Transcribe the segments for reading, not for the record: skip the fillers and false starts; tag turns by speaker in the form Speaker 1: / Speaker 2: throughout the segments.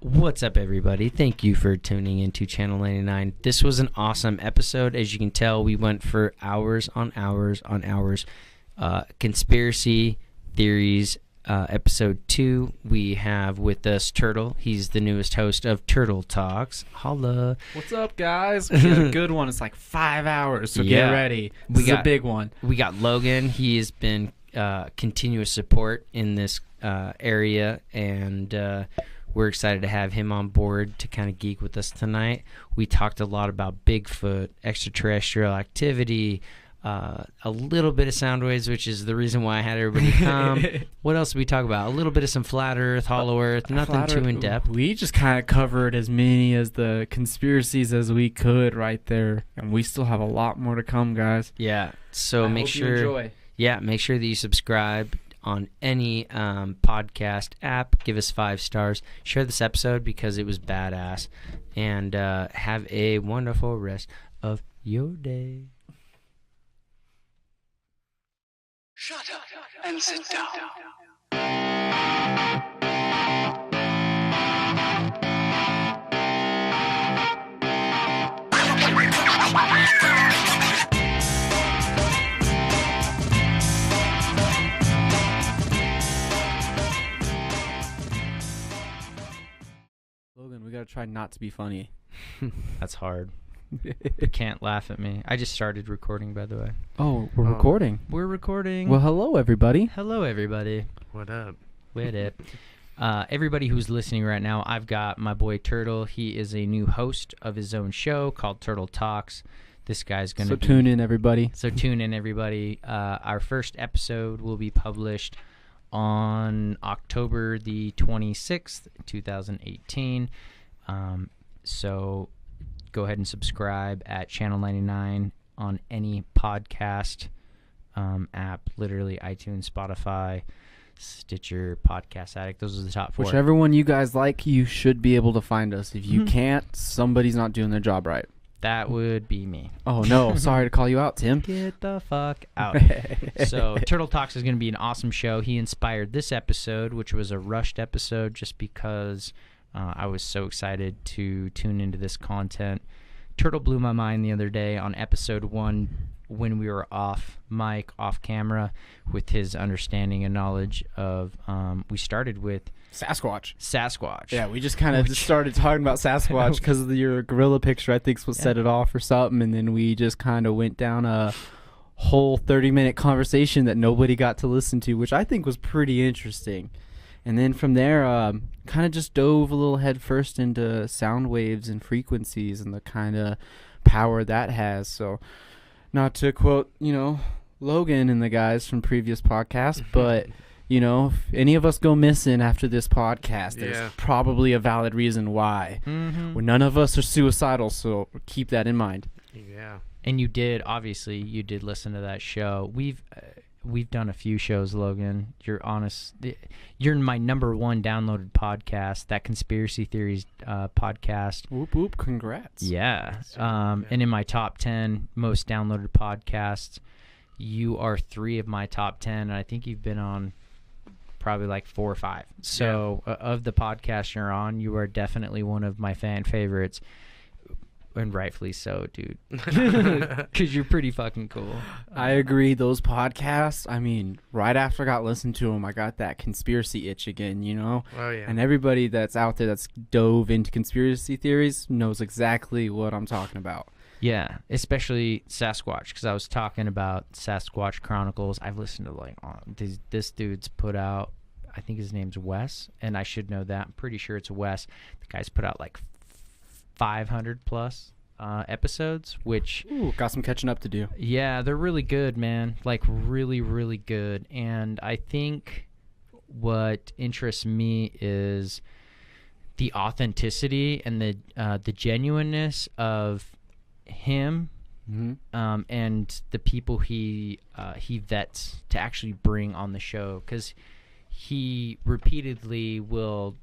Speaker 1: What's up, everybody? Thank you for tuning into Channel 99. This was an awesome episode. As you can tell, we went for hours on hours on hours. Conspiracy theories, episode 2. We have with us Turtle. He's the newest host of Turtle Talks. Holla.
Speaker 2: What's up, guys? We got a good one. It's like 5 hours, so get ready. This is a big one.
Speaker 1: We got Logan. He has been continuous support in this area, and we're excited to have him on board to kind of geek with us tonight. We talked a lot about Bigfoot, extraterrestrial activity, a little bit of sound waves, which is the reason why I had everybody come. What else did we talk about? A little bit of some flat earth, hollow earth, nothing too in-depth.
Speaker 2: We just kind of covered as many as the conspiracies as we could right there, and we still have a lot more to come, guys.
Speaker 1: Yeah, so make sure that you subscribe on any podcast app. Give us 5 stars. Share this episode because it was badass. And have a wonderful rest of your day.
Speaker 3: Shut up and sit down.
Speaker 2: Logan, we gotta try not to be funny.
Speaker 1: That's hard. You can't laugh at me. I just started recording, by the way.
Speaker 2: Oh, we're recording.
Speaker 1: We're recording.
Speaker 2: Well, hello, everybody.
Speaker 1: Hello, everybody.
Speaker 4: What up?
Speaker 1: What up? Everybody who's listening right now, I've got my boy Turtle. He is a new host of his own show called Turtle Talks. This guy's going to
Speaker 2: tune in, everybody.
Speaker 1: So tune in, everybody. Our first episode will be published on October the 26th, 2018. So go ahead and subscribe at Channel 99 on any podcast app, literally iTunes, Spotify, Stitcher, Podcast Addict. Those are the top 4.
Speaker 2: Whichever one you guys like, you should be able to find us. If you can't, somebody's not doing their job right.
Speaker 1: That would be me.
Speaker 2: Oh, no. Sorry to call you out, Tim.
Speaker 1: Get the fuck out. So Turtle Talks is going to be an awesome show. He inspired this episode, which was a rushed episode just because I was so excited to tune into this content. Turtle blew my mind the other day on episode 1 when we were off mic, off camera, with his understanding and knowledge of, we started with Sasquatch.
Speaker 2: Yeah, we just kind of just started talking about Sasquatch because of your gorilla picture, I think, was set it off or something, and then we just kind of went down a whole 30-minute conversation that nobody got to listen to, which I think was pretty interesting. And then from there, kind of just dove a little head first into sound waves and frequencies and the kind of power that has. So, not to quote, Logan and the guys from previous podcasts, but, if any of us go missing after this podcast, there's probably a valid reason why. Well, none of us are suicidal, so keep that in mind.
Speaker 4: Yeah.
Speaker 1: And you did listen to that show. We've done a few shows, Logan. You're my number 1 downloaded podcast, that Conspiracy Theories podcast.
Speaker 2: Whoop, whoop, congrats.
Speaker 1: Yeah. And in my top 10 most downloaded podcasts, you are 3 of my top 10, and I think you've been on probably like 4 or 5. So of the podcasts you're on, you are definitely one of my fan favorites. And rightfully so, dude. Because you're pretty fucking cool.
Speaker 2: I agree. Those podcasts, right after I got listened to them, I got that conspiracy itch again, Oh,
Speaker 4: yeah.
Speaker 2: And everybody that's out there that's dove into conspiracy theories knows exactly what I'm talking about.
Speaker 1: Yeah, especially Sasquatch, because I was talking about Sasquatch Chronicles. I've listened to, this dude's put out, I think his name's Wes, and I should know that. I'm pretty sure it's Wes. The guy's put out 500 plus episodes, which
Speaker 2: got some catching up to do.
Speaker 1: Yeah, they're really good, man. Really, really good. And I think what interests me is the authenticity and the genuineness of him, and the people he vets to actually bring on the show, because he repeatedly will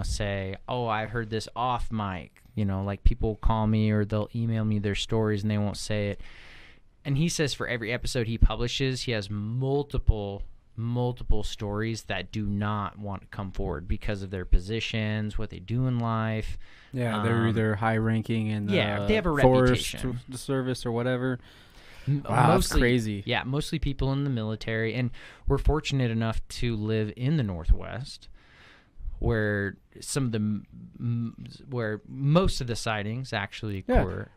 Speaker 1: say, oh, I heard this off mic. People call me or they'll email me their stories and they won't say it. And he says for every episode he publishes, he has multiple multiple stories that do not want to come forward because of their positions, what they do in life.
Speaker 2: Yeah, they're either high ranking in the
Speaker 1: they have a
Speaker 2: forest
Speaker 1: reputation.
Speaker 2: service or whatever.
Speaker 1: Wow,
Speaker 2: that's crazy.
Speaker 1: Yeah, mostly people in the military, and we're fortunate enough to live in the Northwest, where where most of the sightings actually occur,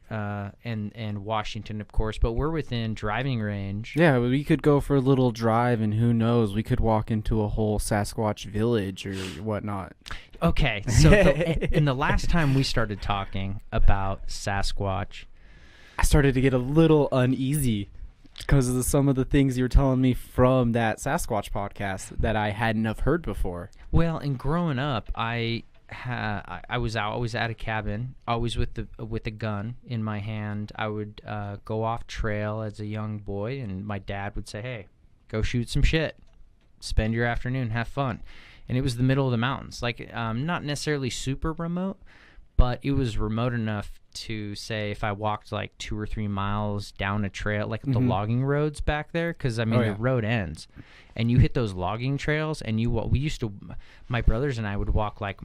Speaker 1: and Washington, of course. But we're within driving range.
Speaker 2: Yeah, we could go for a little drive, and who knows, we could walk into a whole Sasquatch village or whatnot.
Speaker 1: Okay, so in the last time we started talking about Sasquatch,
Speaker 2: I started to get a little uneasy because of some of the things you were telling me from that Sasquatch podcast that I hadn't have heard before.
Speaker 1: Well, and growing up, I was always at a cabin, always with a gun in my hand. I would go off trail as a young boy, and my dad would say, "Hey, go shoot some shit, spend your afternoon, have fun." And it was the middle of the mountains, like not necessarily super remote, but it was remote enough to say if I walked like 2 or 3 miles down a trail, like the logging roads back there, because I mean the road ends, and you hit those logging trails, and we used to, my brothers and I would walk like.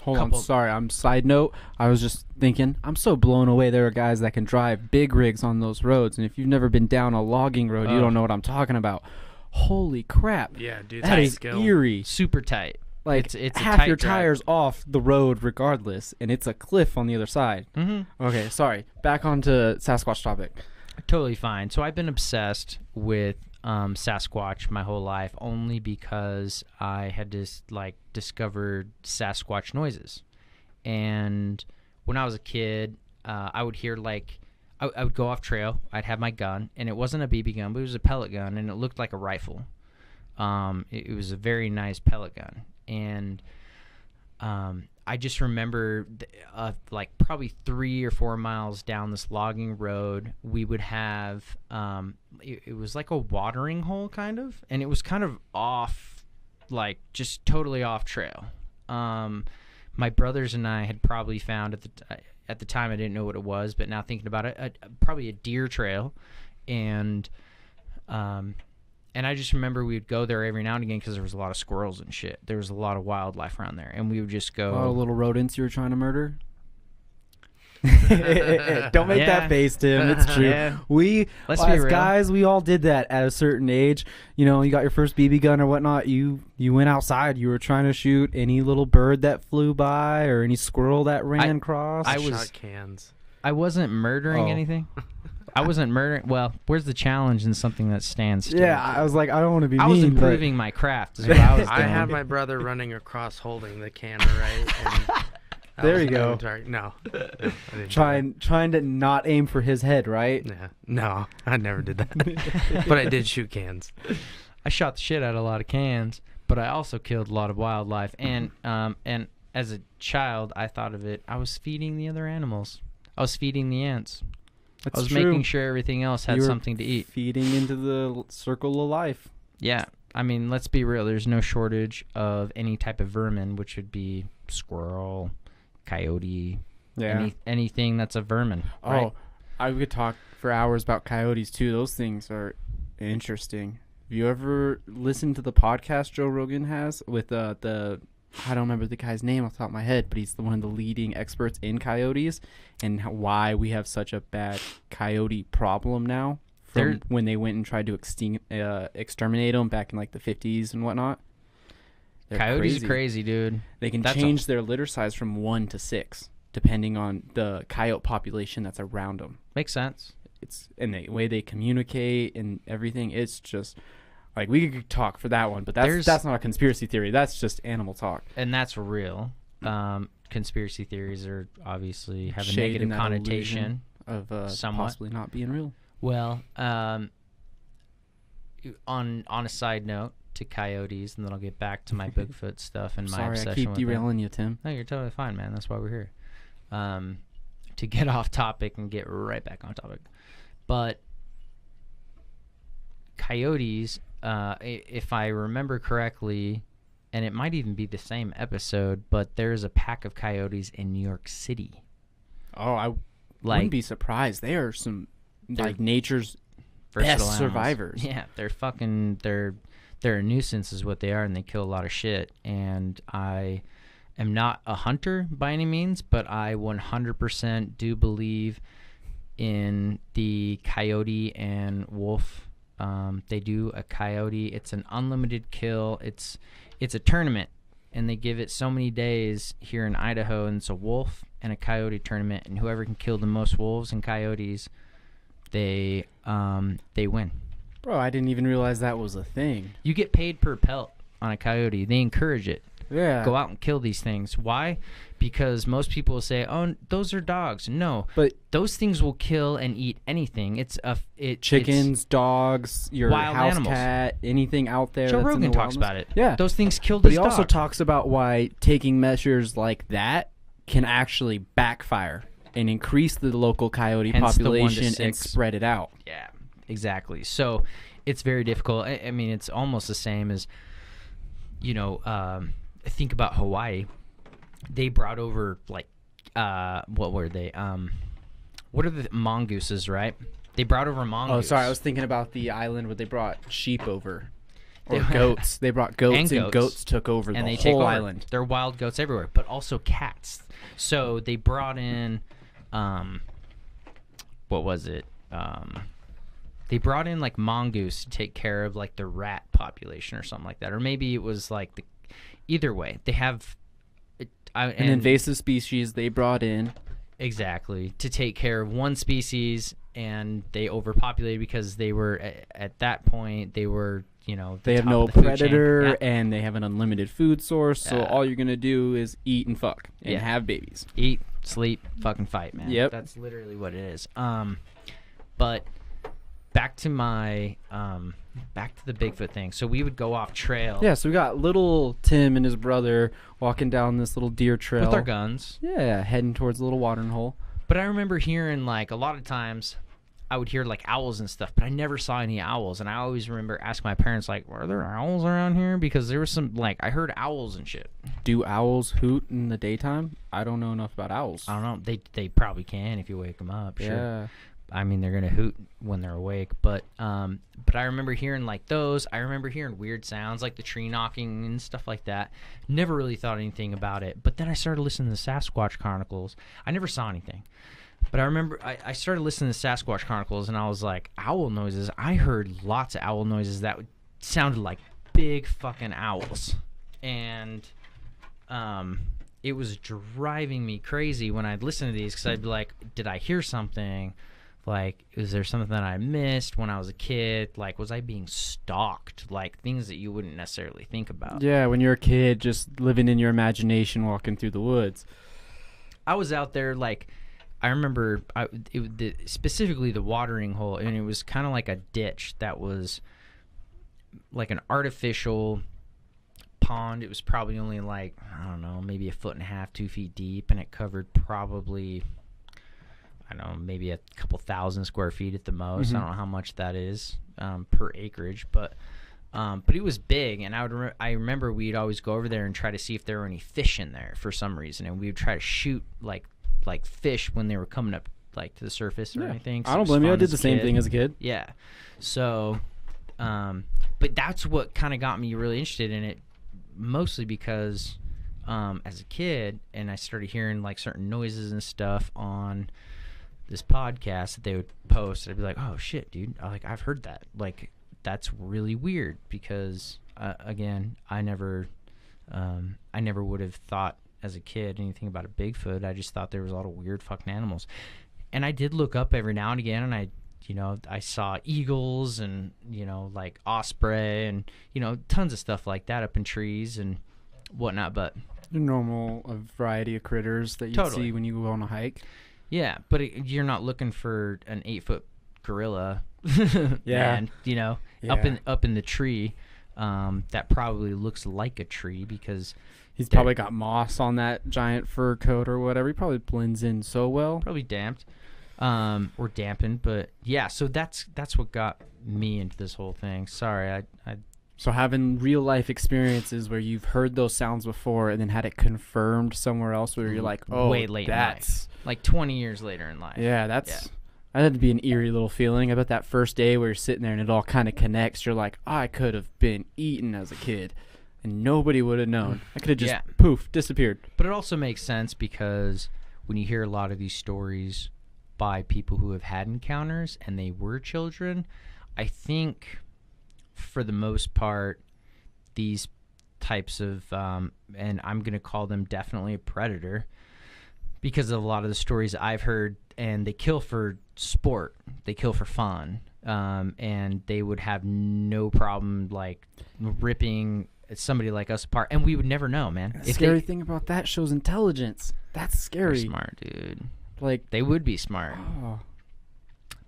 Speaker 2: Hold on, sorry. Side note, I was just thinking, I'm so blown away. There are guys that can drive big rigs on those roads, and if you've never been down a logging road, you don't know what I'm talking about. Holy crap!
Speaker 4: Yeah, dude,
Speaker 2: that is eerie.
Speaker 1: Super tight.
Speaker 2: Like
Speaker 1: it's
Speaker 2: half
Speaker 1: a tight
Speaker 2: your
Speaker 1: drive.
Speaker 2: tires off the road regardless, and it's a cliff on the other side.
Speaker 1: Mm-hmm.
Speaker 2: Okay, sorry. Back onto Sasquatch topic.
Speaker 1: Totally fine. So I've been obsessed with Sasquatch my whole life, only because I had just discovered Sasquatch noises. And when I was a kid, I would hear I would go off trail. I'd have my gun, and it wasn't a BB gun, but it was a pellet gun, and it looked like a rifle. It was a very nice pellet gun, and I just remember probably 3 or 4 miles down this logging road, we would have it was like a watering hole kind of, and it was kind of off, like just totally off trail. My brothers and I had probably found at the time, I didn't know what it was, but now thinking about it, probably a deer trail, and I just remember we would go there every now and again because there was a lot of squirrels and shit. There was a lot of wildlife around there, and we would just go.
Speaker 2: Oh, little rodents you were trying to murder? Don't make that face, Tim. It's true.
Speaker 1: Yeah.
Speaker 2: As guys, we all did that at a certain age. You know, you got your first BB gun or whatnot. You went outside. You were trying to shoot any little bird that flew by or any squirrel that ran across.
Speaker 4: I shot cans.
Speaker 1: I wasn't murdering anything. I wasn't murdering. Well, where's the challenge in something that stands still?
Speaker 2: Yeah, I was like, I don't want to be mean.
Speaker 1: I was improving my craft is what I was doing.
Speaker 4: I had my brother running across holding the can, right? And
Speaker 2: there you go.
Speaker 4: No, I didn't
Speaker 2: trying to not aim for his head, right?
Speaker 4: Yeah. No, I never did that. But I did shoot cans.
Speaker 1: I shot the shit out of a lot of cans, but I also killed a lot of wildlife. And as a child, I thought of it, I was feeding the other animals. I was feeding the ants.
Speaker 2: That's
Speaker 1: I was
Speaker 2: true.
Speaker 1: making sure everything else had something to eat.
Speaker 2: Feeding into the circle of life.
Speaker 1: Yeah. I mean, let's be real. There's no shortage of any type of vermin, which would be squirrel, coyote, anything that's a vermin. Right?
Speaker 2: Oh, I could talk for hours about coyotes too. Those things are interesting. Have you ever listened to the podcast Joe Rogan has with the I don't remember the guy's name off the top of my head, but he's one of the leading experts in coyotes and why we have such a bad coyote problem now from when they went and tried to exterminate them back in like the 50s and whatnot. They're
Speaker 1: Coyotes are crazy, dude.
Speaker 2: They can change their litter size from 1 to 6 depending on the coyote population that's around them.
Speaker 1: Makes sense.
Speaker 2: And the way they communicate and everything, it's just like we could talk for that one, but that's not a conspiracy theory. That's just animal talk.
Speaker 1: And that's real. Conspiracy theories are obviously have a
Speaker 2: Shade
Speaker 1: negative connotation
Speaker 2: of
Speaker 1: somewhat.
Speaker 2: Possibly not being real.
Speaker 1: Well, on a side note to coyotes, and then I'll get back to my Bigfoot stuff and my obsession
Speaker 2: Sorry, I keep
Speaker 1: with
Speaker 2: derailing you, Tim.
Speaker 1: No, you're totally fine, man. That's why we're here. To get off topic and get right back on topic. But coyotes, if I remember correctly, and it might even be the same episode, but there's a pack of coyotes in New York City.
Speaker 2: Oh, I wouldn't be surprised. They are some nature's best survivors.
Speaker 1: Yeah, they're they're a nuisance is what they are, and they kill a lot of shit. And I am not a hunter by any means, but I 100% do believe in the coyote and wolf. They do a coyote. It's an unlimited kill. It's a tournament, and they give it so many days here in Idaho, and it's a wolf and a coyote tournament, and whoever can kill the most wolves and coyotes, they win.
Speaker 2: Bro, I didn't even realize that was a thing.
Speaker 1: You get paid per pelt on a coyote. They encourage it.
Speaker 2: Yeah.
Speaker 1: Go out and kill these things. Why? Because most people will say, "Oh, those are dogs." No,
Speaker 2: but
Speaker 1: those things will kill and eat anything.
Speaker 2: Chickens, dogs, your
Speaker 1: wild
Speaker 2: house
Speaker 1: animals.
Speaker 2: Cat, anything out there.
Speaker 1: Joe
Speaker 2: that's
Speaker 1: Rogan
Speaker 2: in the
Speaker 1: talks
Speaker 2: wilderness.
Speaker 1: about it.
Speaker 2: Yeah,
Speaker 1: those things killed
Speaker 2: but
Speaker 1: his
Speaker 2: he also
Speaker 1: dog.
Speaker 2: talks about why taking measures like that can actually backfire and increase the local coyote
Speaker 1: Hence the 1 to
Speaker 2: population and
Speaker 1: 6.
Speaker 2: spread it out.
Speaker 1: Yeah, exactly. So it's very difficult. I mean, it's almost the same as, think about Hawaii. They brought over, like, what were they? What are the mongooses, right? They brought over mongoose.
Speaker 2: Oh, sorry. I was thinking about the island where they brought sheep over. Or
Speaker 1: They-
Speaker 2: goats. They brought goats, and
Speaker 1: goats.
Speaker 2: goats took over
Speaker 1: and
Speaker 2: the
Speaker 1: they take
Speaker 2: whole
Speaker 1: over.
Speaker 2: island.
Speaker 1: There are wild goats everywhere, but also cats. So they brought in, what was it? They brought in like mongoose to take care of like the rat population or something like that, or maybe it was like either way they have
Speaker 2: An invasive species they brought in.
Speaker 1: Exactly, to take care of one species, and they overpopulated because they were at that point they were
Speaker 2: They have
Speaker 1: top
Speaker 2: no
Speaker 1: of the food chain.
Speaker 2: predator,
Speaker 1: Yeah.
Speaker 2: and they have an unlimited food source, so all you're going to do is eat and fuck and
Speaker 1: Yeah.
Speaker 2: have babies.
Speaker 1: Eat, sleep, fucking fight, man.
Speaker 2: Yep.
Speaker 1: That's literally what it is. But back to the Bigfoot thing. So we would go off trail.
Speaker 2: Yeah, so we got little Tim and his brother walking down this little deer trail.
Speaker 1: With our guns.
Speaker 2: Yeah, heading towards a little watering hole.
Speaker 1: But I remember hearing, like, a lot of times I would hear, like, owls and stuff, but I never saw any owls. And I always remember asking my parents, like, are there owls around here? Because there was some, like, I heard owls and shit.
Speaker 2: Do owls hoot in the daytime? I don't know enough about owls.
Speaker 1: I don't know. They probably can if you wake them up, sure.
Speaker 2: Yeah.
Speaker 1: I mean, they're gonna hoot when they're awake, but I remember hearing like those. I remember hearing weird sounds like the tree knocking and stuff like that. Never really thought anything about it. But then I started listening to the Sasquatch Chronicles. I never saw anything, but I remember I started listening to Sasquatch Chronicles, and I was like, owl noises. I heard lots of owl noises that sounded like big fucking owls, and it was driving me crazy when I'd listen to these because I'd be like, did I hear something? Like, is there something that I missed when I was a kid? Like, was I being stalked? Like, things that you wouldn't necessarily think about.
Speaker 2: Yeah, when you're a kid, just living in your imagination, walking through the woods.
Speaker 1: I was out there, like, I remember specifically the watering hole, and it was kind of like a ditch that was like an artificial pond. It was probably only like, I don't know, maybe 1.5 feet, 2 feet deep, and it covered probably, I don't know, maybe a couple thousand square feet at the most. I don't know how much that is per acreage, but it was big, and I remember we'd always go over there and try to see if there were any fish in there for some reason, and we would try to shoot like fish when they were coming up like to the surface or anything.
Speaker 2: I don't blame you. I did the same thing as a kid.
Speaker 1: Yeah. So, but that's what kind of got me really interested in it, mostly because as a kid, and I started hearing like certain noises and stuff on this podcast that they would post. I'd be like, oh shit, dude, I've heard that. Like, that's really weird because again, I never would have thought as a kid anything about a Bigfoot. I just thought there was a lot of weird fucking animals. And I did look up every now and again, and I saw eagles and, like osprey and, tons of stuff like that up in trees and whatnot. But
Speaker 2: Normal variety of critters that you
Speaker 1: Totally.
Speaker 2: see when you go on a hike.
Speaker 1: yeah, but you're not looking for an 8-foot gorilla,
Speaker 2: Yeah.
Speaker 1: man,
Speaker 2: Yeah.
Speaker 1: up in the tree. That probably looks like a tree because
Speaker 2: He's probably got moss on that giant fur coat or whatever. He probably blends in so well.
Speaker 1: probably damped, or dampened. But yeah, so that's what got me into this whole thing. Sorry, I
Speaker 2: So having real life experiences where you've heard those sounds before and then had it confirmed somewhere else where you're like, oh,
Speaker 1: way late in life.
Speaker 2: that's
Speaker 1: like 20 years later in life.
Speaker 2: yeah, that's That had to be an eerie little feeling. I bet that first day where you're sitting there and it all kind of connects. You're like, I could have been eaten as a kid, and nobody would have known. I could have just poof disappeared.
Speaker 1: But it also makes sense because when you hear a lot of these stories by people who have had encounters and they were children, I think for the most part, these types of, and I'm going to call them definitely a predator, because of a lot of the stories I've heard, and they kill for sport, they kill for fun, and they would have no problem like ripping somebody like us apart, and we would never know, man.
Speaker 2: The scary thing about that shows intelligence. That's scary.
Speaker 1: They're smart, dude.
Speaker 2: Like,
Speaker 1: they would be smart.
Speaker 2: Oh.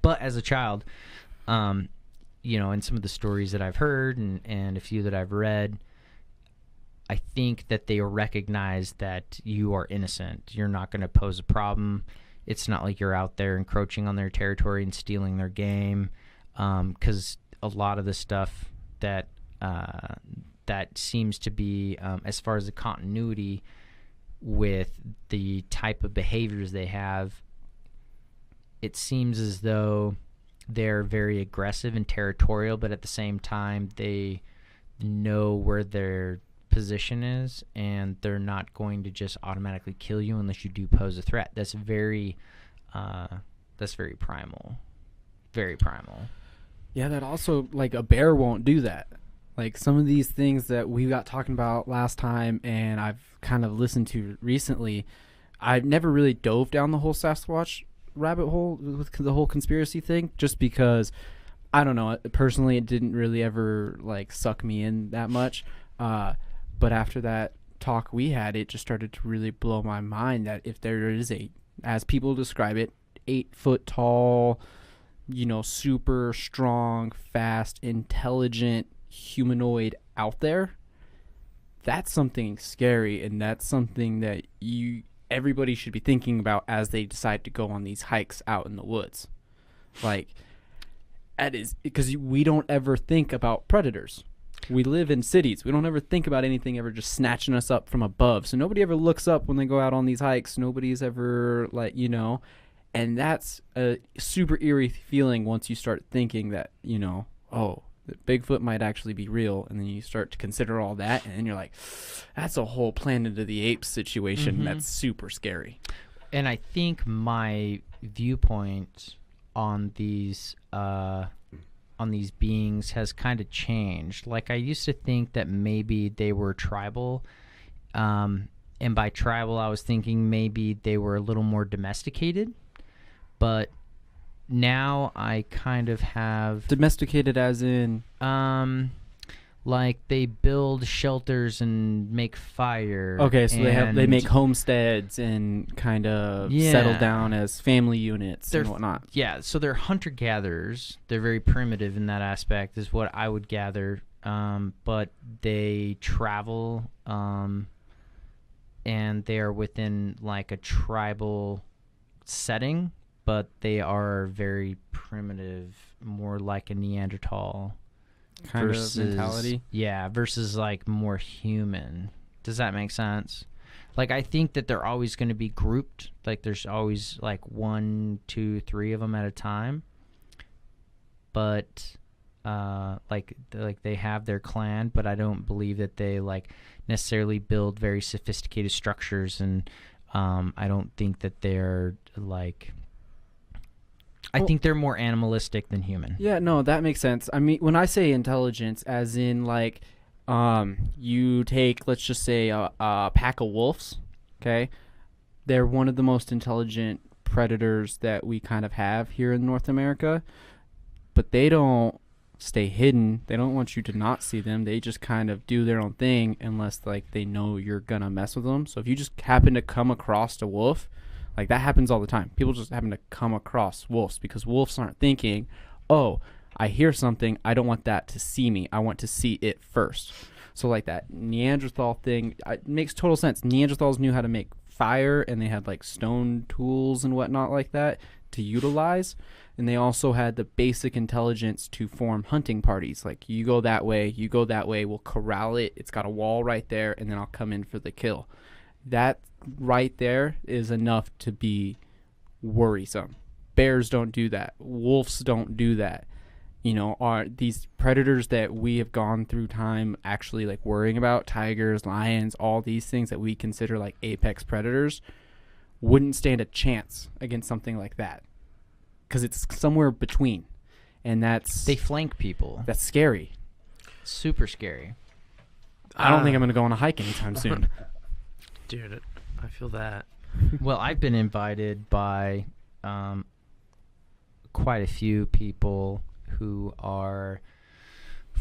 Speaker 1: But as a child, you know, in some of the stories that I've heard and a few that I've read, I think that they recognize that you are innocent. You're not going to pose a problem. It's not like you're out there encroaching on their territory and stealing their game, because a lot of the stuff that that seems to be, as far as the continuity with the type of behaviors they have, it seems as though they're very aggressive and territorial, but at the same time they know where their position is, and they're not going to just automatically kill you unless you do pose a threat. That's very primal. Very primal.
Speaker 2: Yeah, that also, like, a bear won't do that. Like, some of these things that we got talking about last time and I've kind of listened to recently, I've never really dove down the whole Sasquatch rabbit hole with the whole conspiracy thing, just because, I don't know, personally it didn't really ever, like, suck me in that much. But after that talk we had, it just started to really blow my mind that if there is as people describe it, 8-foot tall, you know, super strong, fast, intelligent humanoid out there, that's something scary, and that's something that everybody should be thinking about as they decide to go on these hikes out in the woods. Like, that is because we don't ever think about predators. We live in cities. We don't ever think about anything ever just snatching us up from above. So nobody ever looks up when they go out on these hikes. Nobody's ever, like, you know, and that's a super eerie feeling once you start thinking that, you know, oh, that Bigfoot might actually be real. And then you start to consider all that, and then you're like, that's a whole Planet of the Apes situation. Mm-hmm. That's super scary.
Speaker 1: And I think my viewpoint on these beings has kind of changed. Like, I used to think that maybe they were tribal, and by tribal I was thinking maybe they were a little more domesticated, but now I kind of have
Speaker 2: domesticated as in
Speaker 1: like they build shelters and make fire.
Speaker 2: Okay, so they make homesteads and kind of settle down as family units and whatnot.
Speaker 1: Yeah, so they're hunter-gatherers. They're very primitive in that aspect, is what I would gather. But they travel, and they are within like a tribal setting, but they are very primitive, more like a Neanderthal
Speaker 2: kind of mentality.
Speaker 1: Yeah, versus like more human. Does that make sense? Like, I think that they're always going to be grouped. Like, there's always like 1, 2, 3 of them at a time. But like they have their clan, but I don't believe that they like necessarily build very sophisticated structures, and I don't think that they're like. I think they're more animalistic than human.
Speaker 2: Yeah, no, that makes sense. I mean, when I say intelligence, as in like, you take, let's just say, a pack of wolves, okay? They're one of the most intelligent predators that we kind of have here in North America, but they don't stay hidden. They don't want you to not see them. They just kind of do their own thing unless, like, they know you're gonna mess with them. So if you just happen to come across a wolf, like, that happens all the time. People just happen to come across wolves because wolves aren't thinking, oh, I hear something. I don't want that to see me. I want to see it first. So, like, that Neanderthal thing, it makes total sense. Neanderthals knew how to make fire, and they had, like, stone tools and whatnot like that to utilize. And they also had the basic intelligence to form hunting parties. Like, you go that way, we'll corral it. It's got a wall right there, and then I'll come in for the kill. That right there is enough to be worrisome, bears don't do that. Wolves don't do that. You know, are these predators that we have gone through time actually like worrying about, tigers, lions, all these things that we consider like apex predators, wouldn't stand a chance against something like that, because it's somewhere between, and
Speaker 1: They flank people.
Speaker 2: that's scary.
Speaker 1: Super scary.
Speaker 2: I don't think I'm going to go on a hike anytime soon.
Speaker 4: Dude, I feel that.
Speaker 1: Well, I've been invited by quite a few people who are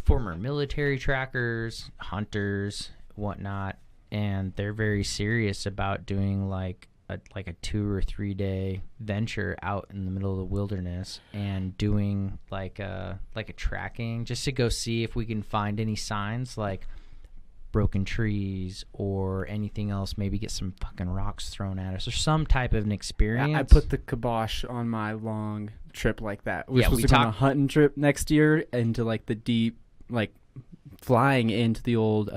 Speaker 1: former military trackers, hunters, whatnot, and they're very serious about doing like a 2 or 3 day venture out in the middle of the wilderness and doing like a tracking, just to go see if we can find any signs like broken trees or anything else. Maybe get some fucking rocks thrown at us or some type of an experience.
Speaker 2: I put the kibosh on my long trip like that. We're
Speaker 1: Yeah,
Speaker 2: supposed
Speaker 1: we
Speaker 2: to go on a hunting trip next year into like the deep, like flying into the old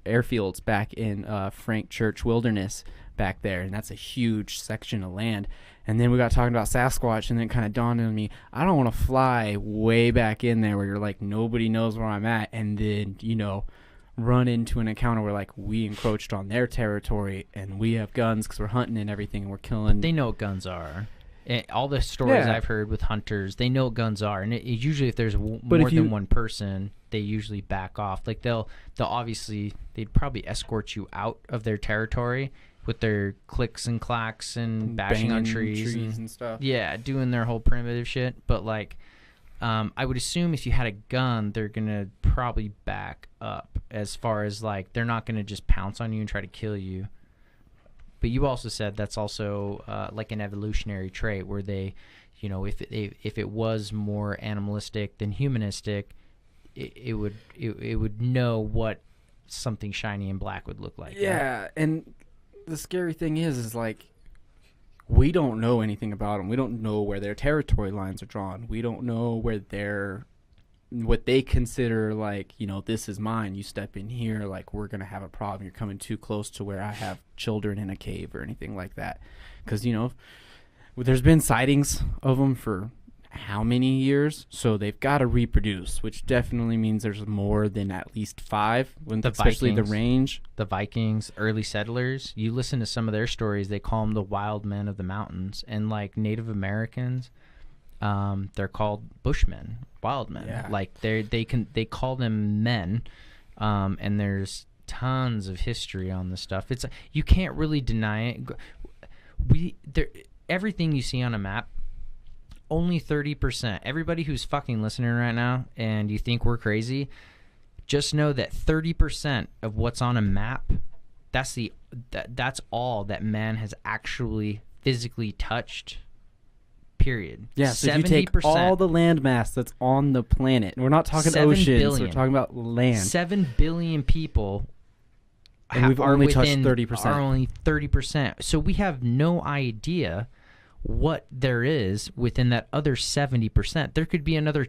Speaker 2: airfields back in Frank Church Wilderness back there, and that's a huge section of land. And then we got talking about Sasquatch, and then it kind of dawned on me, I don't want to fly way back in there where you're like, nobody knows where I'm at, and then, you know, run into an encounter where like we encroached on their territory and we have guns because we're hunting and everything and we're killing.
Speaker 1: They know what guns are. All the stories
Speaker 2: Yeah.
Speaker 1: I've heard with hunters, they know what guns are, and it usually if there's more
Speaker 2: if you-
Speaker 1: than one person, they usually back off. Like they'll obviously, they'd probably escort you out of their territory with their clicks and clacks and bashing on
Speaker 2: banging
Speaker 1: trees
Speaker 2: and stuff.
Speaker 1: yeah, doing their whole primitive shit. But like, I would assume if you had a gun, they're gonna probably back up. As far as like, they're not gonna just pounce on you and try to kill you. But you also said that's also like an evolutionary trait where they, you know, if it was more animalistic than humanistic, it would know what something shiny and black would look like.
Speaker 2: Yeah, and the scary thing is like, we don't know anything about them. We don't know where their territory lines are drawn. We don't know where what they consider like, you know, this is mine. You step in here, like we're gonna have a problem. You're coming too close to where I have children in a cave or anything like that. Because, you know, there's been sightings of them for how many years? So they've got to reproduce, which definitely means there's more than at least 5. Especially the
Speaker 1: Vikings.
Speaker 2: range.
Speaker 1: The Vikings, early settlers, you listen to some of their stories, they call them the wild men of the mountains. And like Native Americans, they're called Bushmen, wild men.
Speaker 2: Yeah.
Speaker 1: Like they call them men, and there's tons of history on this stuff. It's you can't really deny it. Everything you see on a map, only 30%. Everybody who's fucking listening right now, and you think we're crazy, just know that 30% of what's on a map, that's all that man has actually physically touched. Period.
Speaker 2: Yeah, so if you take all the land mass that's on the planet, and we're not talking
Speaker 1: 7
Speaker 2: oceans,
Speaker 1: billion.
Speaker 2: we're talking about land.
Speaker 1: 7 billion people,
Speaker 2: And we've
Speaker 1: are
Speaker 2: only touched
Speaker 1: within-
Speaker 2: 30%.
Speaker 1: Are only 30%. So we have no idea what there is within that other 70%. There could be another,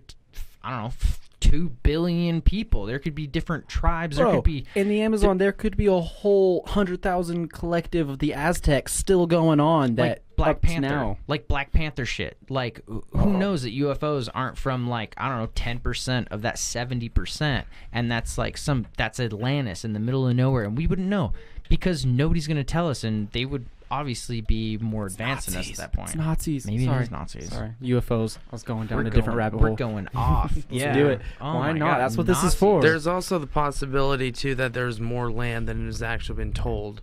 Speaker 1: I don't know, 2 billion people. There could be different tribes. There
Speaker 2: Bro,
Speaker 1: could be
Speaker 2: in the Amazon, there could be a whole 100,000 collective of the Aztecs still going on that
Speaker 1: like Black
Speaker 2: up to
Speaker 1: Panther,
Speaker 2: now.
Speaker 1: like Black Panther shit. Like who knows that UFOs aren't from like, I don't know, 10% of that 70%, and that's like that's Atlantis in the middle of nowhere, and we wouldn't know because nobody's gonna tell us, and they would obviously be more advanced than us at that point.
Speaker 2: It's Nazis.
Speaker 1: Maybe
Speaker 2: Sorry.
Speaker 1: it is Nazis.
Speaker 2: Sorry. UFOs. I was going down
Speaker 1: We're
Speaker 2: a different
Speaker 1: going-
Speaker 2: rabbit
Speaker 1: We're
Speaker 2: hole.
Speaker 1: going off.
Speaker 2: Let's do it.
Speaker 1: Oh
Speaker 2: Why
Speaker 1: my
Speaker 2: not?
Speaker 1: God,
Speaker 2: That's what this is
Speaker 1: Nazis.
Speaker 2: for.
Speaker 4: There's also the possibility too that there's more land than has actually been told,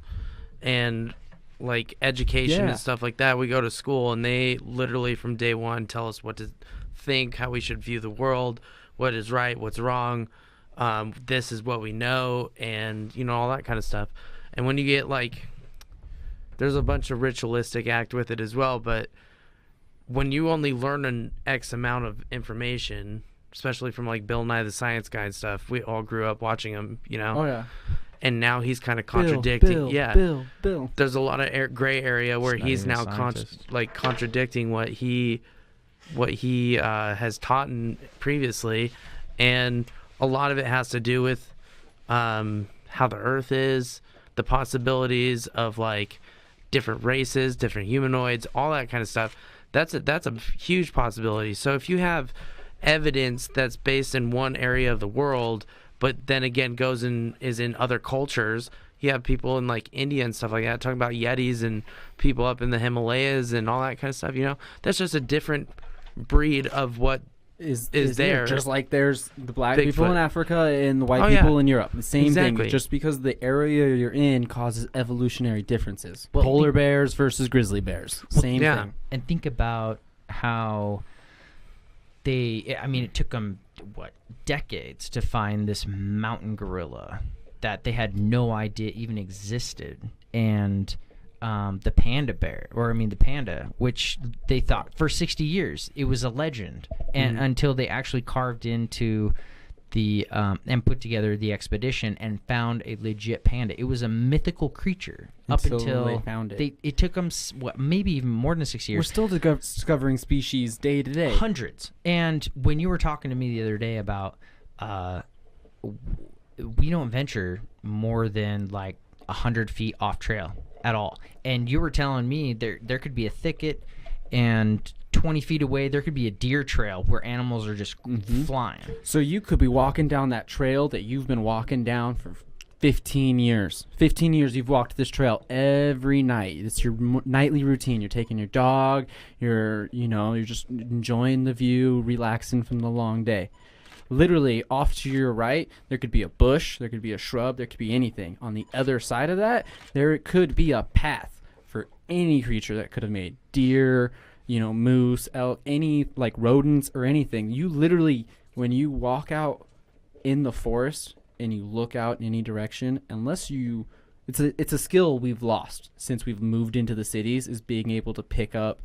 Speaker 4: and like education
Speaker 2: Yeah.
Speaker 4: and stuff like that. We go to school and they literally from day one tell us what to think, how we should view the world, what is right, what's wrong. This is what we know, and you know, all that kind of stuff. And when you get like, there's a bunch of ritualistic act with it as well, but when you only learn an X amount of information, especially from like Bill Nye the Science Guy and stuff, we all grew up watching him, you know.
Speaker 2: Oh, yeah.
Speaker 4: And now he's kind of contradicting.
Speaker 2: Bill.
Speaker 4: There's a lot of gray area where
Speaker 1: He's not
Speaker 4: he's
Speaker 1: even a
Speaker 4: now
Speaker 1: scientist.
Speaker 4: contradicting what he has taught previously, and a lot of it has to do with how the Earth is, the possibilities of like different races, different humanoids, all that kind of stuff. That's a huge possibility. So if you have evidence that's based in one area of the world, but then again is in other cultures, you have people in like India and stuff like that talking about Yetis and people up in the Himalayas and all that kind of stuff. That's just a different breed of what is there.
Speaker 2: Just like there's the black
Speaker 4: Bigfoot.
Speaker 2: people in Africa and the white people in Europe. The same
Speaker 4: Exactly.
Speaker 2: thing. Just because the area you're in causes evolutionary differences. Polar bears versus grizzly bears. Same thing.
Speaker 1: And think about how it took them, decades to find this mountain gorilla that they had no idea even existed. And the panda, which they thought for 60 years it was a legend, and until they actually carved into the and put together the expedition and found a legit panda. It was a mythical creature until
Speaker 2: they found it.
Speaker 1: It took them maybe even more than 6 years.
Speaker 2: We're still discovering species day to day.
Speaker 1: Hundreds. And when you were talking to me the other day about we don't venture more than like 100 feet off trail at all. And you were telling me there could be a thicket, and 20 feet away there could be a deer trail where animals are just flying.
Speaker 2: So you could be walking down that trail that you've been walking down for 15 years. 15 years you've walked this trail every night. It's your nightly routine. You're taking your dog, you're just enjoying the view, relaxing from the long day. Literally off to your right, there could be a bush, there could be a shrub, there could be anything. On the other side of that, there could be a path for any creature that could have made. Deer, moose, elk, any like rodents or anything. You literally, when you walk out in the forest and you look out in any direction, it's a skill we've lost since we've moved into the cities, is being able to pick up,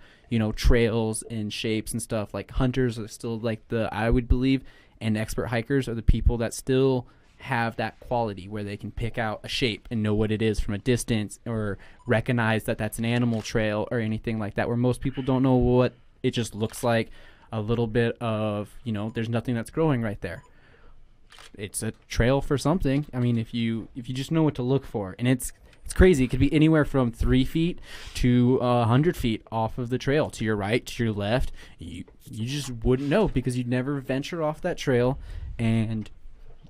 Speaker 2: trails and shapes and stuff. Like hunters are still like I would believe, and expert hikers are the people that still have that quality where they can pick out a shape and know what it is from a distance, or recognize that that's an animal trail or anything like that, where most people don't know what it just looks like. A little bit of, there's nothing that's growing right there. It's a trail for something. I mean, if you just know what to look for, and it's crazy. It could be anywhere from 3 feet to 100 feet off of the trail, to your right, to your left. You just wouldn't know because you'd never venture off that trail, and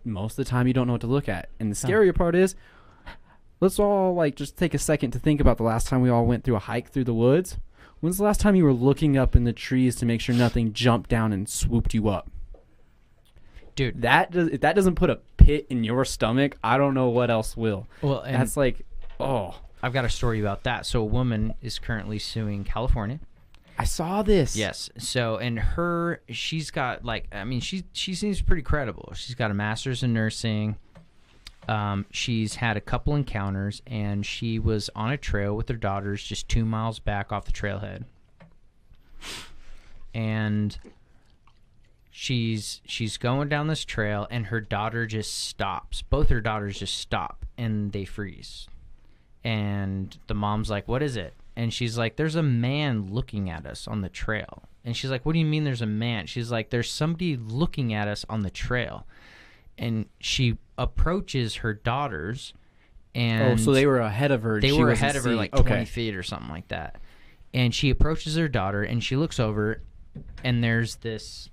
Speaker 2: most of the time you don't know what to look at. And the scarier part is, let's all just take a second to think about the last time we all went through a hike through the woods. When's the last time you were looking up in the trees to make sure nothing jumped down and swooped you up? Dude, if that doesn't put a pit in your stomach, I don't know what else will.
Speaker 1: Well, and
Speaker 2: that's
Speaker 1: I've got a story about that. So a woman is currently suing California.
Speaker 2: I saw this.
Speaker 1: Yes. So, and she's got she seems pretty credible. She's got a master's in nursing. She's had a couple encounters, and she was on a trail with her daughters just 2 miles back off the trailhead. And she's going down this trail, and her daughter just stops. Both her daughters just stop, and they freeze. And the mom's like, "What is it?" And she's like, "There's a man looking at us on the trail." And she's like, "What do you mean there's a man?" She's like, "There's somebody looking at us on the trail." And she approaches her daughters, and
Speaker 2: so they were ahead of her.
Speaker 1: They were ahead of her like 20 feet or something like that. And she approaches her daughter, and she looks over, and there's this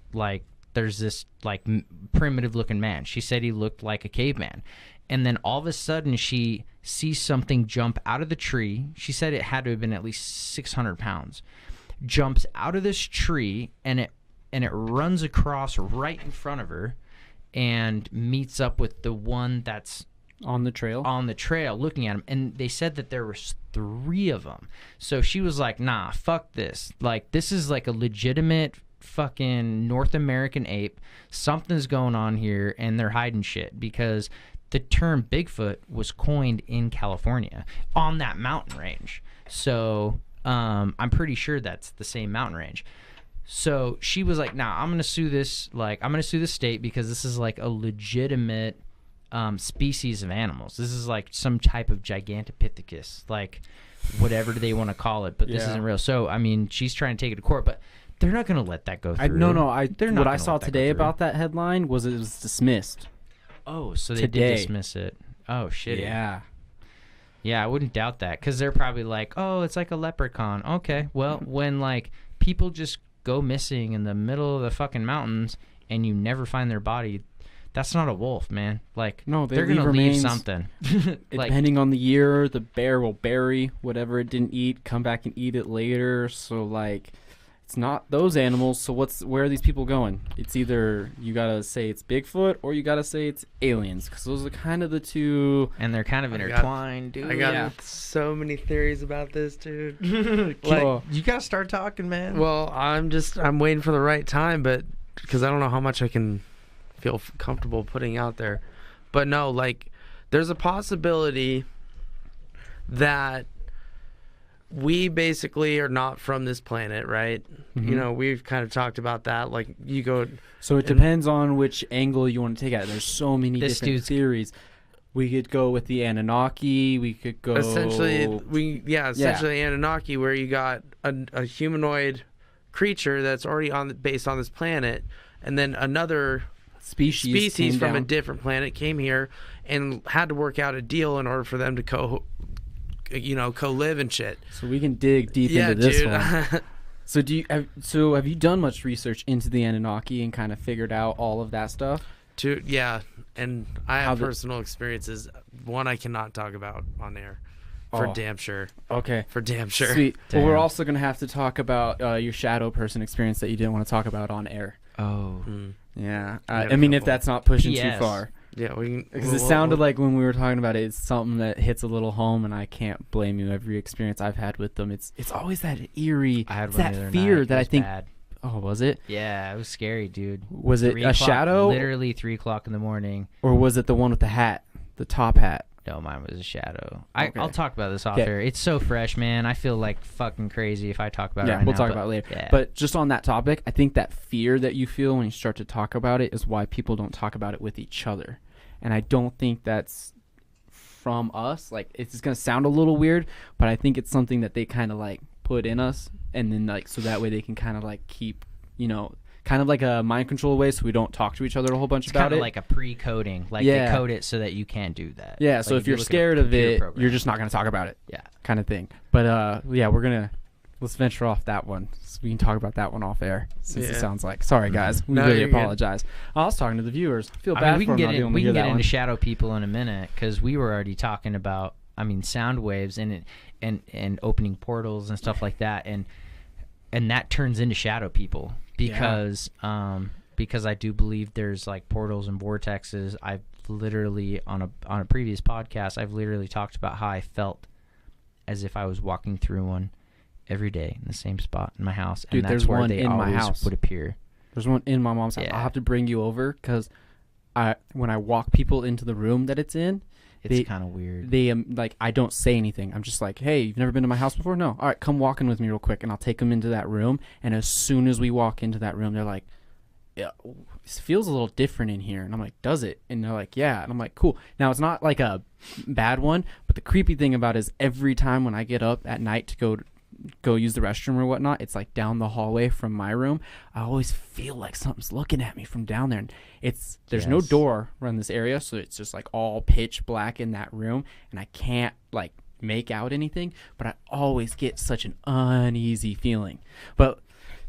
Speaker 1: primitive looking man. She said he looked like a caveman. And then all of a sudden she sees something jump out of the tree. She said it had to have been at least 600 pounds. Jumps out of this tree, and it runs across right in front of her and meets up with the one that's
Speaker 2: on the trail
Speaker 1: looking at him. And they said that there was 3 of them. So she was like, "Nah, fuck this. Like, this is like a legitimate fucking North American ape. Something's going on here, and they're hiding shit." Because the term Bigfoot was coined in California on that mountain range. So I'm pretty sure that's the same mountain range. So she was like, "Nah, I'm gonna sue this. I'm gonna sue the state because this is like a legitimate species of animals. This is like some type of Gigantopithecus, like whatever they want to call it. But this isn't real." So I mean, she's trying to take it to court, but they're not gonna let that go through.
Speaker 2: What I saw today about that headline was it was dismissed.
Speaker 1: Oh, so they did dismiss it. Oh, shit.
Speaker 2: Yeah.
Speaker 1: Yeah, I wouldn't doubt that, because they're probably like, "Oh, it's like a leprechaun." Okay, well, when people just go missing in the middle of the fucking mountains and you never find their body, that's not a wolf, man. Like,
Speaker 2: No,
Speaker 1: they're gonna leave something. Like,
Speaker 2: Depending on the year, the bear will bury whatever it didn't eat, come back and eat it later. So like, it's not those animals. So where are these people going? It's either you gotta say it's Bigfoot or you gotta say it's aliens, because those are kind of the two.
Speaker 1: and they're kind of intertwined, dude.
Speaker 4: I got
Speaker 2: Yeah.
Speaker 4: so many theories about this, dude.
Speaker 2: Well,
Speaker 1: You gotta start talking, man.
Speaker 4: Well, I'm waiting for the right time, but because I don't know how much I can feel comfortable putting out there. But no, like, there's a possibility that we basically are not from this planet, right?
Speaker 2: Mhm.
Speaker 4: You know, we've kind of talked about that. Like, you go,
Speaker 2: So it depends on which angle you want to take at it. There's so many
Speaker 1: This
Speaker 2: different
Speaker 1: dude's-
Speaker 2: theories. We could go with the Anunnaki. We could go
Speaker 4: essentially Anunnaki, where you got a humanoid creature that's already based on this planet, and then another species
Speaker 2: came
Speaker 4: from a
Speaker 2: down.
Speaker 4: different planet came here and had to work out a deal in order for them to co-live and shit.
Speaker 2: So we can dig deep
Speaker 4: Yeah,
Speaker 2: into this
Speaker 4: dude.
Speaker 2: one. So have you done much research into the Anunnaki and kind of figured out all of that stuff?
Speaker 4: And I
Speaker 2: How
Speaker 4: have
Speaker 2: the-
Speaker 4: personal experiences. One I cannot talk about on air, for
Speaker 2: Oh.
Speaker 4: damn sure.
Speaker 2: Okay.
Speaker 4: For damn sure.
Speaker 2: Sweet. Well, we're
Speaker 1: Damn.
Speaker 2: also going to have to talk about your shadow person experience that you didn't want to talk about on air.
Speaker 1: Oh.
Speaker 4: Mm.
Speaker 2: Yeah.
Speaker 4: Yeah,
Speaker 2: I mean, if
Speaker 4: couple.
Speaker 2: that's not pushing too
Speaker 1: Yes.
Speaker 2: far.
Speaker 4: Yeah, we can.
Speaker 2: Because it sounded like when we were talking about it, it's something that hits a little home, and I can't blame you. Every experience I've had with them, it's always that eerie,
Speaker 1: I had
Speaker 2: it's
Speaker 1: one
Speaker 2: that
Speaker 1: the other
Speaker 2: fear
Speaker 1: night.
Speaker 2: that
Speaker 1: It
Speaker 2: I
Speaker 1: was
Speaker 2: think.
Speaker 1: bad.
Speaker 2: Oh, was it?
Speaker 1: Yeah, it was scary, dude.
Speaker 2: Was it
Speaker 1: 3
Speaker 2: a
Speaker 1: o'clock,
Speaker 2: shadow,
Speaker 1: Literally 3:00 in the morning.
Speaker 2: or was it the one with the hat, the top hat?
Speaker 1: No, mine was a shadow.
Speaker 2: Okay.
Speaker 1: I'll talk about this off
Speaker 2: Okay.
Speaker 1: air. It's so fresh, man. I feel like fucking crazy if I talk about it
Speaker 2: Yeah,
Speaker 1: right
Speaker 2: we'll
Speaker 1: now,
Speaker 2: talk
Speaker 1: but-
Speaker 2: about it later.
Speaker 1: Yeah.
Speaker 2: But just on that topic, I think that fear that you feel when you start to talk about it is why people don't talk about it with each other. And I don't think that's from us. Like, it's going to sound a little weird, but I think it's something that they kind of like put in us, and then like so that way they can kind of like keep, kind of like a mind control way, so we don't talk to each other a whole bunch
Speaker 1: it's
Speaker 2: about
Speaker 1: kind
Speaker 2: it.
Speaker 1: of like a pre-coding. Like,
Speaker 2: Yeah.
Speaker 1: they code it so that you can't do that.
Speaker 2: Yeah,
Speaker 1: Like,
Speaker 2: so if
Speaker 1: you
Speaker 2: you're
Speaker 1: look at a
Speaker 2: scared of
Speaker 1: computer
Speaker 2: it,
Speaker 1: program.
Speaker 2: you're just not going to talk about it.
Speaker 1: Yeah.
Speaker 2: Kind of thing. But yeah, let's venture off that one, so we can talk about that one off air, since it
Speaker 4: Yeah.
Speaker 2: sounds like. Sorry guys, we
Speaker 4: No,
Speaker 2: really
Speaker 4: you're good.
Speaker 2: apologize. I was talking to the viewers. I feel bad
Speaker 1: I mean, we
Speaker 2: for
Speaker 1: can
Speaker 2: them
Speaker 1: get
Speaker 2: not being able to
Speaker 1: we
Speaker 2: hear
Speaker 1: can
Speaker 2: that
Speaker 1: get
Speaker 2: one.
Speaker 1: into shadow people in a minute, because we were already talking about, sound waves and opening portals and stuff like that, and that turns into shadow people because I do believe there's like portals and vortexes. I've literally on a previous podcast, I've literally talked about how I felt as if I was walking through one every day in the same spot in my house,
Speaker 2: Dude,
Speaker 1: and that's
Speaker 2: there's
Speaker 1: where
Speaker 2: one
Speaker 1: they
Speaker 2: in my
Speaker 1: always
Speaker 2: house.
Speaker 1: would appear.
Speaker 2: There's one in my mom's house.
Speaker 1: Yeah.
Speaker 2: I'll have to bring you over, because when I walk people into the room that it's in,
Speaker 1: It's kind of weird.
Speaker 2: they like, I don't say anything. I'm just like, hey, you've never been to my house before? No. All right, come walk in with me real quick, and I'll take them into that room. And as soon as we walk into that room, they're like, yeah, it feels a little different in here. And I'm like, does it? And they're like, yeah. And I'm like, cool. Now, it's not like a bad one, but the creepy thing about it is every time when I get up at night to go use the restroom or whatnot, it's like down the hallway from my room. I always feel like something's looking at me from down there. And there's no
Speaker 1: Yes.
Speaker 2: door around this area, so it's just like all pitch black in that room, and I can't like make out anything, but I always get such an uneasy feeling. But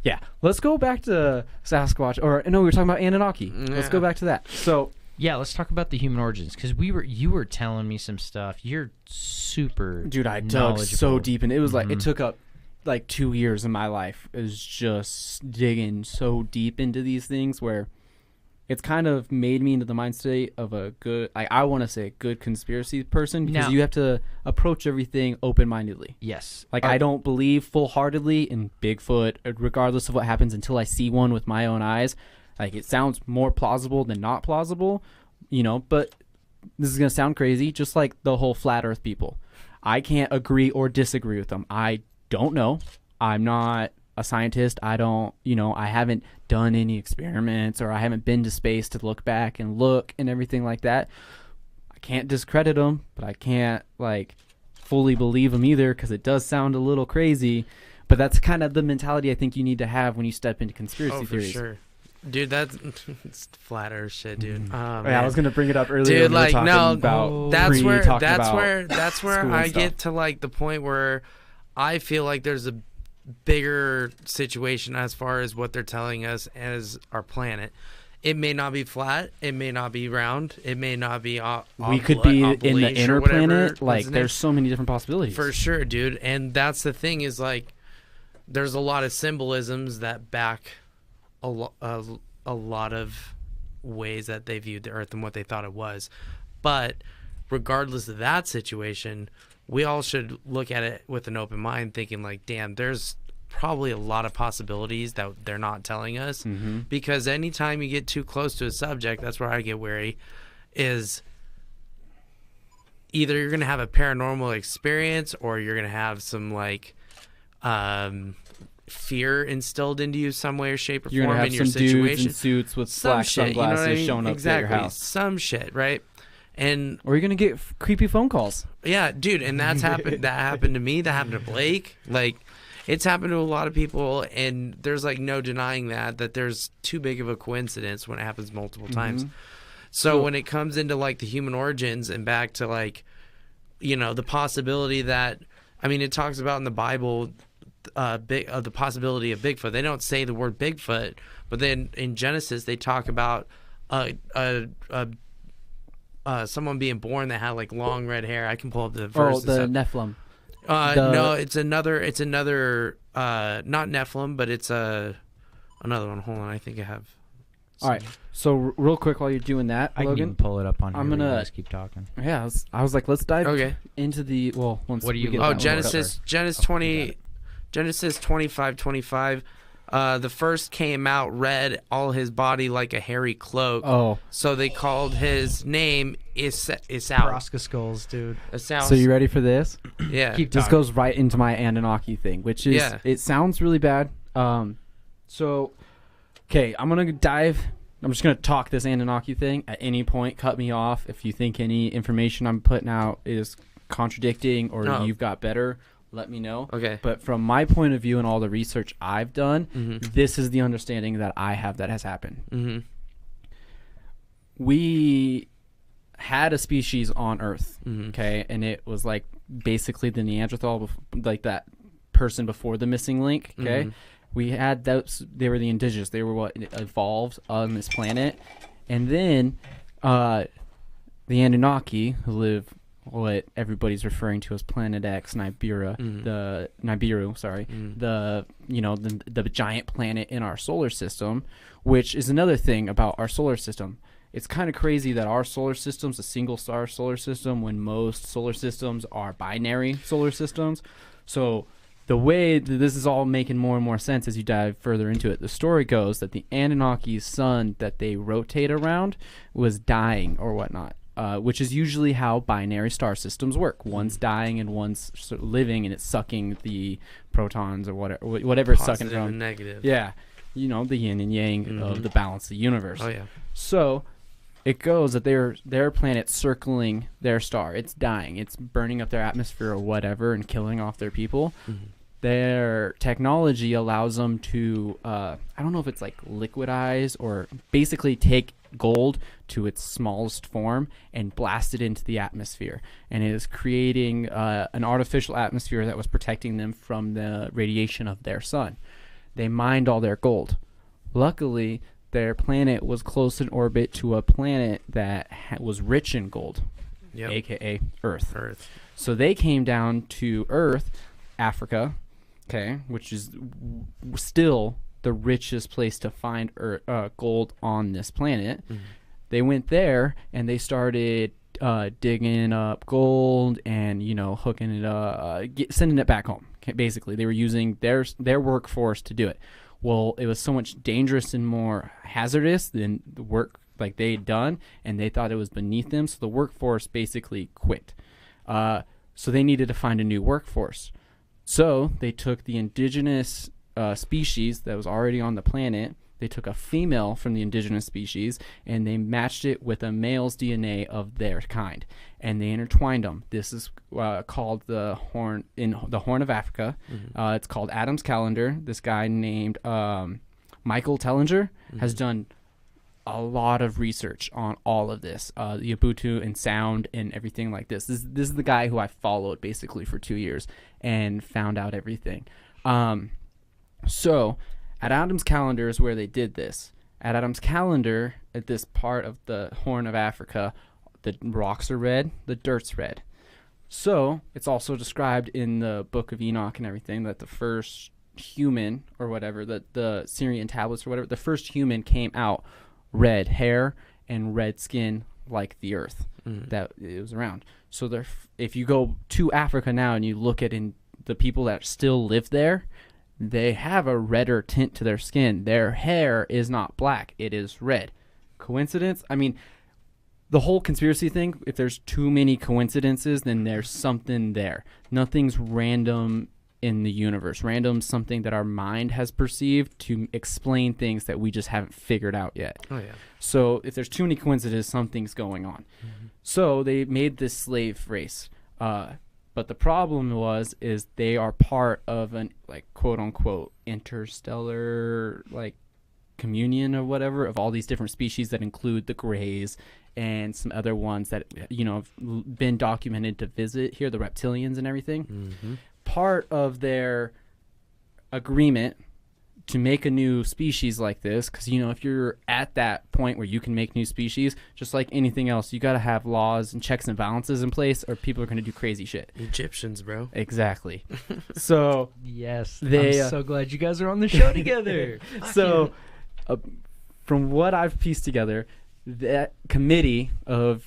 Speaker 2: yeah, let's go back to Sasquatch, or no, we were talking about Anunnaki. Let's go
Speaker 4: Yeah.
Speaker 2: back to that. So
Speaker 1: Yeah, let's talk about the human origins, because you were telling me some stuff. You're super,
Speaker 2: dude, I dug so
Speaker 1: knowledgeable.
Speaker 2: deep, and it was like it
Speaker 1: Mhm.
Speaker 2: took up like 2 years of my life. It was just digging so deep into these things, where it's kind of made me into the mind state of a good, I want to say, good conspiracy person, because
Speaker 1: Now-
Speaker 2: you have to approach everything open-mindedly.
Speaker 1: Yes.
Speaker 2: Like, I don't believe full-heartedly in Bigfoot, regardless of what happens, until I see one with my own eyes. Like, it sounds more plausible than not plausible, but this is going to sound crazy, just like the whole flat earth people. I can't agree or disagree with them. I don't know. I'm not a scientist. I don't, I haven't done any experiments, or I haven't been to space to look back and look and everything like that. I can't discredit them, but I can't like fully believe them either, because it does sound a little crazy. But that's kind of the mentality I think you need to have when you step into conspiracy
Speaker 4: Oh, for
Speaker 2: theories.
Speaker 4: sure. Dude, that's it's flat earth shit, dude. Oh,
Speaker 2: Yeah, I was gonna bring it up earlier.
Speaker 4: Dude,
Speaker 2: when we were
Speaker 4: like,
Speaker 2: talking
Speaker 4: no,
Speaker 2: about
Speaker 4: that's where
Speaker 2: talking
Speaker 4: that's
Speaker 2: about
Speaker 4: where that's where
Speaker 2: school and
Speaker 4: I
Speaker 2: stuff.
Speaker 4: get to like the point where I feel like there's bigger situation as far as what they're telling us as our planet. It may not be flat. It may not be round. It may not be
Speaker 2: we could be in the inner planet. Like, there's so many different possibilities.
Speaker 4: For sure, dude. And that's the thing is, like, there's a lot of symbolisms that back a lot of ways that they viewed the Earth and what they thought it was. But regardless of that situation, we all should look at it with an open mind, thinking like, damn, there's probably a lot of possibilities that they're not telling us. Because anytime you get too close to a subject, that's where I get wary, is either you're going to have a paranormal experience or you're going to have some like fear instilled into you some way or shape or form in your situation.
Speaker 2: You're going to have some dudes in suits with black sunglasses showing up at your house.
Speaker 4: Some shit, right? And
Speaker 2: or you're gonna get creepy phone calls.
Speaker 4: Yeah, dude, and that's happened. That happened to me. That happened to Blake. Like, it's happened to a lot of people, and there's like no denying that there's too big of a coincidence when it happens multiple times. So when it comes into like the human origins and back to like, you know, the possibility that, I mean, it talks about in the Bible, the possibility of Bigfoot. They don't say the word Bigfoot, but then in Genesis they talk about someone being born that had like long red hair. I can pull up the verse.
Speaker 2: Oh, the Nephilim.
Speaker 4: No, it's another not Nephilim, but it's another one. Hold on, I think I have.
Speaker 2: All right. So real quick, while you're doing that,
Speaker 1: I
Speaker 2: Logan,
Speaker 1: can even pull it up on here.
Speaker 2: I'm gonna
Speaker 1: just keep talking.
Speaker 2: Yeah, I was like, let's dive into the once.
Speaker 1: What do you?
Speaker 4: Genesis 25:25. The first came out red, all his body like a hairy cloak.
Speaker 2: Oh.
Speaker 4: So they called his name Esau.
Speaker 1: Nebraska skulls, dude.
Speaker 2: So you ready for this?
Speaker 4: Yeah.
Speaker 2: This goes right into my Anunnaki thing, which is, it sounds really bad. So, okay, I'm just going to talk this Anunnaki thing. At any point, cut me off. If you think any information I'm putting out is contradicting or you've got better, let me know.
Speaker 4: Okay.
Speaker 2: But from my point of view and all the research I've done, this is the understanding that I have that has happened. We had a species on Earth, okay? And it was like basically the Neanderthal, like that person before the missing link, okay? We had those, they were the indigenous. They were what evolved on this planet. And then the Anunnaki, who live what everybody's referring to as Planet X, Nibiru, the giant planet in our solar system, which is another thing about our solar system. It's kind of crazy that our solar system's a single star solar system when most solar systems are binary solar systems. So the way that this is all making more and more sense as you dive further into it, the story goes that the Anunnaki's sun that they rotate around was dying or whatnot. Which is usually how binary star systems work. One's dying and one's living, and it's sucking the protons or whatever it's sucking from.
Speaker 4: And negative.
Speaker 2: Yeah, you know, the yin and yang of the balance of the universe.
Speaker 4: Oh yeah.
Speaker 2: So it goes that their planet's circling their star. It's dying. It's burning up their atmosphere or whatever and killing off their people. Their technology allows them to, I don't know if it's like liquidize or basically take gold to its smallest form and blast it into the atmosphere. And it is creating an artificial atmosphere that was protecting them from the radiation of their sun. They mined all their gold. Luckily, their planet was close in orbit to a planet that was rich in gold, aka Earth. So they came down to Earth, Africa, okay, which is still the richest place to find gold on this planet. They went there and they started digging up gold and, you know, hooking it up, sending it back home. Okay, basically, they were using their workforce to do it. Well, it was so much dangerous and more hazardous than the work like they had done, and they thought it was beneath them, so the workforce basically quit. So they needed to find a new workforce. So they took the indigenous species that was already on the planet. They took a female from the indigenous species and they matched it with a male's DNA of their kind, and they intertwined them. This is called the Horn of Africa. It's called Adam's calendar. This guy named Michael Tellinger has done a lot of research on all of this, the Ubuntu and sound and everything like this. This is the guy who I followed basically for 2 years and found out everything. So at Adam's Calendar is where they did this. At Adam's Calendar, at this part of the Horn of Africa, the rocks are red, the dirt's red. So it's also described in the Book of Enoch and everything that the first human or whatever, the Syrian tablets or whatever, the first human came out red hair and red skin like the earth that it was around. So there, if you go to Africa now and you look at the people that still live there, they have a redder tint to their skin. Their hair is not black. It is red. Coincidence? I mean, the whole conspiracy thing, if there's too many coincidences, then there's something there. Nothing's random in the universe. Random something that our mind has perceived to explain things that we just haven't figured out yet.
Speaker 4: Oh, yeah.
Speaker 2: So if there's too many coincidences, something's going on. So they made this slave race. But the problem is they are part of an, like, quote unquote interstellar, like, communion or whatever of all these different species that include the grays and some other ones that, you know, have been documented to visit here, the reptilians and everything. Part of their agreement to make a new species like this, because, you know, if you're at that point where you can make new species, just like anything else, you got to have laws and checks and balances in place or people are going to do crazy shit.
Speaker 4: Egyptians, bro.
Speaker 2: Exactly. So
Speaker 1: Yes.
Speaker 2: They,
Speaker 1: I'm so glad you guys are on the show together.
Speaker 2: so from what I've pieced together, that committee of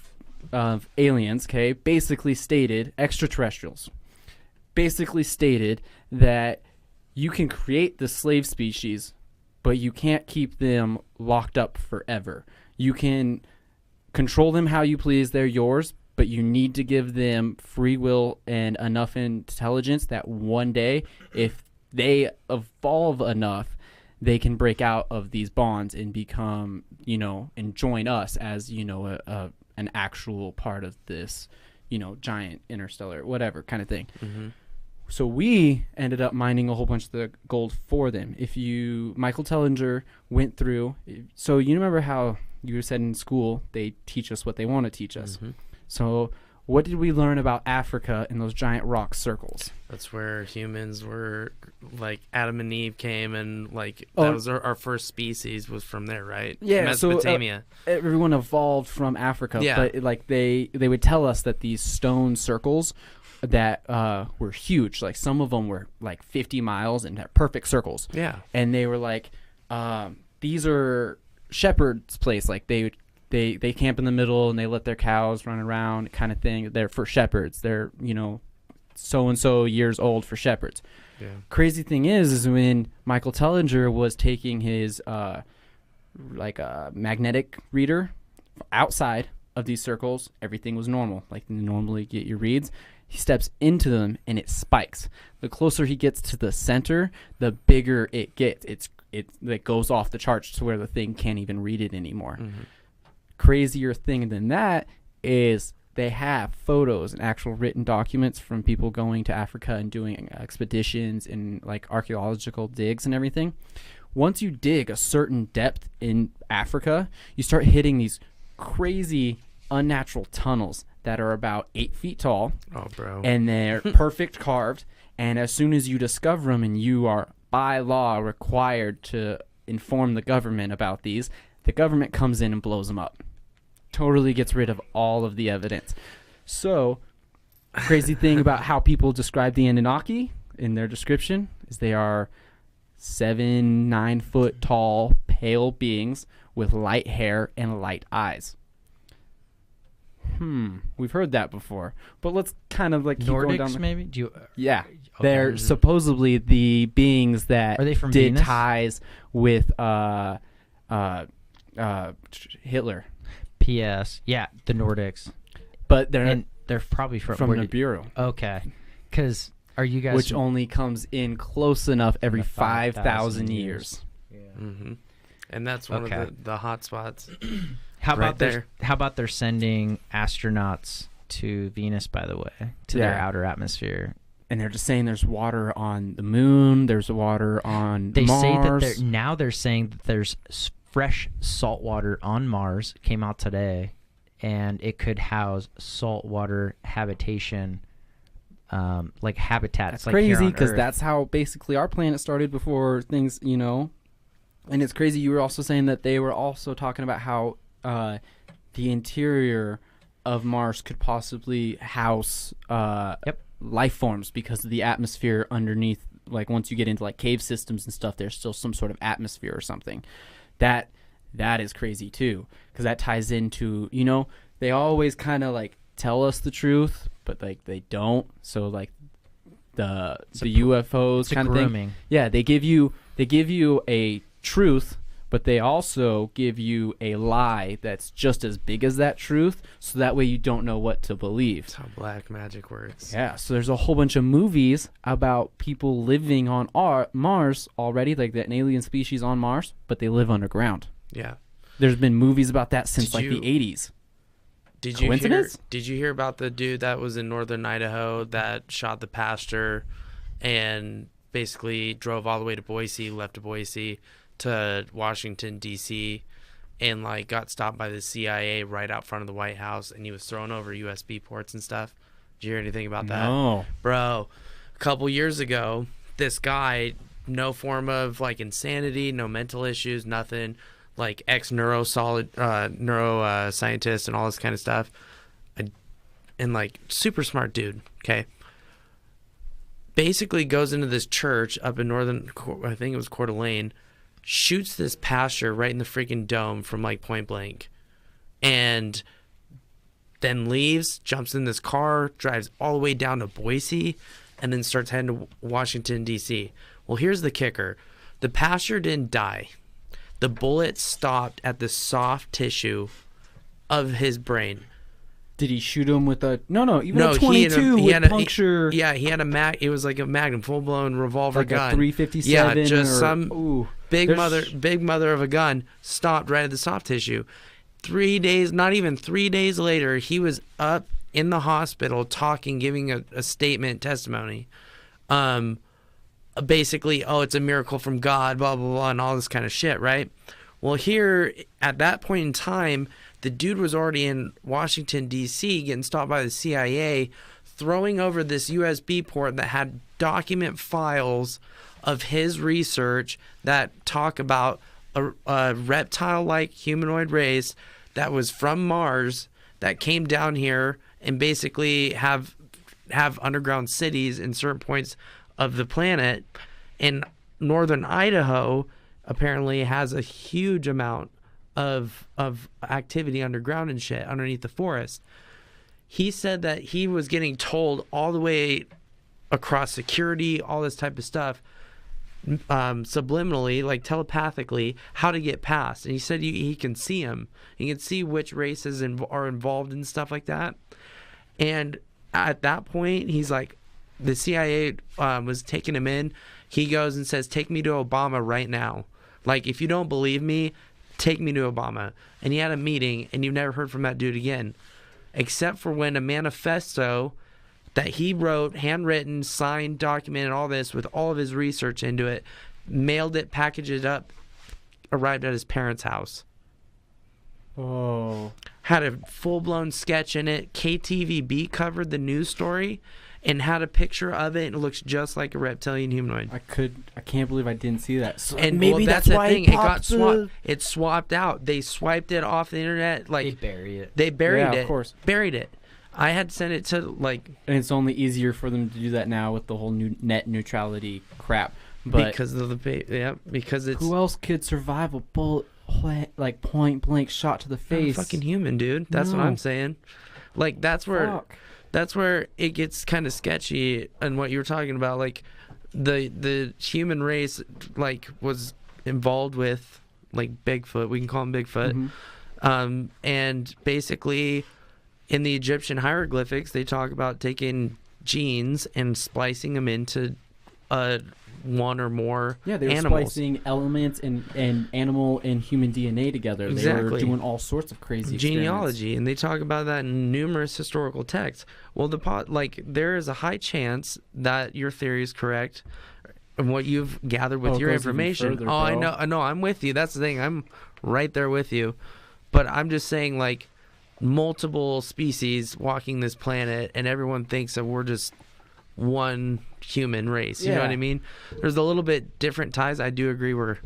Speaker 2: aliens, okay, basically stated, extraterrestrials, basically stated that you can create the slave species, but you can't keep them locked up forever. You can control them how you please. They're yours, but you need to give them free will and enough intelligence that one day, if they evolve enough, they can break out of these bonds and become, you know, and join us as, you know, an actual part of this, you know, giant interstellar, whatever kind of thing. So we ended up mining a whole bunch of the gold for them. Michael Tellinger went through, so you remember how you said in school, they teach us what they want to teach us. So what did we learn about Africa in those giant rock circles?
Speaker 4: That's where humans were, like, Adam and Eve came, and, like, that was our first species was from there, right?
Speaker 2: Yeah,
Speaker 4: Mesopotamia.
Speaker 2: So everyone evolved from Africa,
Speaker 4: Yeah.
Speaker 2: but like they would tell us that these stone circles that were huge, like some of them were like 50 miles and they're perfect circles.
Speaker 4: Yeah.
Speaker 2: And they were like, these are shepherds' place. Like they camp in the middle and they let their cows run around, kind of thing. They're for shepherds. They're, you know, so and so years old for shepherds.
Speaker 4: Yeah.
Speaker 2: Crazy thing is when Michael Tellinger was taking his like a magnetic reader outside of these circles, everything was normal. Like you normally get your reads. He steps into them and it spikes. The closer he gets to the center, the bigger it gets. It goes off the charts to where the thing can't even read it anymore. Crazier thing than that is they have photos and actual written documents from people going to Africa and doing expeditions and like archaeological digs and everything. Once you dig a certain depth in Africa, you start hitting these crazy unnatural tunnels that are about 8 feet tall.
Speaker 4: Oh, bro.
Speaker 2: And they're perfect carved. And as soon as you discover them and you are by law required to inform the government about these, the government comes in and blows them up. Totally gets rid of all of the evidence. So, crazy thing about how people describe the Anunnaki in their description is they are 9 foot tall, pale beings with light hair and light eyes. We've heard that before, but let's kind of like keep going down
Speaker 1: Nordics, maybe? Do you?
Speaker 2: Yeah,
Speaker 1: Okay.
Speaker 2: they're supposedly the beings that
Speaker 1: Are they from
Speaker 2: did
Speaker 1: Venus?
Speaker 2: ties with Hitler,
Speaker 1: P.S. Yeah, the Nordics,
Speaker 2: but they're
Speaker 1: and they're probably
Speaker 2: from
Speaker 1: where
Speaker 2: the
Speaker 1: did-
Speaker 2: Bureau,
Speaker 1: Okay, because are you guys?
Speaker 2: which only comes in close enough every
Speaker 1: the
Speaker 2: 5,000 years.
Speaker 4: And that's one
Speaker 1: Okay.
Speaker 4: of the hot spots.
Speaker 1: How
Speaker 4: right
Speaker 1: about
Speaker 4: there.
Speaker 1: How about they're sending astronauts to Venus? By the way, to their
Speaker 2: Yeah.
Speaker 1: outer atmosphere.
Speaker 2: And they're just saying there's water on the moon, there's water on
Speaker 1: They
Speaker 2: Mars.
Speaker 1: say that they're saying that there's fresh salt water on Mars. Came out today, and it could house saltwater habitation like habitats.
Speaker 2: That's
Speaker 1: like here
Speaker 2: crazy
Speaker 1: on
Speaker 2: because
Speaker 1: Earth.
Speaker 2: that's how basically our planet started before things, you know. And it's crazy. You were also saying that they were also talking about how the interior of Mars could possibly house life forms because of the atmosphere underneath. Like once you get into like cave systems and stuff, there's still some sort of atmosphere or something. That is crazy too, because that ties into, you know, they always kind of like tell us the truth, but like they don't. So like the UFOs kind of thing. Yeah, they give you a truth, but they also give you a lie that's just as big as that truth, so that way you don't know what to believe.
Speaker 4: That's how black magic works.
Speaker 2: Yeah, so there's a whole bunch of movies about people living on Mars already, like an alien species on Mars, but they live underground.
Speaker 4: Yeah.
Speaker 2: There's been movies about that since the 80s.
Speaker 4: Did you hear about the dude that was in northern Idaho that shot the pastor and basically drove all the way to Boise, left to Boise to Washington, D.C., and like got stopped by the CIA right out front of the White House, and he was thrown over USB ports and stuff? Did you hear anything about that?
Speaker 2: No.
Speaker 4: Bro, a couple years ago, this guy, no form of like insanity, no mental issues, nothing, like neuroscientist and all this kind of stuff, and like super smart dude, okay? Basically goes into this church up in northern, I think it was Coeur d'Alene, shoots this pastor right in the freaking dome from like point blank, and then leaves, jumps in this car, drives all the way down to Boise, and then starts heading to Washington, D.C. Well, here's the kicker. The pastor didn't die. The bullet stopped at the soft tissue of his brain.
Speaker 2: Did he shoot him with a a 22 with puncture?
Speaker 4: He had it was like a Magnum, full blown revolver
Speaker 2: like
Speaker 4: gun.
Speaker 2: A 357.
Speaker 4: Yeah, just
Speaker 2: some
Speaker 4: big mother of a gun stopped right at the soft tissue. 3 days, not even 3 days later, he was up in the hospital talking, giving a statement, testimony. Basically, it's a miracle from God, blah, blah, blah, and all this kind of shit, right? Well, here, at that point in time, the dude was already in Washington, D.C., getting stopped by the CIA, throwing over this USB port that had document files of his research that talk about a reptile-like humanoid race that was from Mars that came down here and basically have underground cities in certain points of the planet. And northern Idaho apparently has a huge amount of activity underground and shit underneath the forest. He said that he was getting told all the way across security, all this type of stuff, subliminally, like telepathically, how to get past. And he said he can see him. He can see which races are involved and stuff like that. And at that point, he's like, the CIA was taking him in. He goes and says, "Take me to Obama right now. Like, if you don't believe me, take me to Obama." And he had a meeting, and you've never heard from that dude again, except for when a manifesto that he wrote, handwritten, signed, documented, all this with all of his research into it, mailed it, packaged it up, arrived at his parents' house.
Speaker 2: Oh.
Speaker 4: Had a full-blown sketch in it. KTVB covered the news story and had a picture of it, and it looks just like a reptilian humanoid.
Speaker 2: I can't believe I didn't see that. So
Speaker 4: and
Speaker 2: maybe
Speaker 4: that's the
Speaker 2: why
Speaker 4: thing. It got swapped. It swapped out. They swiped it off the internet. Like
Speaker 1: They bury it.
Speaker 4: They buried it.
Speaker 2: Of course.
Speaker 4: Buried it. I had to send it to like.
Speaker 2: And it's only easier for them to do that now with the whole new net neutrality crap. But
Speaker 4: because of because it's.
Speaker 2: Who else could survive a bullet, like point blank shot to the face?
Speaker 4: I'm a fucking human, dude. That's what I'm saying. Like that's where.
Speaker 2: Fuck.
Speaker 4: That's where it gets kind of sketchy, and what you were talking about, like the human race, like was involved with like Bigfoot. We can call him Bigfoot, and basically, in the Egyptian hieroglyphics, they talk about taking genes and splicing them into one or more
Speaker 2: they were
Speaker 4: animals.
Speaker 2: splicing elements and animal and human DNA together.
Speaker 4: Exactly.
Speaker 2: They were doing all sorts of crazy
Speaker 4: genealogy, and they talk about that in numerous historical texts. Well, there is a high chance that your theory is correct, and what you've gathered with your information.
Speaker 2: Further,
Speaker 4: I know, I'm with you. That's the thing. I'm right there with you, but I'm just saying, like, multiple species walking this planet, and everyone thinks that we're just one human race. You know what I mean? There's a little bit different ties. I do agree we're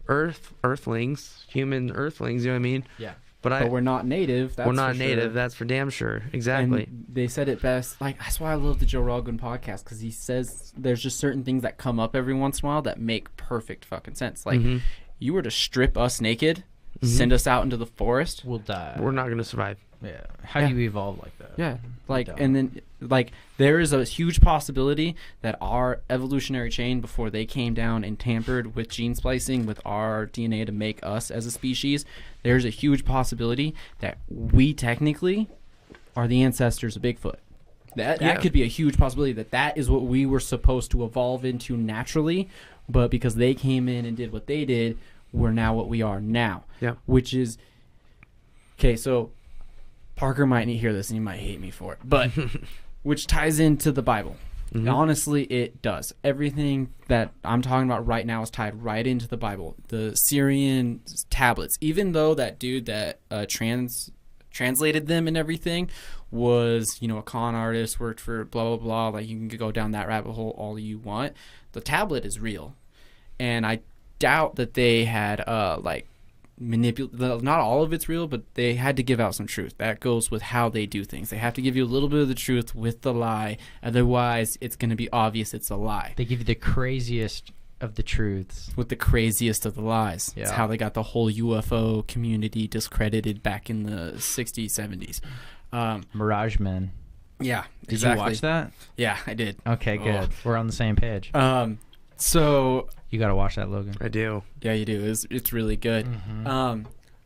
Speaker 4: earthlings, human earthlings, you know what I mean?
Speaker 1: Yeah.
Speaker 2: But we're not native. That's
Speaker 4: we're not
Speaker 2: for
Speaker 4: native.
Speaker 2: sure.
Speaker 4: That's for damn sure. Exactly.
Speaker 2: And they said it best. Like, that's why I love the Joe Rogan podcast, because he says there's just certain things that come up every once in a while that make perfect fucking sense. Like, you were to strip us naked, send us out into the forest,
Speaker 1: We'll die.
Speaker 4: We're not going to survive.
Speaker 1: Yeah. How do you evolve like that?
Speaker 2: yeah, like,
Speaker 1: don't.
Speaker 2: and then like there is a huge possibility that our evolutionary chain, before they came down and tampered with gene splicing with our DNA to make us as a species, there's a huge possibility that we technically are the ancestors of Bigfoot. That could be a huge possibility, that is what we were supposed to evolve into naturally, but because they came in and did what they did, we're now what we are now.
Speaker 4: Yeah.
Speaker 2: Which is okay. So Parker might hear this and he might hate me for it, but which ties into the Bible. Honestly, it does. Everything that I'm talking about right now is tied right into the Bible. The Syrian tablets, even though that dude that translated them and everything was, a con artist, worked for blah, blah, blah. Like, you can go down that rabbit hole all you want. The tablet is real. And I doubt that they had, not all of it's real, but they had to give out some truth. That goes with how they do things. They have to give you a little bit of the truth with the lie. Otherwise, it's going to be obvious it's a lie.
Speaker 1: They give you the craziest of the truths.
Speaker 2: With the craziest of the lies.
Speaker 1: Yeah.
Speaker 2: It's how they got the whole UFO community discredited back in the 60s, 70s.
Speaker 1: Mirage Men.
Speaker 2: Yeah,
Speaker 1: Did
Speaker 2: exactly.
Speaker 1: you watch that?
Speaker 2: Yeah, I did.
Speaker 1: Okay, good. We're on the same page.
Speaker 2: So
Speaker 1: You got to watch that, Logan.
Speaker 4: I do.
Speaker 2: yeah, you do. It's really good.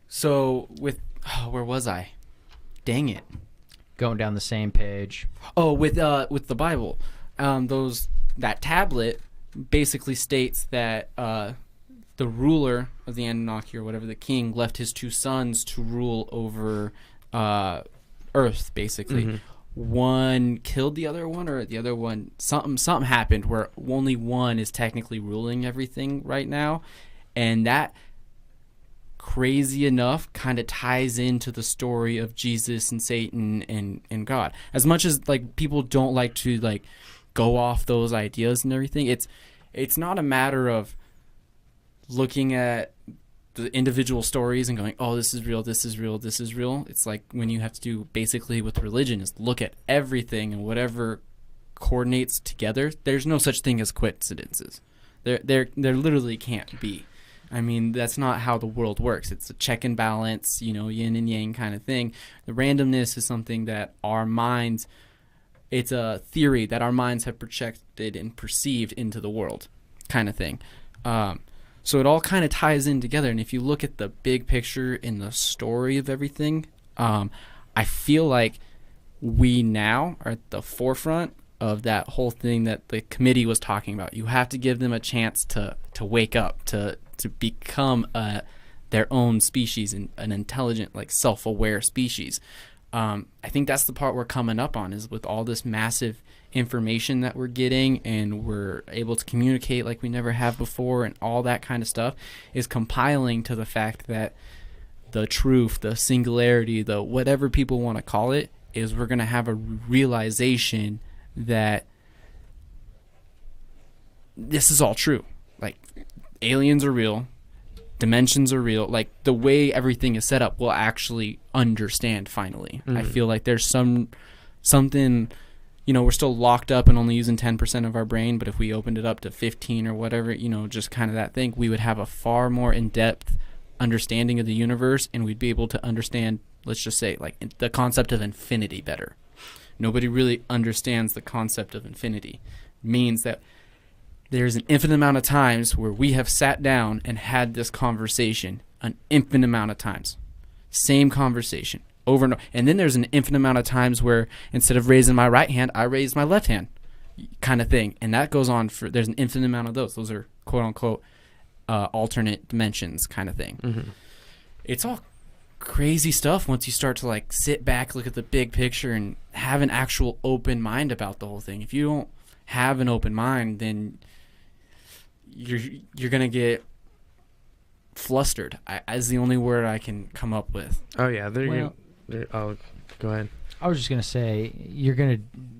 Speaker 2: So with where was I? Dang it.
Speaker 1: Going down the same page.
Speaker 2: Oh, with the Bible, that tablet basically states that the ruler of the Anunnaki, or whatever, the king, left his two sons to rule over Earth, basically. One killed the other one, or the other one, something happened where only one is technically ruling everything right now, and that, crazy enough, kind of ties into the story of Jesus and Satan and God. As much as like people don't like to like go off those ideas and everything, it's not a matter of looking at the individual stories and going, oh, this is real, this is real, this is real. It's like when you have to do basically with religion is look at everything and whatever coordinates together. There's no such thing as coincidences. There literally can't be. I mean, that's not how the world works. It's a check and balance, yin and yang kind of thing. The randomness is something that our minds, it's a theory that our minds have projected and perceived into the world kind of thing. So it all kind of ties in together. And if you look at the big picture in the story of everything, I feel like we now are at the forefront of that whole thing that the committee was talking about. You have to give them a chance to wake up, to become their own species, and an intelligent, like self-aware species. I think that's the part we're coming up on, is with all this massive information that we're getting, and we're able to communicate like we never have before, and all that kind of stuff is compiling to the fact that the truth, the singularity, the whatever people want to call it, is we're going to have a realization that this is all true. Like, aliens are real, dimensions are real. Like, the way everything is set up, we'll actually understand finally. I feel like there's something, we're still locked up and only using 10% of our brain, but if we opened it up to 15 or whatever, just kind of that thing, we would have a far more in-depth understanding of the universe, and we'd be able to understand, let's just say, like, the concept of infinity better. Nobody really understands the concept of infinity. It means that there's an infinite amount of times where we have sat down and had this conversation an infinite amount of times. Same conversation over and over. And then there's an infinite amount of times where instead of raising my right hand, I raise my left hand kind of thing. And that goes on there's an infinite amount of those. Those are quote unquote alternate dimensions kind of thing. It's all crazy stuff once you start to like sit back, look at the big picture, and have an actual open mind about the whole thing. If you don't have an open mind, then you're gonna get flustered. Is the only word I can come up with.
Speaker 4: Oh yeah, go ahead.
Speaker 1: I was just gonna say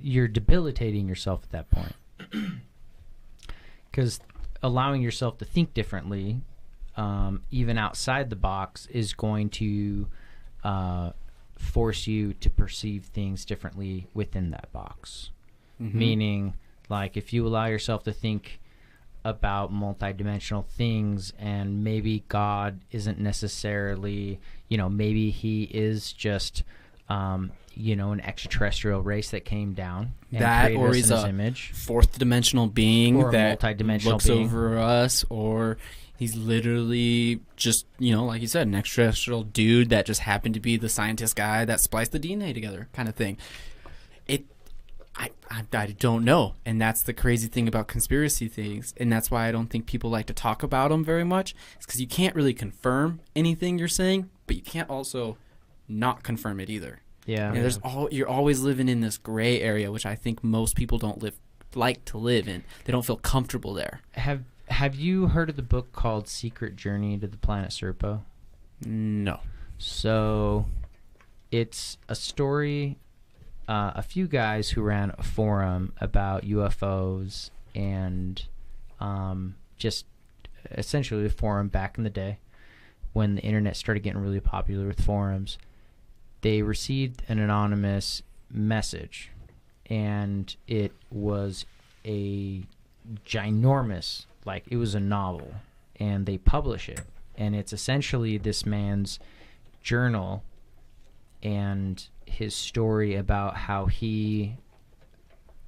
Speaker 1: you're debilitating yourself at that point, because allowing yourself to think differently, even outside the box, is going to force you to perceive things differently within that box. Meaning, like, if you allow yourself to think about multidimensional things, and maybe God isn't necessarily, maybe he is just an extraterrestrial race that came down and created us in his image,
Speaker 2: fourth dimensional being,
Speaker 1: or a
Speaker 2: that
Speaker 1: multidimensional
Speaker 2: looks
Speaker 1: being
Speaker 2: over us, or he's literally just, like you said, an extraterrestrial dude that just happened to be the scientist guy that spliced the DNA together, kind of thing. I don't know, and that's the crazy thing about conspiracy things, and that's why I don't think people like to talk about them very much. It's because you can't really confirm anything you're saying, but you can't also not confirm it either.
Speaker 1: Yeah.
Speaker 2: And you're always living in this gray area, which I think most people don't like to live in. They don't feel comfortable there.
Speaker 1: Have you heard of the book called Secret Journey to the Planet Serpo?
Speaker 2: No.
Speaker 1: So it's a story, a few guys who ran a forum about UFOs, and just essentially a forum back in the day when the internet started getting really popular with forums. They received an anonymous message, and it was a ginormous, like, it was a novel, and they publish it, and it's essentially this man's journal and his story about how he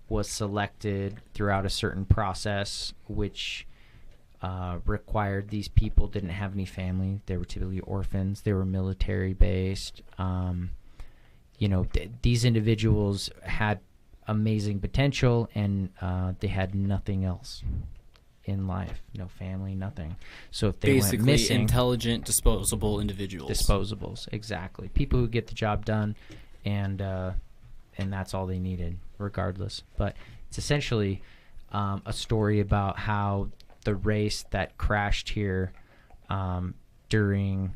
Speaker 1: was selected throughout a certain process, which required these people didn't have any family. They were typically orphans. They were military based. These individuals had amazing potential, and they had nothing else in life. No family, nothing. So if they
Speaker 2: basically
Speaker 1: went missing,
Speaker 2: intelligent, disposable individuals.
Speaker 1: Disposables, exactly. People who get the job done, and that's all they needed, regardless. But it's essentially a story about how the race that crashed here during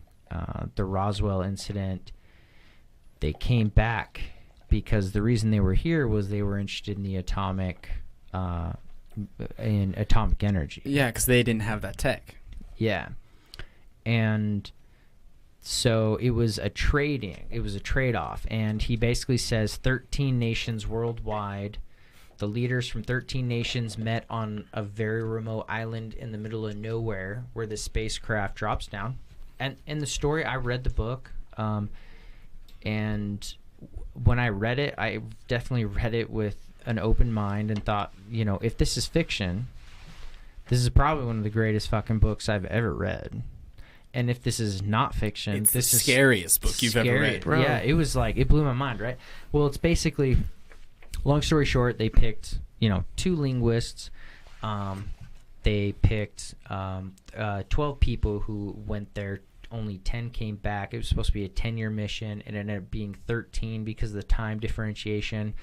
Speaker 1: the Roswell incident, they came back because the reason they were here was they were interested in the atomic energy.
Speaker 2: Yeah, because they didn't have that tech.
Speaker 1: Yeah. And so it was a trade-off, and he basically says 13 nations worldwide, the leaders from 13 nations met on a very remote island in the middle of nowhere where the spacecraft drops down. And in the story, I read the book, and when I read it, I definitely read it with an open mind and thought, if this is fiction, this is probably one of the greatest fucking books I've ever read. And if this is not fiction,
Speaker 2: it's
Speaker 1: this
Speaker 2: the
Speaker 1: is
Speaker 2: scariest book you've ever read, bro.
Speaker 1: Yeah, it was like, it blew my mind, right? Well, it's basically, long story short, they picked, 2 linguists. They picked 12 people who went there. Only 10 came back. It was supposed to be a 10-year mission. It ended up being 13 because of the time differentiation.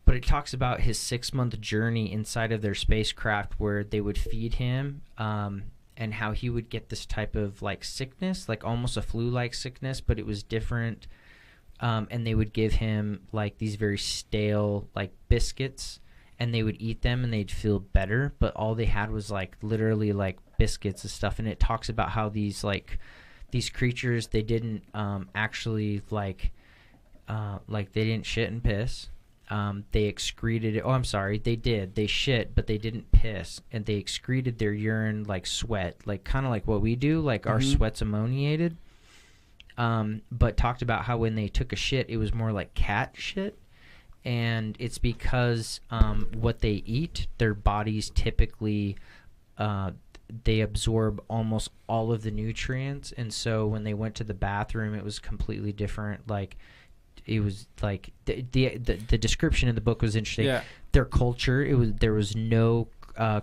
Speaker 1: But it talks about his 6-month journey inside of their spacecraft, where they would feed him, and how he would get this type of like sickness, like almost a flu-like sickness, but it was different. And they would give him like these very stale like biscuits, and they would eat them and they'd feel better. But all they had was like literally like biscuits and stuff. And it talks about how these creatures, they didn't actually like they didn't shit and piss. They excreted it. Oh, I'm sorry. They did. They shit, but they didn't piss. And they excreted their urine like sweat, like kind of like what we do, like our sweat's ammoniated. But talked about how when they took a shit, it was more like cat shit. And it's because what they eat, their bodies typically, they absorb almost all of the nutrients. And so when they went to the bathroom, it was completely different. Like, it was like the description in the book was interesting.
Speaker 2: Yeah.
Speaker 1: Their culture, there was no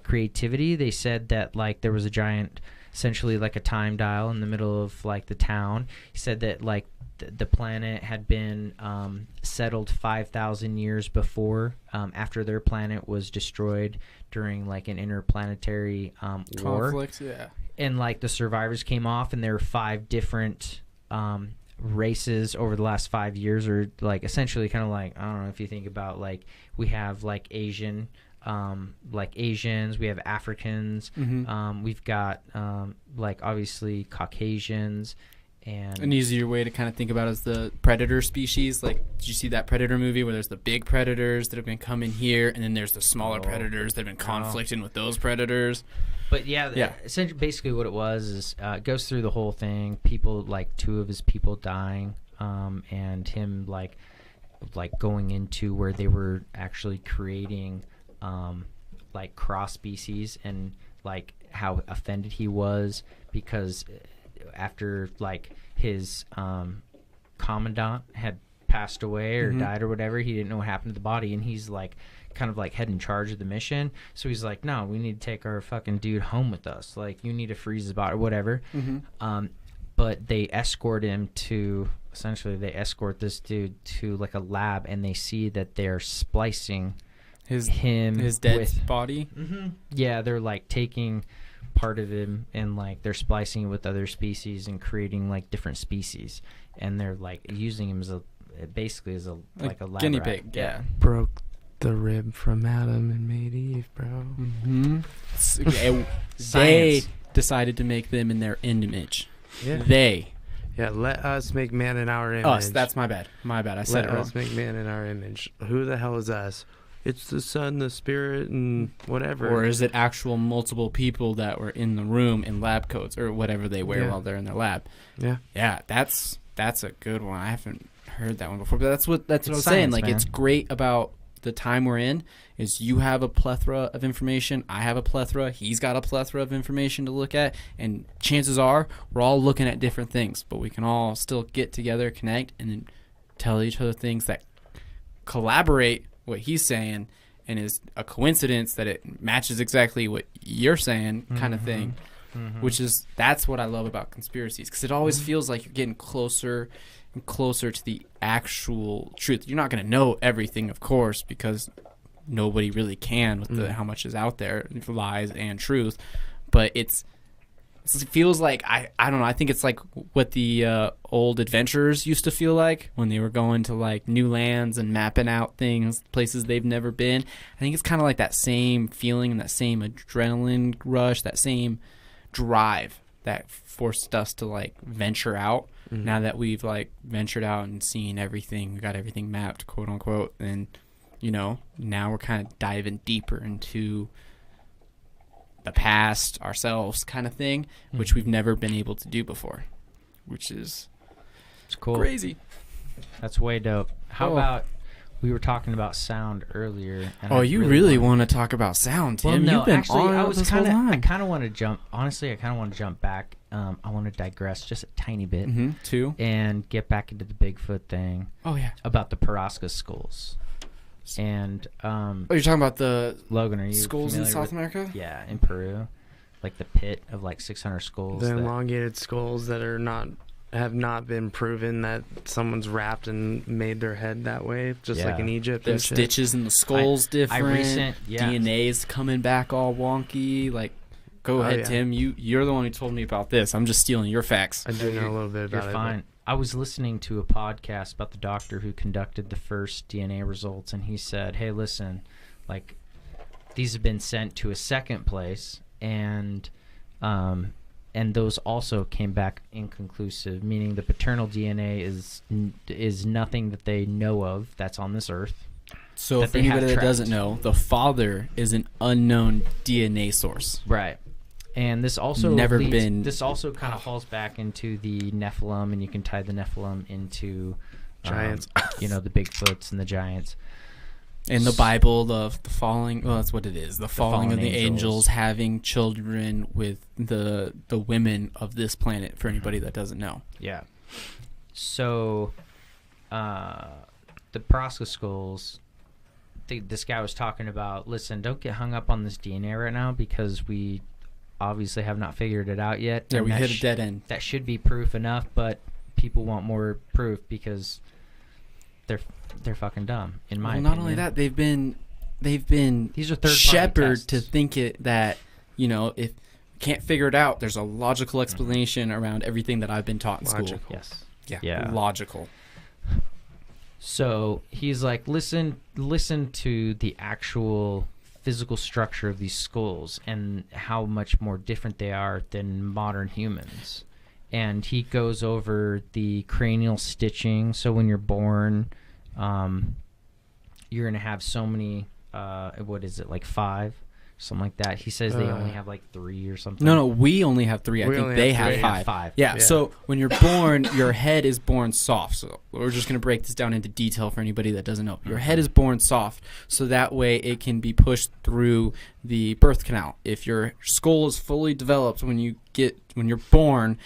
Speaker 1: creativity. They said that like there was a giant, essentially like a time dial in the middle of like the town. He said that like the planet had been settled 5,000 years before, after their planet was destroyed during like an interplanetary war.
Speaker 2: Conflict, yeah.
Speaker 1: And like the survivors came off, and there were 5 different races over the last 5 years are like essentially kind of like, I don't know if you think about like we have like Asians, we have Africans, we've got like obviously Caucasians. And
Speaker 2: an easier way to kind of think about is the predator species. Like, did you see that Predator movie where there's the big predators that have been coming here, and then there's the smaller predators that have been conflicting with those predators?
Speaker 1: But yeah, essentially, basically what it was is it goes through the whole thing. People, like 2 of his people dying, and him like going into where they were actually creating like cross species, and like how offended he was because after like his commandant had passed away or died or whatever, he didn't know what happened to the body, and he's like kind of like head in charge of the mission. So he's like, no, we need to take our fucking dude home with us. Like, you need to freeze his body or whatever. But they escort him to, essentially they escort this dude to like a lab, and they see that they're splicing his dead
Speaker 2: body.
Speaker 1: Yeah, they're like taking part of him and like they're splicing it with other species and creating like different species, and they're like using him as a like a lab
Speaker 2: guinea
Speaker 1: rat.
Speaker 2: pig. Yeah.
Speaker 4: Broke the rib from Adam and made Eve, bro.
Speaker 2: They decided to make them in their image.
Speaker 4: Yeah, let us make man in our image.
Speaker 2: Us. That's my bad. I said it wrong.
Speaker 4: Let us make man in our image. Who the hell is us? It's the Son, the Spirit, and whatever.
Speaker 2: Or is it actual multiple people that were in the room in lab coats or whatever they wear while they're in their lab?
Speaker 4: Yeah.
Speaker 2: Yeah, that's a good one. I haven't heard that one before, but that's what I was
Speaker 1: science,
Speaker 2: saying. Like,
Speaker 1: man.
Speaker 2: it's great about the time we're in is you have a plethora of information. I have a plethora. He's got a plethora of information to look at, and chances are we're all looking at different things, but we can all still get together, connect, and then tell each other things that collaborate what he's saying, and is a coincidence that it matches exactly what you're saying, kind of thing. Which is, that's what I love about conspiracies, because it always feels like you're getting closer and closer to the actual truth. You're not going to know everything, of course, because nobody really can with how much is out there, lies and truth. But it feels like, I don't know, I think it's like what the old adventurers used to feel like when they were going to like new lands and mapping out things, places they've never been. I think it's kind of like that same feeling and that same adrenaline rush, that same drive that forced us to like venture out. Now that we've like ventured out and seen everything, we got everything mapped, quote unquote, and now we're kind of diving deeper into the past ourselves, kind of thing, which we've never been able to do before, which is
Speaker 1: cool.
Speaker 2: Crazy.
Speaker 1: That's way dope. How about, we were talking about sound earlier. And
Speaker 2: you really want to talk about sound, Tim?
Speaker 1: Well, no,
Speaker 2: You've been
Speaker 1: actually,
Speaker 2: on
Speaker 1: I kind of want to jump. Honestly, I kind of want to jump back. I want to digress just a tiny bit
Speaker 2: too,
Speaker 1: and get back into the Bigfoot thing.
Speaker 2: Oh yeah,
Speaker 1: about the Parasca skulls. And
Speaker 2: you're talking about the
Speaker 1: Logan? Are you
Speaker 2: skulls in South
Speaker 1: with,
Speaker 2: America?
Speaker 1: Yeah, in Peru, like the pit of like 600 skulls.
Speaker 4: The elongated skulls that have not been proven that someone's wrapped and made their head that way, just like in Egypt.
Speaker 2: The stitches in the skulls different.
Speaker 1: Yeah.
Speaker 2: DNA's coming back all wonky. Like, go ahead, Tim. You're the one who told me about this. I'm just stealing your facts.
Speaker 4: I do know a little bit about it.
Speaker 1: You're fine. I was listening to a podcast about the doctor who conducted the first DNA results, and he said, hey, listen, like, these have been sent to a second place, and those also came back inconclusive, meaning the paternal DNA is nothing that they know of that's on this earth.
Speaker 2: So for anybody that doesn't know, the father is an unknown DNA source.
Speaker 1: Right. And this also this also kind of falls back into the Nephilim, and you can tie the Nephilim into
Speaker 4: giants,
Speaker 1: the Bigfoots and the giants.
Speaker 2: In the Bible, the falling, well, that's what it is. The falling of the angels having children with the women of this planet, for anybody that doesn't know.
Speaker 1: Yeah. So, the Parasca skulls, this guy was talking about, listen, don't get hung up on this DNA right now, because we obviously have not figured it out yet.
Speaker 2: Yeah, we hit a dead end.
Speaker 1: That should be proof enough, but people want more proof because they're fucking dumb, in my opinion.
Speaker 2: Not only that, they've been
Speaker 1: these are third-party
Speaker 2: shepherded
Speaker 1: tests
Speaker 2: to think it that if can't figure it out, there's a logical explanation around everything that I've been taught in school.
Speaker 1: Yes. Yeah.
Speaker 2: Logical.
Speaker 1: So he's like, listen to the actual physical structure of these skulls and how much more different they are than modern humans. And he goes over the cranial stitching. So when you're born, you're going to have so many, what is it, like 5? Something like that. He says they only have like 3 or something.
Speaker 2: No, we only have 3. I think they have 5. Yeah, so when you're born, your head is born soft. So we're just going to break this down into detail for anybody that doesn't know. Your head is born soft, so that way it can be pushed through the birth canal. If your skull is fully developed when you're born,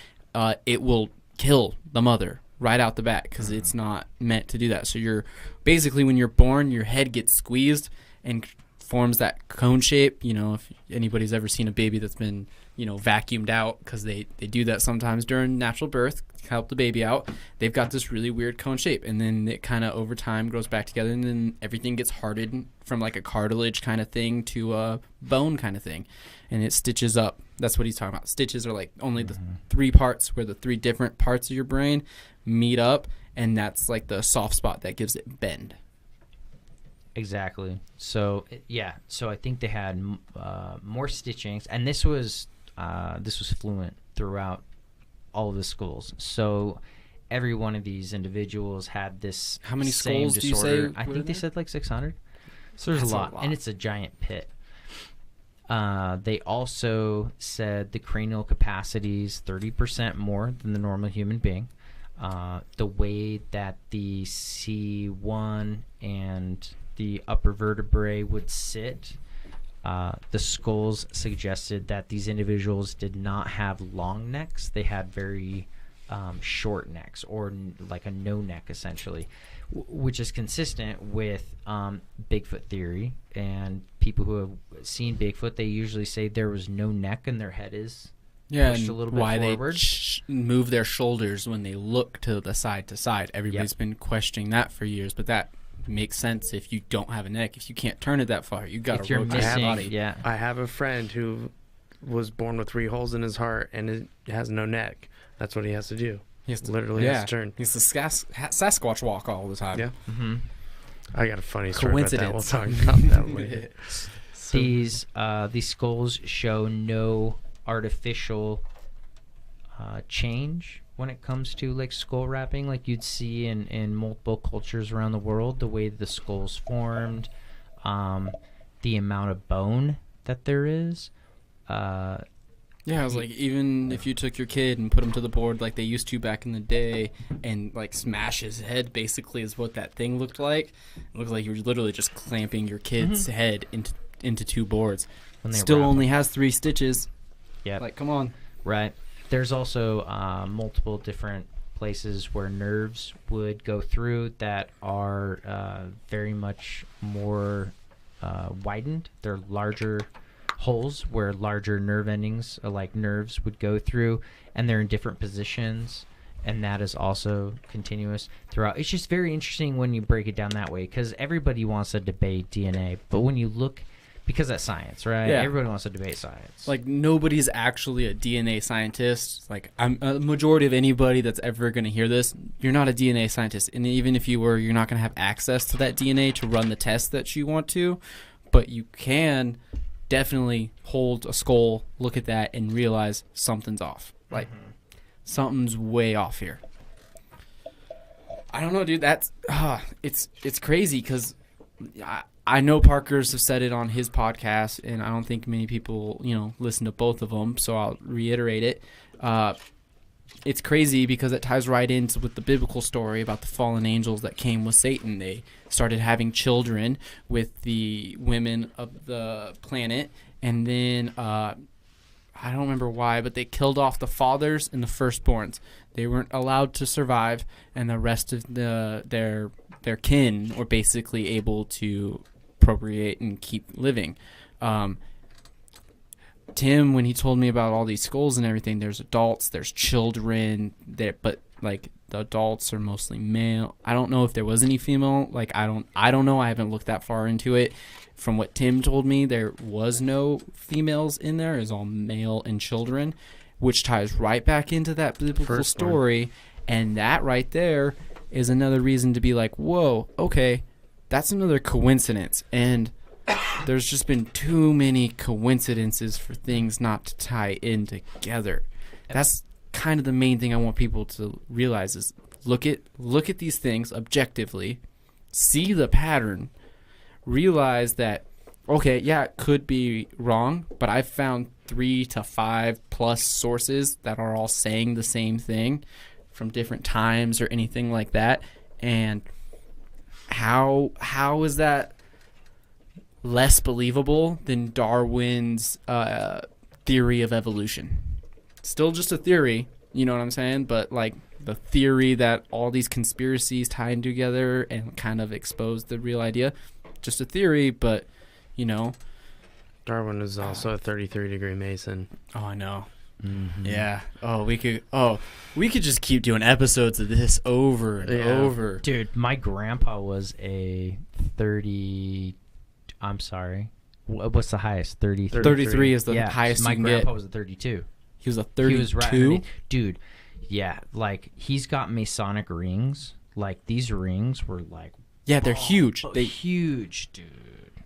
Speaker 2: it will kill the mother right out the bat because it's not meant to do that. So you're basically, when you're born, your head gets squeezed and forms that cone shape. You know, if anybody's ever seen a baby that's been, vacuumed out, because they do that sometimes during natural birth to help the baby out, they've got this really weird cone shape, and then it kind of over time grows back together, and then everything gets hardened from like a cartilage kind of thing to a bone kind of thing, and it stitches up. That's what he's talking about. Stitches are like only the 3 parts where the 3 different parts of your brain meet up, and that's like the soft spot that gives it bend.
Speaker 1: Exactly. So so I think they had more stitchings, and this was fluent throughout all of the schools. So every one of these individuals had this
Speaker 2: How many
Speaker 1: same
Speaker 2: skulls
Speaker 1: disorder.
Speaker 2: do you say?
Speaker 1: I think they said like 600. So there's a lot, and it's a giant pit. They also said the cranial capacity is 30% more than the normal human being. The way that the C1 and the upper vertebrae would sit, the skulls suggested that these individuals did not have long necks. They had very short necks, or like a no neck essentially, which is consistent with Bigfoot theory. And people who have seen Bigfoot, they usually say there was no neck and their head is pushed a little bit forward.
Speaker 2: They move their shoulders when they look to the side to side. Everybody's been questioning that for years, but that makes sense. If you don't have a neck, if you can't turn it that far, you got to rotate your body.
Speaker 1: Yeah.
Speaker 4: I have a friend who was born with 3 holes in his heart and it has no neck. That's what he has to do. He has to literally has to turn.
Speaker 2: He's the Sasquatch walk all the time.
Speaker 4: Yeah.
Speaker 1: Mm-hmm.
Speaker 4: I got a funny story about that. We'll talk about that later.
Speaker 1: These skulls show no artificial change when it comes to like skull wrapping, like you'd see in multiple cultures around the world. The way the skull's formed, the amount of bone that there is. I
Speaker 2: was like, even if you took your kid and put him to the board like they used to back in the day and like smash his head, basically is what that thing looked like. It looked like you were literally just clamping your kid's head into 2 boards. Still only has 3 stitches.
Speaker 1: Yeah.
Speaker 2: Like, come on.
Speaker 1: Right. There's also multiple different places where nerves would go through that are very much more widened. They're larger holes where larger nerve endings, like nerves, would go through, and they're in different positions, and that is also continuous throughout. It's just very interesting when you break it down that way, because everybody wants to debate DNA, but when you look, because that's science, right?
Speaker 2: Yeah.
Speaker 1: Everybody wants to debate science.
Speaker 2: Like, nobody's actually a DNA scientist. Like, a majority of anybody that's ever going to hear this, you're not a DNA scientist. And even if you were, you're not going to have access to that DNA to run the test that you want to. But you can definitely hold a skull, look at that, and realize something's off. Like, something's way off here. I don't know, dude. That's it's crazy, because I know Parker's have said it on his podcast, and I don't think many people, listen to both of them, so I'll reiterate it. It's crazy because it ties right into with the biblical story about the fallen angels that came with Satan. They started having children with the women of the planet, and then I don't remember why, but they killed off the fathers and the firstborns. They weren't allowed to survive, and the rest of their kin were basically able to procreate and keep living. Tim, when he told me about all these skulls and everything, there's adults, there's children, but like the adults are mostly male. I don't know if there was any female. Like, I don't know. I haven't looked that far into it. From what Tim told me, there was no females in there. It was all male and children, which ties right back into that biblical story. And that right there is another reason to be like, whoa, okay, that's another coincidence. And there's just been too many coincidences for things not to tie in together. That's kind of the main thing I want people to realize is look at these things objectively, see the pattern, realize that, okay, yeah, it could be wrong, but I've found 3 to 5 plus sources that are all saying the same thing from different times or anything like that. And how is that less believable than Darwin's theory of evolution? Still just a theory, you know what I'm saying? But like the theory that all these conspiracies tie in together and kind of expose the real idea, just a theory, but you know.
Speaker 4: Darwin is also a 33-degree Mason.
Speaker 2: Oh, I know.
Speaker 1: Mm-hmm.
Speaker 2: Yeah. We could just keep doing episodes of this over and over.
Speaker 1: Dude, my grandpa was a 30. I'm sorry. What's the highest? 33.
Speaker 2: 33 is the
Speaker 1: yeah,
Speaker 2: highest
Speaker 1: my
Speaker 2: you can
Speaker 1: grandpa
Speaker 2: get.
Speaker 1: was a 32.
Speaker 2: He was a 32?
Speaker 1: He was right underneath. Dude, yeah, like he's got Masonic rings. Like these rings were like,
Speaker 2: yeah, they're huge.
Speaker 1: They're huge, dude.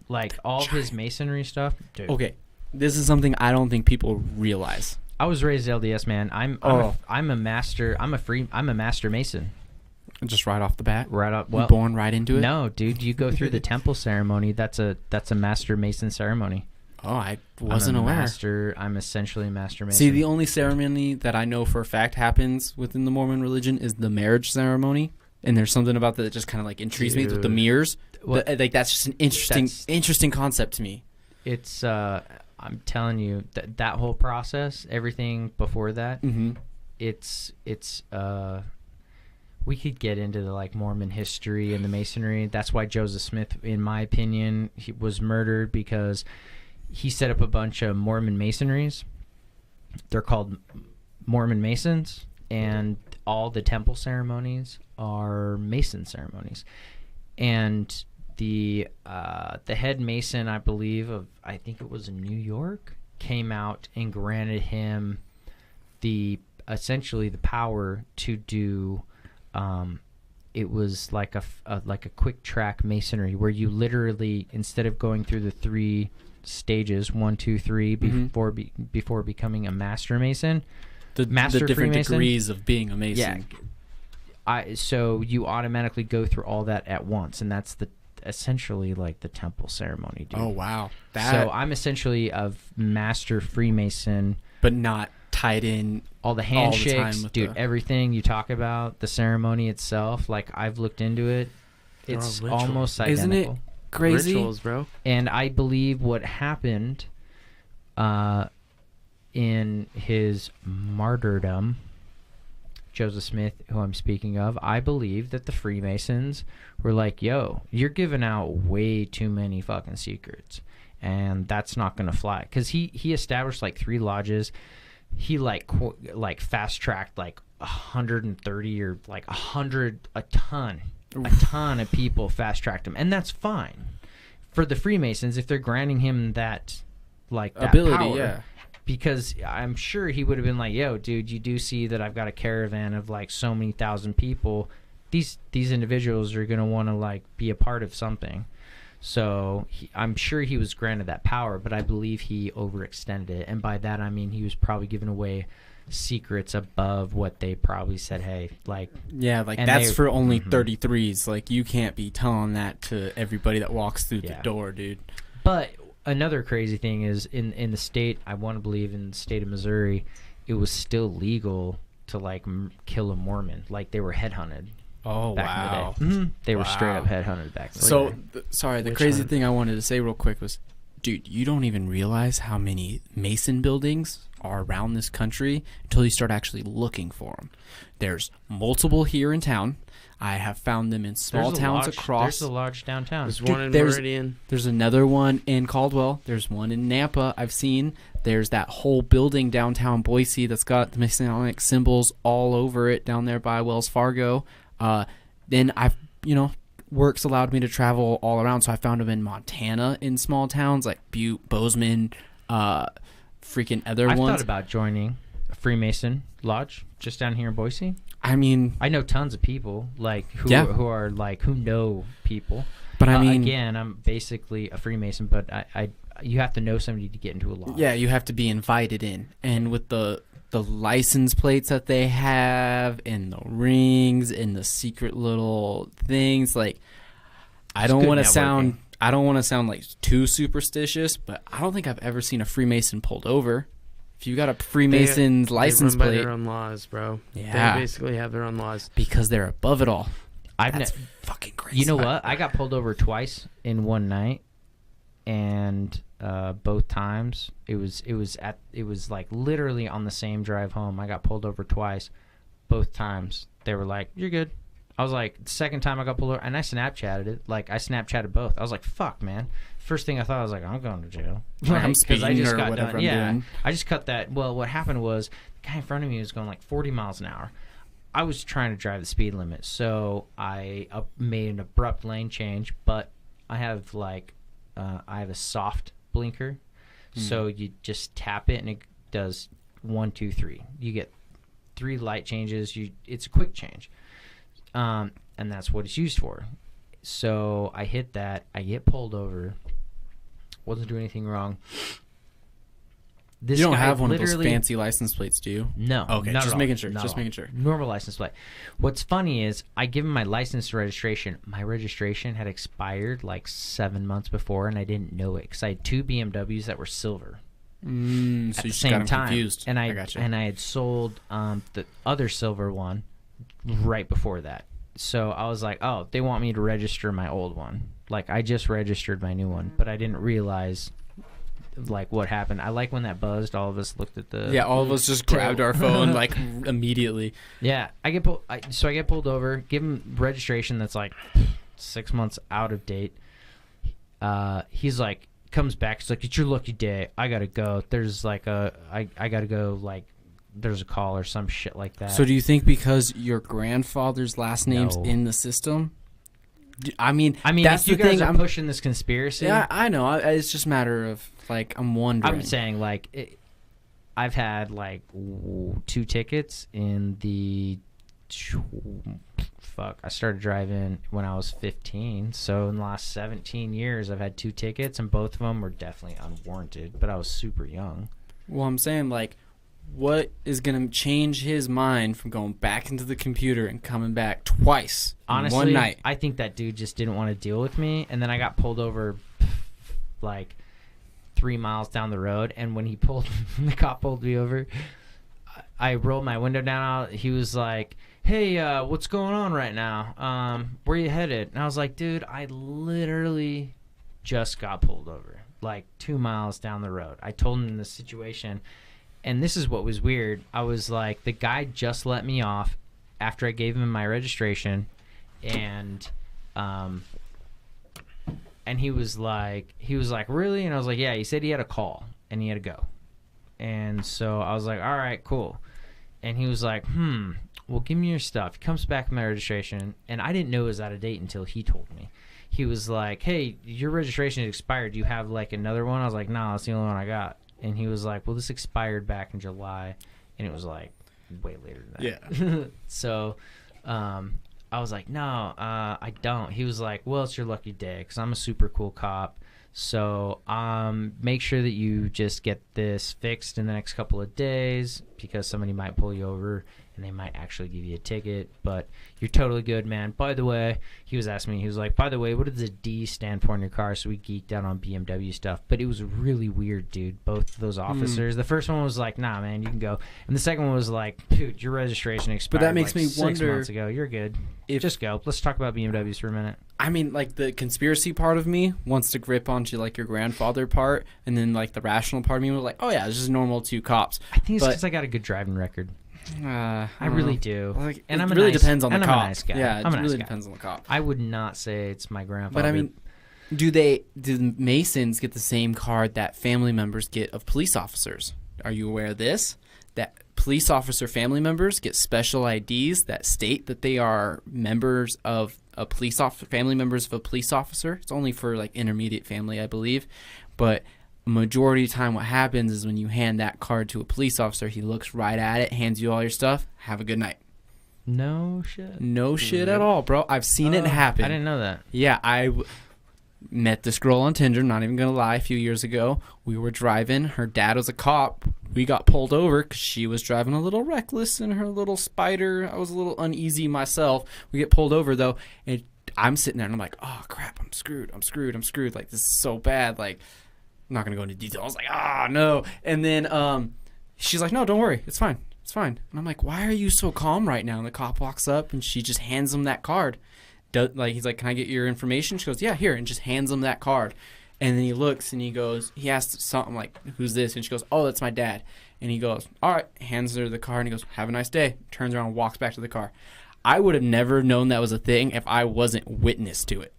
Speaker 1: Like all of his masonry stuff, dude.
Speaker 2: Okay, this is something I don't think people realize.
Speaker 1: I was raised LDS, man. I'm a master. I'm a master mason.
Speaker 2: Just right off the bat,
Speaker 1: Right up.
Speaker 2: you
Speaker 1: Well,
Speaker 2: born right into it.
Speaker 1: no, dude. You go through the temple ceremony. That's a master mason ceremony.
Speaker 2: Oh, I wasn't aware.
Speaker 1: I'm essentially a master mason.
Speaker 2: See, the only ceremony that I know for a fact happens within the Mormon religion is the marriage ceremony, and there's something about that just kind of like intrigues me with the mirrors.
Speaker 1: What-
Speaker 2: Like that's just an interesting concept to me.
Speaker 1: It's I'm telling you that whole process, everything before that,
Speaker 2: Mm-hmm.
Speaker 1: it's we could get into the like Mormon history and the Masonry. That's why Joseph Smith, in my opinion, he was murdered because he set up a bunch of Mormon Masonries. They're called Mormon Masons, and all the temple ceremonies are Mason ceremonies. And the head Mason, I think it was in New York, came out and granted him essentially the power to do. It was like a quick track masonry where you literally, instead of going through the 3 stages, 1, 2, 3, before becoming a master mason,
Speaker 2: The different
Speaker 1: Freemason?
Speaker 2: degrees of being a Mason.
Speaker 1: yeah. So you automatically go through all that at once, and that's essentially like the temple ceremony, dude.
Speaker 2: Oh wow.
Speaker 1: So I'm essentially a master Freemason,
Speaker 2: but not tied in.
Speaker 1: all the handshakes,
Speaker 2: with
Speaker 1: dude,
Speaker 2: the-
Speaker 1: everything you talk about, the ceremony itself, like I've looked into it.
Speaker 4: They're
Speaker 1: It's
Speaker 4: all rituals.
Speaker 1: almost
Speaker 2: Isn't it
Speaker 1: identical.
Speaker 2: crazy?
Speaker 4: Rituals, bro.
Speaker 1: And I believe what happened in his martyrdom, Joseph Smith, who I'm speaking of, I believe that the Freemasons were like, yo, you're giving out way too many fucking secrets, and that's not going to fly. Because he established like 3 lodges. He like fast-tracked like 130 or like 100, a ton of people fast-tracked him. And that's fine for the Freemasons if they're granting him that
Speaker 2: ability,
Speaker 1: power.
Speaker 2: yeah.
Speaker 1: Because I'm sure he would have been like, yo, dude, you do see that I've got a caravan of like so many thousand people. These individuals are going to want to like be a part of something. So I'm sure he was granted that power, but I believe he overextended it. And by that, I mean he was probably giving away secrets above what they probably said, hey, like...
Speaker 2: Yeah, like
Speaker 1: and
Speaker 2: that's
Speaker 1: they-
Speaker 2: for only
Speaker 1: Mhm.
Speaker 2: 33s. Like you can't be telling that to everybody that walks through
Speaker 1: Yeah.
Speaker 2: the door, dude.
Speaker 1: But another crazy thing is in the state, I want to believe in the state of Missouri, it was still legal to like kill a Mormon. Like they were headhunted
Speaker 2: Oh,
Speaker 1: back in the day. Mm-hmm. They were straight up headhunted back in the
Speaker 2: So,
Speaker 1: day.
Speaker 2: the
Speaker 4: Which
Speaker 2: crazy
Speaker 4: one?
Speaker 2: thing I wanted to say real quick was, dude, you don't even realize how many Mason buildings are around this country until you start actually looking for them. There's multiple here in town. I have found them in small
Speaker 1: There's a
Speaker 2: towns
Speaker 1: lodge-
Speaker 2: across.
Speaker 1: There's a lodge downtown.
Speaker 4: There's
Speaker 2: Dude,
Speaker 4: one in
Speaker 2: there's-
Speaker 4: Meridian.
Speaker 2: There's another one in Caldwell. There's one in Nampa I've seen. There's that whole building downtown Boise that's got the Masonic symbols all over it down there by Wells Fargo. Then I've, work's allowed me to travel all around, so I found them in Montana in small towns like Butte, Bozeman, freaking other
Speaker 1: I've
Speaker 2: ones.
Speaker 1: thought about joining. Freemason Lodge just down here in Boise.
Speaker 2: I mean,
Speaker 1: I know tons of people like who who know people.
Speaker 2: But I mean,
Speaker 1: again, I'm basically a Freemason, but I you have to know somebody to get into a lodge.
Speaker 2: Yeah, you have to be invited in, and with the license plates that they have, and the rings, and the secret little things, like I don't want to sound like too superstitious, but I don't think I've ever seen a Freemason pulled over. If you got a Freemason's license plate,
Speaker 4: they run by their own laws, bro.
Speaker 2: Yeah,
Speaker 4: they basically have their own laws
Speaker 2: because they're above it all.
Speaker 1: That's
Speaker 2: fucking crazy.
Speaker 1: You know what? I got pulled over twice in one night, and both times it was like literally on the same drive home. I got pulled over twice. Both times they were like, "You're good." I was like, the second time I got pulled over, and I Snapchatted it. Like I Snapchatted both. I was like, "Fuck, man." First thing I thought, I was like, "I'm going to jail."
Speaker 2: I'm speeding or whatever I'm doing.
Speaker 1: I just cut that. Well, what happened was the guy in front of me was going like 40 miles an hour. I was trying to drive the speed limit, so I made an abrupt lane change. But I have a soft blinker, so you just tap it and it does 1, 2, 3. You get 3 light changes. It's a quick change, and that's what it's used for. So I hit that. I get pulled over. Wasn't doing anything wrong.
Speaker 2: You don't have one of those fancy license plates, do you?
Speaker 1: No.
Speaker 2: Okay, just making sure. Just making sure.
Speaker 1: Normal license plate. What's funny is I give him my license and registration. My registration had expired like 7 months before, and I didn't know it because I had 2 BMWs that were silver.
Speaker 2: So you
Speaker 1: at the same
Speaker 2: got
Speaker 1: time.
Speaker 2: Confused.
Speaker 1: And I
Speaker 2: gotcha.
Speaker 1: And I had sold the other silver one right before that. So I was like, oh, they want me to register my old one. Like I just registered my new one, but I didn't realize like what happened. I like when that buzzed. All of us looked at the
Speaker 2: all of us just grabbed our phone like immediately.
Speaker 1: Yeah, I get pulled over. Give him registration that's like 6 months out of date. He's like comes back. He's like, it's your lucky day. I gotta go. There's like I gotta go. Like there's a call or some shit like that.
Speaker 2: So do you think because your grandfather's last name's in the system? I mean, that's
Speaker 1: if you
Speaker 2: the
Speaker 1: guys
Speaker 2: thing.
Speaker 1: are pushing this conspiracy.
Speaker 2: Yeah, I know. It's just a matter of like I'm wondering.
Speaker 1: I'm saying like I've had like 2 tickets in the I started driving when I was 15. So in the last 17 years, I've had 2 tickets, and both of them were definitely unwarranted. But I was super young.
Speaker 2: Well, I'm saying like, what is going to change his mind from going back into the computer and coming back twice
Speaker 1: Honestly,
Speaker 2: in one night?
Speaker 1: I think that dude just didn't want to deal with me, and then I got pulled over like 3 miles down the road, and when the cop pulled me over, I rolled my window down. He was like, hey, what's going on right now? Where you headed? And I was like, dude, I literally just got pulled over like 2 miles down the road. I told him the situation. And this is what was weird. I was like, the guy just let me off after I gave him my registration, and he was like, really? And I was like, yeah. He said he had a call and he had to go, and so I was like, all right, cool. And he was like, well, give me your stuff. He comes back with my registration, and I didn't know it was out of date until he told me. He was like, hey, your registration is expired. Do you have like another one? I was like, no, that's the only one I got. And he was like, well, this expired back in July. And it was like way later than that. Yeah. So I was like, no, I don't. He was like, well, it's your lucky day because I'm a super cool cop. So make sure that you just get this fixed in the next couple of days because somebody might pull you over and they might actually give you a ticket. But you're totally good, man. By the way, he was asking me, he was like, by the way, what does the D stand for in your car? So we geeked out on BMW stuff. But it was really weird, dude. Both of those officers. The first one was like, nah, man, you can go. And the second one was like, dude, your registration expired
Speaker 2: but that makes
Speaker 1: like
Speaker 2: me
Speaker 1: 6
Speaker 2: wonder
Speaker 1: months ago. You're good. Just go. Let's talk about BMWs for a minute.
Speaker 2: I mean, like, the conspiracy part of me wants to grip onto, like, your grandfather part, and then, like, the rational part of me was like, oh, yeah, this is normal 2 cops.
Speaker 1: I think it's because I got a good driving record. I really do.
Speaker 2: Like,
Speaker 1: and
Speaker 2: it
Speaker 1: I'm a
Speaker 2: really
Speaker 1: nice,
Speaker 2: depends on the
Speaker 1: and
Speaker 2: cop.
Speaker 1: I'm a nice guy.
Speaker 2: Yeah, it
Speaker 1: I'm a nice
Speaker 2: really
Speaker 1: guy.
Speaker 2: depends on the cop.
Speaker 1: I would not say it's my grandfather.
Speaker 2: But, I mean, do Masons get the same card that family members get of police officers? Are you aware of this? That police officer family members get special IDs that state that they are members of a family members of a police officer. It's only for like intermediate family, I believe. But majority of the time what happens is when you hand that card to a police officer, he looks right at it, hands you all your stuff, have a good night.
Speaker 1: No shit.
Speaker 2: No shit at all, bro. I've seen it happen.
Speaker 1: I didn't know that.
Speaker 2: Yeah, met this girl on Tinder, not even gonna lie, a few years ago. We were driving, her dad was a cop. We got pulled over because she was driving a little reckless in her little Spider. I was a little uneasy myself. We get pulled over though, and I'm sitting there and I'm like, oh crap, I'm screwed. Like, this is so bad. Like, I'm not gonna go into detail. I was like, ah, no. And then she's like, no, don't worry, it's fine. And I'm like, why are you so calm right now? And the cop walks up and she just hands him that card. He's like, can I get your information? She goes, yeah, here, and just hands him that card. And then he looks and he asks something like, who's this? And she goes, oh, that's my dad. And he goes, all right, hands her the card and he goes, have a nice day. Turns around and walks back to the car. I would have never known that was a thing if I wasn't witness to it.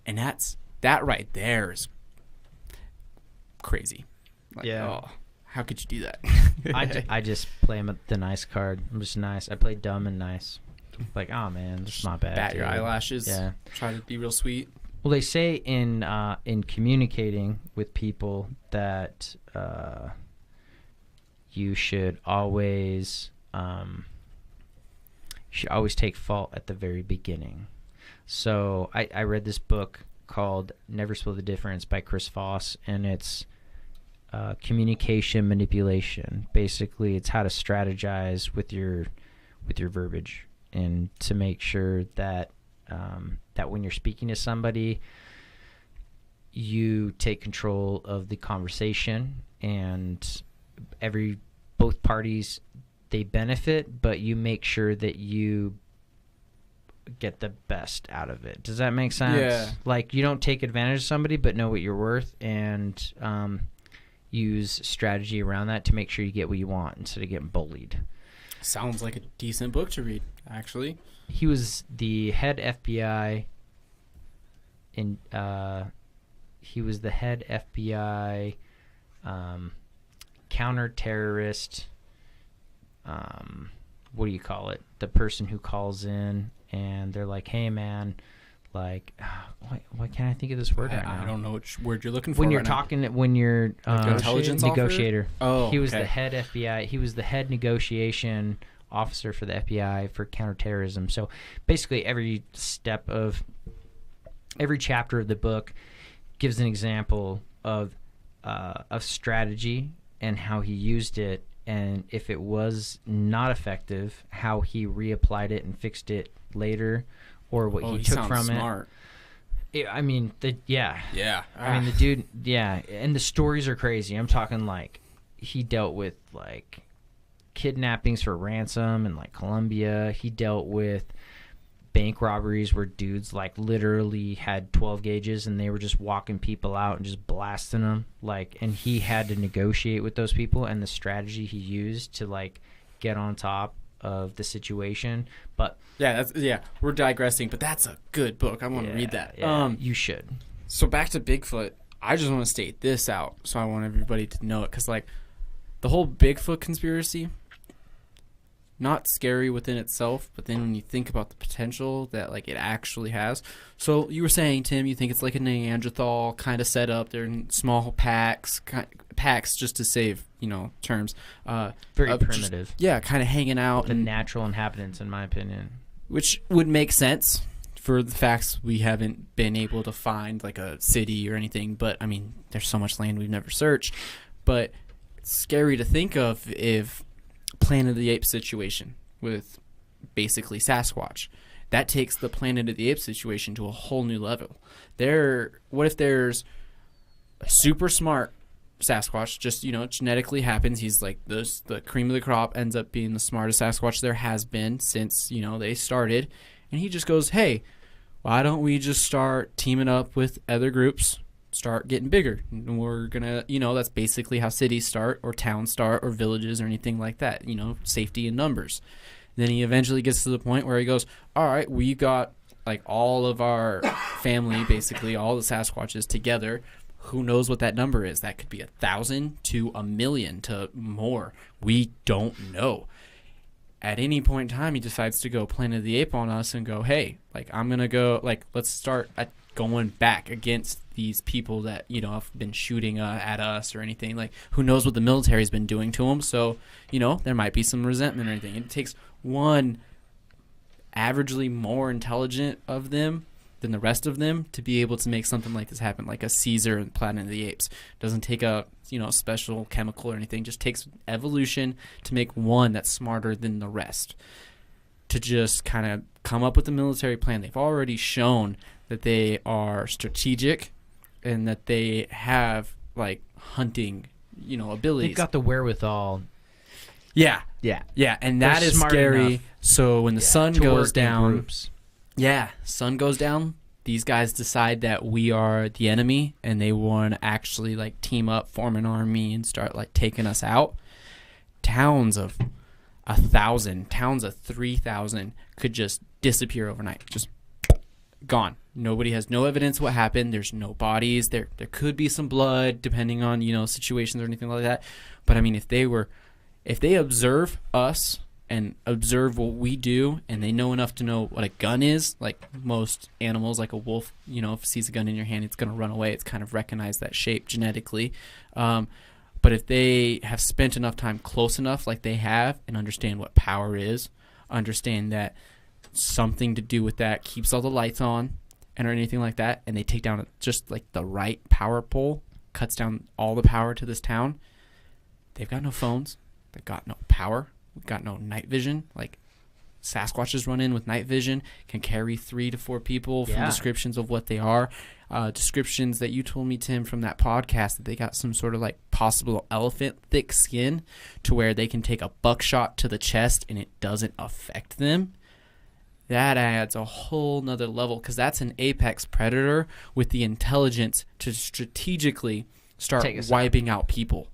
Speaker 2: And that right there is crazy. Like,
Speaker 1: yeah.
Speaker 2: Oh, how could you do that?
Speaker 1: I just play the nice card. I'm just nice. I play dumb and nice. Like, oh man, it's not bad.
Speaker 2: Bat your eyelashes.
Speaker 1: Yeah.
Speaker 2: Try to be real sweet.
Speaker 1: Well, they say in communicating with people that you should always take fault at the very beginning. So I read this book called Never Split the Difference by Chris Voss, and it's communication manipulation. Basically, it's how to strategize with your verbiage and to make sure that that when you're speaking to somebody, you take control of the conversation, and both parties, they benefit, but you make sure that you get the best out of it. Does that make sense?
Speaker 2: Yeah.
Speaker 1: Like, you don't take advantage of somebody, but know what you're worth, and use strategy around that to make sure you get what you want instead of getting bullied.
Speaker 2: Sounds like a decent book to read, actually.
Speaker 1: He was the head FBI counter-terrorist, what do you call it? The person who calls in and they're like, hey man, like, why can't I think of this word right now?
Speaker 2: I don't know which word you're looking for.
Speaker 1: When you're talking, when you're
Speaker 2: intelligence
Speaker 1: negotiator.
Speaker 2: Oh,
Speaker 1: he was
Speaker 2: okay.
Speaker 1: the head FBI. He was the head negotiation officer for the FBI for counterterrorism. So basically, every chapter of the book gives an example of strategy and how he used it, and if it was not effective, how he reapplied it and fixed it later, or what he took from
Speaker 2: smart.
Speaker 1: it. I mean, yeah. I mean, the dude, yeah, and the stories are crazy. I'm talking like he dealt with like kidnappings for ransom in like Colombia. He dealt with bank robberies where dudes like literally had 12 gauges and they were just walking people out and just blasting them, like, and he had to negotiate with those people, and the strategy he used to like get on top of the situation. But we're digressing, but that's a good book. I want to read that. You should.
Speaker 2: So back to Bigfoot, I just want to state this out, so I want everybody to know it, because like the whole Bigfoot conspiracy, not scary within itself, but then when you think about the potential that like it actually has. So you were saying, Tim, you think it's like a Neanderthal kind of setup. They're in small packs just to save, terms.
Speaker 1: Very primitive.
Speaker 2: Kind of hanging out.
Speaker 1: The natural inhabitants, in my opinion. Which
Speaker 2: would make sense for the facts we haven't been able to find like a city or anything. But I mean, there's so much land we've never searched. But it's scary to think of if Planet of the Apes situation with basically Sasquatch. That takes the Planet of the Apes situation to a whole new level. What if there's a super smart Sasquatch, just, genetically happens. He's like the cream of the crop, ends up being the smartest Sasquatch there has been since, they started. And he just goes, hey, why don't we just start teaming up with other groups, start getting bigger, and we're gonna, that's basically how cities start, or towns start, or villages, or anything like that, safety in numbers. And then he eventually gets to the point where he goes, all right, we got like all of our family, basically all the Sasquatches together. Who knows what that number is? That could be 1,000 to 1,000,000 to more. We don't know. At any point in time, he decides to go Planet of the Ape on us and go, hey, like, I'm gonna go, like, let's start a going back against these people that, you know, have been shooting at us or anything. Like, who knows what the military's been doing to them? So, you know, there might be some resentment or anything. It takes one averagely more intelligent of them than the rest of them to be able to make something like this happen, like a Caesar in Planet of the Apes. Doesn't take a, you know, special chemical or anything. Just takes evolution to make one that's smarter than the rest, to just kind of come up with a military plan. They've already shown that they are strategic and that they have, like, hunting, you know, abilities.
Speaker 1: They've got the wherewithal.
Speaker 2: Yeah.
Speaker 1: Yeah.
Speaker 2: Yeah, and that
Speaker 1: They're
Speaker 2: is
Speaker 1: smart
Speaker 2: scary.
Speaker 1: enough,
Speaker 2: So when the sun
Speaker 1: to
Speaker 2: goes
Speaker 1: work in
Speaker 2: down,
Speaker 1: groups.
Speaker 2: yeah, sun goes down, these guys decide that we are the enemy and they want to actually, like, team up, form an army, and start, like, taking us out. Towns of 1,000, towns of 3,000 could just disappear overnight. Just gone. Nobody has no evidence what happened. There's no bodies. There could be some blood depending on, you know, situations or anything like that. But I mean, if they observe us and observe what we do, and they know enough to know what a gun is, like most animals, like a wolf, you know, if it sees a gun in your hand, it's going to run away. It's kind of recognized that shape genetically. But if they have spent enough time close enough, like they have, and understand what power is, understand that something to do with that keeps all the lights on and or anything like that, and they take down just like the right power pole, cuts down all the power to this town, they've got no phones, they've got no power, we've got no night vision. Like, Sasquatches run in with night vision, can carry 3 to 4 people from descriptions of what they are. Descriptions that you told me, Tim, from that podcast, that they got some sort of like possible elephant thick skin to where they can take a buckshot to the chest and it doesn't affect them. That adds a whole nother level, because that's an apex predator with the intelligence to strategically start wiping out people.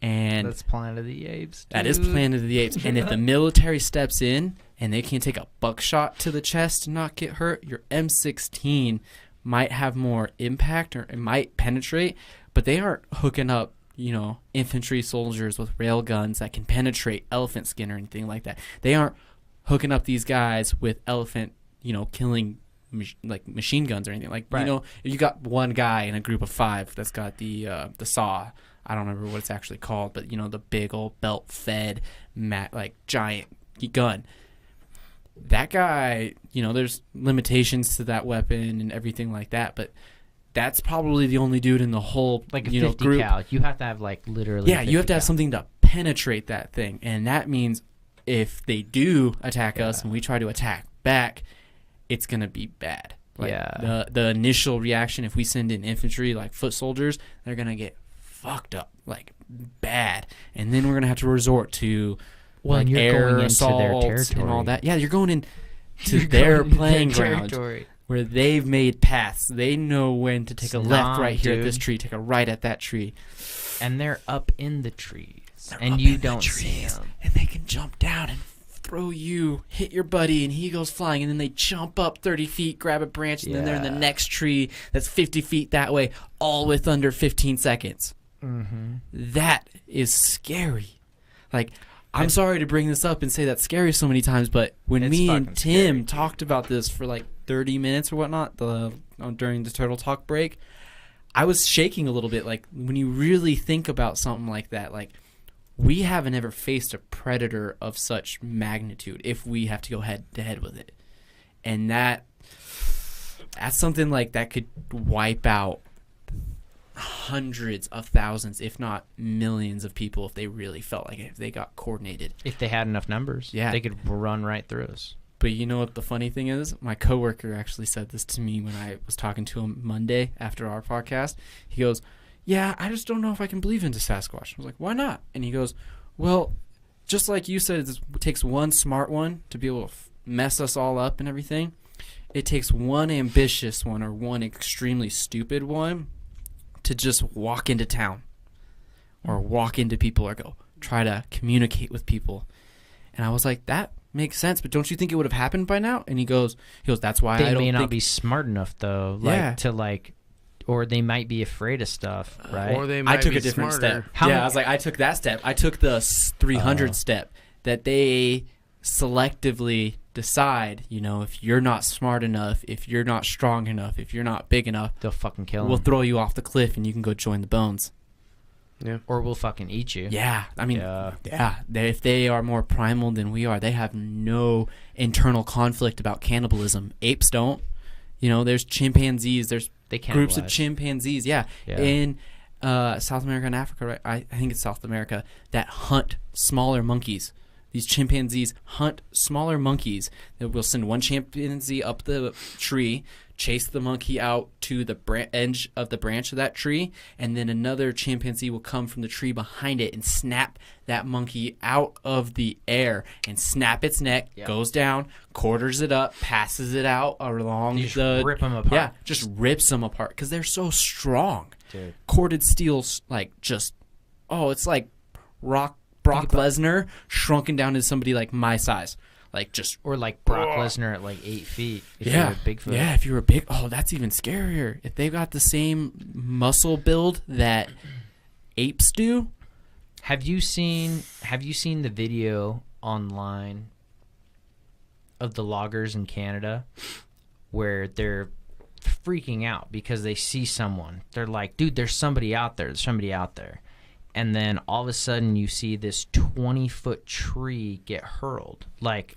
Speaker 2: And
Speaker 1: that's Planet of the Apes, dude.
Speaker 2: That is Planet of the Apes. And if the military steps in and they can take a buckshot to the chest and not get hurt, your M16 might have more impact, or it might penetrate, but they aren't hooking up, you know, infantry soldiers with rail guns that can penetrate elephant skin or anything like that. They aren't hooking up these guys with elephant, you know, killing like machine guns or anything. Like, you know, you got one guy in a group of 5 that's got the saw. I don't remember what it's actually called, but, you know, the big old belt-fed, like, giant gun. That guy, you know, there's limitations to that weapon and everything like that, but that's probably the only dude in the whole,
Speaker 1: like a
Speaker 2: you know,
Speaker 1: 50
Speaker 2: group.
Speaker 1: cal. You have to have, like, literally.
Speaker 2: Yeah, you have to have something to penetrate that thing, and that means if they do attack us and we try to attack back, it's gonna be bad. Like, the initial reaction, if we send in infantry, like foot soldiers, they're gonna get fucked up, like, bad, and then we're gonna have to resort to like
Speaker 1: and you're
Speaker 2: air
Speaker 1: going into
Speaker 2: assaults
Speaker 1: their territory
Speaker 2: and all that. Yeah, you're going into their playing ground where they've made paths. They know when to take a left right here at this tree, take a right at that tree,
Speaker 1: and they're up in the trees, and you don't see them,
Speaker 2: and they can jump down and throw you, hit your buddy, and he goes flying, and then they jump up 30 feet, grab a branch, and then they're in the next tree that's 50 feet that way, all with under 15 seconds.
Speaker 1: Mm-hmm.
Speaker 2: That is scary. Like, I'm sorry to bring this up and say that's scary so many times, but when me and Tim talked about this for like 30 minutes or whatnot during the Turtle Talk break, I was shaking a little bit. Like, when you really think about something like that, like, we haven't ever faced a predator of such magnitude if we have to go head to head with it. And that's something like that could wipe out hundreds of thousands, if not millions of people, if they really felt like it, if they got coordinated.
Speaker 1: If they had enough numbers, they could run right through us.
Speaker 2: But you know what the funny thing is? My coworker actually said this to me when I was talking to him Monday after our podcast. He goes, yeah, I just don't know if I can believe into Sasquatch. I was like, why not? And he goes, well, just like you said, it takes one smart one to be able to mess us all up and everything. It takes one ambitious one or one extremely stupid one to just walk into town or walk into people or go try to communicate with people. And I was like, that makes sense, but don't you think it would have happened by now? And he goes, that's why
Speaker 1: they
Speaker 2: I don't
Speaker 1: may
Speaker 2: think...
Speaker 1: not be smart enough, though, or they might be afraid of stuff, right?
Speaker 4: Or they might
Speaker 2: I took
Speaker 4: be
Speaker 2: a different
Speaker 4: smarter.
Speaker 2: step. I was like, I took that step. I took the 300 step that they selectively decide, if you're not smart enough, if you're not strong enough, if you're not big enough,
Speaker 1: They'll fucking kill
Speaker 2: we'll
Speaker 1: him.
Speaker 2: throw you off the cliff and you can go join the bones.
Speaker 4: Yeah.
Speaker 1: Or we'll fucking eat you.
Speaker 2: Yeah, I mean, if they are more primal than we are, they have no internal conflict about cannibalism. Apes don't. There's chimpanzees. There's
Speaker 1: They
Speaker 2: groups of
Speaker 1: cannibalize.
Speaker 2: chimpanzees. Yeah, in South America and Africa, right? I think it's South America, that hunt smaller monkeys. These chimpanzees hunt smaller monkeys. They will send one chimpanzee up the tree, chase the monkey out to the edge of the branch of that tree, and then another chimpanzee will come from the tree behind it and snap that monkey out of the air and snap its neck, goes down, quarters it up, passes it out along
Speaker 1: You just rip them apart.
Speaker 2: Yeah, just rips them apart because they're so strong.
Speaker 1: Dude.
Speaker 2: Corded steel's it's like Brock Lesnar shrunken down to somebody like my size.
Speaker 1: Or like Brock Lesnar at like 8 feet. If
Speaker 2: Yeah.
Speaker 1: you're a Bigfoot.
Speaker 2: Yeah, if you were big, that's even scarier. If they've got the same muscle build that apes do.
Speaker 1: Have you seen the video online of the loggers in Canada where they're freaking out because they see someone? They're like, dude, there's somebody out there. There's somebody out there. And then all of a sudden you see this 20-foot tree get hurled.
Speaker 2: That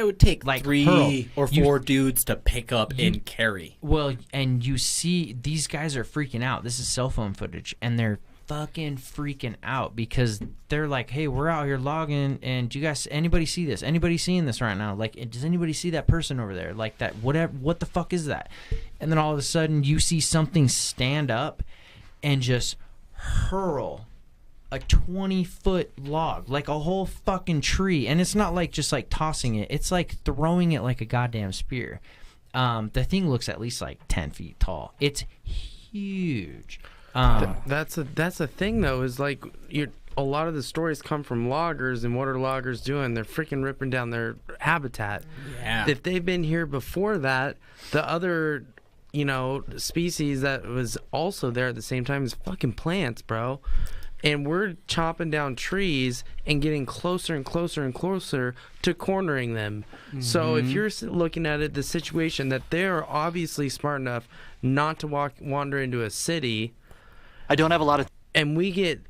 Speaker 2: would take
Speaker 1: Like,
Speaker 2: 3
Speaker 1: hurled.
Speaker 2: or 4 dudes to pick up and carry.
Speaker 1: Well, and you see these guys are freaking out. This is cell phone footage. And they're fucking freaking out because they're like, hey, we're out here logging. And do you guys, anybody see this? Anybody seeing this right now? Like, does anybody see that person over there? Like that, whatever, what the fuck is that? And then all of a sudden you see something stand up and just hurl a 20-foot log, like a whole fucking tree. And it's not like just like tossing it, it's like throwing it like a goddamn spear. The thing looks at least like 10 feet tall. It's huge.
Speaker 4: That's a thing though, is like a lot of the stories come from loggers, and what are loggers doing? They're freaking ripping down their habitat.
Speaker 2: Yeah.
Speaker 4: If they've been here before that, the other species that was also there at the same time is fucking plants, bro. And we're chopping down trees and getting closer and closer and closer to cornering them. So if you're looking at it, the situation that they're obviously smart enough not to wander into a city.
Speaker 3: I don't have a lot of...
Speaker 4: And we get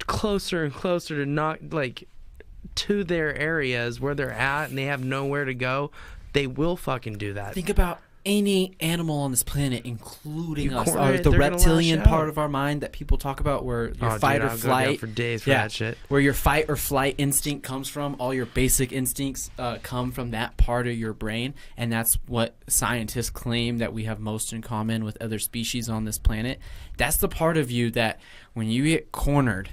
Speaker 4: closer and closer to their areas where they're at, and they have nowhere to go. They will fucking do that.
Speaker 2: Think about any animal on this planet, including us,
Speaker 4: corner
Speaker 2: or
Speaker 4: it,
Speaker 2: the
Speaker 4: they're gonna
Speaker 2: reptilian
Speaker 4: lash
Speaker 2: part
Speaker 4: out.
Speaker 2: of our mind that people talk about, where your fight or
Speaker 4: I'll go down
Speaker 2: flight
Speaker 4: for days for that shit.
Speaker 2: where your fight or flight instinct comes from. All your basic instincts come from that part of your brain, and that's what scientists claim that we have most in common with other species on this planet. That's the part of you that when you get cornered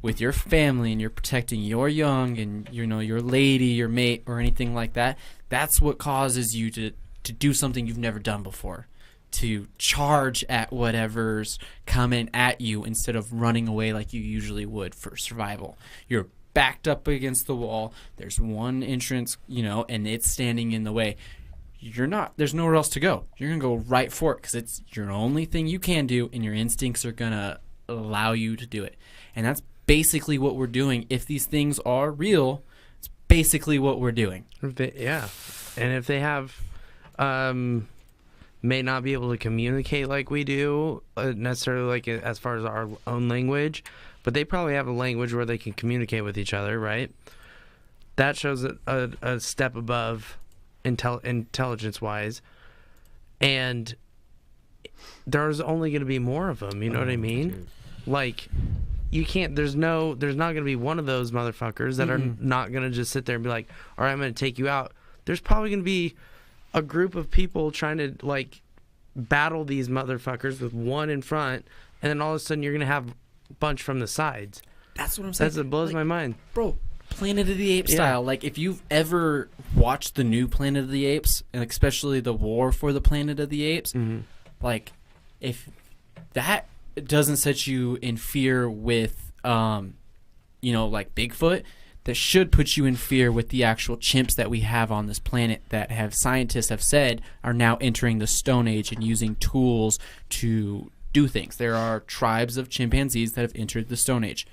Speaker 2: with your family and you're protecting your young and your lady, your mate, or anything like that, that's what causes you to do something you've never done before, to charge at whatever's coming at you instead of running away like you usually would for survival. You're backed up against the wall. There's one entrance, and it's standing in the way. There's nowhere else to go. You're going to go right for it because it's your only thing you can do, and your instincts are going to allow you to do it. And that's basically what we're doing. If these things are real, it's basically what we're doing.
Speaker 4: Yeah. And if they have... may not be able to communicate like we do, necessarily like as far as our own language, but they probably have a language where they can communicate with each other, right? That shows a step above intelligence-wise, and there's only going to be more of them. You know what I mean? Dude. Like, you can't. There's not going to be one of those motherfuckers that are not going to just sit there and be like, "All right, I'm going to take you out." There's probably going to be a group of people trying to like battle these motherfuckers with one in front, and then all of a sudden you're gonna have a bunch from the sides.
Speaker 2: That's what I'm saying.
Speaker 4: That blows my mind,
Speaker 2: bro. Planet of the Apes style. Like, if you've ever watched the new Planet of the Apes, and especially the War for the Planet of the Apes, like, if that doesn't set you in fear with like Bigfoot, that should put you in fear with the actual chimps that we have on this planet that scientists have said are now entering the Stone Age and using tools to do things. There are tribes of chimpanzees that have entered the Stone Age.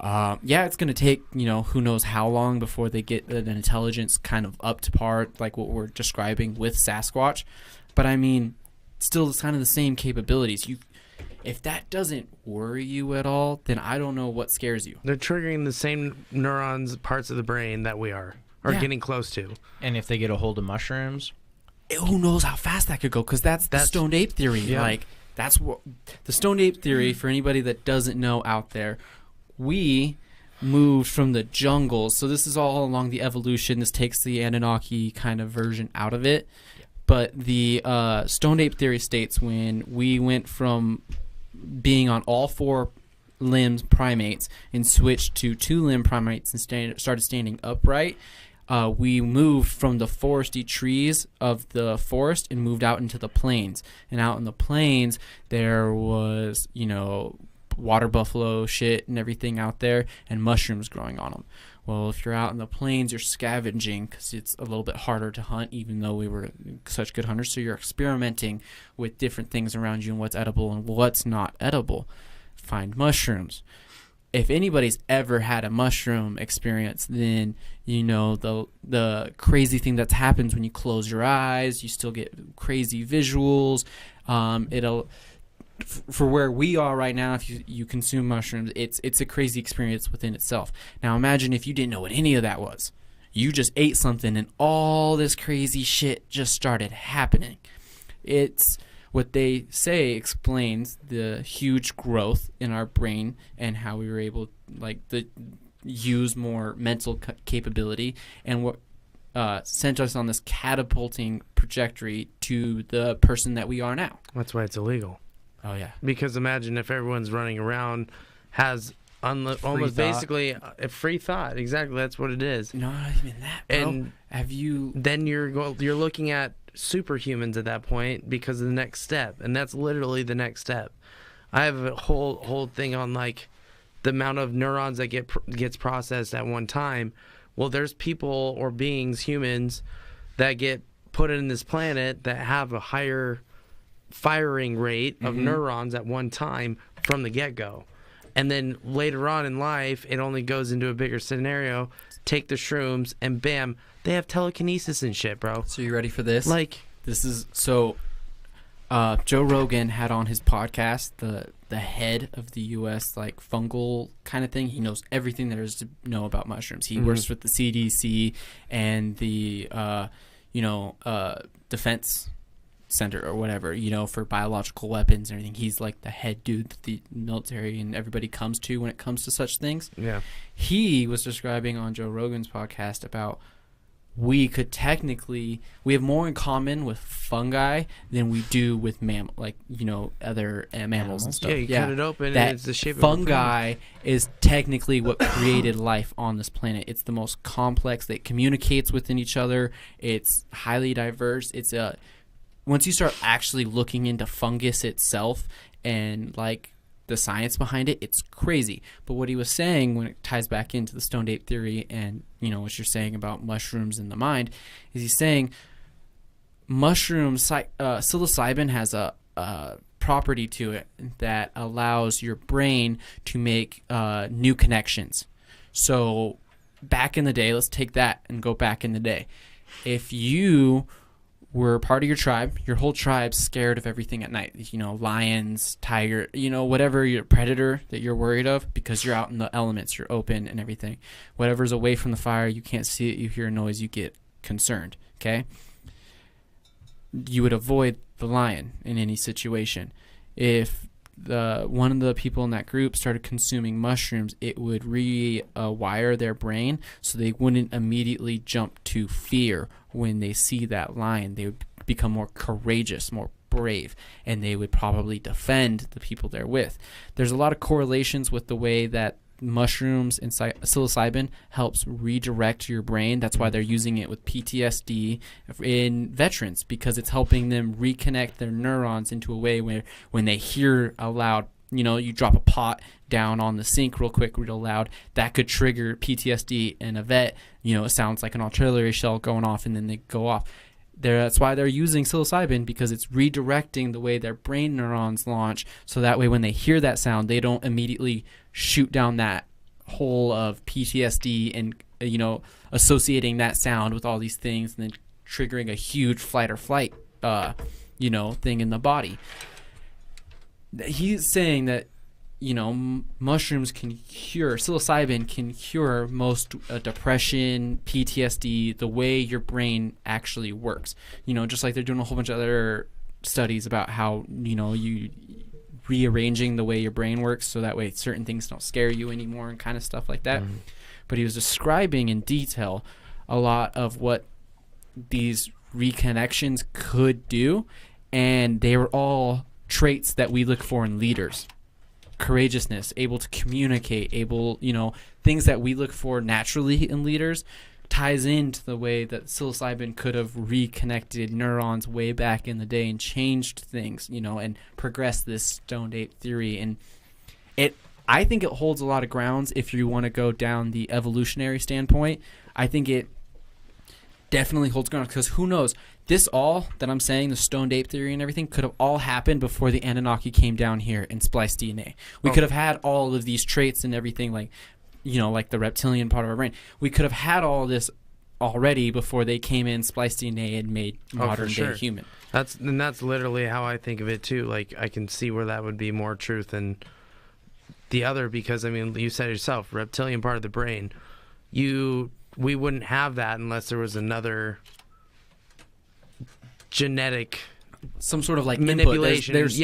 Speaker 2: Yeah, it's going to take, who knows how long before they get an intelligence kind of up to par, like what we're describing with Sasquatch. But I mean, still it's kind of the same capabilities. If that doesn't worry you at all, then I don't know what scares you.
Speaker 4: They're triggering the same neurons, parts of the brain that we are getting close to.
Speaker 1: And if they get a hold of mushrooms,
Speaker 2: who knows how fast that could go? Because that's the stoned ape theory.
Speaker 4: Yeah.
Speaker 2: Like, that's what the stoned ape theory, for anybody that doesn't know out there, we moved from the jungles. So this is all along the evolution. This takes the Anunnaki kind of version out of it. But the stoned ape theory states when we went from being on all four limbs primates and switched to two-limb primates and started standing upright, we moved from the foresty trees of the forest and moved out into the plains. And out in the plains, there was, water buffalo shit and everything out there, and mushrooms growing on them. Well, if you're out in the plains, you're scavenging because it's a little bit harder to hunt, even though we were such good hunters. So you're experimenting with different things around you and what's edible and what's not edible. Find mushrooms. If anybody's ever had a mushroom experience, then the crazy thing that happens when you close your eyes. You still get crazy visuals. For where we are right now, if you consume mushrooms, it's a crazy experience within itself. Now imagine if you didn't know what any of that was. You just ate something and all this crazy shit just started happening. It's what they say explains the huge growth in our brain and how we were able to use more mental capability, and what sent us on this catapulting trajectory to the person that we are now.
Speaker 4: That's why it's illegal.
Speaker 2: Oh, yeah.
Speaker 4: Because imagine if everyone's running around, has almost basically a free thought. Exactly, that's what it is.
Speaker 2: Not even that, bro.
Speaker 4: And then you're looking at superhumans at that point because of the next step, and that's literally the next step. I have a whole thing on like the amount of neurons that gets processed at one time. Well, there's people or beings, humans, that get put in this planet that have a higher firing rate of neurons at one time from the get-go, and then later on in life it only goes into a bigger scenario. Take the shrooms and bam, they have telekinesis and shit, bro.
Speaker 2: So you ready for this?
Speaker 4: This is
Speaker 2: so Joe Rogan had on his podcast the head of the U.S. fungal kind of thing. He knows everything there is to know about mushrooms. He works with the CDC and the defense center or whatever, for biological weapons and everything. He's like the head dude that the military and everybody comes to when it comes to such things.
Speaker 4: Yeah.
Speaker 2: He was describing on Joe Rogan's podcast about we have more in common with fungi than we do with other mammals and stuff.
Speaker 4: Yeah, you cut it open
Speaker 2: that
Speaker 4: and it's the shape
Speaker 2: fungi
Speaker 4: of a
Speaker 2: is technically what created life on this planet. It's the most complex. That communicates within each other. It's highly diverse. Once you start actually looking into fungus itself and the science behind it, it's crazy. But what he was saying, when it ties back into the stoned ape theory and what you're saying about mushrooms in the mind, is he's saying mushrooms, psilocybin has a property to it that allows your brain to make new connections. So back in the day, let's take that and go back in the day. If you were part of your tribe, your whole tribe's scared of everything at night. Lions, tiger, whatever your predator that you're worried of, because you're out in the elements, you're open and everything. Whatever's away from the fire, you can't see it, you hear a noise, you get concerned, okay? You would avoid the lion in any situation. If one of the people in that group started consuming mushrooms, it would rewire their brain so they wouldn't immediately jump to fear when they see that lion. They would become more courageous, more brave, and they would probably defend the people they're with. There's a lot of correlations with the way that mushrooms and psilocybin helps redirect your brain. That's why they're using it with PTSD in veterans, because it's helping them reconnect their neurons into a way where when they hear a loud, you drop a pot down on the sink real quick, real loud, that could trigger PTSD in a vet. It sounds like an artillery shell going off, and then they go off. That's why they're using psilocybin, because it's redirecting the way their brain neurons launch, so that way when they hear that sound, they don't immediately shoot down that whole of PTSD and, associating that sound with all these things and then triggering a huge flight or flight, thing in the body. He's saying that, mushrooms can cure, psilocybin can cure most depression, PTSD, the way your brain actually works. Just like they're doing a whole bunch of other studies about how, you rearranging the way your brain works so that way certain things don't scare you anymore and kind of stuff like that. But he was describing in detail a lot of what these reconnections could do, and they were all traits that we look for in leaders. Courageousness, able to communicate, things that we look for naturally in leaders, ties into the way that psilocybin could have reconnected neurons way back in the day and changed things, and progressed this stoned ape theory. And I think it holds a lot of grounds if you want to go down the evolutionary standpoint. I think it definitely holds ground, because who knows, this all that I'm saying, the stoned ape theory and everything, could have all happened before the Anunnaki came down here and spliced DNA. We could have had all of these traits and everything, like the reptilian part of our brain. We could have had all this already before they came in, spliced DNA, and made modern day human.
Speaker 4: That's literally how I think of it too. Like, I can see where that would be more truth than the other, because you said it yourself, reptilian part of the brain. We wouldn't have that unless there was another genetic,
Speaker 2: some sort of like
Speaker 4: manipulation.
Speaker 2: There's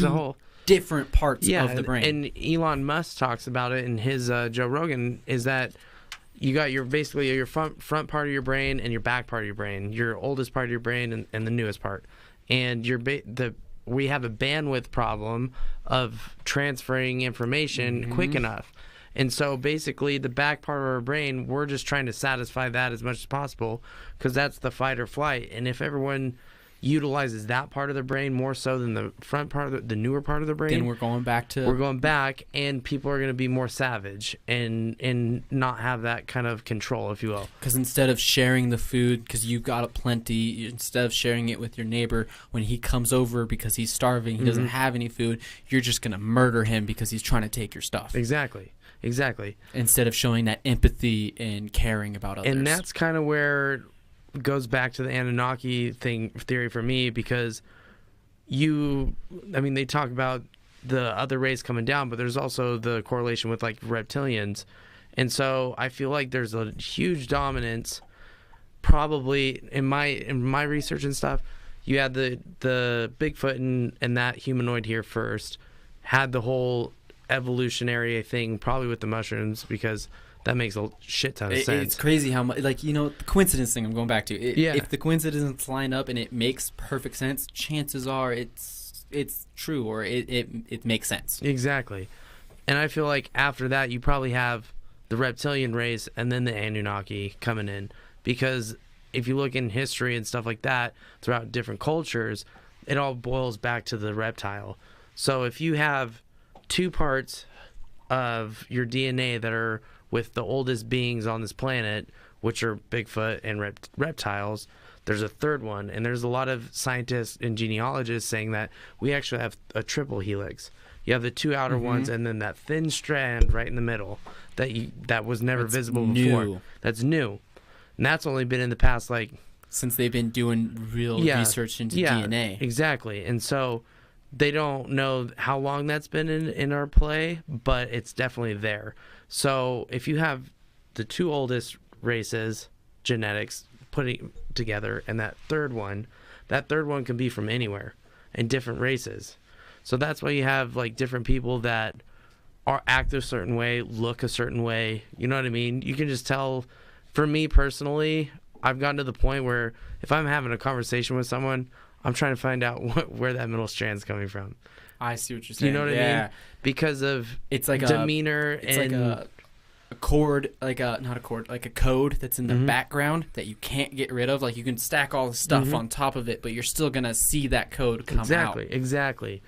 Speaker 4: a whole
Speaker 2: different parts of the brain.
Speaker 4: And Elon Musk talks about it in his Joe Rogan, is that you got your front part of your brain and your back part of your brain, your oldest part of your brain and the newest part, and we have a bandwidth problem of transferring information quick enough. And so basically the back part of our brain, we're just trying to satisfy that as much as possible, because that's the fight or flight. And if everyone utilizes that part of their brain more so than the front part of the newer part of the brain,
Speaker 2: then we're going back,
Speaker 4: and people are going to be more savage and not have that kind of control, if you will.
Speaker 2: Because instead of sharing the food, because you've got plenty, instead of sharing it with your neighbor, when he comes over because he's starving, he doesn't have any food, you're just going to murder him because he's trying to take your stuff.
Speaker 4: Exactly.
Speaker 2: Instead of showing that empathy and caring about others.
Speaker 4: And that's kind of where it goes back to the Anunnaki theory for me, because they talk about the other race coming down, but there's also the correlation with like reptilians. And so I feel like there's a huge dominance, probably in my research and stuff. You had the Bigfoot and that humanoid here first, had the whole evolutionary thing probably with the mushrooms, because that makes a shit ton of sense.
Speaker 2: It's crazy how much, the coincidence thing I'm going back to. If the coincidences line up and it makes perfect sense, chances are it's true, or it makes sense.
Speaker 4: Exactly. And I feel like after that you probably have the reptilian race and then the Anunnaki coming in, because if you look in history and stuff like that throughout different cultures, it all boils back to the reptile. So if you have two parts of your DNA that are with the oldest beings on this planet, which are Bigfoot and reptiles, there's a third one, and there's a lot of scientists and genealogists saying that we actually have a triple helix. You have the two outer ones, and then that thin strand right in the middle that was never visible before. That's new, and that's only been in the past,
Speaker 2: since they've been doing real research into DNA.
Speaker 4: Exactly. And so they don't know how long that's been in our play, but it's definitely there. So if you have the two oldest races, genetics, putting together, and that third one can be from anywhere and different races. So that's why you have different people that act a certain way, look a certain way. You know what I mean? You can just tell. For me personally, I've gotten to the point where if I'm having a conversation with someone, I'm trying to find out where that middle strand's coming from.
Speaker 2: I see what you're saying.
Speaker 4: You know what I mean? Because of demeanor like
Speaker 2: a chord, not a chord, like a code that's in the background that you can't get rid of. You can stack all the stuff on top of it, but you're still gonna see that code come out.
Speaker 4: Exactly.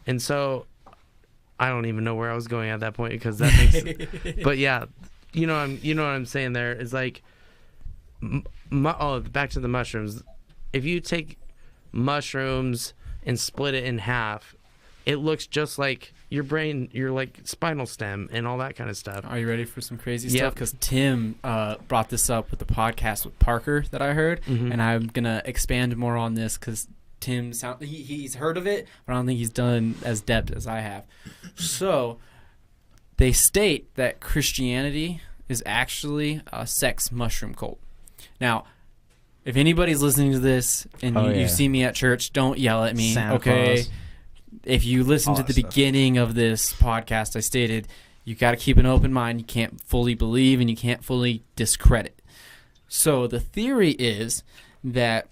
Speaker 4: And so I don't even know where I was going at that point, because that makes. But yeah, you know what I'm saying there is back to the mushrooms. If you take mushrooms and split it in half, it looks just like your brain, your like spinal stem and all that kind of stuff.
Speaker 2: Are you ready for some crazy
Speaker 4: Yep.
Speaker 2: stuff? Because Tim brought this up with the podcast with Parker that I heard, and I'm gonna expand more on this because Tim he's heard of it, but I don't think he's done as depth as I have. So they state that Christianity is actually a sex mushroom cult. Now, if anybody's listening to this and you see me at church, don't yell at me,
Speaker 1: Santa
Speaker 2: okay?
Speaker 1: Claus.
Speaker 2: If you listen to the beginning of this podcast, I stated you got to keep an open mind. You can't fully believe and you can't fully discredit. So the theory is that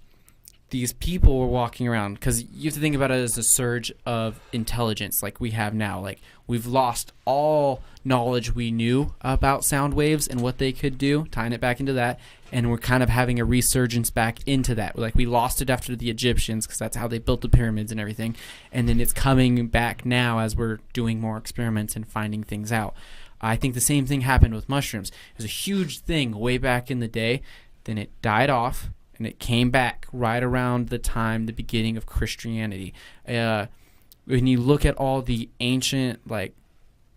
Speaker 2: these people were walking around, because you have to think about it as a surge of intelligence like we have now. Like, we've lost all knowledge we knew about sound waves and what they could do, tying it back into that, and we're kind of having a resurgence back into that. Like, we lost it after the Egyptians because that's how they built the pyramids and everything, and then it's coming back now as we're doing more experiments and finding things out. I think the same thing happened with mushrooms. It was a huge thing way back in the day, then it died off, and it came back right around the beginning of Christianity. When you look at all the ancient, like,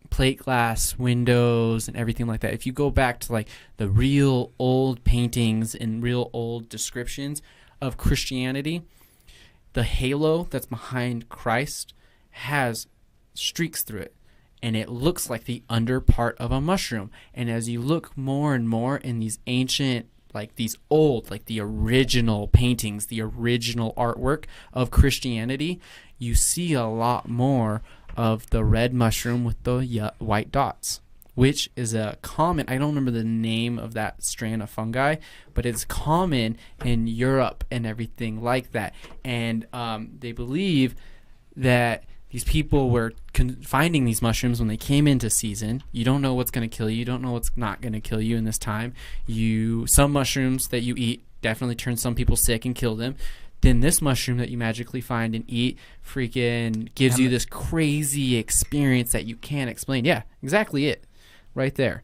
Speaker 2: plate glass windows and everything like that, if you go back to, like, the real old paintings and real old descriptions of Christianity, the halo that's behind Christ has streaks through it. And it looks like the under part of a mushroom. And as you look more and more in these ancient, like these old, like the original paintings, the original artwork of Christianity, you see a lot more of the red mushroom with the white dots, which is a common, I don't remember the name of that strand of fungi, but it's common in Europe and everything like that. And they believe that these people were finding these mushrooms when they came into season. You don't know what's going to kill you. You don't know what's not going to kill you in this time. Some mushrooms that you eat definitely turn some people sick and kill them. Then this mushroom that you magically find and eat freaking gives you this crazy experience that you can't explain. Yeah, exactly it. Right there.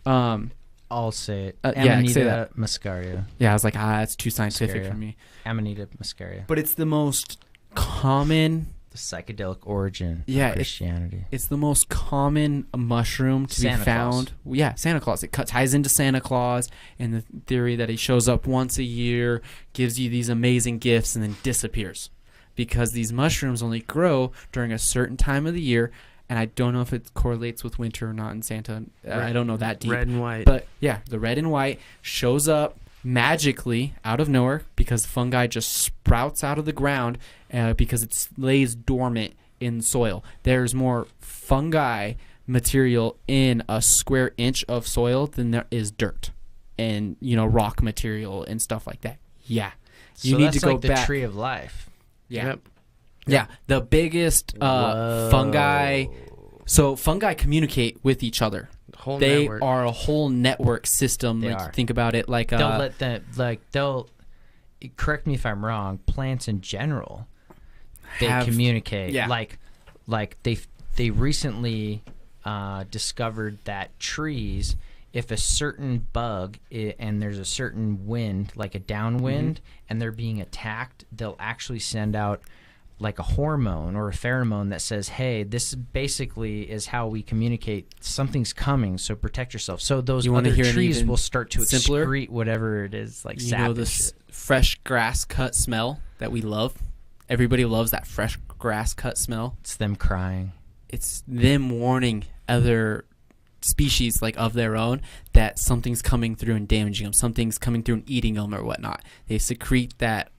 Speaker 1: I'll say it.
Speaker 2: Yeah, say that.
Speaker 1: Muscaria.
Speaker 2: Yeah, I was like, it's too scientific for me.
Speaker 1: Amanita muscaria.
Speaker 2: But it's the most common...
Speaker 1: psychedelic origin
Speaker 2: of
Speaker 1: Christianity.
Speaker 2: It's the most common mushroom to be found. Yeah, Santa Claus. It ties into Santa Claus and the theory that he shows up once a year, gives you these amazing gifts, and then disappears. Because these mushrooms only grow during a certain time of the year, and I don't know if it correlates with winter or not in Santa. I don't know that deep.
Speaker 4: Red and white.
Speaker 2: But yeah, the red and white shows up magically out of nowhere because fungi just sprouts out of the ground because it lays dormant in soil. There's more fungi material in a square inch of soil than there is dirt and, rock material and stuff like that. Yeah.
Speaker 1: So you need to go like back. The tree of life.
Speaker 2: Yeah. Yep. Yeah. The biggest fungi. So fungi communicate with each other. They are a whole network system. Think about it like
Speaker 1: they'll correct me if I'm wrong. Plants in general, they communicate.
Speaker 2: Yeah.
Speaker 1: Like they recently discovered that trees, if a certain bug and there's a certain wind, like a downwind, and they're being attacked, they'll actually send out like a hormone or a pheromone that says, hey, this basically is how we communicate. Something's coming, so protect yourself. So those other trees will start to excrete whatever it is, like sap.
Speaker 2: This fresh grass cut smell that we love? Everybody loves that fresh grass cut smell.
Speaker 1: It's them crying.
Speaker 2: It's them warning other species like of their own that something's coming through and damaging them. Something's coming through and eating them or whatnot. They secrete that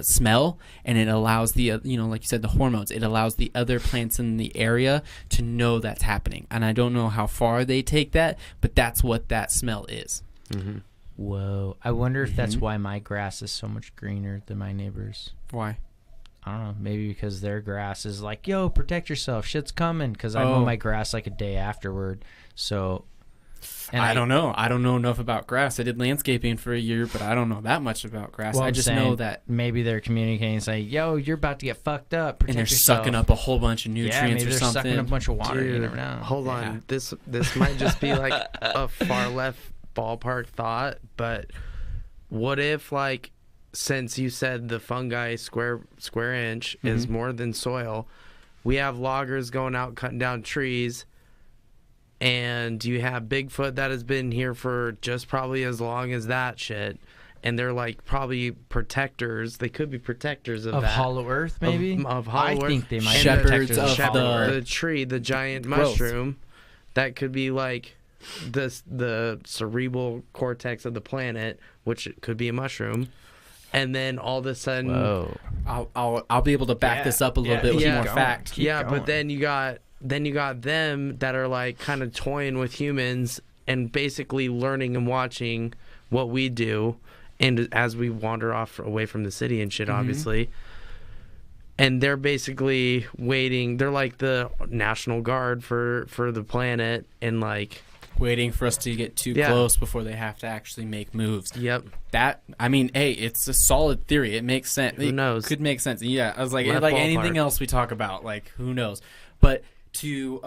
Speaker 2: smell, and it allows the like you said, the hormones. It allows the other plants in the area to know that's happening. And I don't know how far they take that, but that's what that smell is.
Speaker 4: Mm-hmm.
Speaker 1: Whoa! I wonder if that's why my grass is so much greener than my neighbors.
Speaker 2: Why?
Speaker 1: I don't know. Maybe because their grass is like, yo, protect yourself. Shit's coming. Because I mow my grass like a day afterward. So.
Speaker 2: And I don't know. I don't know enough about grass. I did landscaping for a year, but I don't know that much about grass.
Speaker 1: Well,
Speaker 2: I just know that
Speaker 1: maybe they're communicating, saying, "Yo, you're about to get fucked up."
Speaker 2: And they're sucking up a whole bunch of nutrients or something.
Speaker 1: Sucking up a bunch of water.
Speaker 4: Dude,
Speaker 1: you never know.
Speaker 4: Hold on. This might just be like a far left ballpark thought, but what if, like, since you said the fungi square inch is more than soil, we have loggers going out cutting down trees, and you have Bigfoot that has been here for just probably as long as that shit. And they're like probably protectors. They could be protectors of that.
Speaker 1: Hollow Earth, maybe.
Speaker 4: Of Hollow Earth.
Speaker 1: I think they might be
Speaker 2: Shepherds
Speaker 1: protectors
Speaker 2: of
Speaker 1: Hollow Earth.
Speaker 4: The tree, the giant
Speaker 2: growth.
Speaker 4: mushroom, that could be like the cerebral cortex of the planet, which could be a mushroom. And then all of a sudden,
Speaker 1: Whoa.
Speaker 2: I'll be able to back this up a little bit with more fact.
Speaker 4: but then you got them that are like kind of toying with humans and basically learning and watching what we do, and as we wander off away from the city and shit, obviously. And they're basically waiting. They're like the National Guard for the planet, and like
Speaker 2: Waiting for us to get too close before they have to actually make moves.
Speaker 4: Yep.
Speaker 2: That, I mean, hey, it's a solid theory. It makes sense.
Speaker 4: Who knows?
Speaker 2: It could make sense. Yeah, I was like,
Speaker 4: Left
Speaker 2: like
Speaker 4: ballpark.
Speaker 2: anything else we talk about, like, who knows? But to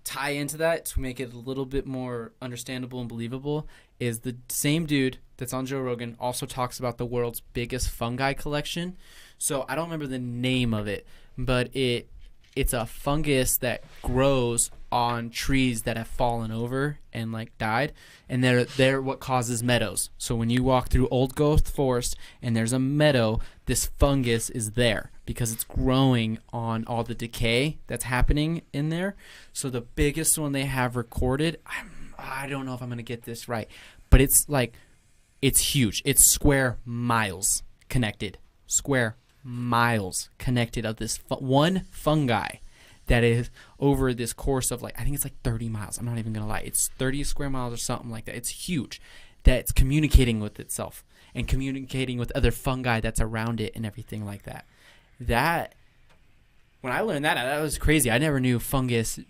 Speaker 2: tie into that, to make it a little bit more understandable and believable, is the same dude that's on Joe Rogan also talks about the world's biggest fungi collection. So I don't remember the name of it, but it's a fungus that grows on trees that have fallen over and like died, and they're what causes meadows. So when you walk through old growth forest and there's a meadow, this fungus is there because it's growing on all the decay that's happening in there. So the biggest one they have recorded, I don't know if I'm gonna get this right, but it's huge. It's square miles connected of this one fungi that is over this course of I think it's 30 miles. I'm not even gonna lie, it's 30 square miles or something like that. It's huge, that's communicating with itself and communicating with other fungi that's around it and everything like that. That, when I learned that was crazy. I never knew fungus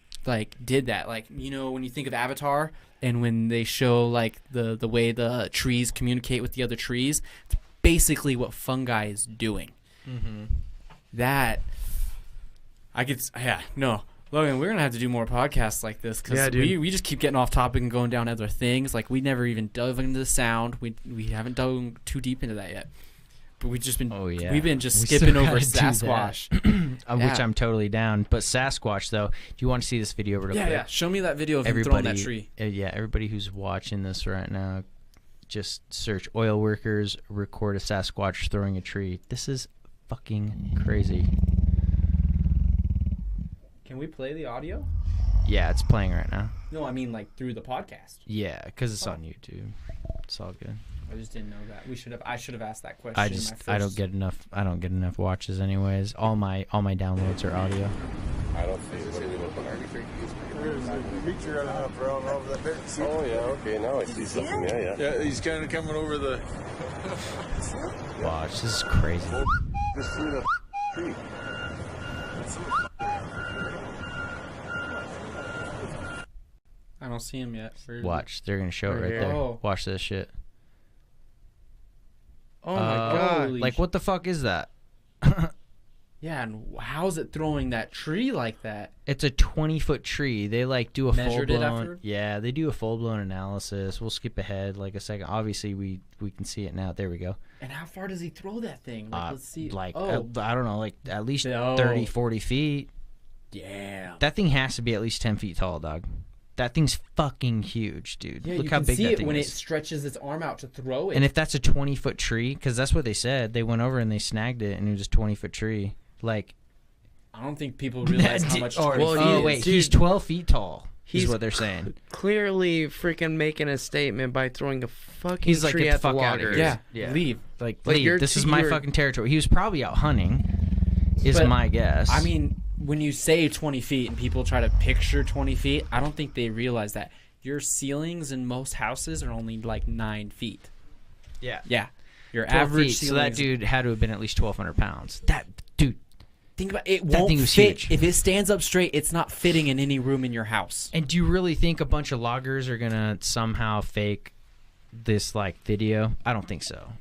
Speaker 2: did that. When you think of Avatar and when they show the way the trees communicate with the other trees, it's basically what fungi is doing. That Logan, we're gonna have to do more podcasts like this because we just keep getting off topic and going down other things. We never even dove into the sound. We haven't dug too deep into that yet. But we've just been we've been just skipping over Sasquatch,
Speaker 1: which I'm totally down. But Sasquatch, though, do you want to see this video real quick?
Speaker 2: Yeah, show me that video of him throwing that tree.
Speaker 1: Everybody who's watching this right now, just search oil workers record a Sasquatch throwing a tree. This is fucking crazy.
Speaker 2: Can we play the audio?
Speaker 1: Yeah, it's playing right now.
Speaker 2: No, I mean through the podcast.
Speaker 1: Yeah, because it's on YouTube. It's all good.
Speaker 2: I just didn't know that. I should have asked that question.
Speaker 1: I don't get enough watches anyways. All my downloads are audio.
Speaker 5: I don't see it.
Speaker 6: There's a creature running over that bit.
Speaker 5: Oh yeah, okay. Now I see something. Yeah.
Speaker 6: Yeah, he's kind of coming over the.
Speaker 1: Watch, this is crazy.
Speaker 5: Just through the tree.
Speaker 2: I don't see him yet.
Speaker 1: Watch, they're gonna show it right there.
Speaker 2: Oh.
Speaker 1: Watch this shit.
Speaker 4: Oh my god!
Speaker 1: What the fuck is that?
Speaker 2: Yeah, and how's it throwing that tree like that?
Speaker 1: It's a 20-foot tree. They do a
Speaker 2: Measured it
Speaker 1: full-blown.
Speaker 2: after?
Speaker 1: Yeah, they do a full-blown analysis. We'll skip ahead a second. Obviously, we can see it now. There we go.
Speaker 2: And how far does he throw that thing? Let's see.
Speaker 1: I don't know, at least 30, 40 feet.
Speaker 2: Yeah.
Speaker 1: That thing has to be at least 10 feet tall, dog. That thing's fucking huge, dude.
Speaker 2: Yeah,
Speaker 1: Look
Speaker 2: you
Speaker 1: how
Speaker 2: can
Speaker 1: big
Speaker 2: see
Speaker 1: that
Speaker 2: it
Speaker 1: thing
Speaker 2: when
Speaker 1: is.
Speaker 2: it stretches its arm out to throw it.
Speaker 1: And if that's a 20-foot tree, because that's what they said. They went over and they snagged it, and it was a 20-foot tree.
Speaker 2: I don't think people realize how much.
Speaker 1: He's 12 feet tall. Is what they're saying.
Speaker 4: Clearly, freaking making a statement by throwing a fucking
Speaker 1: He's like,
Speaker 4: tree
Speaker 1: get the
Speaker 4: at
Speaker 1: fuck
Speaker 4: the
Speaker 1: out of
Speaker 4: loggers.
Speaker 1: here.
Speaker 2: Yeah, leave.
Speaker 1: Leave. This is my fucking territory. He was probably out hunting, is my guess.
Speaker 2: I mean, when you say 20 feet and people try to picture 20 feet, I don't think they realize that your ceilings in most houses are only 9 feet.
Speaker 1: Yeah.
Speaker 2: Yeah. Your average
Speaker 1: feet, so that dude had to have been at least 1,200 pounds.
Speaker 2: Think about it.
Speaker 1: That
Speaker 2: Won't
Speaker 1: thing was
Speaker 2: fit.
Speaker 1: huge.
Speaker 2: If it stands up straight, it's not fitting in any room in your house.
Speaker 1: And do you really think a bunch of loggers are gonna somehow fake this video? I don't think so.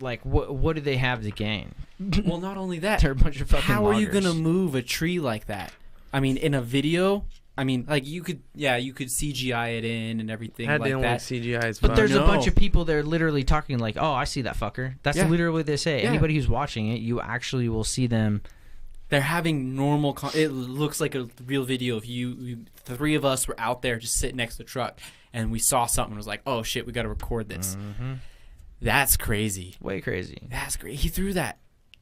Speaker 1: What do they have to gain?
Speaker 2: Well, not only that,
Speaker 1: They're a bunch of fucking
Speaker 2: how are you
Speaker 1: loggers.
Speaker 2: gonna move a tree like that? I mean, in a video, you could CGI it in and everything
Speaker 4: That
Speaker 2: like
Speaker 4: didn't
Speaker 2: that.
Speaker 4: look CGI as
Speaker 1: But
Speaker 4: fuck.
Speaker 1: there's a
Speaker 2: No.
Speaker 1: bunch of people that are literally talking oh, I see that fucker. That's
Speaker 2: Yeah.
Speaker 1: literally what they say.
Speaker 2: Yeah.
Speaker 1: Anybody who's watching it, you actually will see them
Speaker 2: they're having normal. It looks like a real video of you. Three of us were out there just sitting next to the truck, and we saw something. And was like, oh shit, we got to record this.
Speaker 1: Mm-hmm.
Speaker 2: That's crazy.
Speaker 1: Way crazy.
Speaker 2: That's great. He threw that.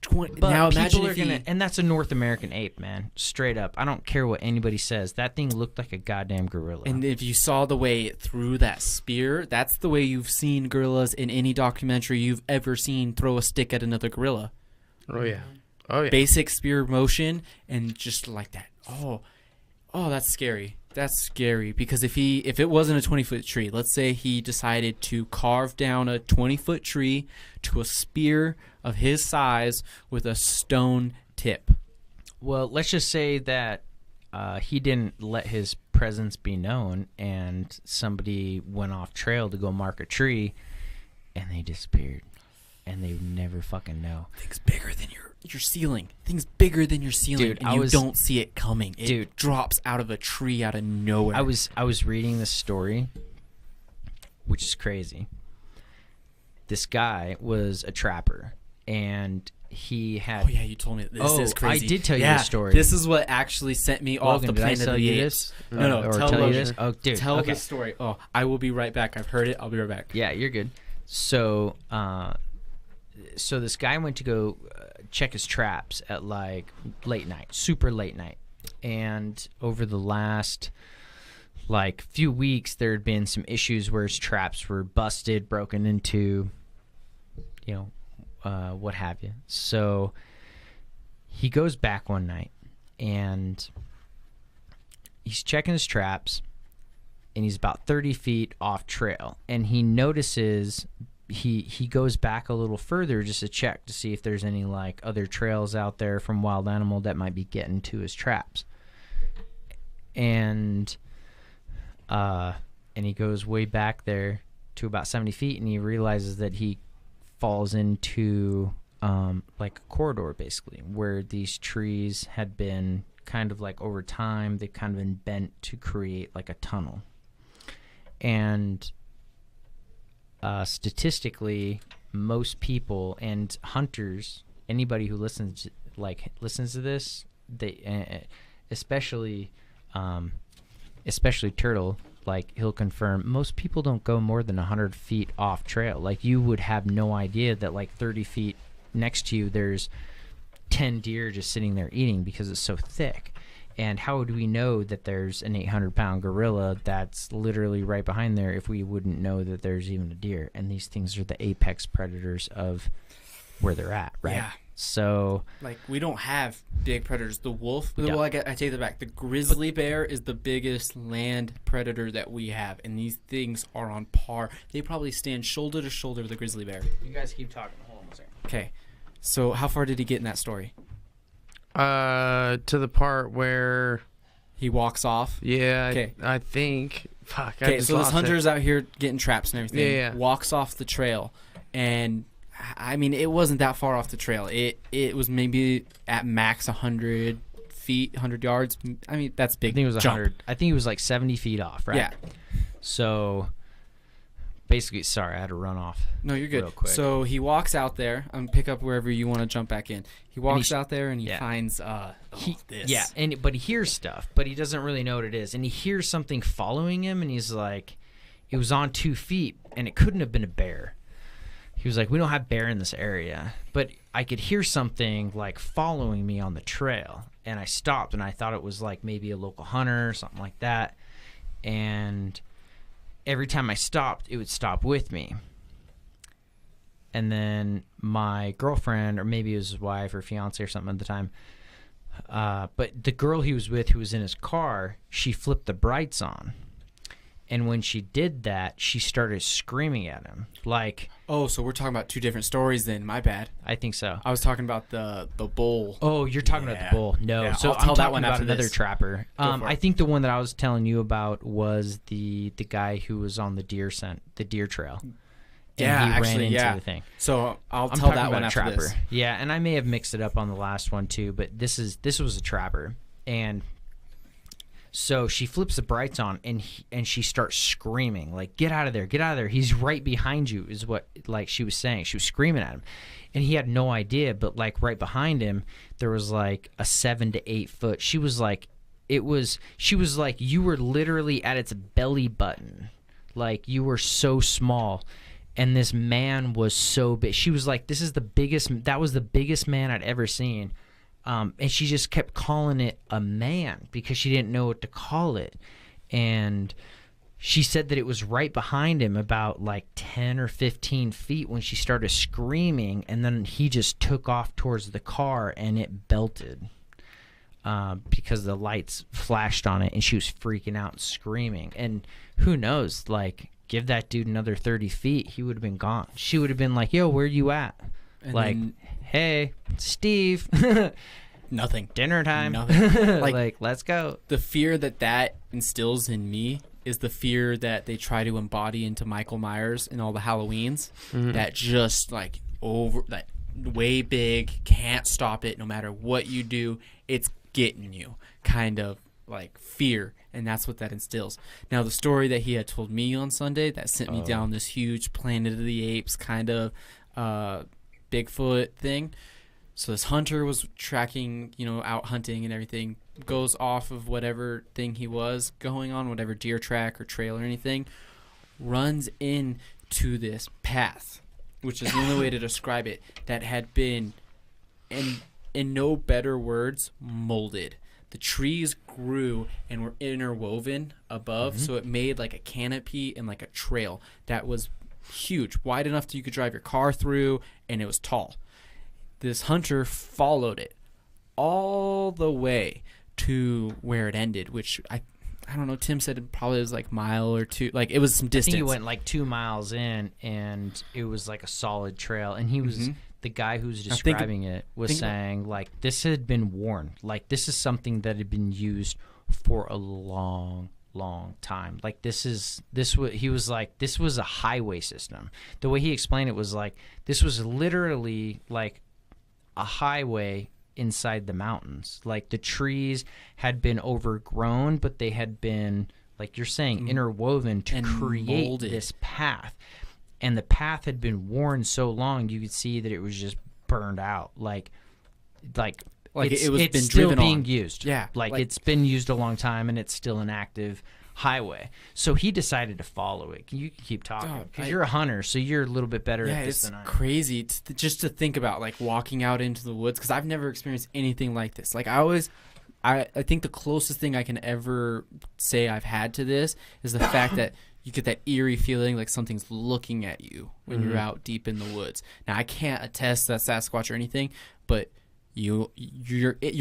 Speaker 1: But
Speaker 2: now imagine
Speaker 1: people are
Speaker 2: if
Speaker 1: gonna, and that's a North American ape, man. Straight up. I don't care what anybody says. That thing looked like a goddamn gorilla.
Speaker 2: And if you saw the way it threw that spear, that's the way you've seen gorillas in any documentary you've ever seen throw a stick at another gorilla.
Speaker 4: Oh yeah. Oh yeah.
Speaker 2: Basic spear motion and just like that. Oh, that's scary. That's scary because if it wasn't a 20-foot tree, let's say he decided to carve down a 20-foot tree to a spear of his size with a stone tip.
Speaker 1: Well, let's just say that he didn't let his presence be known, and somebody went off trail to go mark a tree, and they disappeared, and they never fucking know.
Speaker 2: Things bigger than your ceiling. Things bigger than your ceiling,
Speaker 1: Dude,
Speaker 2: and you don't see it coming. It drops out of a tree out of nowhere.
Speaker 1: I was reading this story, which is crazy. This guy was a trapper, and he had.
Speaker 2: Oh yeah, you told me this is crazy.
Speaker 1: I did tell you the story.
Speaker 2: This is what actually sent me off the Planet of the Apes. No,
Speaker 1: or
Speaker 2: tell
Speaker 1: tell you
Speaker 2: Logan.
Speaker 1: this. Oh, dude,
Speaker 2: tell
Speaker 1: okay.
Speaker 2: the story. Oh, I will be right back. I've heard it. I'll be right back.
Speaker 1: Yeah, you're good. So, so this guy went to go check his traps at like late night, super late night, and over the last like few weeks, there had been some issues where his traps were busted, broken into, what have you. So he goes back one night and he's checking his traps, and he's about 30 feet off trail, and he notices he goes back a little further just to check to see if there's any like other trails out there from wild animal that might be getting to his traps. And he goes way back there to about 70 feet, and he realizes that he falls into like a corridor basically, where these trees had been kind of like over time, they've kind of been bent to create like a tunnel. And statistically, most people and hunters, anybody who listens to this, they especially Turtle, like he'll confirm, most people don't go more than 100 feet off trail. Like you would have no idea that like 30 feet next to you there's 10 deer just sitting there eating because it's so thick. And how would we know that there's an 800-pound gorilla that's literally right behind there if we wouldn't know that there's even a deer? And these things are the apex predators of where they're at, right?
Speaker 2: Yeah.
Speaker 1: So,
Speaker 2: like, we don't have big predators. The wolf,
Speaker 1: Yeah.
Speaker 2: well, I take that back. The grizzly bear is the biggest land predator that we have, and these things are on par. They probably stand shoulder to shoulder with the grizzly bear.
Speaker 1: you guys keep talking. Hold on a second.
Speaker 2: Okay, so how far did he get in that story?
Speaker 4: To the part where
Speaker 2: He walks off.
Speaker 4: Yeah,
Speaker 2: Okay.
Speaker 4: I think. Fuck. I
Speaker 2: Okay,
Speaker 4: just
Speaker 2: so this
Speaker 4: lost
Speaker 2: hunter's
Speaker 4: it.
Speaker 2: out here getting traps and everything.
Speaker 4: Yeah.
Speaker 2: Walks off the trail, and I mean, it wasn't that far off the trail. It was maybe at max 100 feet, 100 yards. I mean, that's big.
Speaker 1: I think it was
Speaker 2: jump.
Speaker 1: 100. I think it was like 70 feet off, right?
Speaker 2: Yeah.
Speaker 1: So basically, sorry, I had to run off.
Speaker 2: No, you're good.
Speaker 1: Real quick.
Speaker 2: So he walks out there. Pick up wherever you want to jump back in. He walks out there and he
Speaker 1: yeah.
Speaker 2: finds this.
Speaker 1: Yeah, but he hears stuff, but he doesn't really know what it is. And he hears something following him, and he's like, it was on 2 feet, and it couldn't have been a bear. He was like, we don't have bear in this area, but I could hear something like following me on the trail. And I stopped, and I thought it was like maybe a local hunter or something like that. And every time I stopped, it would stop with me. And then my girlfriend, or maybe it was his wife or fiance or something at the time, but the girl he was with, who was in his car, she flipped the brights on. And when she did that, she started screaming at him. Like,
Speaker 2: Oh, so we're talking about two different stories then. My bad.
Speaker 1: I think so.
Speaker 2: I was talking about the bull.
Speaker 1: Oh, you're talking about
Speaker 2: Yeah.
Speaker 1: the bull. No,
Speaker 2: Yeah,
Speaker 1: so
Speaker 2: I'll
Speaker 1: I'm
Speaker 2: tell that
Speaker 1: talking
Speaker 2: one
Speaker 1: about
Speaker 2: after
Speaker 1: another
Speaker 2: this.
Speaker 1: trapper.
Speaker 2: for it.
Speaker 1: I think the one that I was telling you about was the guy who was on the deer trail. And
Speaker 2: Yeah,
Speaker 1: he
Speaker 2: actually,
Speaker 1: ran into
Speaker 2: yeah.
Speaker 1: the thing.
Speaker 2: So I'll
Speaker 1: I'm
Speaker 2: tell
Speaker 1: talking
Speaker 2: that
Speaker 1: about
Speaker 2: one
Speaker 1: a
Speaker 2: after
Speaker 1: trapper.
Speaker 2: this.
Speaker 1: Yeah, and I may have mixed it up on the last one too, but this was a trapper. And So she flips the brights on, and she starts screaming, like, get out of there, get out of there. He's right behind you, is what, like, she was saying. She was screaming at him. And he had no idea, but, like, right behind him, there was, like, a 7 to 8 foot. She was like, you were literally at its belly button. Like, you were so small. And this man was so big. She was like, that was the biggest man I'd ever seen. And she just kept calling it a man because she didn't know what to call it. And she said that it was right behind him about like 10 or 15 feet when she started screaming. And then he just took off towards the car and it belted because the lights flashed on it and she was freaking out and screaming. And who knows, like, give that dude another 30 feet, he would have been gone. She would have been like, yo, where you at? And like, hey, Steve.
Speaker 2: Nothing.
Speaker 1: Dinner time.
Speaker 2: Nothing.
Speaker 1: Like, let's go.
Speaker 2: The fear that instills in me is the fear that they try to embody into Michael Myers in all the Halloweens. That just like that way big, can't stop it no matter what you do. It's getting you kind of like fear. And that's what that instills. Now, the story that he had told me on Sunday that sent me down this huge Planet of the Apes kind of Bigfoot thing. So this hunter was tracking, out hunting and everything, goes off of whatever thing he was going on, whatever deer track or trail or anything, runs into this path, which is the only way to describe it, that had been, in no better words, molded. The trees grew and were interwoven above, so it made like a canopy and like a trail that was huge, wide enough that you could drive your car through, and it was tall. This hunter followed it all the way to where it ended, which I don't know. Tim said it probably was like a mile or two. Like, it was some distance.
Speaker 1: I think he went like 2 miles in, and it was like a solid trail. And he was the guy who's describing it was saying like this had been worn. Like, this is something that had been used for a long time. Like, he was like, this was a highway system. The way he explained it was like, this was literally like a highway inside the mountains. Like, the trees had been overgrown, but they had been, like you're saying, interwoven to create molded this path. And the path had been worn so long, you could see that it was just burned out. Like it's still being used.
Speaker 2: Yeah,
Speaker 1: like it's been used a long time, and it's still an active highway. So he decided to follow it. You can keep talking because you're a hunter, so you're a little bit better at this than I am.
Speaker 2: Yeah, it's crazy just to think about, like, walking out into the woods, because I've never experienced anything like this. Like, I think the closest thing I can ever say I've had to this is the fact that you get that eerie feeling like something's looking at you when you're out deep in the woods. Now, I can't attest that Sasquatch or anything, but your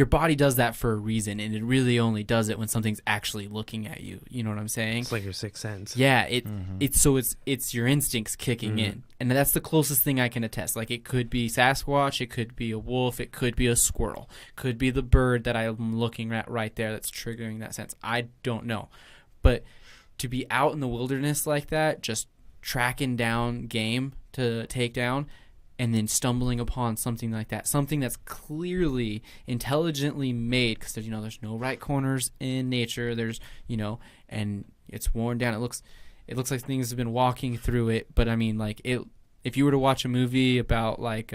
Speaker 2: body does that for a reason, and it really only does it when something's actually looking at you. You know what I'm saying?
Speaker 4: It's like your sixth sense.
Speaker 2: Yeah, it's your instincts kicking in, and that's the closest thing I can attest. Like, it could be Sasquatch, it could be a wolf, it could be a squirrel, could be the bird that I'm looking at right there that's triggering that sense. I don't know, but to be out in the wilderness like that, just tracking down game to take down, and then stumbling upon something like that, something that's clearly intelligently made, because there's no right corners in nature. There's and it's worn down. It looks like things have been walking through it. But I mean, like, if you were to watch a movie about like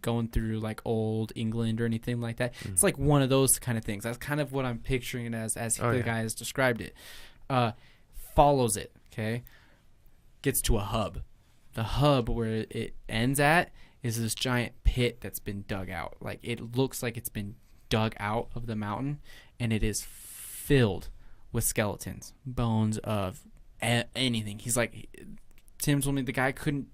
Speaker 2: going through like old England or anything like that, it's like one of those kind of things. That's kind of what I'm picturing it as the guy has described it. Follows it, okay, gets to a hub. The hub where it ends at is this giant pit that's been dug out. Like, it looks like it's been dug out of the mountain, and it is filled with skeletons, bones of anything. He's like, Tim told me the guy couldn't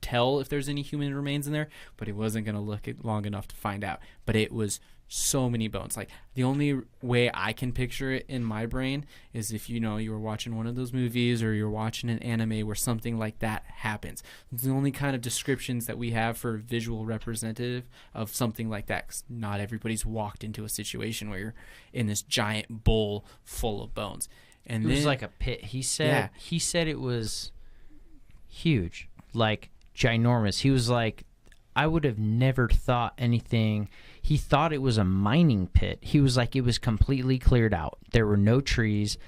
Speaker 2: tell if there's any human remains in there, but he wasn't going to look long enough to find out. But it was so many bones. Like, the only way I can picture it in my brain is if you were watching one of those movies or you're watching an anime where something like that happens. It's the only kind of descriptions that we have for visual representative of something like that, 'cause not everybody's walked into a situation where you're in this giant bowl full of bones. And
Speaker 1: it was like a pit. He said it was huge, like ginormous. He was like, I would have never thought anything. He thought it was a mining pit. He was like, it was completely cleared out. there were no trees,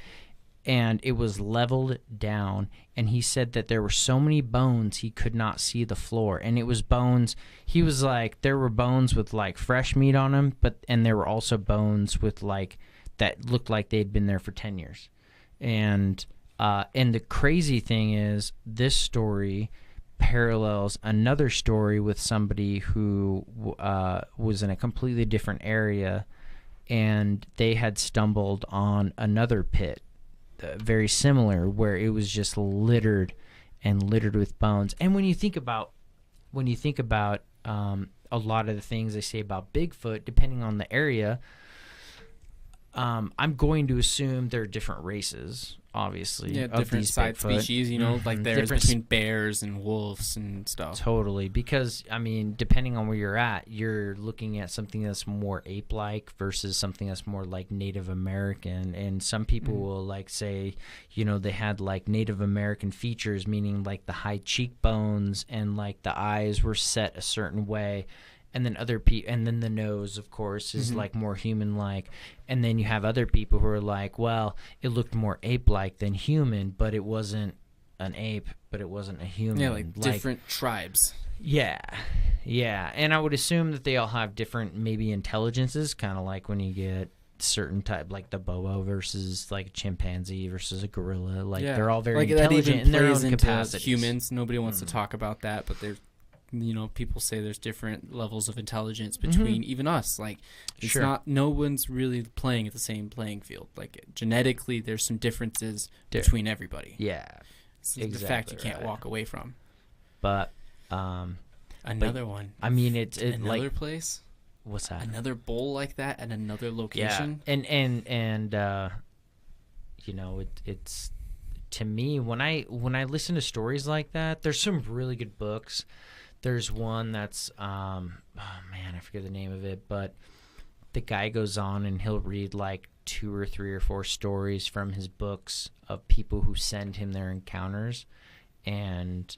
Speaker 1: and it was leveled down. And he said that there were so many bones he could not see the floor. And it was bones. He was like, there were bones with like fresh meat on them, and there were also bones with like that looked like they'd been there for 10 years. And the crazy thing is, this story parallels another story with somebody who was in a completely different area, and they had stumbled on another pit very similar, where it was just littered with bones. And when you think about a lot of the things they say about Bigfoot, depending on the area, I'm going to assume there are different races, obviously.
Speaker 2: Yeah,
Speaker 1: of
Speaker 2: different
Speaker 1: these
Speaker 2: side
Speaker 1: Bigfoot.
Speaker 2: species, you know, like there's
Speaker 1: Different
Speaker 2: between bears and wolves and stuff.
Speaker 1: Totally, because I mean, depending on where you're at, you're looking at something that's more ape-like versus something that's more like Native American. And some people will like say, you know, they had like Native American features, meaning like the high cheekbones and like the eyes were set a certain way. And then and then the nose, of course, is like more human-like. And then you have other people who are like, well, it looked more ape-like than human, but it wasn't an ape, but it wasn't a human.
Speaker 2: Yeah, like different tribes.
Speaker 1: Yeah. And I would assume that they all have different maybe intelligences, kind of like when you get certain type, like the boa versus like a chimpanzee versus a gorilla. Like they're all very intelligent in their own capacities.
Speaker 2: Humans, nobody wants to talk about that, but there's, you know, people say there's different levels of intelligence between even us. Like, it's not, no one's really playing at the same playing field. Like, genetically, there's some differences between everybody.
Speaker 1: Yeah,
Speaker 2: it's exactly the fact you can't walk away from.
Speaker 1: But
Speaker 2: another one.
Speaker 1: I mean, it's
Speaker 2: another
Speaker 1: like,
Speaker 2: place.
Speaker 1: What's that?
Speaker 2: Another bowl like that at another location.
Speaker 1: Yeah, and you know, it's to me, when I listen to stories like that, there's some really good books. There's one that's oh man, I forget the name of it, but the guy goes on and he'll read like 2 or 3 or 4 stories from his books of people who send him their encounters, and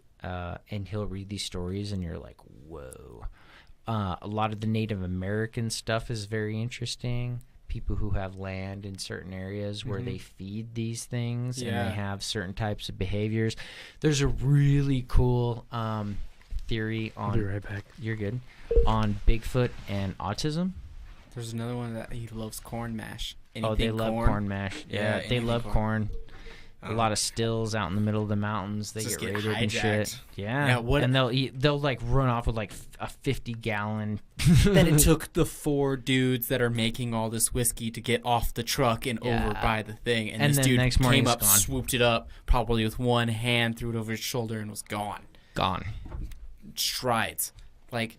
Speaker 1: he'll read these stories and you're like, whoa. A lot of the Native American stuff is very interesting. People who have land in certain areas where they feed these things and they have certain types of behaviors. There's a really cool theory on...
Speaker 4: I'll be right back.
Speaker 1: You're good. On Bigfoot and autism.
Speaker 2: There's another one that he loves corn mash.
Speaker 1: Anything they love corn mash. Yeah, they love corn. A lot of stills out in the middle of the mountains. They get raided and shit. Yeah. And they'll like run off with like a 50-gallon.
Speaker 2: Then it took the 4 dudes that are making all this whiskey to get off the truck and over by the thing. And this dude
Speaker 1: next morning
Speaker 2: came up,
Speaker 1: gone.
Speaker 2: swooped it up, probably with one hand, threw it over his shoulder, and was gone. Strides. Like,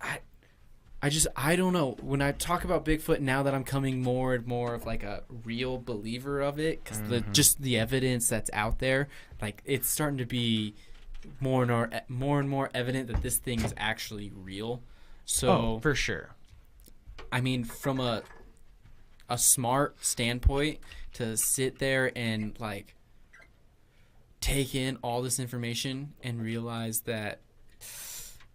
Speaker 2: I don't know. When I talk about Bigfoot, now that I'm coming more and more of like a real believer of it, because just the evidence that's out there, like, it's starting to be more and more evident that this thing is actually real. So
Speaker 1: for sure.
Speaker 2: I mean, from a smart standpoint, to sit there and like take in all this information and realize that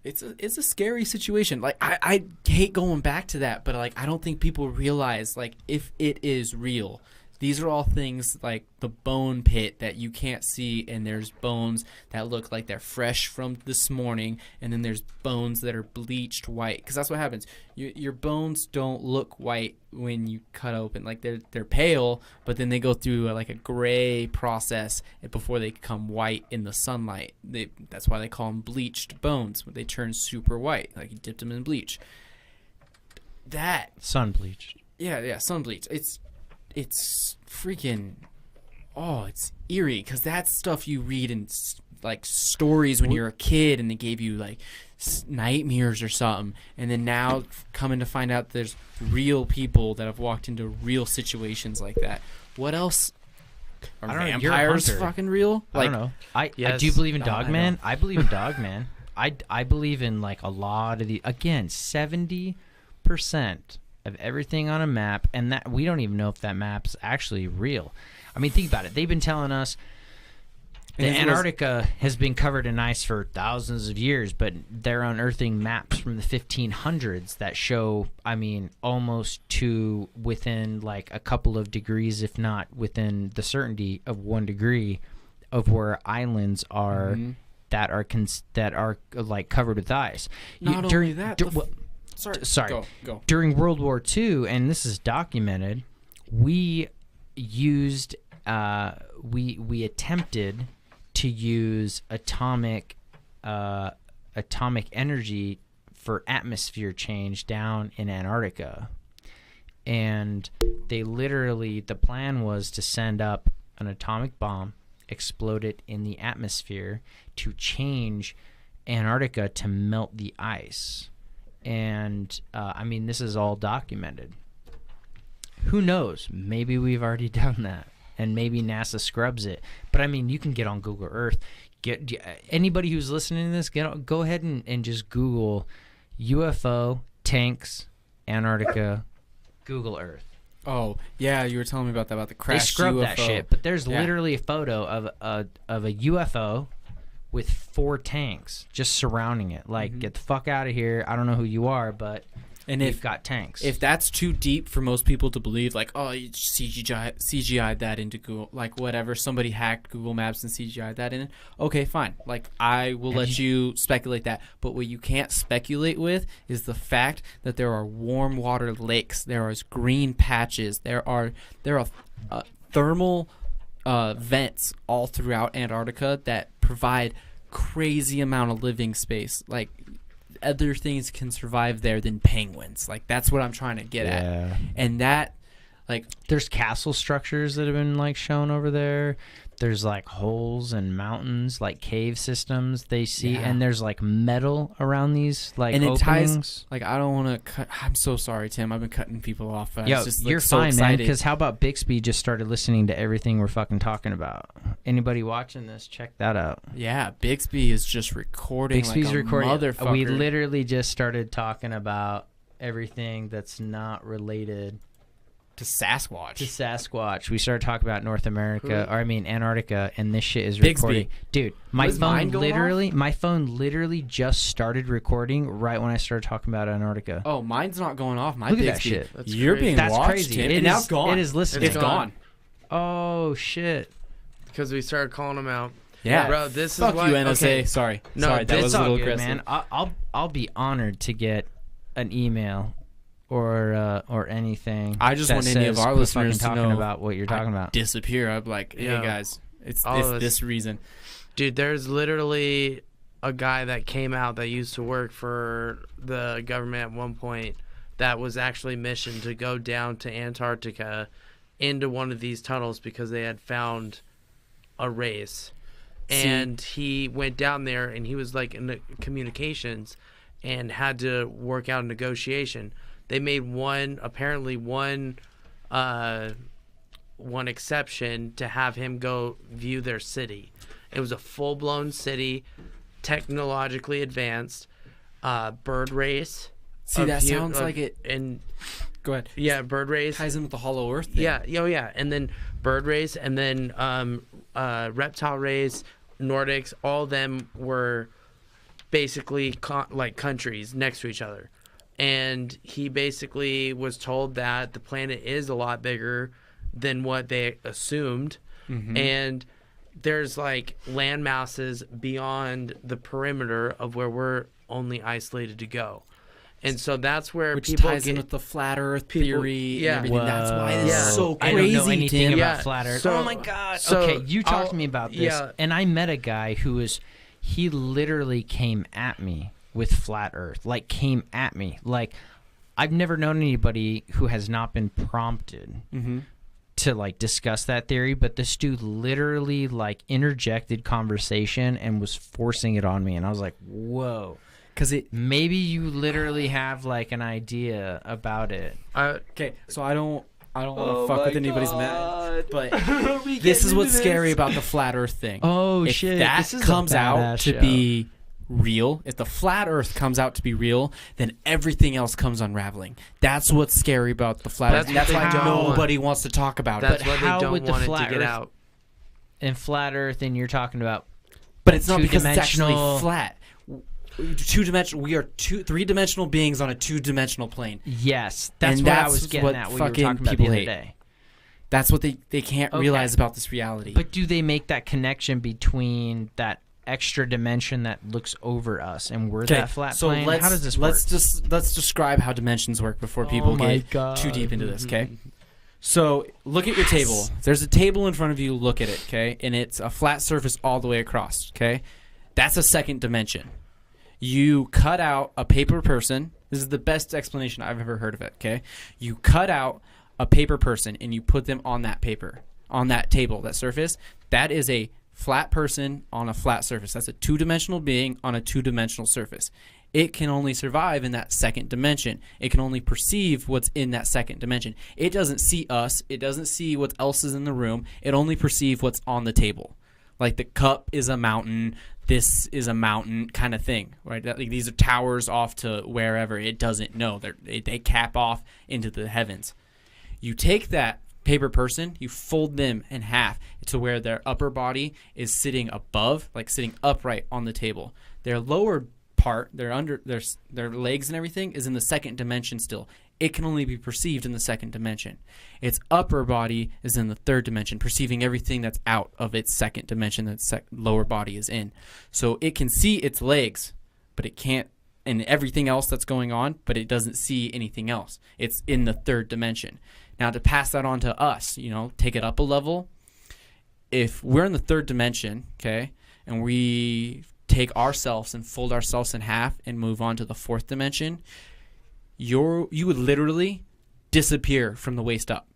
Speaker 2: it's a scary situation. Like, I hate going back to that, but like, I don't think people realize, like, if it is real, these are all things like the bone pit that you can't see, and there's bones that look like they're fresh from this morning, and then there's bones that are bleached white, because that's what happens. Your bones don't look white when you cut open. Like, they're pale, but then they go through like a gray process before they become white in the sunlight. That's why they call them bleached bones. They turn super white, like you dipped them in bleach. That
Speaker 1: sun bleached.
Speaker 2: Yeah, sun bleached. It's freaking, it's eerie, because that's stuff you read in like stories when you're a kid, and they gave you like nightmares or something, and then now coming to find out there's real people that have walked into real situations like that. What else? Are vampires fucking real?
Speaker 1: Like, I don't know. I do you believe in Dogman? I believe in Dogman. I believe in like a lot of the, again, 70% of everything on a map, and that we don't even know if that map's actually real. I mean, think about it. They've been telling us Antarctica has been covered in ice for thousands of years, but they're unearthing maps from the 1500s that show, I mean, almost to within like a couple of degrees, if not within the certainty of 1 degree, of where islands are that are like covered with ice.
Speaker 2: Not only that.
Speaker 1: Sorry.
Speaker 2: Go.
Speaker 1: During World War II, and this is documented, we used we attempted to use atomic energy for atmosphere change down in Antarctica, and the plan was to send up an atomic bomb, explode it in the atmosphere to change Antarctica to melt the ice. And I mean, this is all documented. Who knows? Maybe we've already done that, and maybe NASA scrubs it. But I mean, you can get on Google Earth. Anybody who's listening to this, go ahead and just Google UFO tanks Antarctica Google Earth.
Speaker 2: Oh yeah, you were telling me about that, about the crash.
Speaker 1: They scrubbed
Speaker 2: UFO.
Speaker 1: that shit, but there's literally a photo of a UFO with 4 tanks just surrounding it. Like, get the fuck out of here. I don't know who you are, but you've got tanks.
Speaker 2: If that's too deep for most people to believe, like, oh, you CGI'd that into Google, like, whatever, somebody hacked Google Maps and CGI'd that in it, okay, fine. Like, I will let you speculate that. But what you can't speculate with is the fact that there are warm water lakes, there are green patches, there are thermal vents all throughout Antarctica that provide crazy amount of living space. Like, other things can survive there than penguins. Like, that's what I'm trying to get at. And that, like,
Speaker 1: there's castle structures that have been like shown over there. There's like holes and mountains, like cave systems they see, and there's like metal around these like
Speaker 2: and it
Speaker 1: openings.
Speaker 2: Ties, like, I don't want to cut. I'm so sorry, Tim. I've been cutting people off.
Speaker 1: Yo,
Speaker 2: just,
Speaker 1: you're
Speaker 2: so
Speaker 1: fine,
Speaker 2: excited.
Speaker 1: man. Because how about Bixby just started listening to everything we're fucking talking about? Anybody watching this, check that out.
Speaker 2: Yeah, Bixby is just recording.
Speaker 1: Bixby's
Speaker 2: like a
Speaker 1: recording.
Speaker 2: Motherfucker.
Speaker 1: We literally just started talking about everything that's not related
Speaker 2: to Sasquatch.
Speaker 1: We started talking about North America, or I mean Antarctica, and this shit is
Speaker 2: Bixby.
Speaker 1: recording. Dude, my phone literally just started recording right when I started talking about Antarctica.
Speaker 2: Oh, mine's not going off. My
Speaker 1: Look at
Speaker 2: Bixby.
Speaker 1: that shit.
Speaker 4: That's
Speaker 2: You're
Speaker 4: crazy.
Speaker 2: being
Speaker 1: That's
Speaker 2: watched,
Speaker 1: crazy.
Speaker 2: Tim.
Speaker 1: It
Speaker 2: And now
Speaker 1: is-
Speaker 2: it's gone.
Speaker 1: it is listening.
Speaker 2: It's gone.
Speaker 1: Oh shit.
Speaker 4: Because we started calling them out.
Speaker 2: Yeah,
Speaker 4: bro, this
Speaker 2: Fuck
Speaker 4: is why.
Speaker 2: you, NSA.
Speaker 4: Okay.
Speaker 2: Sorry,
Speaker 4: No,
Speaker 2: sorry, that
Speaker 1: It's
Speaker 2: was a
Speaker 1: all
Speaker 2: little
Speaker 1: good,
Speaker 2: aggressive.
Speaker 1: man. I'll be honored to get an email or anything.
Speaker 2: I just
Speaker 1: that
Speaker 2: want any of
Speaker 1: says
Speaker 2: our
Speaker 1: quit
Speaker 2: listeners
Speaker 1: fucking
Speaker 2: to
Speaker 1: talking
Speaker 2: know
Speaker 1: about what you're talking about.
Speaker 2: Disappear. I'm like, hey
Speaker 4: Yeah.
Speaker 2: guys, it's
Speaker 4: All of us.
Speaker 2: this reason.
Speaker 4: Dude, there's literally a guy that came out that used to work for the government at one point that was actually missioned to go down to Antarctica into one of these tunnels because they had found a race. And he went down there and he was like in the communications and had to work out a negotiation. They made one exception to have him go view their city. It was a full-blown city, technologically advanced, bird race.
Speaker 2: See, that sounds like it.
Speaker 4: And
Speaker 2: Go ahead.
Speaker 4: yeah, bird race.
Speaker 2: Ties in with the Hollow Earth thing.
Speaker 4: Yeah, yeah. And then bird race, and then reptile race, Nordics. All of them were basically like countries next to each other. And he basically was told that the planet is a lot bigger than what they assumed.
Speaker 2: Mm-hmm.
Speaker 4: And there's like land masses beyond the perimeter of where we're only isolated to go. And so that's where
Speaker 2: Which
Speaker 4: people
Speaker 2: ties in with the flat Earth theory
Speaker 4: yeah.
Speaker 2: and everything. That's why this
Speaker 4: Yeah.
Speaker 2: is so
Speaker 1: I
Speaker 2: crazy,
Speaker 1: don't know anything
Speaker 2: Tim.
Speaker 1: about
Speaker 4: Yeah,
Speaker 1: flat Earth.
Speaker 4: so-
Speaker 1: Oh my god.
Speaker 4: so
Speaker 1: okay, you talked
Speaker 4: I'll-
Speaker 1: to me about this,
Speaker 4: yeah.
Speaker 1: and I met a guy he literally came at me with flat Earth. Like, came at me. Like, I've never known anybody who has not been prompted to like discuss that theory, but this dude literally like interjected conversation and was forcing it on me, and I was like, whoa.
Speaker 2: Because it.
Speaker 1: Maybe you literally have like an idea about it.
Speaker 2: Okay, so I don't want to fuck with anybody's mad, but this is what's scary about the flat Earth thing.
Speaker 1: Oh
Speaker 2: if
Speaker 1: shit!
Speaker 2: that
Speaker 1: This is a
Speaker 2: comes out
Speaker 1: badass
Speaker 2: to
Speaker 1: show.
Speaker 2: be real, if the flat Earth comes out to be real, then everything else comes unraveling. That's what's scary about the flat Earth.
Speaker 4: That's
Speaker 2: That's
Speaker 4: what
Speaker 2: why
Speaker 4: they don't
Speaker 2: nobody wants to talk about
Speaker 4: That's
Speaker 2: it.
Speaker 4: why
Speaker 1: how
Speaker 4: they
Speaker 1: would
Speaker 4: don't
Speaker 1: the
Speaker 4: want it
Speaker 1: flat
Speaker 4: to get
Speaker 1: Earth-
Speaker 4: out.
Speaker 1: in flat Earth, and you're talking about,
Speaker 2: but it's not because it's actually
Speaker 1: two-dimensional-
Speaker 2: flat. Two-dimensional. We are three-dimensional beings on a two-dimensional plane.
Speaker 1: Yes, that's
Speaker 2: And
Speaker 1: what I
Speaker 2: that's
Speaker 1: was getting
Speaker 2: what
Speaker 1: at. What you were
Speaker 2: fucking
Speaker 1: talking about the
Speaker 2: people
Speaker 1: other
Speaker 2: hate.
Speaker 1: day.
Speaker 2: That's what they can't
Speaker 1: Okay.
Speaker 2: realize about this reality.
Speaker 1: But do they make that connection between that extra dimension that looks over us and we're that flat
Speaker 2: so
Speaker 1: plane?
Speaker 2: let's,
Speaker 1: How does this work?
Speaker 2: let's describe how dimensions work before people get too deep into this, okay? So look at your table. There's a table in front of you. Look at it, okay? And it's a flat surface all the way across, okay? That's a second dimension. You cut out a paper person. This is the best explanation I've ever heard of it, okay? You cut out a paper person and you put them on that paper, on that table, that surface. That is a flat person on a flat surface. That's a two-dimensional being on a two-dimensional surface. It can only survive in that second dimension. It can only perceive what's in that second dimension. It doesn't see us. It doesn't see what else is in the room. It only perceives what's on the table. Like the cup is a mountain, this is a mountain kind of thing, right? Like these are towers off to wherever. It doesn't know. They cap off into the heavens. You take that paper person, you fold them in half to where their upper body is sitting above, like sitting upright on the table. Their lower part, their legs and everything is in the second dimension still. It can only be perceived in the second dimension. Its upper body is in the third dimension, perceiving everything that's out of its second dimension that its lower body is in. So it can see its legs, but it can't, and everything else that's going on, but it doesn't see anything else. It's in the third dimension. Now to pass that on to us, take it up a level. If we're in the third dimension, okay, and we take ourselves and fold ourselves in half and move on to the fourth dimension, you would literally disappear from the waist up.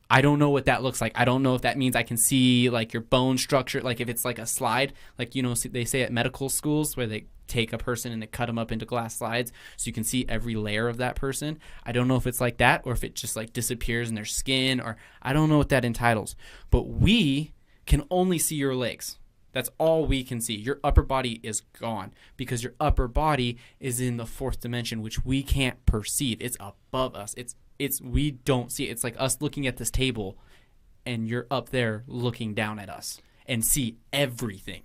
Speaker 2: I don't know what that looks like. I don't know if that means I can see like your bone structure, like if it's like a slide, like they say at medical schools where they take a person and they cut them up into glass slides so you can see every layer of that person. I don't know if it's like that or if it just like disappears in their skin, or I don't know what that entitles. But we can only see your legs. That's all we can see. Your upper body is gone because your upper body is in the fourth dimension, which we can't perceive. It's above us. We don't see it. It's like us looking at this table and you're up there looking down at us and see everything.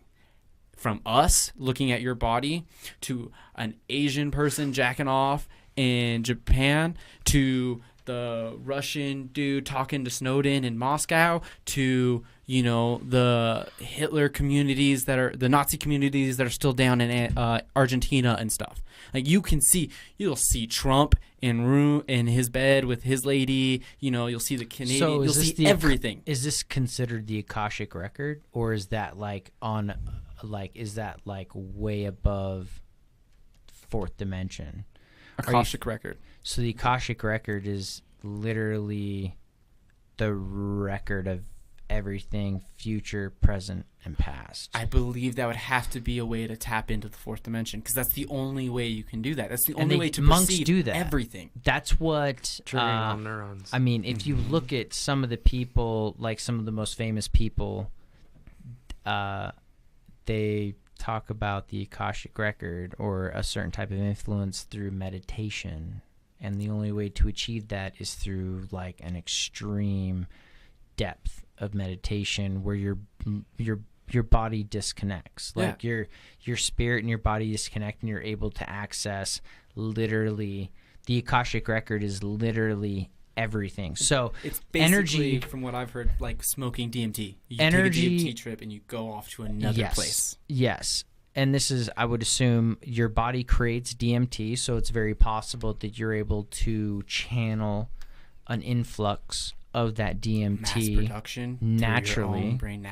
Speaker 2: From us looking at your body to an Asian person jacking off in Japan to the Russian dude talking to Snowden in Moscow to, the Hitler communities the Nazi communities that are still down in Argentina and stuff. Like you'll see Trump in his bed with his lady, you'll see the Canadian,
Speaker 1: So
Speaker 2: you'll see everything.
Speaker 1: Is this considered the Akashic record, or is that way above fourth dimension?
Speaker 2: Akashic record.
Speaker 1: So the Akashic record is literally the record of everything future, present, and past.
Speaker 2: I believe that would have to be a way to tap into the fourth dimension because that's the only way you can do that. That's the only way to
Speaker 1: monks
Speaker 2: perceive
Speaker 1: do that.
Speaker 2: everything.
Speaker 1: That's what
Speaker 4: Turning on neurons.
Speaker 1: I mean, if you look at some of the people, like some of the most famous people, they talk about the Akashic record or a certain type of influence through meditation, and the only way to achieve that is through like an extreme depth of meditation where your body disconnects. Like your spirit and your body disconnect, and you're able to access literally the Akashic record is literally everything. So
Speaker 2: it's basically,
Speaker 1: energy,
Speaker 2: from what I've heard, like smoking DMT. You
Speaker 1: energy,
Speaker 2: take a DMT trip and you go off to another place.
Speaker 1: Yes. And this is, I would assume, your body creates DMT, so it's very possible that you're able to channel an influx of that DMT
Speaker 2: Mass production
Speaker 1: naturally.
Speaker 2: Your own brain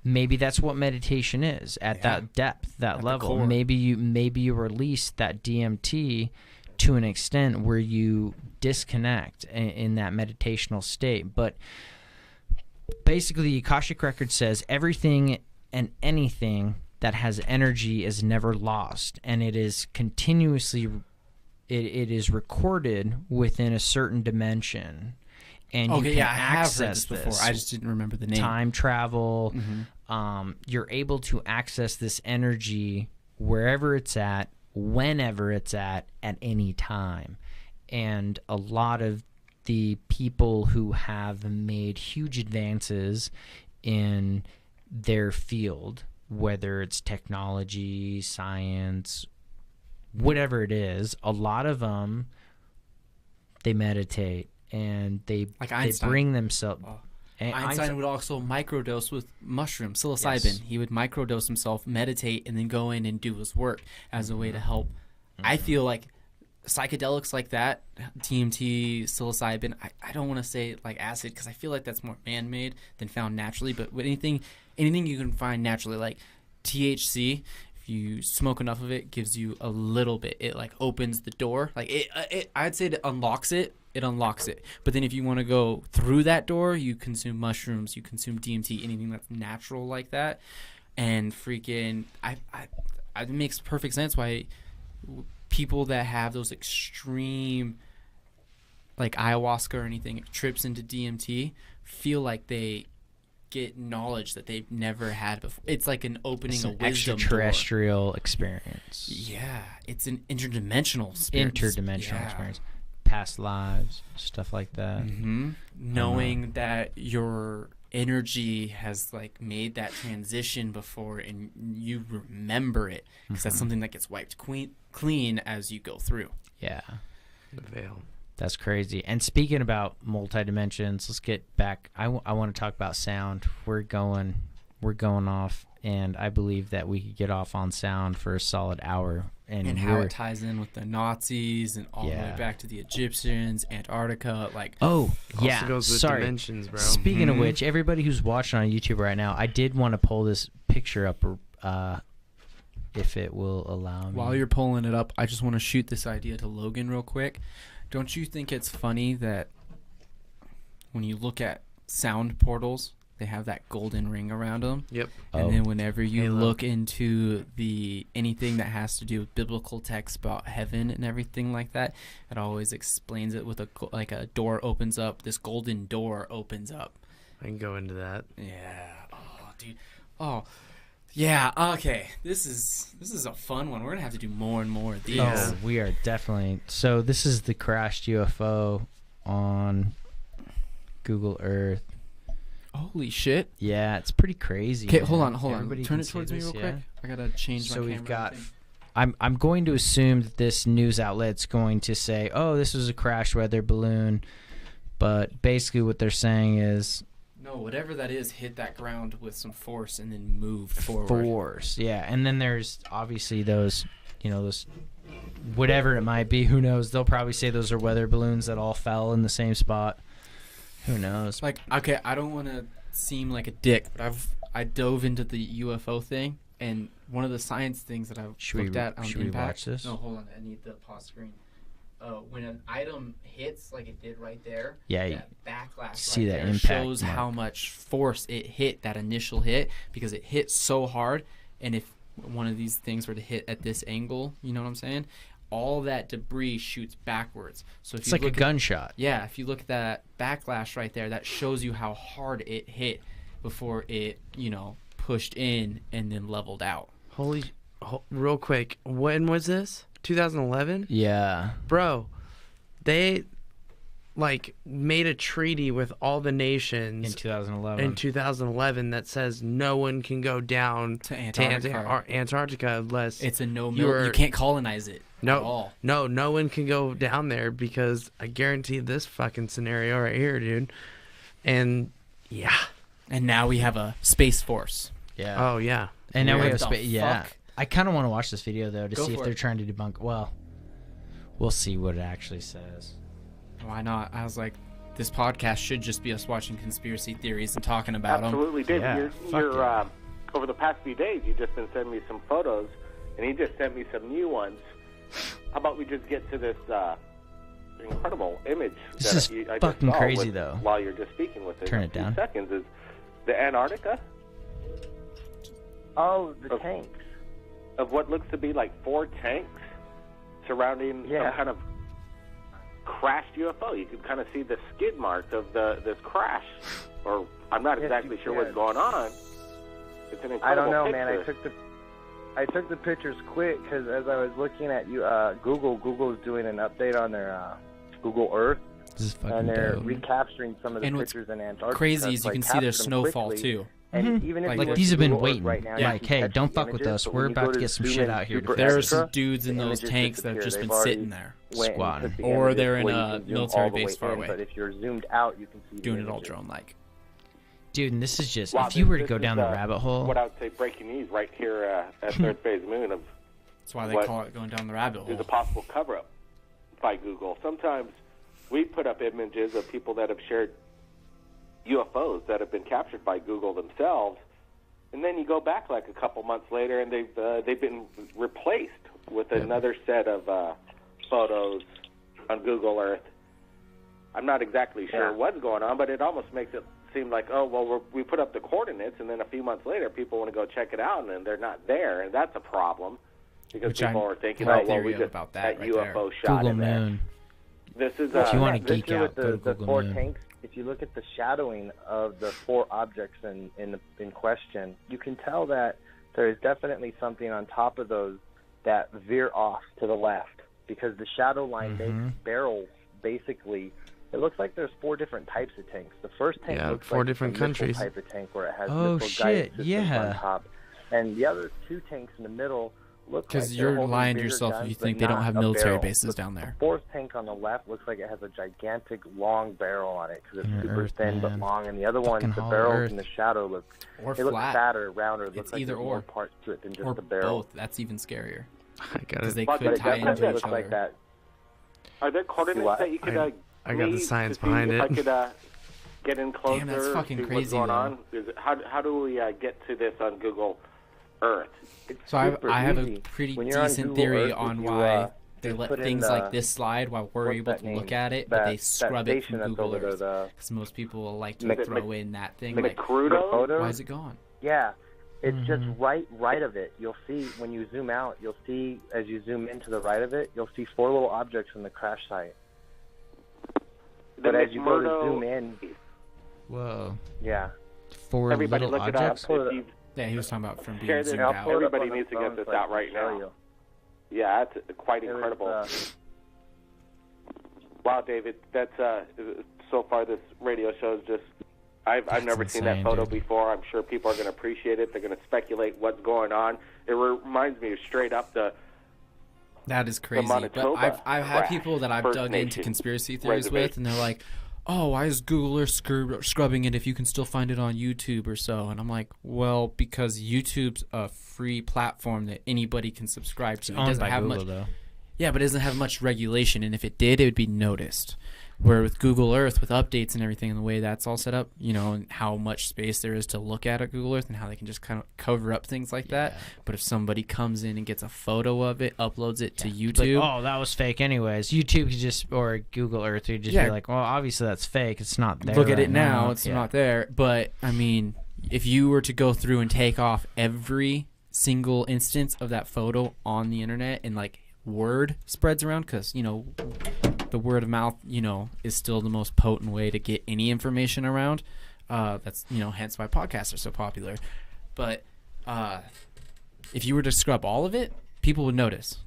Speaker 1: Maybe that's what meditation is at that depth, that level. Maybe you release that DMT to an extent where you disconnect in that meditational state. But basically, the Akashic record says everything and anything that has energy is never lost, and it is continuously it is recorded within a certain dimension. And you can
Speaker 2: I have heard
Speaker 1: access
Speaker 2: this before. I just didn't remember the name.
Speaker 1: Time travel. You're able to access this energy wherever it's at, whenever it's at any time. And a lot of the people who have made huge advances in their field, whether it's technology, science, whatever it is, a lot of them, they meditate and they bring themselves.
Speaker 2: Einstein would also microdose with mushroom, psilocybin.
Speaker 1: Yes.
Speaker 2: He would microdose himself, meditate, and then go in and do his work as a way to help. I feel like psychedelics like that, DMT, psilocybin, I don't want to say like acid because I feel like that's more man-made than found naturally. But with anything you can find naturally, like THC, if you smoke enough of it, gives you a little bit. It like opens the door. Like I'd say it unlocks it. It unlocks it. But then if you want to go through that door, you consume mushrooms, you consume DMT, anything that's natural like that. And freaking, it makes perfect sense why people that have those extreme, like ayahuasca or anything, trips into DMT, feel like they get knowledge that they've never had before. It's like an opening a wisdom
Speaker 1: extraterrestrial experience.
Speaker 2: Yeah, it's an interdimensional experience.
Speaker 1: Experience. Past lives, stuff like that.
Speaker 2: Knowing that your energy has like made that transition before and you remember it because that's something that gets wiped clean as you go through.
Speaker 1: Yeah,
Speaker 4: The veil.
Speaker 1: that's crazy. And speaking about multi-dimensions, let's get back. I want to talk about sound. We're going off, and I believe that we could get off on sound for a solid hour.
Speaker 2: And how it ties in with the Nazis and all the way back to the Egyptians, Antarctica, like
Speaker 1: oh yeah.
Speaker 4: Also goes with
Speaker 1: Sorry.
Speaker 4: dimensions, bro.
Speaker 1: Speaking of which, everybody who's watching on YouTube right now, I did want to pull this picture up, if it will allow me.
Speaker 2: While you're pulling it up, I just want to shoot this idea to Logan real quick. Don't you think it's funny that when you look at sound portals, they have that golden ring around them?
Speaker 4: Yep.
Speaker 2: And then whenever you
Speaker 4: Halo.
Speaker 2: look into anything that has to do with biblical texts about heaven and everything like that, it always explains it with a door opens up. This golden door opens up.
Speaker 4: I can go into that.
Speaker 2: Yeah. Oh, dude. Oh, yeah. Okay. This is a fun one. We're gonna have to do more and more of these.
Speaker 4: Yeah.
Speaker 1: Oh, we are definitely. So this is the crashed UFO on Google Earth.
Speaker 2: Holy shit.
Speaker 1: Yeah, it's pretty crazy.
Speaker 2: Okay,
Speaker 1: man.
Speaker 2: hold on.
Speaker 1: Everybody
Speaker 2: Turn
Speaker 1: can
Speaker 2: it
Speaker 1: see
Speaker 2: towards me
Speaker 1: this,
Speaker 2: real
Speaker 1: yeah?
Speaker 2: quick. I gotta change my
Speaker 1: So
Speaker 2: camera.
Speaker 1: we've got.
Speaker 2: and
Speaker 1: I'm going to assume that this news outlet's going to say, "Oh, this was a crash weather balloon," but basically what they're saying is
Speaker 2: no, whatever that is, hit that ground with some force and then moved forward.
Speaker 1: force. Yeah, and then there's obviously those, those whatever it might be. Who knows? They'll probably say those are weather balloons that all fell in the same spot. Who knows?
Speaker 2: Like, okay, I don't want to seem like a dick, but I dove into the UFO thing, and one of the science things that I've looked at on
Speaker 1: should we
Speaker 2: Impact.
Speaker 1: watch this?
Speaker 2: No, hold on, I need the pause screen. When an item hits like it did right there,
Speaker 1: Yeah,
Speaker 2: that backlash
Speaker 1: see
Speaker 2: right
Speaker 1: that
Speaker 2: there
Speaker 1: impact
Speaker 2: shows
Speaker 1: mark.
Speaker 2: how much force it hit, that initial hit, because it hit so hard, and if one of these things were to hit at this angle, you know what I'm saying? All that debris shoots backwards. So if
Speaker 1: It's
Speaker 2: you
Speaker 1: like a
Speaker 2: look at,
Speaker 1: gunshot.
Speaker 2: yeah, if you look at that backlash right there, that shows you how hard it hit before it, pushed in and then leveled out.
Speaker 4: Real quick, when was this? 2011?
Speaker 1: Yeah.
Speaker 4: Bro, they made a treaty with all the nations
Speaker 1: In 2011.
Speaker 4: in 2011 that says no one can go down
Speaker 2: To Antarctica.
Speaker 4: Antarctica unless
Speaker 2: It's a no
Speaker 4: You're-
Speaker 2: you can't colonize it at all.
Speaker 4: no one can go down there because I guarantee this fucking scenario right here, dude. And yeah.
Speaker 2: And now we have a space force.
Speaker 1: Yeah.
Speaker 4: Oh yeah.
Speaker 1: And now we
Speaker 2: What
Speaker 1: have
Speaker 2: the
Speaker 1: space. Yeah.
Speaker 2: fuck?
Speaker 1: I kind of want to watch this video though to
Speaker 2: Go
Speaker 1: see if
Speaker 2: for
Speaker 1: they're
Speaker 2: it.
Speaker 1: trying to debunk. Well, we'll see what it actually says.
Speaker 2: Why not? I was like, this podcast should just be us watching conspiracy theories and talking about them.
Speaker 7: Absolutely, David.
Speaker 1: Yeah,
Speaker 7: You're
Speaker 1: fuck
Speaker 7: over the past few days, you've just been sending me some photos, and he just sent me some new ones. How about we just get to this incredible image?
Speaker 1: This
Speaker 7: that
Speaker 1: is
Speaker 7: I just
Speaker 1: fucking
Speaker 7: saw
Speaker 1: crazy, though.
Speaker 7: While you're just speaking with it.
Speaker 1: Turn
Speaker 7: in
Speaker 1: it
Speaker 7: a few
Speaker 1: down.
Speaker 7: Seconds is the Antarctica
Speaker 8: Oh, the
Speaker 7: Of-
Speaker 8: tanks.
Speaker 7: of what looks to be like 4 tanks surrounding
Speaker 8: Yeah.
Speaker 7: some kind of crashed UFO. You can kind of see the skid marks of this crash, or I'm not
Speaker 8: Yes,
Speaker 7: exactly
Speaker 8: you
Speaker 7: sure
Speaker 8: can.
Speaker 7: what's going on. It's an incredible
Speaker 8: I don't know,
Speaker 7: picture.
Speaker 8: man. I took the pictures quick because as I was looking at Google is doing an update on their Google Earth.
Speaker 1: This is fucking
Speaker 8: and they're
Speaker 1: dope.
Speaker 8: recapturing some of the
Speaker 2: And what's
Speaker 8: pictures in Antarctica.
Speaker 2: Crazy is
Speaker 8: so
Speaker 2: you
Speaker 8: they
Speaker 2: can see their
Speaker 8: capture them
Speaker 2: snowfall
Speaker 8: quickly.
Speaker 2: too.
Speaker 8: And even if you
Speaker 2: Like,
Speaker 8: went
Speaker 1: these
Speaker 8: to
Speaker 1: have been
Speaker 8: Google Earth
Speaker 1: waiting.
Speaker 8: right now,
Speaker 1: Like,
Speaker 8: you
Speaker 1: hey,
Speaker 8: can
Speaker 1: don't
Speaker 8: catch
Speaker 1: fuck
Speaker 8: the
Speaker 1: with
Speaker 8: images,
Speaker 1: us.
Speaker 8: but
Speaker 1: We're
Speaker 8: when you
Speaker 1: about
Speaker 8: go
Speaker 1: to get some
Speaker 8: zoom
Speaker 1: shit
Speaker 8: in
Speaker 1: out here to
Speaker 8: super
Speaker 2: There's
Speaker 8: extra,
Speaker 2: dudes in
Speaker 8: the
Speaker 2: those
Speaker 8: images
Speaker 2: tanks that have
Speaker 8: disappear.
Speaker 2: just
Speaker 8: They've
Speaker 2: been
Speaker 8: already
Speaker 2: sitting there,
Speaker 8: went and
Speaker 1: squatting.
Speaker 8: took the
Speaker 2: Or
Speaker 8: images
Speaker 2: they're in
Speaker 8: where you
Speaker 2: a
Speaker 8: can zoom
Speaker 2: military
Speaker 8: all the
Speaker 2: base
Speaker 8: way
Speaker 2: far
Speaker 8: in,
Speaker 2: away.
Speaker 8: But if you're zoomed out, you can see
Speaker 2: doing
Speaker 8: the
Speaker 2: it all
Speaker 8: images.
Speaker 2: drone-like.
Speaker 1: Dude, and this is just,
Speaker 7: Wow,
Speaker 1: if you were to
Speaker 7: this
Speaker 1: go
Speaker 7: is,
Speaker 1: down the rabbit hole.
Speaker 7: What I would say breaking news right here at Third Phase Moon of
Speaker 2: That's why they
Speaker 7: what
Speaker 2: call it going down the rabbit
Speaker 7: is
Speaker 2: hole.
Speaker 7: a possible cover-up by Google. Sometimes we put up images of people that have shared UFOs that have been captured by Google themselves, and then you go back like a couple months later, and they've been replaced with another set of photos on Google Earth. I'm not exactly sure what's going on, but it almost makes it seem like, oh, well, we put up the coordinates, and then a few months later, people want to go check it out, and they're not there, and that's a problem because
Speaker 2: Which
Speaker 7: people
Speaker 2: I'm-
Speaker 7: are thinking,
Speaker 2: my
Speaker 7: oh, well,
Speaker 2: theory
Speaker 7: we just
Speaker 2: about that right
Speaker 7: UFO shot
Speaker 1: Google
Speaker 7: in there.
Speaker 1: Moon.
Speaker 7: This is
Speaker 1: If you want to
Speaker 8: This
Speaker 1: geek
Speaker 8: year
Speaker 1: out,
Speaker 8: with
Speaker 1: go to
Speaker 8: the
Speaker 1: Google
Speaker 8: four
Speaker 1: Moon.
Speaker 8: tanks, if you look at the shadowing of the four objects in question, you can tell that there is definitely something on top of those that veer off to the left because the shadow line makes barrels. Basically, it looks like there's four different types of tanks. The first tank looks
Speaker 4: four
Speaker 8: like
Speaker 4: different
Speaker 8: a missile
Speaker 4: countries.
Speaker 8: type of tank where it has
Speaker 1: Oh,
Speaker 8: missile guidance
Speaker 1: shit,
Speaker 8: systems
Speaker 1: yeah.
Speaker 8: on top, and the other two tanks in the middle look like
Speaker 2: Because
Speaker 8: they're
Speaker 2: you're
Speaker 8: holding
Speaker 2: lying to
Speaker 8: bigger
Speaker 2: yourself if
Speaker 8: guns,
Speaker 2: you
Speaker 8: but
Speaker 2: think they don't
Speaker 8: not
Speaker 2: have
Speaker 8: a
Speaker 2: military
Speaker 8: barrel.
Speaker 2: bases
Speaker 8: The
Speaker 2: down there.
Speaker 8: fourth tank on the left looks like it has a gigantic long barrel on it because it's
Speaker 1: Inner
Speaker 8: super
Speaker 1: Earth,
Speaker 8: thin but
Speaker 1: man.
Speaker 8: long, and the other one,
Speaker 1: Fucking
Speaker 8: the
Speaker 1: Hollow
Speaker 8: barrels
Speaker 1: Earth.
Speaker 8: in the shadow look
Speaker 2: Or
Speaker 8: they look
Speaker 2: flat.
Speaker 8: fatter, rounder. It looks
Speaker 2: It's
Speaker 8: like
Speaker 2: either
Speaker 8: there's more
Speaker 2: or.
Speaker 8: parts to it than just
Speaker 2: Or
Speaker 8: the barrel.
Speaker 2: both. That's even scarier.
Speaker 4: I got
Speaker 2: Because
Speaker 4: it.
Speaker 2: they
Speaker 7: But
Speaker 2: could
Speaker 8: It
Speaker 2: tie into
Speaker 8: definitely
Speaker 2: each
Speaker 8: looks like
Speaker 2: other.
Speaker 8: that.
Speaker 7: Are there coordinates
Speaker 8: What?
Speaker 7: that you could
Speaker 4: I got the
Speaker 7: need
Speaker 4: science
Speaker 7: to see
Speaker 4: behind
Speaker 7: if I
Speaker 4: it.
Speaker 7: could get in closer
Speaker 2: that's fucking
Speaker 7: to what's
Speaker 2: crazy,
Speaker 7: going
Speaker 2: though.
Speaker 7: on? How do we get to this on Google Earth?
Speaker 8: It's
Speaker 2: So
Speaker 8: super
Speaker 2: I have a
Speaker 8: easy.
Speaker 2: pretty
Speaker 8: When you're on
Speaker 2: decent
Speaker 8: Google
Speaker 2: theory
Speaker 8: Earth,
Speaker 2: on
Speaker 8: if you,
Speaker 2: why they
Speaker 8: just
Speaker 2: let
Speaker 8: put in
Speaker 2: things
Speaker 8: the-
Speaker 2: like this slide while we're
Speaker 8: what's
Speaker 2: able
Speaker 8: that
Speaker 2: to look
Speaker 8: name?
Speaker 2: at it, but they
Speaker 8: That
Speaker 2: scrub it
Speaker 8: station
Speaker 2: from
Speaker 8: that's
Speaker 2: Google
Speaker 8: over
Speaker 2: Earth.
Speaker 8: there,
Speaker 2: Because most people will like to
Speaker 8: Mc-
Speaker 2: throw in that thing.
Speaker 7: The
Speaker 2: Like,
Speaker 7: Crudo?
Speaker 2: why is it gone?
Speaker 8: Yeah, it's just
Speaker 2: Mm-hmm.
Speaker 8: right of it. You'll see when you zoom out. You'll see as you zoom into the right of it. You'll see four little objects in the crash site. But as you go to zoom in,
Speaker 1: Whoa.
Speaker 8: yeah,
Speaker 1: 4
Speaker 7: Everybody
Speaker 1: little
Speaker 7: look
Speaker 1: objects?
Speaker 7: it up. If you
Speaker 2: Yeah, he was talking about from
Speaker 7: Share
Speaker 2: being
Speaker 7: this
Speaker 2: zoomed
Speaker 7: out.
Speaker 2: out.
Speaker 8: pull it up
Speaker 7: Everybody
Speaker 8: on
Speaker 7: needs
Speaker 8: the
Speaker 7: to get
Speaker 8: phone
Speaker 7: this
Speaker 8: so I
Speaker 7: out
Speaker 8: can
Speaker 7: right
Speaker 8: show
Speaker 7: now.
Speaker 8: you.
Speaker 7: Yeah, that's quite
Speaker 8: It was,
Speaker 7: incredible. Wow, David, that's so far this radio show is just. I've never seen that
Speaker 1: insane,
Speaker 7: photo
Speaker 1: dude.
Speaker 7: before. I'm sure people are going to appreciate it. They're going to speculate what's going on. It reminds me of straight up the.
Speaker 2: That is crazy. But
Speaker 7: Manitoba
Speaker 2: I've had
Speaker 7: crash,
Speaker 2: people that I've
Speaker 7: First
Speaker 2: dug into
Speaker 7: Nation
Speaker 2: conspiracy theories with,
Speaker 7: reservation.
Speaker 2: and they're like, "Oh, why is Google Earth scrubbing it if you can still find it on YouTube or so?" And I'm like, "Well, because YouTube's a free platform that anybody can subscribe to. It
Speaker 1: Owned
Speaker 2: doesn't
Speaker 1: by
Speaker 2: have
Speaker 1: Google,
Speaker 2: much,
Speaker 1: though.
Speaker 2: yeah, but it doesn't have much regulation. And if it did, it would be noticed. Where with Google Earth, with updates and everything, and the way that's all set up, you know, and how much space there is to look at Google Earth, and how they can just kind of cover up things like that. But if somebody comes in and gets a photo of it, uploads it to
Speaker 1: Like,
Speaker 2: YouTube,
Speaker 1: oh, that was fake anyways. YouTube could just, or Google Earth could just
Speaker 2: Yeah.
Speaker 1: be like, well, obviously that's fake. It's not there.
Speaker 2: look at
Speaker 1: right
Speaker 2: it now, it's not there. But I mean, if you were to go through and take off every single instance of that photo on the internet, and like word spreads around, because you know the word of mouth, you know, is still the most potent way to get any information around. That's, you know, hence why podcasts are so popular. But if you were to scrub all of it, people would notice.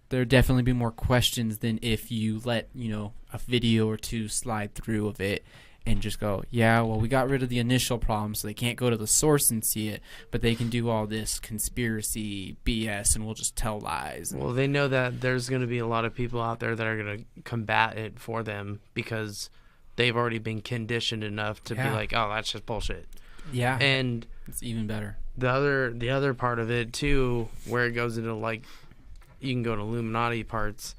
Speaker 2: There'd definitely be more questions than if you let, you know, a video or two slide through of it and just go, yeah, well, we got rid of the initial problem, so they can't go to the source and see it, but they can do all this conspiracy BS, and we'll just tell lies.
Speaker 4: Well, they know that there's going to be a lot of people out there that are going to combat it for them because they've already been conditioned enough to be
Speaker 2: Yeah.
Speaker 4: like, oh, that's just bullshit.
Speaker 2: Yeah,
Speaker 4: And
Speaker 2: it's even better.
Speaker 4: the other part of it too, where it goes into like, you can go to Illuminati parts,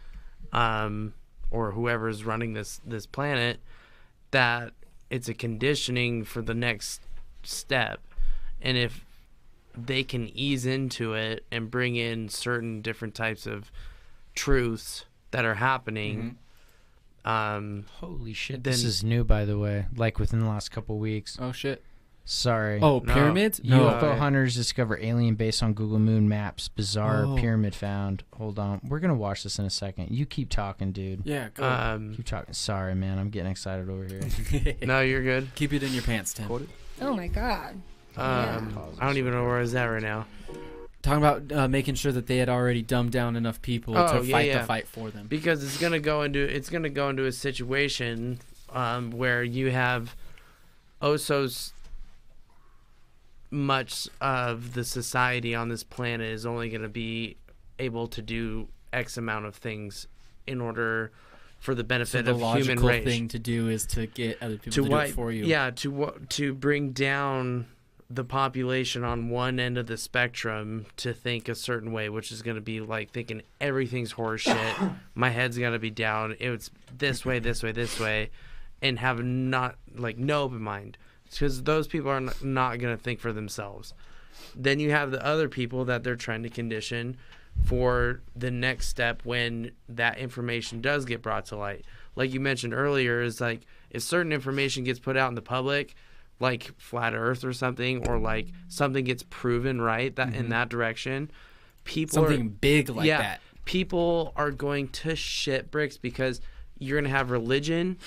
Speaker 4: or whoever's running this planet, that it's a conditioning for the next step. And if they can ease into it and bring in certain different types of truths that are happening,
Speaker 1: Holy shit, this
Speaker 4: Then-
Speaker 1: is new, by the way. Like within the last couple weeks.
Speaker 2: Oh, shit.
Speaker 1: Sorry.
Speaker 2: Oh,
Speaker 4: No.
Speaker 2: pyramids?
Speaker 1: UFO hunters discover alien base on Google Moon maps. Bizarre
Speaker 2: Oh.
Speaker 1: pyramid found. Hold on. We're going to watch this in a second. You keep talking, dude.
Speaker 2: Yeah, go.
Speaker 1: Keep talking. Sorry, man. I'm getting excited over here.
Speaker 4: no, you're good.
Speaker 2: Keep it in your pants, Tim.
Speaker 9: Oh my god.
Speaker 4: I don't even know where I was at right now.
Speaker 2: Talking about making sure that they had already dumbed down enough people to fight the fight for them.
Speaker 4: Because it's gonna go into a situation where you have much of the society on this planet is only going to be able to do X amount of things in order for the benefit of human race.
Speaker 2: The logical thing to do is to get other people to do it for you.
Speaker 4: Yeah, to bring down the population on one end of the spectrum to think a certain way, which is going to be like thinking everything's horse shit. My head's got to be down. It's this way, this way, this way, and have no open mind. Because those people are not going to think for themselves. Then you have the other people that they're trying to condition for the next step when that information does get brought to light. Like you mentioned earlier, is like if certain information gets put out in the public, like flat Earth or something, or like something gets proven right that in that direction,
Speaker 2: big like that.
Speaker 4: People are going to shit bricks because you're going to have religion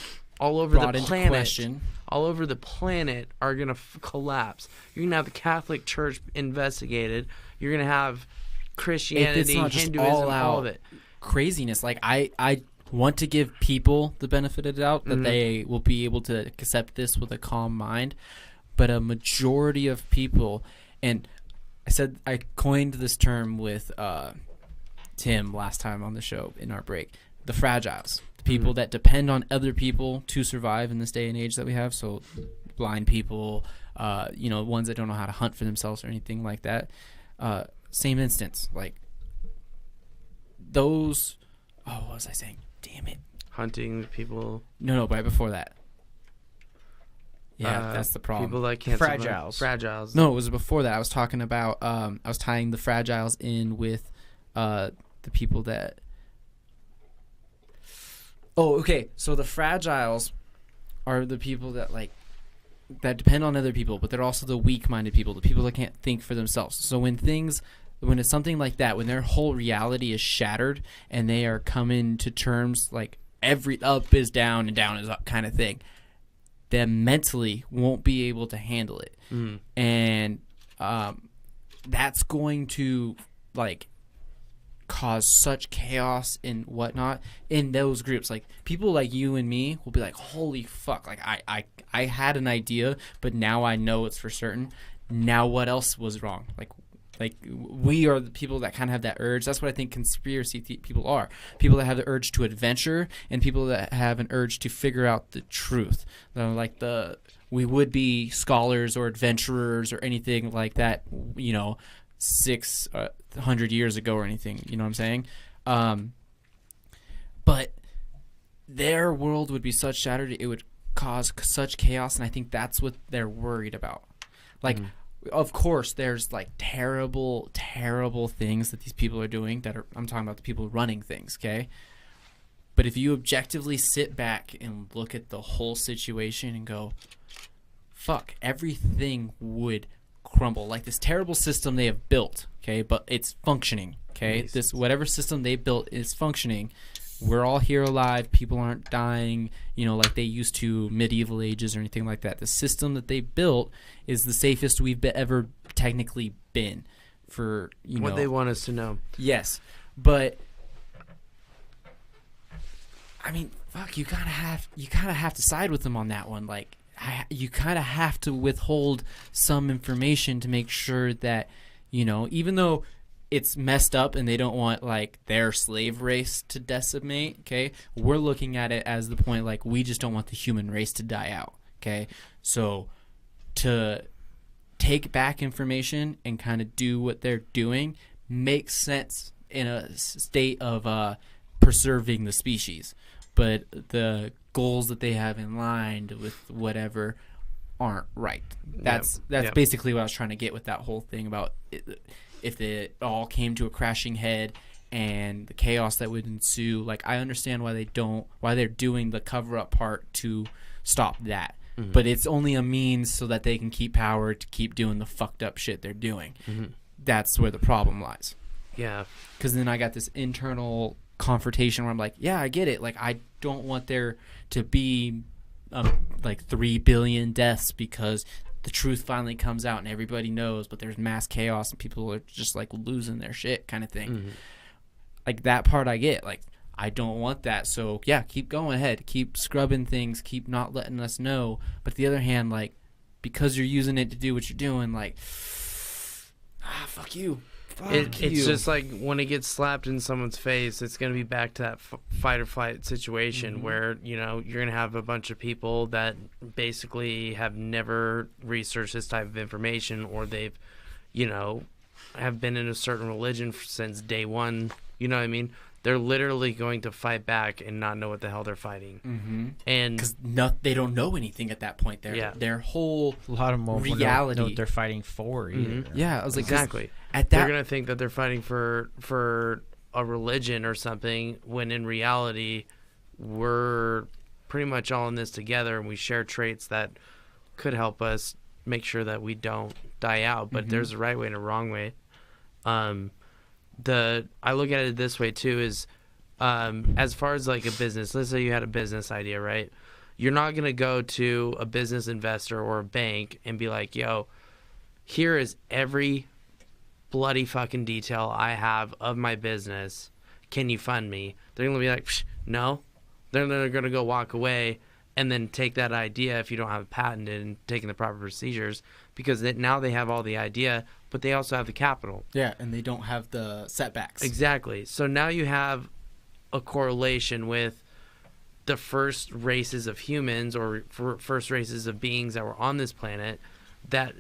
Speaker 4: all over the planet. All over the planet are going to collapse. You're going to have the Catholic Church investigated. You're going to have Christianity, Hinduism, all of it.
Speaker 2: Craziness. Like I want to give people the benefit of the doubt that they will be able to accept this with a calm mind, but a majority of people, and I coined this term with Tim last time on the show in our break, the fragiles. People that depend on other people to survive in this day and age that we have. So blind people, ones that don't know how to hunt for themselves or anything like that. Same instance. Like those, what was I saying? Damn it.
Speaker 4: Hunting people.
Speaker 2: No, right before that. Yeah, that's the problem.
Speaker 4: People that can't
Speaker 1: Fragiles.
Speaker 4: Fragiles.
Speaker 2: No, it was before that. I was talking about, I was tying the fragiles in with the people that... Oh, okay. So the fragiles are the people that that depend on other people, but they're also the weak-minded people, the people that can't think for themselves. So when it's something like that, when their whole reality is shattered and they are coming to terms like every up is down and down is up kind of thing, they mentally won't be able to handle it. And that's going to cause such chaos and whatnot in those groups. Like people like you and me will be like, holy fuck, like I had an idea, but now I know it's for certain. Now what else was wrong? Like we are the people that kind of have that urge. That's what I think conspiracy people are. People that have the urge to adventure and people that have an urge to figure out the truth. We would be scholars or adventurers or anything like that, 600 years ago or anything, you know what I'm saying? But their world would be such shattered, it would cause such chaos, and I think that's what they're worried about. Of course, there's terrible, terrible things that these people are doing I'm talking about the people running things, okay? But if you objectively sit back and look at the whole situation and go, fuck, everything would crumble. Like this terrible system they have built, okay, but it's functioning, okay? Nice. This whatever system they built is functioning. We're all here alive. People aren't dying, like they used to medieval ages or anything like that. The system that they built is the safest we've ever technically been for,
Speaker 4: what they want us to know.
Speaker 2: Yes, but I mean, fuck, you kind of have to side with them on that one. Like, you kind of have to withhold some information to make sure that, even though it's messed up and they don't want their slave race to decimate, okay, we're looking at it as the point we just don't want the human race to die out, okay? So to take back information and kind of do what they're doing makes sense in a state of preserving the species, but the goals that they have in line with whatever aren't right. That's basically what I was trying to get with that whole thing about if it all came to a crashing head and the chaos that would ensue. I understand why they're doing the cover up part to stop that. But it's only a means so that they can keep power to keep doing the fucked up shit they're doing. That's where the problem lies.
Speaker 4: Yeah.
Speaker 2: Because then I got this internal confrontation where I'm like, yeah, I get it. I don't want there to be 3 billion deaths because the truth finally comes out and everybody knows, but there's mass chaos and people are just like losing their shit kind of thing. Like that part I get. Like, I don't want that. So yeah, keep going ahead, keep scrubbing things, keep not letting us know. But the other hand, like, because you're using it to do what you're doing, like, fuck you.
Speaker 4: It's just like when it gets slapped in someone's face, it's going to be back to that fight or flight situation where, you know, you're going to have a bunch of people that basically have never researched this type of information, or they've, you know, have been in a certain religion since day one. You know what I mean? They're literally going to fight back and not know what the hell they're fighting. And
Speaker 2: because they don't know anything at that point. Their whole
Speaker 1: A lot of them won't
Speaker 2: reality
Speaker 1: know what they're fighting for either.
Speaker 2: Yeah, I was like,
Speaker 4: exactly.
Speaker 2: At
Speaker 4: They're gonna think that they're fighting for a religion or something, when in reality, we're pretty much all in this together, and we share traits that could help us make sure that we don't die out. But there's a right way and a wrong way. I look at it this way too: is as far as like a business. Let's say you had a business idea, right? You're not gonna go to a business investor or a bank and be like, "Yo, here is every bloody fucking detail I have of my business. Can you fund me?" They're gonna be like, no. Then they're gonna go walk away and then take that idea, if you don't have it patented and taking the proper procedures, because now they have all the idea, but they also have the capital.
Speaker 2: Yeah, and they don't have the setbacks.
Speaker 4: Exactly. So now you have a correlation with the first races of humans, or first races of beings that were on this planet, that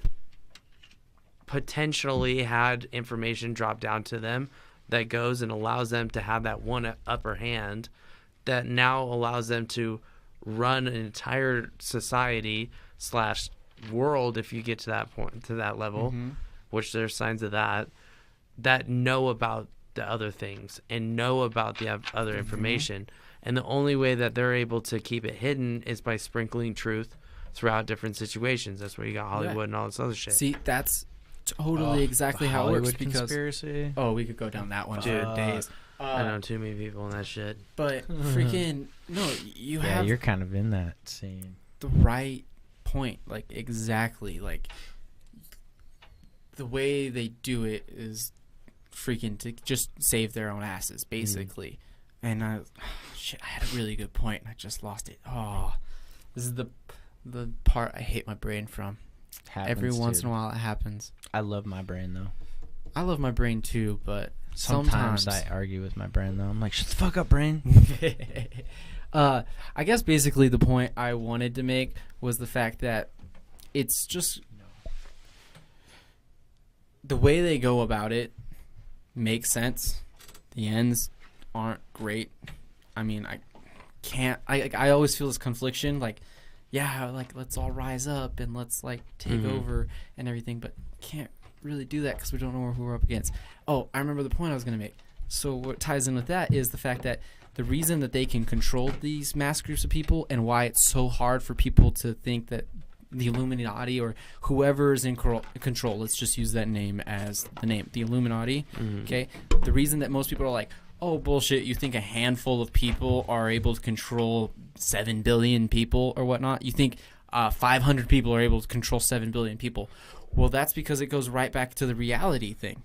Speaker 4: potentially had information drop down to them that goes and allows them to have that one upper hand that now allows them to run an entire society / world, if you get to that point, to that level, which there's signs of that know about the other things and know about the other information. And the only way that they're able to keep it hidden is by sprinkling truth throughout different situations. That's where you got Hollywood and all this other shit.
Speaker 2: See, that's totally exactly how it works. Because
Speaker 1: conspiracy.
Speaker 2: we could go down that one for days.
Speaker 4: I know too many people in that shit.
Speaker 2: But freaking no, you have
Speaker 1: you're kind of in that scene.
Speaker 2: the right point. Like, exactly. Like, the way they do it is freaking to just save their own asses, basically. And I had a really good point, and I just lost it. Oh, this is the part I hate my brain from. Every once in a while it happens.
Speaker 1: I love my brain, though.
Speaker 2: I love my brain too, but
Speaker 1: sometimes I argue with my brain, though. I'm like, shut the fuck up, brain.
Speaker 2: I guess basically the point I wanted to make was the fact that it's just the way they go about it makes sense. The ends aren't great. I mean, I always feel this confliction, like, yeah, like, let's all rise up and let's, like, take over and everything, but can't really do that because we don't know who we're up against. Oh, I remember the point I was going to make. So what ties in with that is the fact that the reason that they can control these mass groups of people, and why it's so hard for people to think that the Illuminati or whoever is in control, let's just use that name as the name, the Illuminati, okay? The reason that most people are like, oh, bullshit, you think a handful of people are able to control 7 billion people or whatnot? You think 500 people are able to control 7 billion people? Well, that's because it goes right back to the reality thing.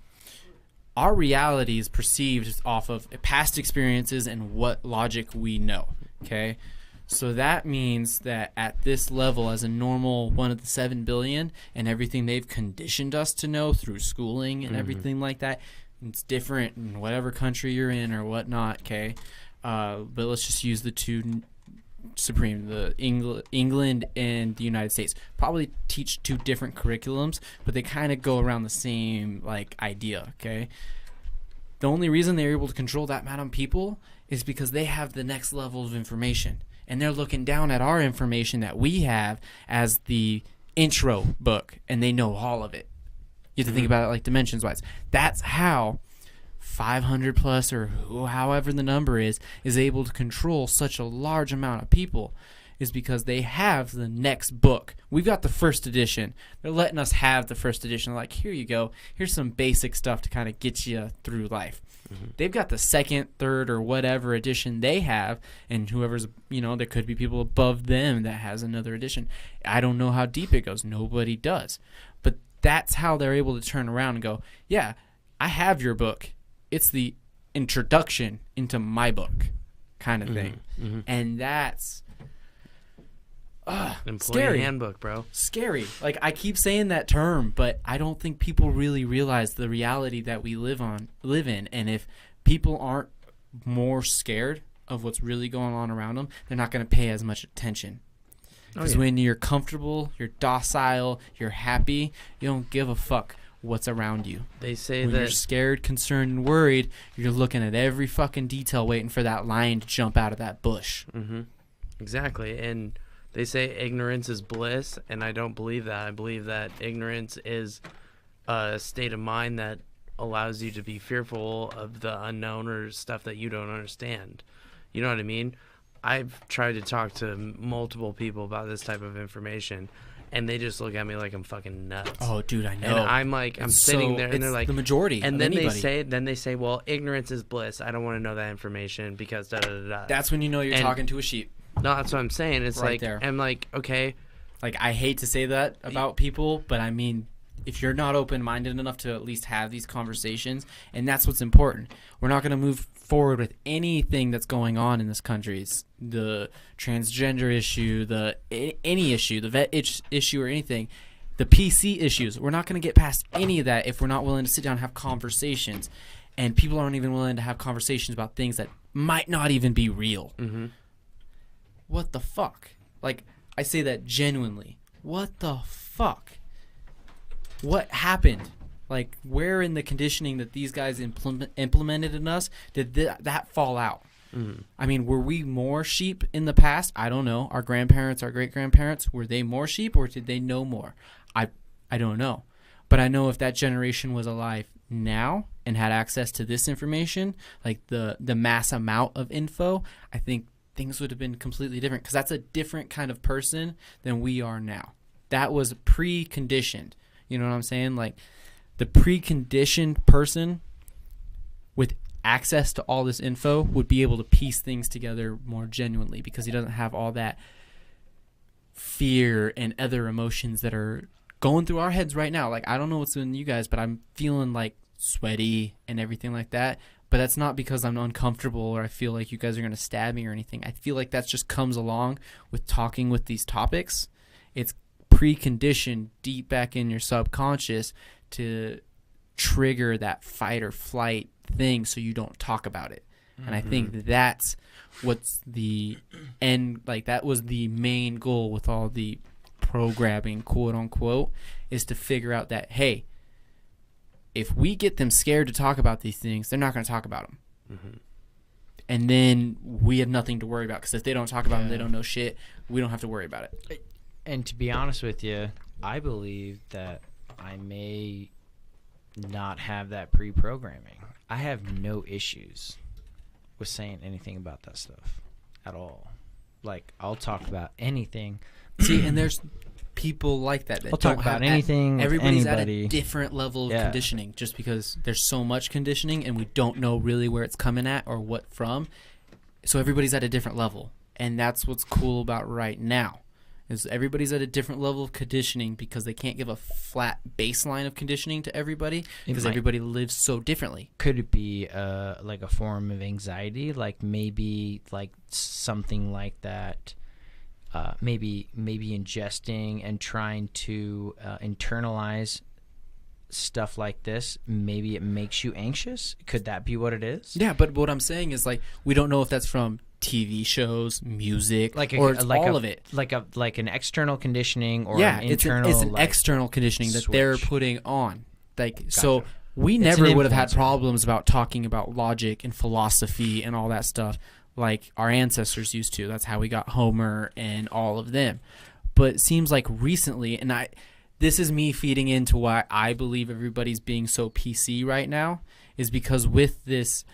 Speaker 2: Our reality is perceived off of past experiences and what logic we know, okay? So that means that at this level, as a normal one of the 7 billion, and everything they've conditioned us to know through schooling and everything like that, it's different in whatever country you're in or whatnot, okay? But let's just use the two supreme, the England and the United States. Probably teach two different curriculums, but they kind of go around the same, like, idea, okay? The only reason they're able to control that amount of people is because they have the next level of information. And they're looking down at our information that we have as the intro book, and they know all of it. You have to think about it like dimensions-wise. That's how 500 plus, or however the number is able to control such a large amount of people. is because they have the next book. We've got the first edition. They're letting us have the first edition. Like, here you go. Here's some basic stuff to kind of get you through life. They've got the second, third, or whatever edition they have, and whoever's, there could be people above them that has another edition. I don't know how deep it goes. Nobody does. But that's how they're able to turn around and go, yeah, I have your book. It's the introduction into my book kind of thing. And that's
Speaker 4: Employee
Speaker 2: scary.
Speaker 4: handbook, bro.
Speaker 2: Scary. Like, I keep saying that term, but I don't think people really realize the reality that we live in. And if people aren't more scared of what's really going on around them, they're not going to pay as much attention. Because when you're comfortable, you're docile, you're happy, you don't give a fuck what's around you.
Speaker 4: They say
Speaker 2: when
Speaker 4: that
Speaker 2: you're scared, concerned, and worried, you're looking at every fucking detail waiting for that lion to jump out of that bush.
Speaker 4: Exactly. And they say ignorance is bliss, and I don't believe that. I believe that ignorance is a state of mind that allows you to be fearful of the unknown or stuff that you don't understand. You know what I mean? I've tried to talk to multiple people about this type of information, and they just look at me like I'm fucking nuts.
Speaker 2: Oh, dude, I know.
Speaker 4: And I'm like, I'm sitting there, and they're like,
Speaker 2: the majority.
Speaker 4: And
Speaker 2: of
Speaker 4: then
Speaker 2: anybody.
Speaker 4: they say, well, ignorance is bliss. I don't want to know that information because da da da da.
Speaker 2: That's when you know you're talking to a sheep.
Speaker 4: No, that's what I'm saying. It's
Speaker 2: Right
Speaker 4: like,
Speaker 2: there.
Speaker 4: I'm like, okay.
Speaker 2: Like, I hate to say that about people, but I mean, if you're not open-minded enough to at least have these conversations, and that's what's important. We're not going to move forward with anything that's going on in this country. It's the transgender issue, any issue, the vet issue or anything, the PC issues. We're not going to get past any of that if we're not willing to sit down and have conversations. And people aren't even willing to have conversations about things that might not even be real. What the fuck? Like, I say that genuinely. What the fuck? What happened? Like, where in the conditioning that these guys implemented in us did that fall out? I mean, were we more sheep in the past? I don't know. Our grandparents, our great-grandparents, were they more sheep or did they know more? I don't know. But I know if that generation was alive now and had access to this information, like the mass amount of info, I think things would have been completely different, because that's a different kind of person than we are now. That was preconditioned. You know what I'm saying? Like, the preconditioned person with access to all this info would be able to piece things together more genuinely, because he doesn't have all that fear and other emotions that are going through our heads right now. Like, I don't know what's in you guys, but I'm feeling like sweaty and everything like that. But that's not because I'm uncomfortable or I feel like you guys are going to stab me or anything. I feel like that just comes along with talking with these topics. It's preconditioned deep back in your subconscious to trigger that fight or flight thing so you don't talk about it. And I think that's what's the end, like, that was the main goal with all the programming, quote unquote, is to figure out that, hey, if we get them scared to talk about these things, they're not going to talk about them. And then we have nothing to worry about, because if they don't talk about them, they don't know shit. We don't have to worry about it.
Speaker 1: And to be honest with you, I believe that I may not have that pre-programming. I have no issues with saying anything about that stuff at all. Like, I'll talk about anything.
Speaker 2: See, and there's people like that.
Speaker 1: I'll talk about anything.
Speaker 2: Everybody's
Speaker 1: anybody.
Speaker 2: at a different level of conditioning, just because there's so much conditioning and we don't know really where it's coming at or what from. So everybody's at a different level, and that's what's cool about right now. Is everybody's at a different level of conditioning, because they can't give a flat baseline of conditioning to everybody, because everybody lives so differently.
Speaker 1: Could it be like a form of anxiety? Like, maybe like something like that. Maybe ingesting and trying to internalize stuff like this. Maybe it makes you anxious. Could that be what it is?
Speaker 2: Yeah, but what I'm saying is, like, we don't know if that's from TV shows, music, or it's all of it.
Speaker 1: Like an external conditioning, or an internal.
Speaker 2: It's an external conditioning that they're putting on. Like,
Speaker 1: Gotcha.
Speaker 2: So we never would have had problems about talking about logic and philosophy and all that stuff like our ancestors used to. That's how we got Homer and all of them. But it seems like recently, and this is me feeding into why I believe everybody's being so PC right now, is because with this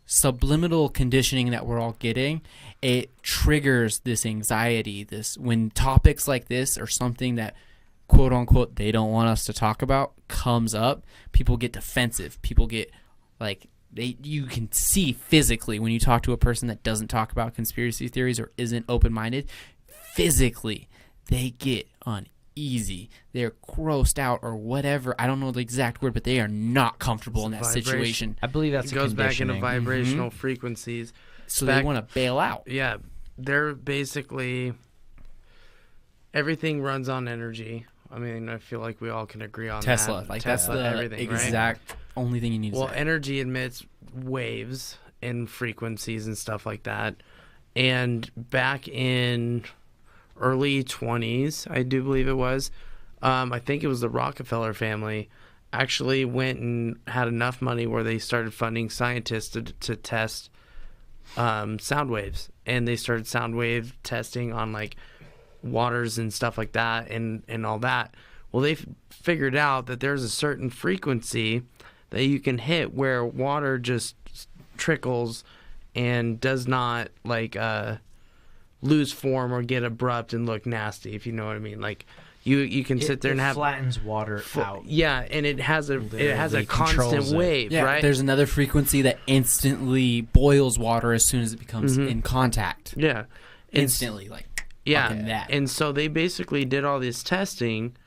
Speaker 2: subliminal conditioning that we're all getting, it triggers this anxiety. This when topics like this or something that quote unquote they don't want us to talk about comes up, people get defensive. People get like you can see physically when you talk to a person that doesn't talk about conspiracy theories or isn't open-minded, physically they get uneasy. They're grossed out or whatever. I don't know the exact word, but they are not comfortable in that situation.
Speaker 1: I believe that's
Speaker 4: it goes back into
Speaker 1: conditioning.
Speaker 4: vibrational frequencies.
Speaker 2: So they want to bail out.
Speaker 4: Yeah, they're basically everything runs on energy. I mean, I feel like we all can agree on
Speaker 2: Tesla,
Speaker 4: that.
Speaker 2: like
Speaker 4: Tesla,
Speaker 2: that's the
Speaker 4: everything,
Speaker 2: exact only thing you need to
Speaker 4: Well,
Speaker 2: say.
Speaker 4: energy emits waves and frequencies and stuff like that. And back in early 20s, I do believe it was, I think it was the Rockefeller family, actually went and had enough money where they started funding scientists to test sound waves. And they started sound wave testing on like waters and stuff like that and all that. Well, they figured out that there's a certain frequency that you can hit where water just trickles and does not like lose form or get abrupt and look nasty, if you know what I mean. Like you can sit there and have
Speaker 1: flattens water out.
Speaker 4: Yeah, and it has a constant
Speaker 1: controls it.
Speaker 4: wave,
Speaker 2: Yeah,
Speaker 4: right?
Speaker 2: there's another frequency that instantly boils water as soon as it becomes in contact.
Speaker 4: Yeah.
Speaker 2: Instantly, like fucking that.
Speaker 4: And so they basically did all this testing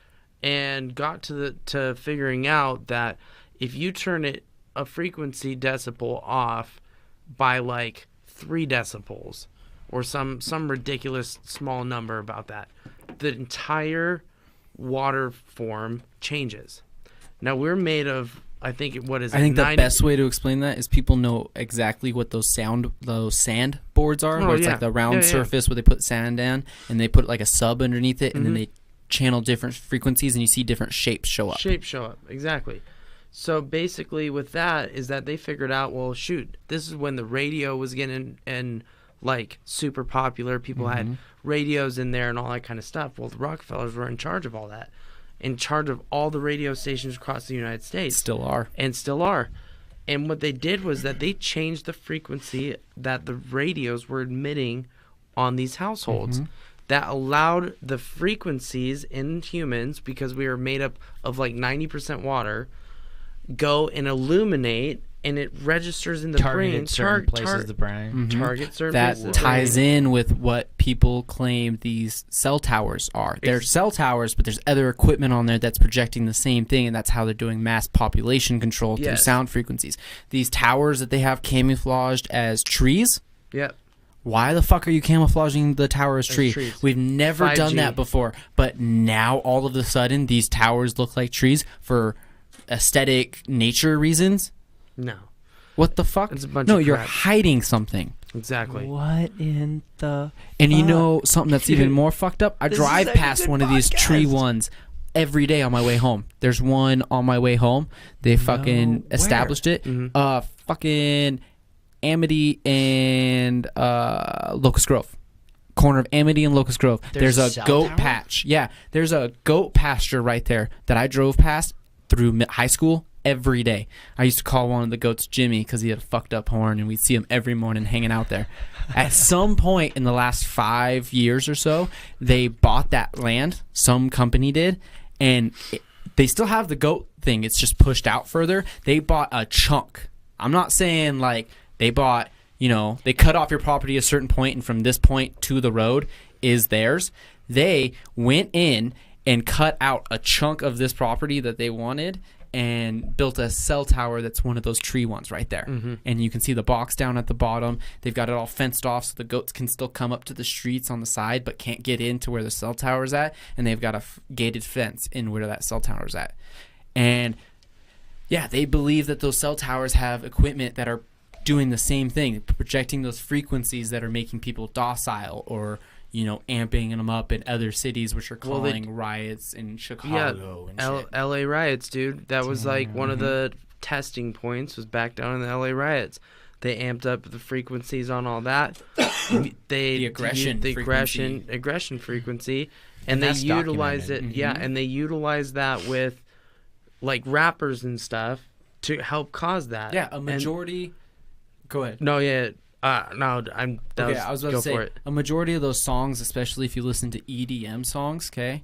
Speaker 4: and got to figuring out that if you turn a frequency decibel off by like 3 decibels or some ridiculous small number about that, the entire water form changes. Now we're made of, I think
Speaker 2: the best way to explain that is people know exactly what those sand boards are, where it's like the round surface where they put sand down and they put like a sub underneath it, and then they channel different frequencies and you see different shapes show up.
Speaker 4: Exactly. So basically with that is that they figured out, well, shoot, this is when the radio was getting and like super popular. People had radios in there and all that kind of stuff. Well, the Rockefellers were in charge of all that, in charge of all the radio stations across the United States.
Speaker 2: Still are.
Speaker 4: And what they did was that they changed the frequency that the radios were emitting on these households. That allowed the frequencies in humans, because we are made up of like 90% water, go and illuminate, and it registers in the brain.
Speaker 1: Certain places of the brain.
Speaker 4: Target certain
Speaker 2: That
Speaker 4: places of the
Speaker 2: ties
Speaker 4: brain.
Speaker 2: in with what people claim these cell towers are. They're cell towers, but there's other equipment on there that's projecting the same thing, and that's how they're doing mass population control through sound frequencies. These towers that they have camouflaged as trees.
Speaker 4: Yep.
Speaker 2: Why the fuck are you camouflaging the tower as trees? We've never
Speaker 4: 5G.
Speaker 2: done that before, but now all of a sudden these towers look like trees for aesthetic nature reasons.
Speaker 4: No.
Speaker 2: What the fuck?
Speaker 4: It's a bunch
Speaker 2: no,
Speaker 4: of
Speaker 2: you're
Speaker 4: crap.
Speaker 2: hiding something.
Speaker 4: Exactly.
Speaker 1: What in the
Speaker 2: And you
Speaker 1: fuck?
Speaker 2: know something that's even more fucked up? I
Speaker 1: This
Speaker 2: drive
Speaker 1: is such a
Speaker 2: past
Speaker 1: good
Speaker 2: one of these tree
Speaker 1: podcast.
Speaker 2: ones every day on my way home. There's one on my way home. They fucking
Speaker 1: where?
Speaker 2: established it. Fucking Amity and Locust Grove. Corner of Amity and Locust Grove.
Speaker 1: There's
Speaker 2: There's
Speaker 1: a
Speaker 2: a
Speaker 1: cell
Speaker 2: goat
Speaker 1: tower?
Speaker 2: patch. Yeah, there's a goat pasture right there that I drove past through high school every day. I used to call one of the goats Jimmy because he had a fucked up horn, and we'd see him every morning hanging out there. At some point in the last 5 years or so, they bought that land. Some company did, and they still have the goat thing. It's just pushed out further. They bought a chunk. I'm not saying like they bought, they cut off your property at a certain point, and from this point to the road is theirs. They went in and cut out a chunk of this property that they wanted and built a cell tower that's one of those tree ones right there. And you can see the box down at the bottom. They've got it all fenced off so the goats can still come up to the streets on the side but can't get into where the cell tower's at. And they've got a gated fence in where that cell tower's at. And yeah, they believe that those cell towers have equipment that are doing the same thing, projecting those frequencies that are making people docile or, amping them up in other cities, which are calling riots in Chicago and shit.
Speaker 4: LA riots, dude. That was like one of the testing points was back down in the LA riots. They amped up the frequencies on all that. The
Speaker 2: aggression
Speaker 4: frequency, and they
Speaker 1: that's
Speaker 4: utilized it.
Speaker 1: documented.
Speaker 4: Yeah, and they utilized that with like rappers and stuff to help cause that.
Speaker 2: Yeah, a majority Go ahead.
Speaker 4: No, yeah. No,
Speaker 2: I was about to say, a majority of those songs, especially if you listen to EDM songs, okay,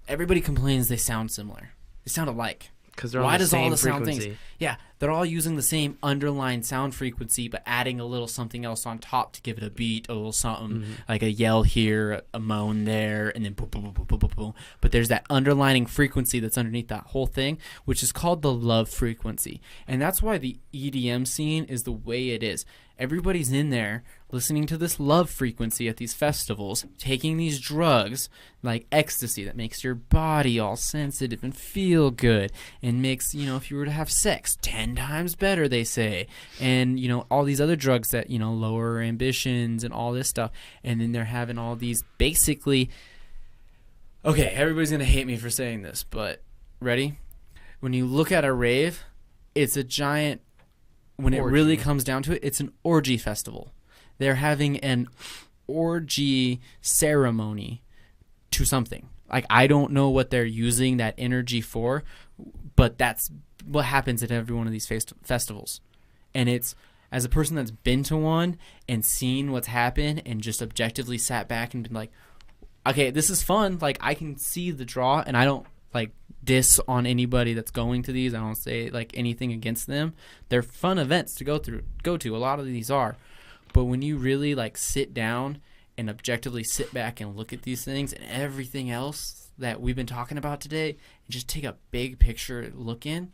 Speaker 2: everybody complains they sound similar. They sound alike.
Speaker 4: Because they're
Speaker 2: Why
Speaker 4: on the
Speaker 2: does all
Speaker 4: same
Speaker 2: the sound
Speaker 4: frequency.
Speaker 2: things? Yeah, they're all using the same underlying sound frequency, but adding a little something else on top to give it a beat, a little something like a yell here, a moan there, and then boom, boom, boom, boom, boom, boom, boom. But there's that underlying frequency that's underneath that whole thing, which is called the love frequency, and that's why the EDM scene is the way it is. Everybody's in there listening to this love frequency at these festivals, taking these drugs like ecstasy that makes your body all sensitive and feel good and makes, if you were to have sex 10 times better, they say. And, all these other drugs that, lower ambitions and all this stuff. And then they're having all these basically, okay, everybody's going to hate me for saying this, but ready? When you look at a rave, it's a giant, when it really comes down to it, it's an orgy festival. They're having an orgy ceremony to something. Like, I don't know what they're using that energy for, but that's what happens at every one of these festivals. And it's, as a person that's been to one and seen what's happened and just objectively sat back and been like, okay, this is fun. Like, I can see the draw, and I don't, like, diss on anybody that's going to these. I don't say, like, anything against them. They're fun events to go to. A lot of these are. But when you really, like, sit down and objectively sit back and look at these things and everything else that we've been talking about today and just take a big picture look in,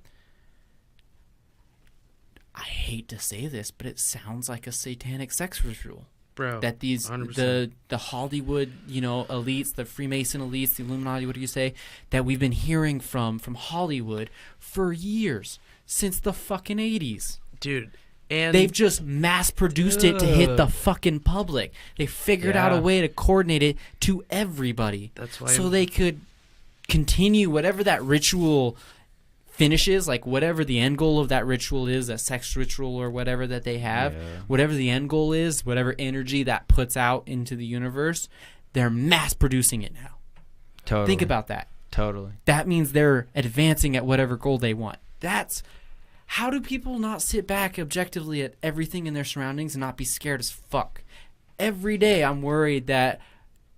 Speaker 2: I hate to say this, but it sounds like a satanic sex ritual.
Speaker 4: Bro,
Speaker 2: that these
Speaker 4: 100%.
Speaker 2: the Hollywood, elites, the Freemason elites, the Illuminati, what do you say, that we've been hearing from Hollywood for years, since the fucking 80s.
Speaker 4: Dude, and
Speaker 2: they've just mass produced it to hit the fucking public. They figured out a way to coordinate it to everybody.
Speaker 4: That's why
Speaker 2: so they could continue whatever that ritual finishes, like whatever the end goal of that ritual is, that sex ritual or whatever that they have, whatever the end goal is, whatever energy that puts out into the universe, they're mass producing it now.
Speaker 1: Totally.
Speaker 2: Think about that.
Speaker 1: Totally.
Speaker 2: That means they're advancing at whatever goal they want. That's, how do people not sit back objectively at everything in their surroundings and not be scared as fuck? Every day I'm worried that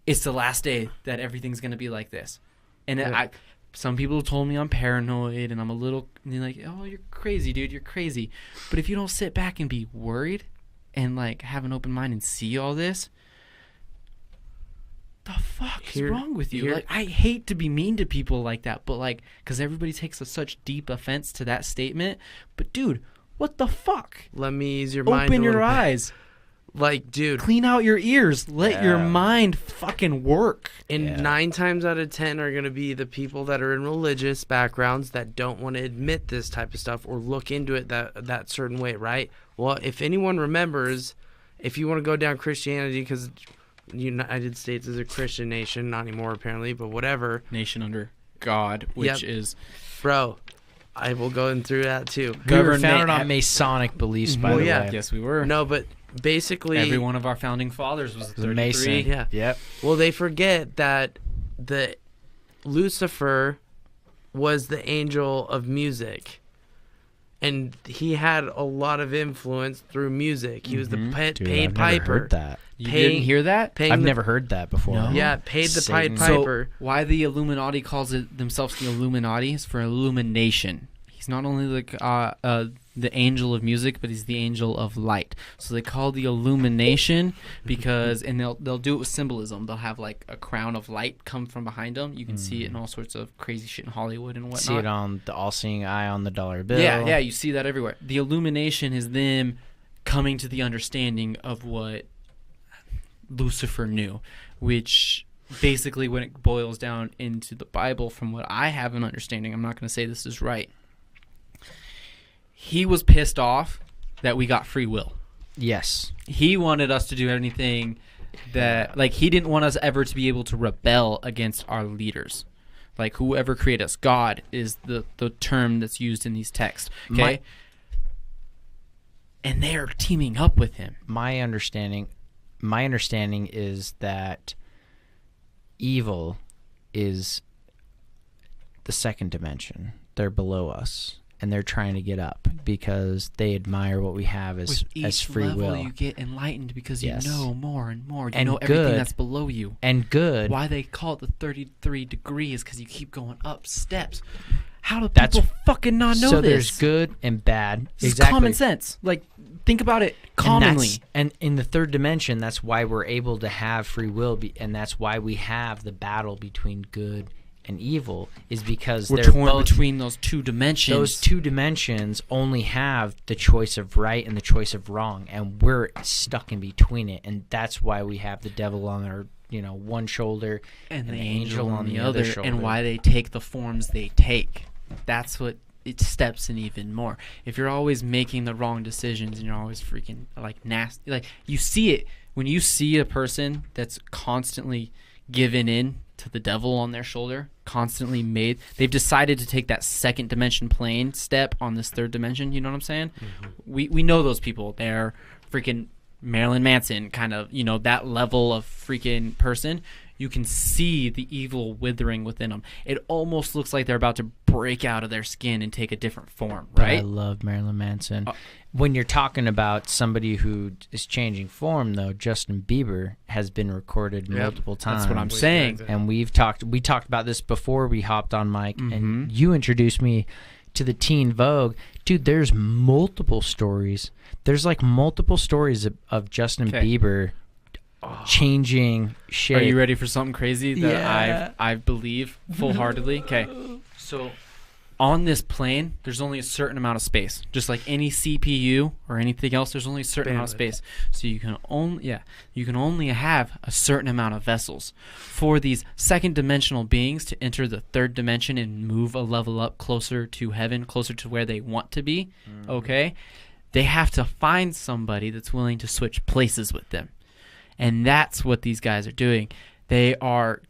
Speaker 2: it's the last day that everything's going to be like this. And some people told me I'm paranoid and I'm a little, and they're like, oh, you're crazy, dude, you're crazy. But if you don't sit back and be worried and, like, have an open mind and see all this, the fuck is wrong with you? Like, I hate to be mean to people like that, but, like, because everybody takes such deep offense to that statement. But, dude, what the fuck?
Speaker 4: Let me ease your mind.
Speaker 2: Open your eyes.
Speaker 4: Like, dude,
Speaker 2: clean out your ears. Let your mind fucking work.
Speaker 4: And 9 times out of 10 are going to be the people that are in religious backgrounds that don't want to admit this type of stuff or look into it that certain way, right? Well, if anyone remembers, if you want to go down Christianity, because the United States is a Christian nation, not anymore apparently, but whatever.
Speaker 2: Nation under God, which is...
Speaker 4: Bro, I will go in through that too.
Speaker 1: We were founded on Masonic beliefs, by the way.
Speaker 2: Yes, we were.
Speaker 4: No, but basically
Speaker 2: every one of our founding fathers was a
Speaker 1: Mason.
Speaker 4: Yeah.
Speaker 1: Yep.
Speaker 4: Well, they forget that the Lucifer was the angel of music, and he had a lot of influence through music. He was the paid piper.
Speaker 1: Never heard that.
Speaker 2: You didn't hear that?
Speaker 1: I've never heard that before.
Speaker 2: No?
Speaker 4: Yeah, paid the
Speaker 1: Satan.
Speaker 4: pied piper.
Speaker 2: So why the Illuminati calls themselves the Illuminati is for illumination. He's not only the angel of music, but he's the angel of light. So they call the illumination because, and they'll do it with symbolism. They'll have like a crown of light come from behind them. You can see it in all sorts of crazy shit in Hollywood and whatnot.
Speaker 1: See it on the all-seeing eye on the dollar bill.
Speaker 2: Yeah, you see that everywhere. The illumination is them coming to the understanding of what Lucifer knew, which basically, when it boils down into the Bible, from what I have an understanding, I'm not going to say this is right, he was pissed off that we got free will.
Speaker 1: Yes.
Speaker 2: He wanted us to do anything that, like, he didn't want us ever to be able to rebel against our leaders. Like, whoever created us. God is the term that's used in these texts. Okay? And they're teaming up with him.
Speaker 1: My understanding is that evil is the second dimension. They're below us. and they're trying to get up because they admire what we have as free will.
Speaker 2: You get enlightened because
Speaker 1: Yes.
Speaker 2: you know more and more. You
Speaker 1: And
Speaker 2: know everything
Speaker 1: good.
Speaker 2: that's below you.
Speaker 1: And good.
Speaker 2: Why they call it the 33 degrees because you keep going up steps. How do
Speaker 1: That's-
Speaker 2: people fucking not know
Speaker 1: so
Speaker 2: this?
Speaker 1: there's good and bad.
Speaker 2: This
Speaker 1: Exactly.
Speaker 2: is common sense. Like, think about it commonly.
Speaker 1: And in the third dimension, that's why we're able to have free will, and that's why we have the battle between good and evil, is because
Speaker 2: We're
Speaker 1: they're
Speaker 2: torn
Speaker 1: both,
Speaker 2: between those two dimensions.
Speaker 1: those two dimensions only have the choice of right and the choice of wrong, and we're stuck in between it, and that's why we have the devil on our one shoulder
Speaker 2: and the angel on the other,
Speaker 1: shoulder.
Speaker 2: and why they take the forms they take. That's what it steps in even more. If you're always making the wrong decisions and you're always freaking like nasty, like you see it when you see a person that's constantly given in to the devil on their shoulder, they've decided to take that second dimension plane step on this third dimension. You know what I'm saying? Mm-hmm. We know those people. They're freaking Marilyn Manson, kind of, that level of freaking person. You can see the evil withering within them. It almost looks like they're about to break out of their skin and take a different form,
Speaker 1: But
Speaker 2: right?
Speaker 1: I love Marilyn Manson. When you're talking about somebody who is changing form, though, Justin Bieber has been recorded multiple times.
Speaker 2: That's what I'm saying.
Speaker 1: And we talked about this before we hopped on mic, and you introduced me to the Teen Vogue. Dude, there's multiple stories. There's like multiple stories of Justin Bieber changing shape.
Speaker 2: Are you ready for something crazy that
Speaker 1: Yeah.
Speaker 2: I believe full-heartedly? Okay. So on this plane, there's only a certain amount of space. Just like any CPU or anything else, there's only a certain amount of space. So you can only have a certain amount of vessels. For these second dimensional beings to enter the third dimension and move a level up closer to heaven, closer to where they want to be, okay? They have to find somebody that's willing to switch places with them. And that's what these guys are doing. They are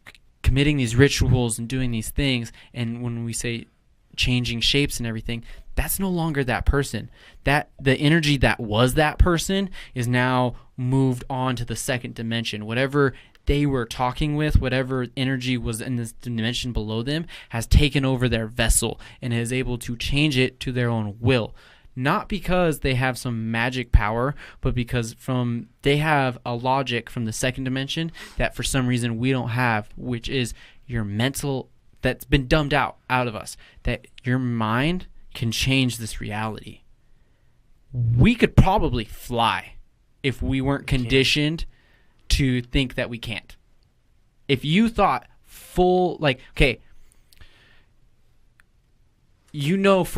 Speaker 2: committing these rituals and doing these things. And when we say changing shapes and everything, that's no longer that person. That the energy that was that person is now moved on to the second dimension. Whatever they were talking with, whatever energy was in this dimension below them, has taken over their vessel and is able to change it to their own will. Not because they have some magic power, but because they have a logic from the second dimension that for some reason we don't have, which is your mental, that's been dumbed out of us, that your mind can change this reality. We could probably fly if we weren't conditioned to think that we can't. If you thought for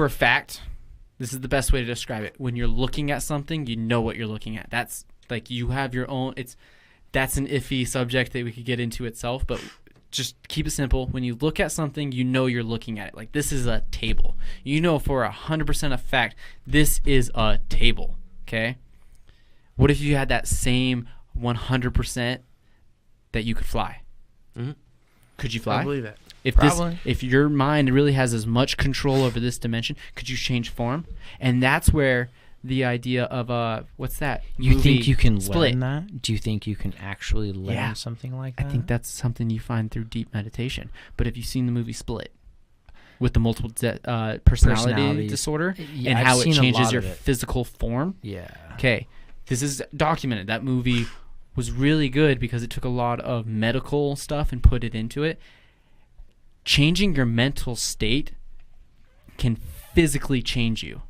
Speaker 2: a fact, this is the best way to describe it. When you're looking at something, you know what you're looking at. That's like you have your own. That's an iffy subject that we could get into itself, but just keep it simple. When you look at something, you know you're looking at it. Like this is a table. You know for 100% a fact this is a table. Okay. What if you had that same 100% that you could fly?
Speaker 4: Mm-hmm.
Speaker 2: Could you fly?
Speaker 4: I believe it.
Speaker 2: If your mind really has as much control over this dimension, could you change form? And that's where the idea of what's that?
Speaker 1: You
Speaker 2: movie
Speaker 1: think you can
Speaker 2: Split.
Speaker 1: learn that? Do you think you can actually learn something like that?
Speaker 2: I think that's something you find through deep meditation. But have you seen the movie Split with the multiple personality disorder and
Speaker 1: I've
Speaker 2: how it
Speaker 1: seen a
Speaker 2: changes
Speaker 1: lot
Speaker 2: your
Speaker 1: of it.
Speaker 2: physical form?
Speaker 1: Yeah.
Speaker 2: Okay, this is documented. That movie was really good because it took a lot of medical stuff and put it into it. Changing your mental state can physically change you.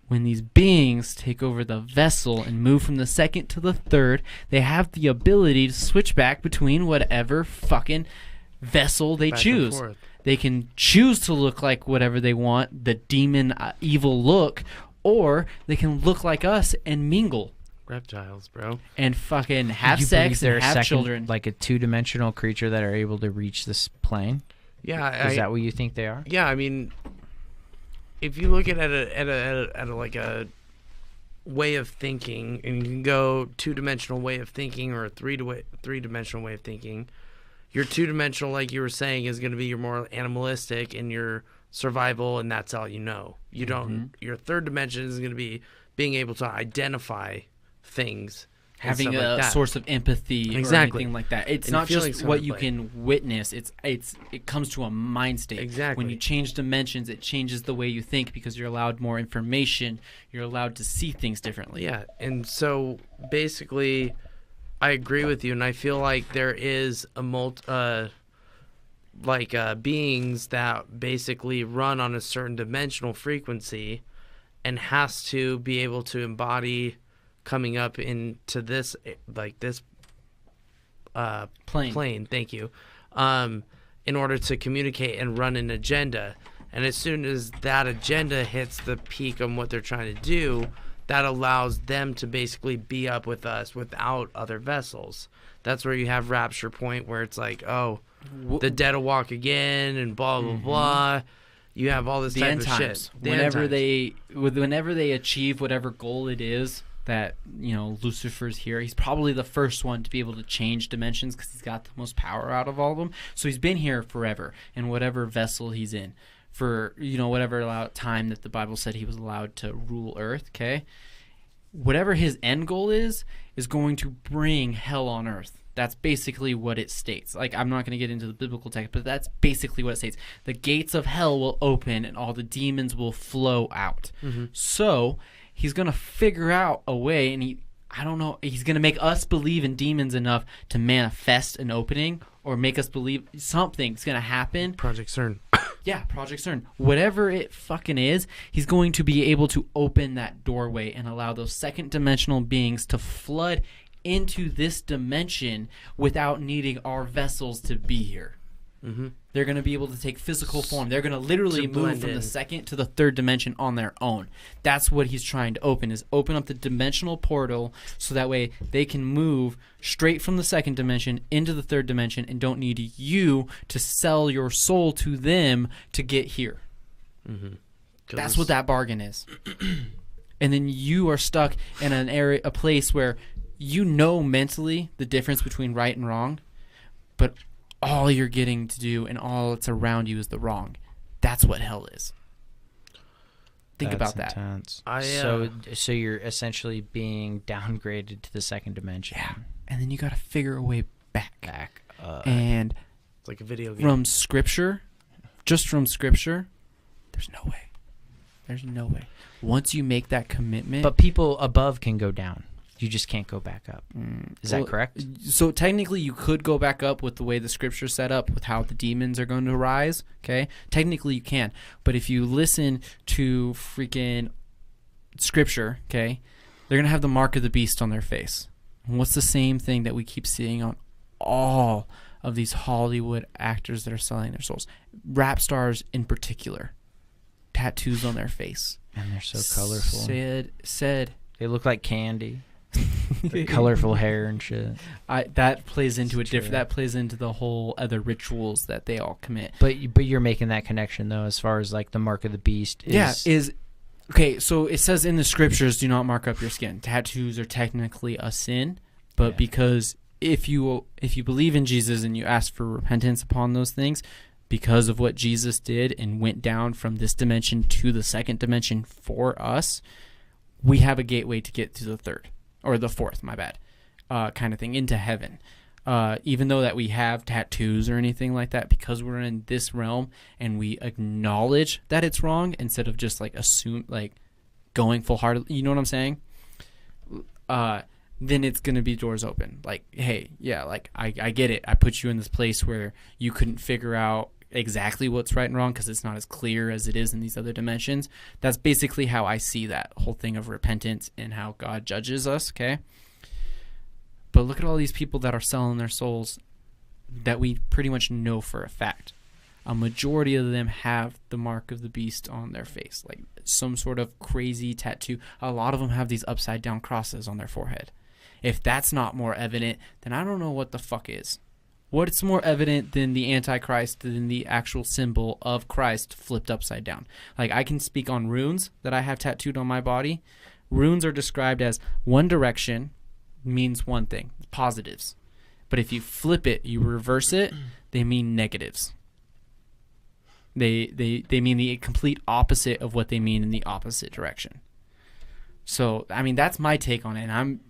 Speaker 2: When these beings take over the vessel and move from the second to the third, they have the ability to switch back between whatever fucking vessel they
Speaker 4: Back and
Speaker 2: choose.
Speaker 4: forth.
Speaker 2: They can choose to look like whatever they want, the demon evil look, or they can look like us and mingle
Speaker 4: Reptiles, bro.
Speaker 2: and fucking have
Speaker 1: You
Speaker 2: sex
Speaker 1: believe
Speaker 2: and
Speaker 1: they're
Speaker 2: have children.
Speaker 1: like a two-dimensional creature that are able to reach this plane?
Speaker 4: Yeah,
Speaker 1: Is that what you think they are?
Speaker 4: Yeah, I mean, if you look at it at a way of thinking, and you can go two-dimensional way of thinking or a three-dimensional way of thinking, your two-dimensional, like you were saying, is going to be your more animalistic and your survival, and that's all you know. You don't. Your third dimension is going to be being able to identify things
Speaker 2: having
Speaker 4: stuff
Speaker 2: a
Speaker 4: like that.
Speaker 2: source of empathy
Speaker 4: Exactly.
Speaker 2: or anything like that. It's
Speaker 4: And
Speaker 2: not
Speaker 4: feeling
Speaker 2: just what you
Speaker 4: someone
Speaker 2: can witness. It comes to a mind state.
Speaker 4: Exactly.
Speaker 2: When you change dimensions, it changes the way you think because you're allowed more information. You're allowed to see things differently.
Speaker 4: Yeah, and so basically, I agree with you, and I feel like there is a beings that basically run on a certain dimensional frequency, and has to be able to embody coming up into this plane. Thank you. In order to communicate and run an agenda. And as soon as that agenda hits the peak on what they're trying to do, that allows them to basically be up with us without other vessels. That's where you have Rapture Point, where it's like, oh, the dead will walk again, and blah blah blah. You have all this
Speaker 2: The
Speaker 4: type
Speaker 2: end
Speaker 4: of
Speaker 2: times.
Speaker 4: shit. The end
Speaker 2: Whenever
Speaker 4: times.
Speaker 2: they achieve whatever goal it is that Lucifer's here, he's probably the first one to be able to change dimensions because he's got the most power out of all of them. So he's been here forever in whatever vessel he's in for whatever time that the Bible said he was allowed to rule Earth. Okay, whatever his end goal is going to bring hell on Earth. That's basically what it states. Like, I'm not going to get into the biblical text, but that's basically what it states. The gates of hell will open and all the demons will flow out. Mm-hmm. So he's going to figure out a way, and he's going to make us believe in demons enough to manifest an opening or make us believe something's going to happen.
Speaker 4: Project CERN.
Speaker 2: Yeah, Project CERN. Whatever it fucking is, he's going to be able to open that doorway and allow those second dimensional beings to flood into this dimension without needing our vessels to be here. Mm-hmm. They're going to be able to take physical form. They're going to literally move from the second to the third dimension on their own. That's what he's trying to open up the dimensional portal so that way they can move straight from the second dimension into the third dimension and don't need you to sell your soul to them to get here. Mm-hmm. That's what that bargain is. And then you are stuck in a place where mentally the difference between right and wrong, but all you're getting to do and all that's around you is the wrong. That's what hell is. Think about that.
Speaker 1: Intense. So you're essentially being downgraded to the second dimension.
Speaker 2: Yeah, and then you got to figure a way back. And
Speaker 4: it's like a video game.
Speaker 2: From Scripture, there's no way. Once you make that commitment,
Speaker 1: but people above can go down. You just can't go back up. Is that correct?
Speaker 2: So technically you could go back up with the way the scripture's set up with how the demons are going to rise, okay? Technically you can. But if you listen to freaking scripture, okay, they're going to have the mark of the beast on their face. And what's the same thing that we keep seeing on all of these Hollywood actors that are selling their souls? Rap stars in particular. Tattoos on their face.
Speaker 1: And they're so colorful.
Speaker 2: Said
Speaker 1: they look like candy. Their colorful hair and shit.
Speaker 2: That plays into That plays into the whole other rituals that they all commit.
Speaker 1: But you're making that connection though, as far as like the mark of the beast.
Speaker 2: Okay. So it says in the scriptures, do not mark up your skin. Tattoos are technically a sin, but because if you believe in Jesus and you ask for repentance upon those things, because of what Jesus did and went down from this dimension to the second dimension for us, we have a gateway to get to the third. Or the fourth, my bad, kind of thing, into heaven. Even though that we have tattoos or anything like that, because we're in this realm and we acknowledge that it's wrong instead of just going full hearted, you know what I'm saying? Then it's going to be doors open. Like, hey, yeah, like I get it. I put you in this place where you couldn't figure out exactly what's right and wrong because it's not as clear as it is in these other dimensions. That's basically how I see that whole thing of repentance and how God judges us, okay? But look at all these people that are selling their souls that we pretty much know for a fact. A majority of them have the mark of the beast on their face, like some sort of crazy tattoo. A lot of them have these upside down crosses on their forehead. If that's not more evident, then I don't know what the fuck is. What's more evident than the Antichrist, than the actual symbol of Christ flipped upside down? Like, I can speak on runes that I have tattooed on my body. Runes are described as one direction, means one thing, positives. But if you flip it, you reverse it, they mean negatives. They mean the complete opposite of what they mean in the opposite direction. So, I mean, that's my take on it. And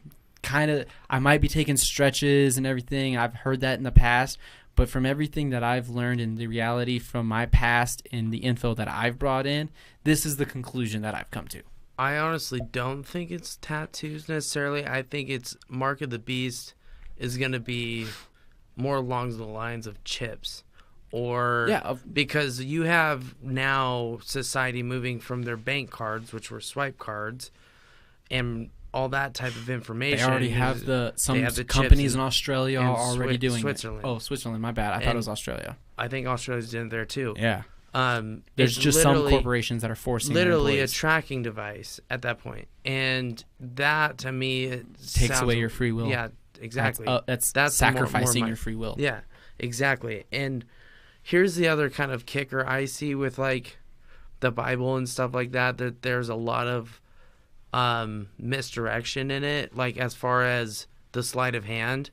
Speaker 2: I might be taking stretches and everything. I've heard that in the past, but from everything that I've learned and the reality from my past and the info that I've brought in, this is the conclusion that I've come to.
Speaker 4: I honestly don't think it's tattoos necessarily. I think it's Mark of the Beast is going to be more along the lines of chips. Or because you have now society moving from their bank cards, which were swipe cards, and all that type of information.
Speaker 2: They already have some companies in Australia are already doing
Speaker 4: Switzerland.
Speaker 2: Oh, Switzerland, my bad. I thought it was Australia.
Speaker 4: I think Australia's in there too.
Speaker 2: Yeah. There's just some corporations that are forcing
Speaker 4: literally a tracking device at that point. And that to me it
Speaker 2: takes away your free will.
Speaker 4: Yeah, exactly.
Speaker 2: That's sacrificing your free will.
Speaker 4: Yeah, exactly. And here's the other kind of kicker I see with like the Bible and stuff like that there's a lot of misdirection in it, like as far as the sleight of hand.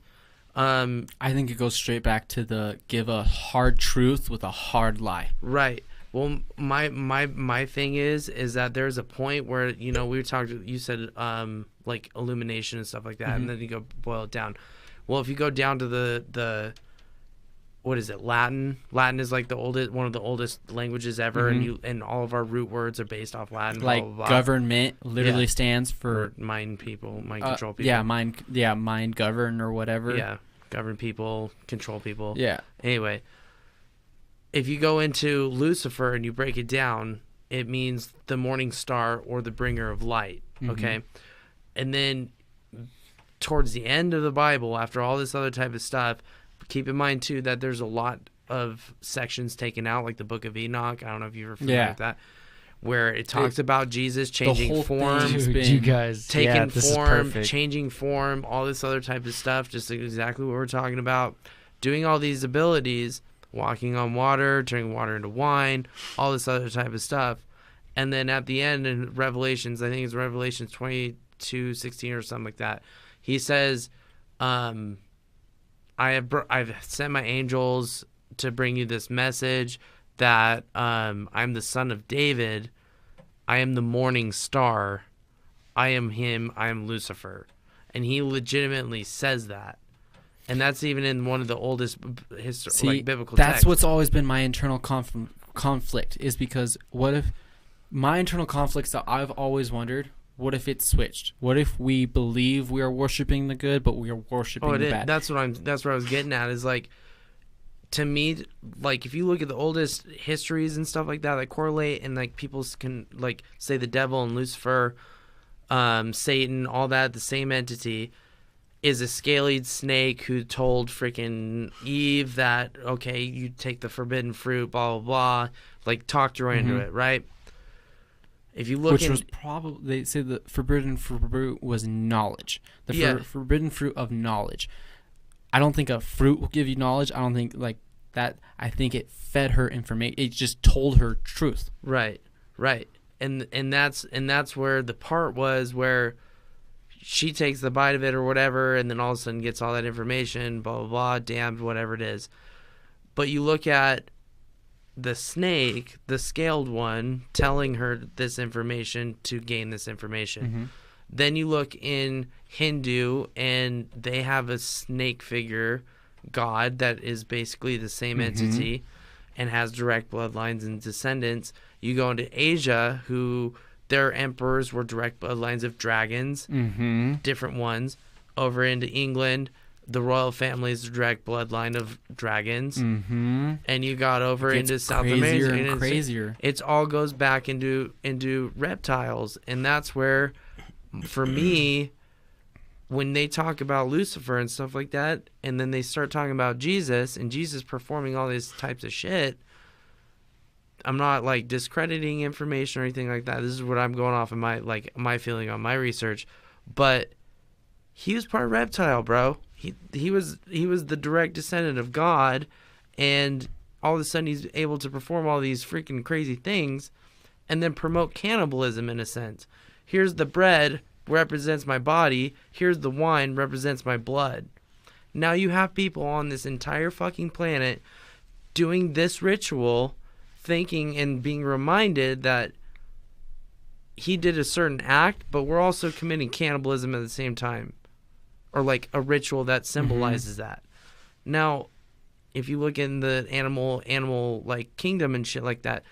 Speaker 2: I think it goes straight back to give a hard truth with a hard lie.
Speaker 4: Right. Well, my thing is that there's a point where, you know, you said like illumination and stuff like that, and then you go boil it down. Well, if you go down to the what is it? Latin. Latin is like one of the oldest languages ever, and all of our root words are based off Latin.
Speaker 2: Like
Speaker 4: blah, blah, blah.
Speaker 2: government literally stands for
Speaker 4: mind people, mind control people.
Speaker 2: Mind govern or whatever.
Speaker 4: Yeah, govern people, control people.
Speaker 2: Yeah.
Speaker 4: Anyway, if you go into Lucifer and you break it down, it means the morning star or the bringer of light. Okay, and then towards the end of the Bible, after all this other type of stuff. Keep in mind, too, that there's a lot of sections taken out, like the Book of Enoch. I don't know if you're familiar with that, where it talks about Jesus changing form,
Speaker 1: you guys,
Speaker 4: taking form, changing form, all this other type of stuff, just exactly what we're talking about. Doing all these abilities, walking on water, turning water into wine, all this other type of stuff. And then at the end in Revelations, I think it's Revelations 22:16 or something like that, he says, I've sent my angels to bring you this message that I'm the son of David. I am the morning star. I am him. I am Lucifer. And he legitimately says that. And that's even in one of the oldest biblical texts.
Speaker 2: That's what's always been my internal conflict is because what if my internal conflicts that I've always wondered, what if it's switched? What if we believe we are worshiping the good, but we are worshiping the bad?
Speaker 4: That's what I was getting at. Is like, to me, like if you look at the oldest histories and stuff like that correlate, and like people can like say the devil and Lucifer, Satan, all that, the same entity, is a scaled snake who told freaking Eve that okay, you take the forbidden fruit, blah blah blah, like talked her into it, right? If you look,
Speaker 2: which was probably they say the forbidden fruit was knowledge. The forbidden fruit of knowledge. I don't think a fruit will give you knowledge. I don't think like that. I think it fed her information. It just told her truth.
Speaker 4: Right. And that's where the part was where she takes the bite of it or whatever, and then all of a sudden gets all that information, blah blah blah, damned, whatever it is. But you look at the snake, the scaled one, telling her this information to gain this information. Then you look in Hindu, and they have a snake figure god that is basically the same entity and has direct bloodlines and descendants. You go into Asia, who their emperors were direct bloodlines of dragons, different ones. Over into England, the royal family is the direct bloodline of dragons, and you got over into South America,
Speaker 2: and crazier.
Speaker 4: It all goes back into reptiles, and that's where, for me, when they talk about Lucifer and stuff like that, and then they start talking about Jesus and Jesus performing all these types of shit. I'm not like discrediting information or anything like that. This is what I'm going off of my feeling on my research, but he was part reptile, bro. He was the direct descendant of God, and all of a sudden he's able to perform all these freaking crazy things and then promote cannibalism in a sense. Here's the bread, represents my body. Here's the wine, represents my blood. Now you have people on this entire fucking planet doing this ritual, thinking and being reminded that he did a certain act, but we're also committing cannibalism at the same time. or like a ritual that symbolizes that. Now, if you look in the animal like kingdom and shit like that,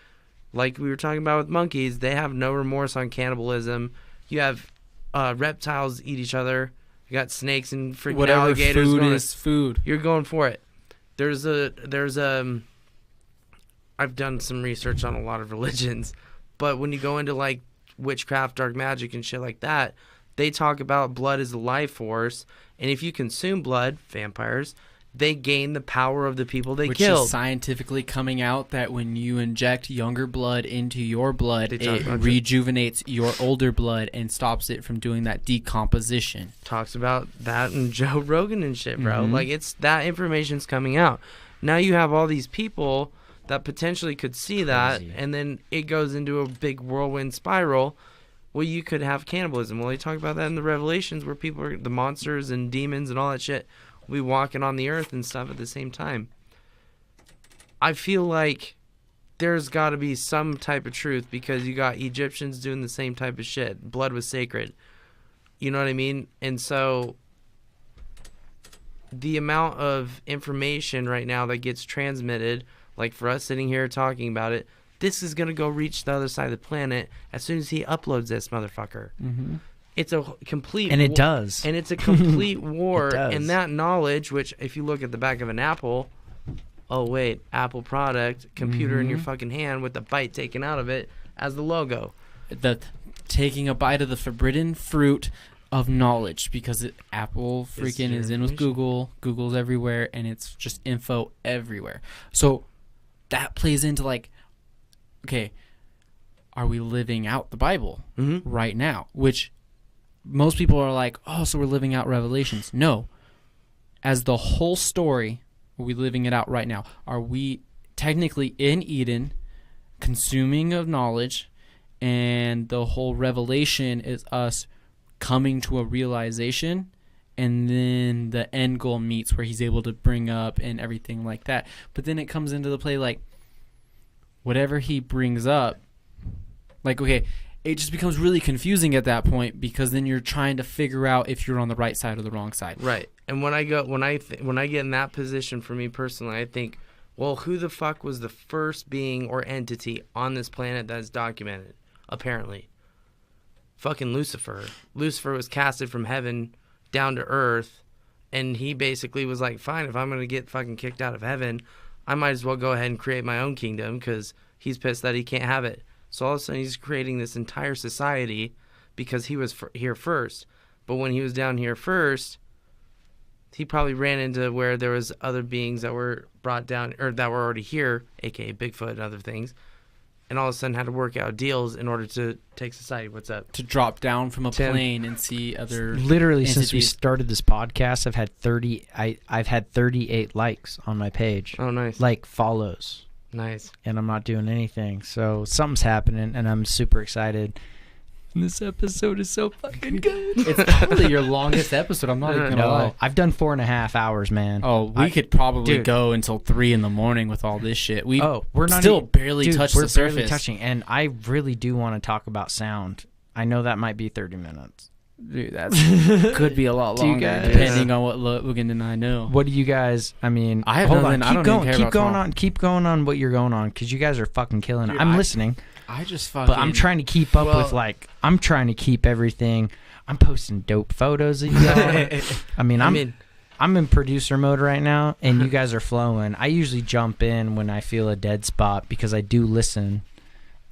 Speaker 4: like we were talking about with monkeys, they have no remorse on cannibalism. You have reptiles eat each other. You got snakes and freaking
Speaker 2: Whatever
Speaker 4: alligators.
Speaker 2: food is food.
Speaker 4: You're going for it. There's I've done some research on a lot of religions, but when you go into like witchcraft, dark magic, and shit like that, they talk about blood as a life force, and if you consume blood, vampires, they gain the power of the people they
Speaker 2: Which
Speaker 4: killed.
Speaker 2: is scientifically coming out that when you inject younger blood into your blood, it rejuvenates your older blood and stops it from doing that decomposition.
Speaker 4: Talks about that in Joe Rogan and shit, bro. Like, it's that information's coming out. Now you have all these people that potentially could see that, and then it goes into a big whirlwind spiral. Well, you could have cannibalism. Well, they talk about that in the Revelations, where people are, the monsters and demons and all that shit, will be walking on the earth and stuff at the same time. I feel like there's got to be some type of truth, because you got Egyptians doing the same type of shit. Blood was sacred. You know what I mean? And so the amount of information right now that gets transmitted, like for us sitting here talking about it, this is going to go reach the other side of the planet as soon as he uploads this motherfucker. It's a complete...
Speaker 1: And it does.
Speaker 4: And it's a complete war.
Speaker 1: It does.
Speaker 4: And that knowledge, which if you look at the back of an Apple, oh wait, Apple product, computer in your fucking hand with the bite taken out of it as the logo.
Speaker 2: Taking a bite of the forbidden fruit of knowledge, because Apple freaking is in with Google. Google's everywhere, and it's just info everywhere. So that plays into like, okay, are we living out the Bible right now? Which most people are like, oh, so we're living out Revelations. No. As the whole story, are we living it out right now? Are we technically in Eden, consuming of knowledge, and the whole Revelation is us coming to a realization, and then the end goal meets where he's able to bring up and everything like that. But then it comes into the play like, whatever he brings up, like, okay, it just becomes really confusing at that point, because then you're trying to figure out if you're on the right side or the wrong side.
Speaker 4: Right. And when I get in that position, for me personally, I think, well, who the fuck was the first being or entity on this planet that is documented? Apparently, fucking Lucifer. Lucifer was casted from heaven down to earth, and he basically was like, fine, if I'm gonna get fucking kicked out of heaven, I might as well go ahead and create my own kingdom, because he's pissed that he can't have it. So all of a sudden he's creating this entire society because he was here first. But when he was down here first, he probably ran into where there was other beings that were brought down, or that were already here, aka Bigfoot and other things, and all of a sudden had to work out deals in order to take society. What's up?
Speaker 2: To drop down from a plane and see other
Speaker 1: literally
Speaker 2: entities.
Speaker 1: Since we started this podcast, I've had 38 likes on my page.
Speaker 4: Oh, nice.
Speaker 1: Like follows.
Speaker 4: Nice.
Speaker 1: And I'm not doing anything. So something's happening, and I'm super excited. And this episode is so fucking good.
Speaker 2: It's probably your longest episode. I'm not even gonna lie.
Speaker 1: I've done 4.5 hours, man.
Speaker 2: Oh, we could probably go until 3 a.m. with all this shit.
Speaker 1: We're not
Speaker 2: still barely touched the surface.
Speaker 1: Barely touching, and I really do want to talk about sound. I know that might be 30 minutes.
Speaker 2: Dude, that's could be a lot longer, depending on what Logan and I know.
Speaker 1: What do you guys? I mean,
Speaker 2: I have
Speaker 1: hold
Speaker 2: nothing.
Speaker 1: on.
Speaker 2: I don't even care about
Speaker 1: keep going on what you're going on, because you guys are fucking killing it. I'm listening.
Speaker 2: I just fucking.
Speaker 1: But I'm trying to keep up with I'm trying to keep everything. I'm posting dope photos of you guys. I'm in producer mode right now, and you guys are flowing. I usually jump in when I feel a dead spot, because I do listen.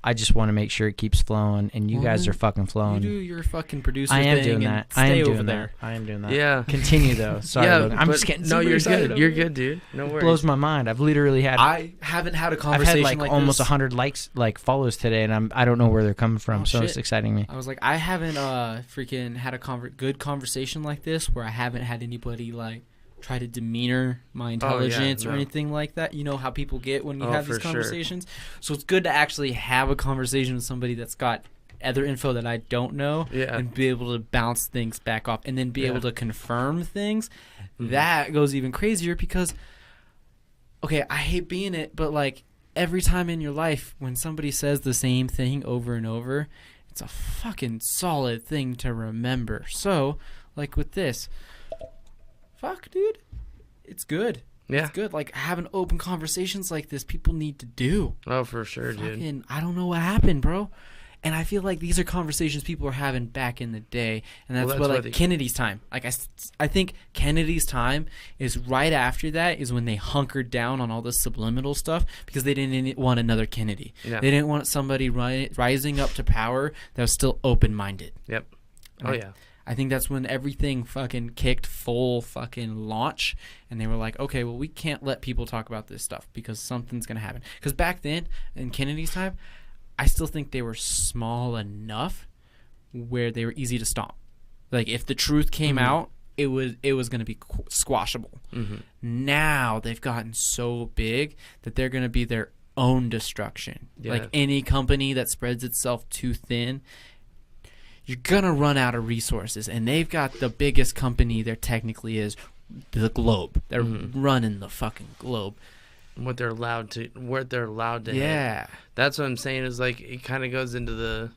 Speaker 1: I just want to make sure it keeps flowing, and you guys are fucking flowing.
Speaker 2: You do your fucking producer
Speaker 1: thing. I am
Speaker 2: thing
Speaker 1: doing that.
Speaker 2: I am doing that.
Speaker 1: I am doing that.
Speaker 4: Yeah.
Speaker 1: Continue though. Sorry, Logan. I'm just getting super excited.
Speaker 4: Good. You're good, dude. No worries.
Speaker 1: It blows my mind. I've literally had.
Speaker 2: I haven't had a conversation
Speaker 1: I've had
Speaker 2: like
Speaker 1: almost
Speaker 2: this.
Speaker 1: 100 likes, follows today, and I don't know where they're coming from. So
Speaker 2: shit.
Speaker 1: it's exciting me.
Speaker 2: I was like, I haven't freaking had a good conversation like this, where I haven't had anybody like try to demeanor my intelligence or anything like that. You know how people get when you have these conversations. So it's good to actually have a conversation with somebody that's got other info that I don't know, and be able to bounce things back off, and then be able to confirm things. That goes even crazier, because okay, I hate being it, but like every time in your life when somebody says the same thing over and over, it's a fucking solid thing to remember. So like with this. Fuck, dude. It's good.
Speaker 4: Yeah.
Speaker 2: It's good. Like, having open conversations like this, people need to do.
Speaker 4: Oh, for sure, dude.
Speaker 2: Fucking, I don't know what happened, bro. And I feel like these are conversations people were having back in the day. And that's, what, like, Kennedy's time. Like, I think Kennedy's time is right after that is when they hunkered down on all this subliminal stuff because they didn't want another Kennedy.
Speaker 4: Yeah.
Speaker 2: They didn't want somebody rising up to power that was still open-minded.
Speaker 4: Yep. Oh, yeah.
Speaker 2: I think that's when everything fucking kicked full fucking launch, and they were like, okay, well, we can't let people talk about this stuff because something's going to happen. Because back then, in Kennedy's time, I still think they were small enough where they were easy to stomp. Like, if the truth came out, it was going to be squashable. Mm-hmm. Now they've gotten so big that they're going to be their own destruction. Yeah. Like any company that spreads itself too thin, you're going to run out of resources. And they've got the biggest company there technically is, the globe. They're running the fucking globe.
Speaker 4: What they're allowed to
Speaker 2: yeah.
Speaker 4: hit. That's what I'm saying is, like, it kind of goes into the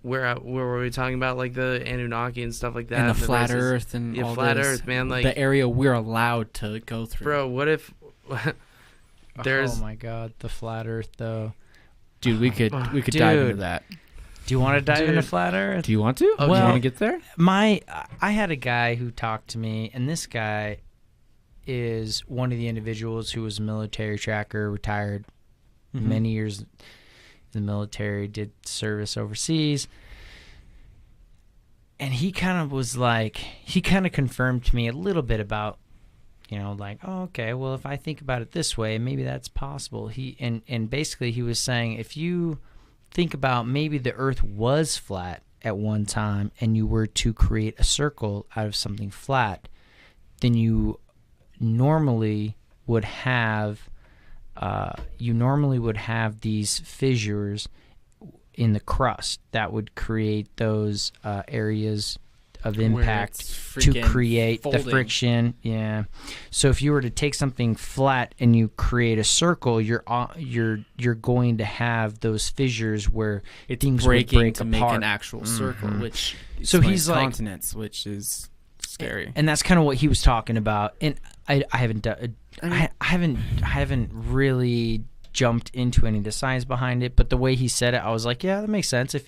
Speaker 4: where were we talking about, like, the Anunnaki and stuff like that,
Speaker 2: and the flat earth and all
Speaker 4: flat
Speaker 2: this,
Speaker 4: earth, man, like
Speaker 2: the area we're allowed to go through.
Speaker 4: Bro, what if there's
Speaker 1: oh my god, the flat earth though.
Speaker 2: Dude, we could dive into that.
Speaker 1: Do you want to dive into flat earth?
Speaker 2: Do you want to?
Speaker 1: Oh,
Speaker 2: do you want to get there?
Speaker 1: I had a guy who talked to me, and this guy is one of the individuals who was a military tracker, retired many years in the military, did service overseas. And he kind of was like, he kind of confirmed to me a little bit about, you know, like, oh, okay, well, if I think about it this way, maybe that's possible. And basically he was saying, if you think about maybe the earth was flat at one time and you were to create a circle out of something flat, then you normally would have these fissures in the crust that would create those areas of impact to create the friction. Yeah. So if you were to take something flat and you create a circle, you're going to have those fissures where things
Speaker 2: breaking
Speaker 1: would break
Speaker 2: to
Speaker 1: apart.
Speaker 2: make an actual circle, which
Speaker 1: so he's like
Speaker 2: continents, which is scary.
Speaker 1: And that's kind of what he was talking about. And I haven't really jumped into any of the science behind it, but the way he said it, I was like, yeah, that makes sense. If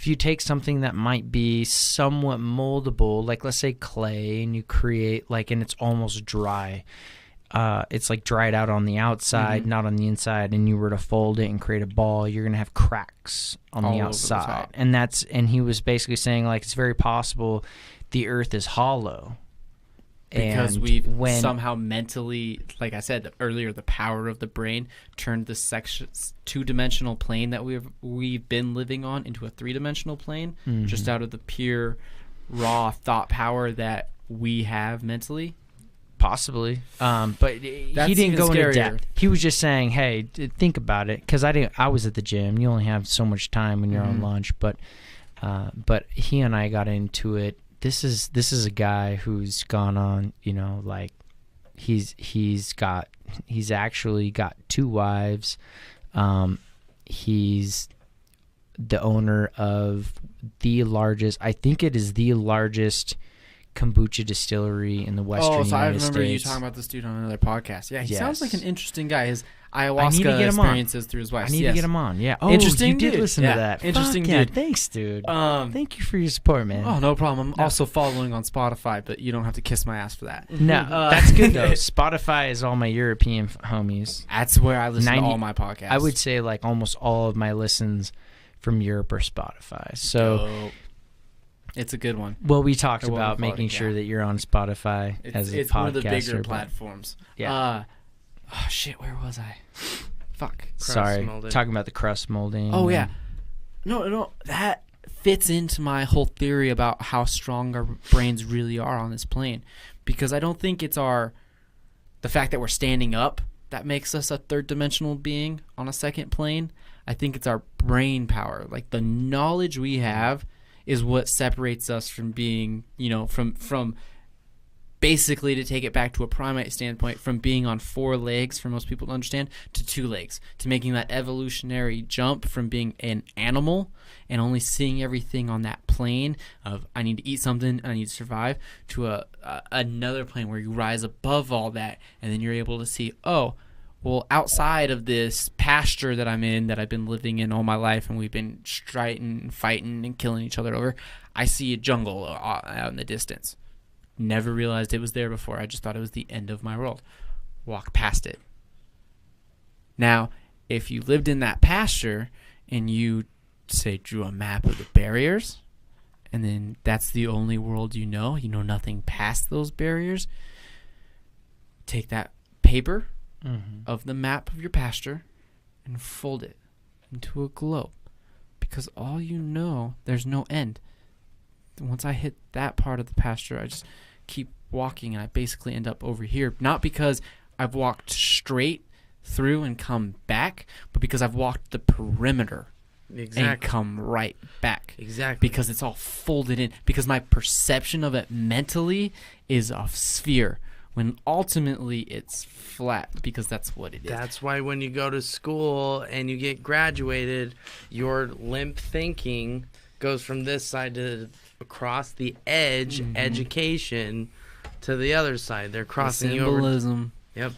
Speaker 1: you take something that might be somewhat moldable, like let's say clay, and you create like, and it's almost dry, it's like dried out on the outside, not on the inside, and you were to fold it and create a ball, you're gonna have cracks on the outside. And he was basically saying, like, it's very possible the earth is hollow.
Speaker 2: Because somehow mentally, like I said earlier, the power of the brain turned the two-dimensional plane that we've been living on into a three-dimensional plane, just out of the pure, raw thought power that we have mentally.
Speaker 1: Possibly, but he didn't go into depth. He was just saying, "Hey, think about it," because I was at the gym. You only have so much time when you're on lunch, but he and I got into it. This is a guy who's gone on, you know, like he's actually got 2 wives. He's the owner of the largest, I think it is the largest kombucha distillery in the Western United States.
Speaker 2: I remember you talking about this dude on another podcast. Yeah, he sounds like an interesting guy. His ayahuasca experiences through his wife.
Speaker 1: I need to get him on. Yeah. Oh,
Speaker 2: interesting
Speaker 1: you did
Speaker 2: dude.
Speaker 1: Listen to that.
Speaker 2: Interesting
Speaker 1: Fuck
Speaker 2: dude.
Speaker 1: Yeah, thanks, dude. Thank you for your support, man.
Speaker 2: Oh, no problem. I'm also following on Spotify, but you don't have to kiss my ass for that.
Speaker 1: No, that's good though. Spotify is all my European homies.
Speaker 2: That's where I listen to all my podcasts.
Speaker 1: I would say like almost all of my listens from Europe or Spotify. So
Speaker 2: it's a good one.
Speaker 1: Well, we talked about making sure that you're on Spotify as a podcaster.
Speaker 2: It's one of the bigger platforms.
Speaker 1: Yeah.
Speaker 2: Oh shit, where was I? Fuck.
Speaker 1: Sorry. Talking about the crust molding.
Speaker 2: Oh yeah. No, that fits into my whole theory about how strong our brains really are on this plane, because I don't think it's the fact that we're standing up that makes us a third dimensional being on a second plane. I think it's our brain power. Like the knowledge we have is what separates us from being, you know, from basically, to take it back to a primate standpoint, from being on 4 legs, for most people to understand, to 2 legs, to making that evolutionary jump from being an animal and only seeing everything on that plane of I need to eat something, I need to survive, to another plane where you rise above all that, and then you're able to see, oh, well, outside of this pasture that I'm in, that I've been living in all my life, and we've been striding and fighting and killing each other over, I see a jungle out in the distance. Never realized it was there before. I just thought it was the end of my world. Walk past it. Now, if you lived in that pasture and you, say, drew a map of the barriers, and then that's the only world you know nothing past those barriers, take that paper of the map of your pasture and fold it into a globe. Because all you know, there's no end. Once I hit that part of the pasture, I just keep walking and I basically end up over here. Not because I've walked straight through and come back, but because I've walked the perimeter and come right back.
Speaker 4: Exactly.
Speaker 2: Because it's all folded in. Because my perception of it mentally is a sphere, when ultimately it's flat, because that's what it is.
Speaker 4: That's why when you go to school and you get graduated, your limp thinking goes from this side to across the edge, education, to the other side. They're crossing you over.
Speaker 2: Symbolism.
Speaker 4: Yep.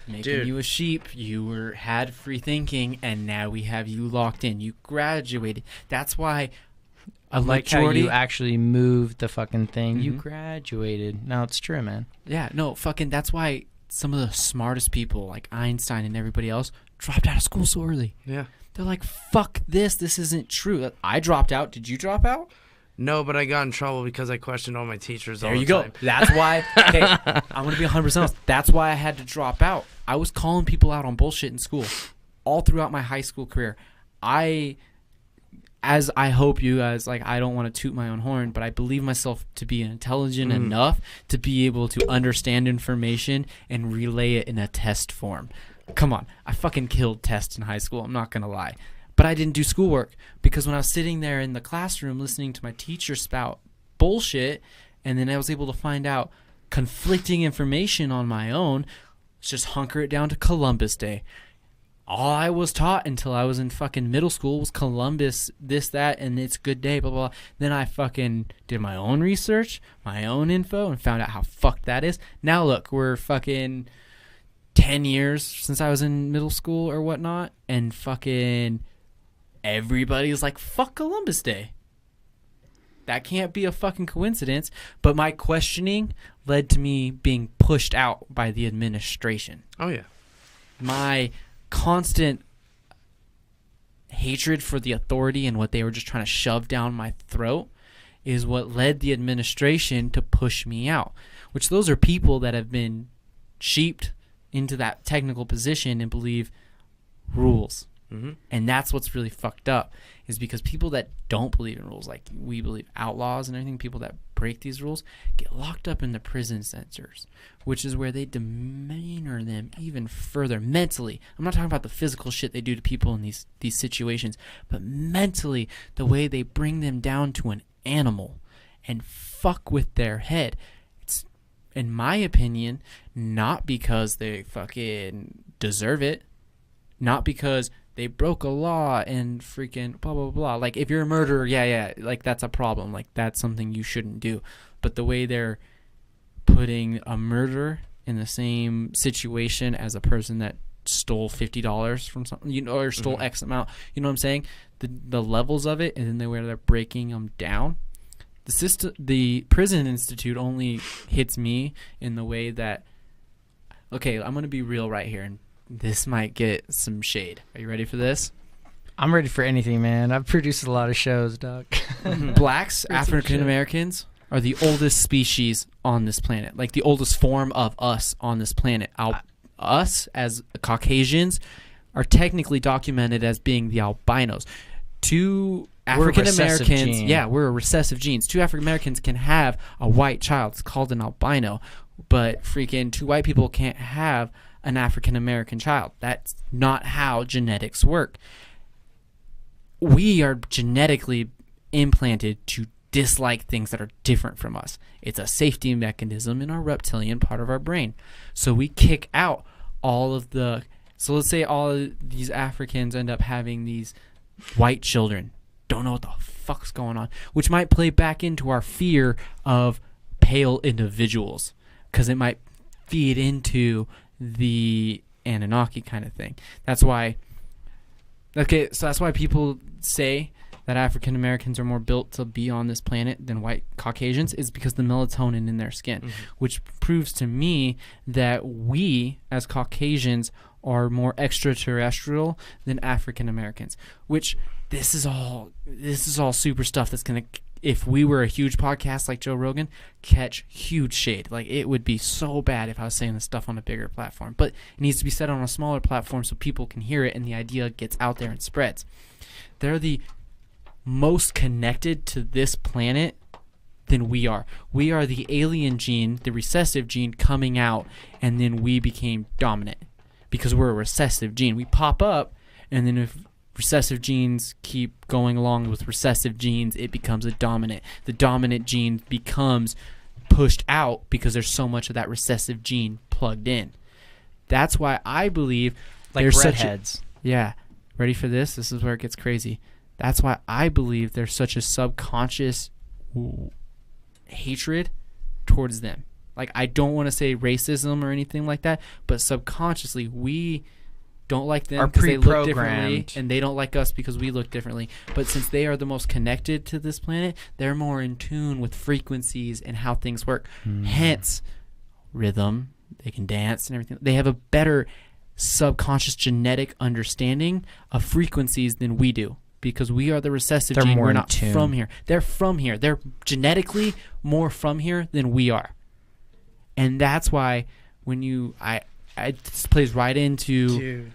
Speaker 2: Making you a sheep. You had free thinking, and now we have you locked in. You graduated. That's why
Speaker 1: I like how you actually moved the fucking thing. You graduated. No, it's true, man.
Speaker 2: Yeah, no, fucking, that's why some of the smartest people, like Einstein and everybody else, dropped out of school so early.
Speaker 4: Yeah.
Speaker 2: They're like, fuck this isn't true. I dropped out. Did you drop out?
Speaker 4: No, but I got in trouble because I questioned all my teachers all the time.
Speaker 2: There you go. That's why, okay, I'm going to be 100% honest. That's why I had to drop out. I was calling people out on bullshit in school all throughout my high school career. As I hope you guys, like, I don't want to toot my own horn, but I believe myself to be intelligent enough to be able to understand information and relay it in a test form. Come on. I fucking killed tests in high school. I'm not going to lie. But I didn't do schoolwork because when I was sitting there in the classroom listening to my teacher spout bullshit, and then I was able to find out conflicting information on my own, let's just hunker it down to Columbus Day. All I was taught until I was in fucking middle school was Columbus, this, that, and it's good day, blah, blah, blah. Then I fucking did my own research, my own info, and found out how fucked that is. Now look, we're fucking 10 years since I was in middle school or whatnot, and fucking everybody's like, fuck Columbus Day. That can't be a fucking coincidence. But my questioning led to me being pushed out by the administration.
Speaker 4: Oh, yeah.
Speaker 2: My constant hatred for the authority and what they were just trying to shove down my throat is what led the administration to push me out. Which those are people that have been sheeped into that technical position and believe rules. And that's what's really fucked up, is because people that don't believe in rules, like we believe outlaws and everything, people that break these rules get locked up in the prison centers, which is where they demeanor them even further mentally. I'm not talking about the physical shit they do to people in these situations, but mentally, the way they bring them down to an animal and fuck with their head. It's, in my opinion, not because they fucking deserve it, not because they broke a law and freaking blah, blah, blah. Like, if you're a murderer, yeah, like, that's a problem. Like, that's something you shouldn't do. But the way they're putting a murderer in the same situation as a person that stole $50 from something, or stole X amount, you know what I'm saying? The levels of it, and then the way they're breaking them down. The prison institute only hits me in the way that, okay, I'm going to be real right here, and this might get some shade. Are you ready for this?
Speaker 1: I'm ready for anything, man. I've produced a lot of shows, Doc.
Speaker 2: Blacks, African Americans, are the oldest species on this planet. Like, the oldest form of us on this planet. Us, as Caucasians, are technically documented as being the albinos. Two African Americans, we're a recessive genes. Two African Americans can have a white child. It's called an albino. But freaking two white people can't have an African American child. That's not how genetics work. We are genetically implanted to dislike things that are different from us. It's a safety mechanism in our reptilian part of our brain. So we kick out all of the... So let's say all of these Africans end up having these white children. Don't know what the fuck's going on. Which might play back into our fear of pale individuals. Because it might feed into the Anunnaki kind of thing. That's why... Okay, so that's why people say that African Americans are more built to be on this planet than white Caucasians, is because the melatonin in their skin, which proves to me that we as Caucasians are more extraterrestrial than African Americans. Which this is all super stuff that's gonna, if we were a huge podcast like Joe Rogan, catch huge shade. Like, it would be so bad if I was saying this stuff on a bigger platform. But it needs to be said on a smaller platform so people can hear it and the idea gets out there and spreads. They're the most connected to this planet than we are. We are the alien gene, the recessive gene coming out, and then we became dominant because we're a recessive gene. We pop up, and then if recessive genes keep going along with recessive genes, it becomes a dominant. The dominant gene becomes pushed out because there's so much of that recessive gene plugged in. That's why I believe
Speaker 1: Like
Speaker 2: there's
Speaker 1: redheads.
Speaker 2: yeah. Ready for this? This is where it gets crazy. That's why I believe there's such a subconscious hatred towards them. Like, I don't want to say racism or anything like that, but subconsciously we don't like them because they look differently, and they don't like us because we look differently. But since they are the most connected to this planet, they're more in tune with frequencies and how things work. Hence, rhythm. They can dance and everything. They have a better subconscious genetic understanding of frequencies than we do, because we are the recessive gene. We're not from here. They're from here. They're genetically more from here than we are. And that's why when you this plays right into...
Speaker 4: Dude.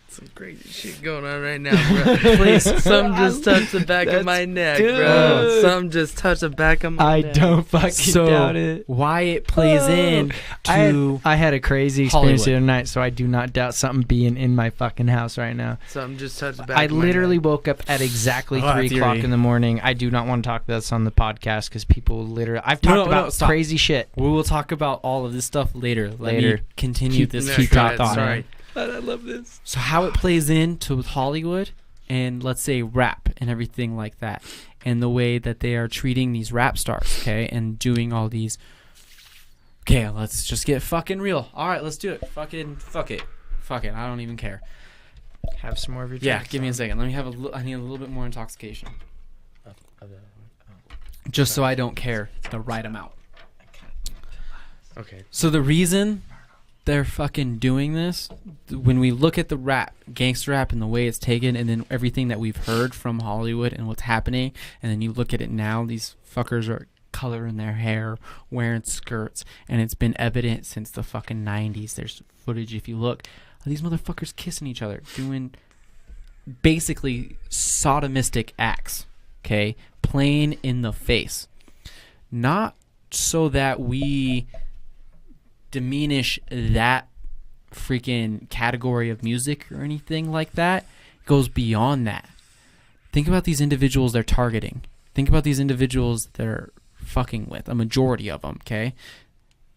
Speaker 4: Some crazy shit going on right now, bro. Please, some just touched the back of my neck, bro. Some just touched the back of my neck.
Speaker 1: I don't fucking doubt it.
Speaker 2: Why it plays in to
Speaker 1: I had a crazy experience the
Speaker 2: Hollywood.
Speaker 1: other night, so I do not doubt something being in my fucking house right now.
Speaker 4: Some just touched the back
Speaker 1: I
Speaker 4: of my
Speaker 1: literally
Speaker 4: neck.
Speaker 1: woke up at exactly
Speaker 2: Oh,
Speaker 1: 3
Speaker 2: that's
Speaker 1: o'clock
Speaker 2: eerie.
Speaker 1: in the morning. I do not want to talk about this on the podcast because people literally... I've talked about
Speaker 2: stop.
Speaker 1: crazy shit.
Speaker 2: We will talk about all of this stuff later. Let
Speaker 1: Later.
Speaker 2: me continue
Speaker 1: Keep-
Speaker 2: this
Speaker 4: No,
Speaker 1: keep
Speaker 4: go
Speaker 1: that
Speaker 4: ahead,
Speaker 1: thought.
Speaker 4: sorry. I love this.
Speaker 2: So how it plays into Hollywood and, let's say, rap and everything like that, and the way that they are treating these rap stars, okay, and doing all these... Okay, let's just get fucking real. All right, let's do it. Fuck it. I don't even care.
Speaker 1: Have some more of your
Speaker 2: Yeah,
Speaker 1: drinks.
Speaker 2: give me a second. Let me have I need a little bit more intoxication. Just so I don't care the right amount.
Speaker 4: Okay.
Speaker 2: So the reason they're fucking doing this, when we look at the rap, gangster rap, and the way it's taken, and then everything that we've heard from Hollywood and what's happening, and then you look at it now, these fuckers are coloring their hair, wearing skirts, and it's been evident since the fucking 90s. There's footage, if you look, of these motherfuckers kissing each other, doing basically sodomistic acts, okay? Playing in the face. Not so that we diminish that freaking category of music or anything like that. It goes beyond that. Think about these individuals they're targeting. Think about these individuals they're fucking with, a majority of them, okay?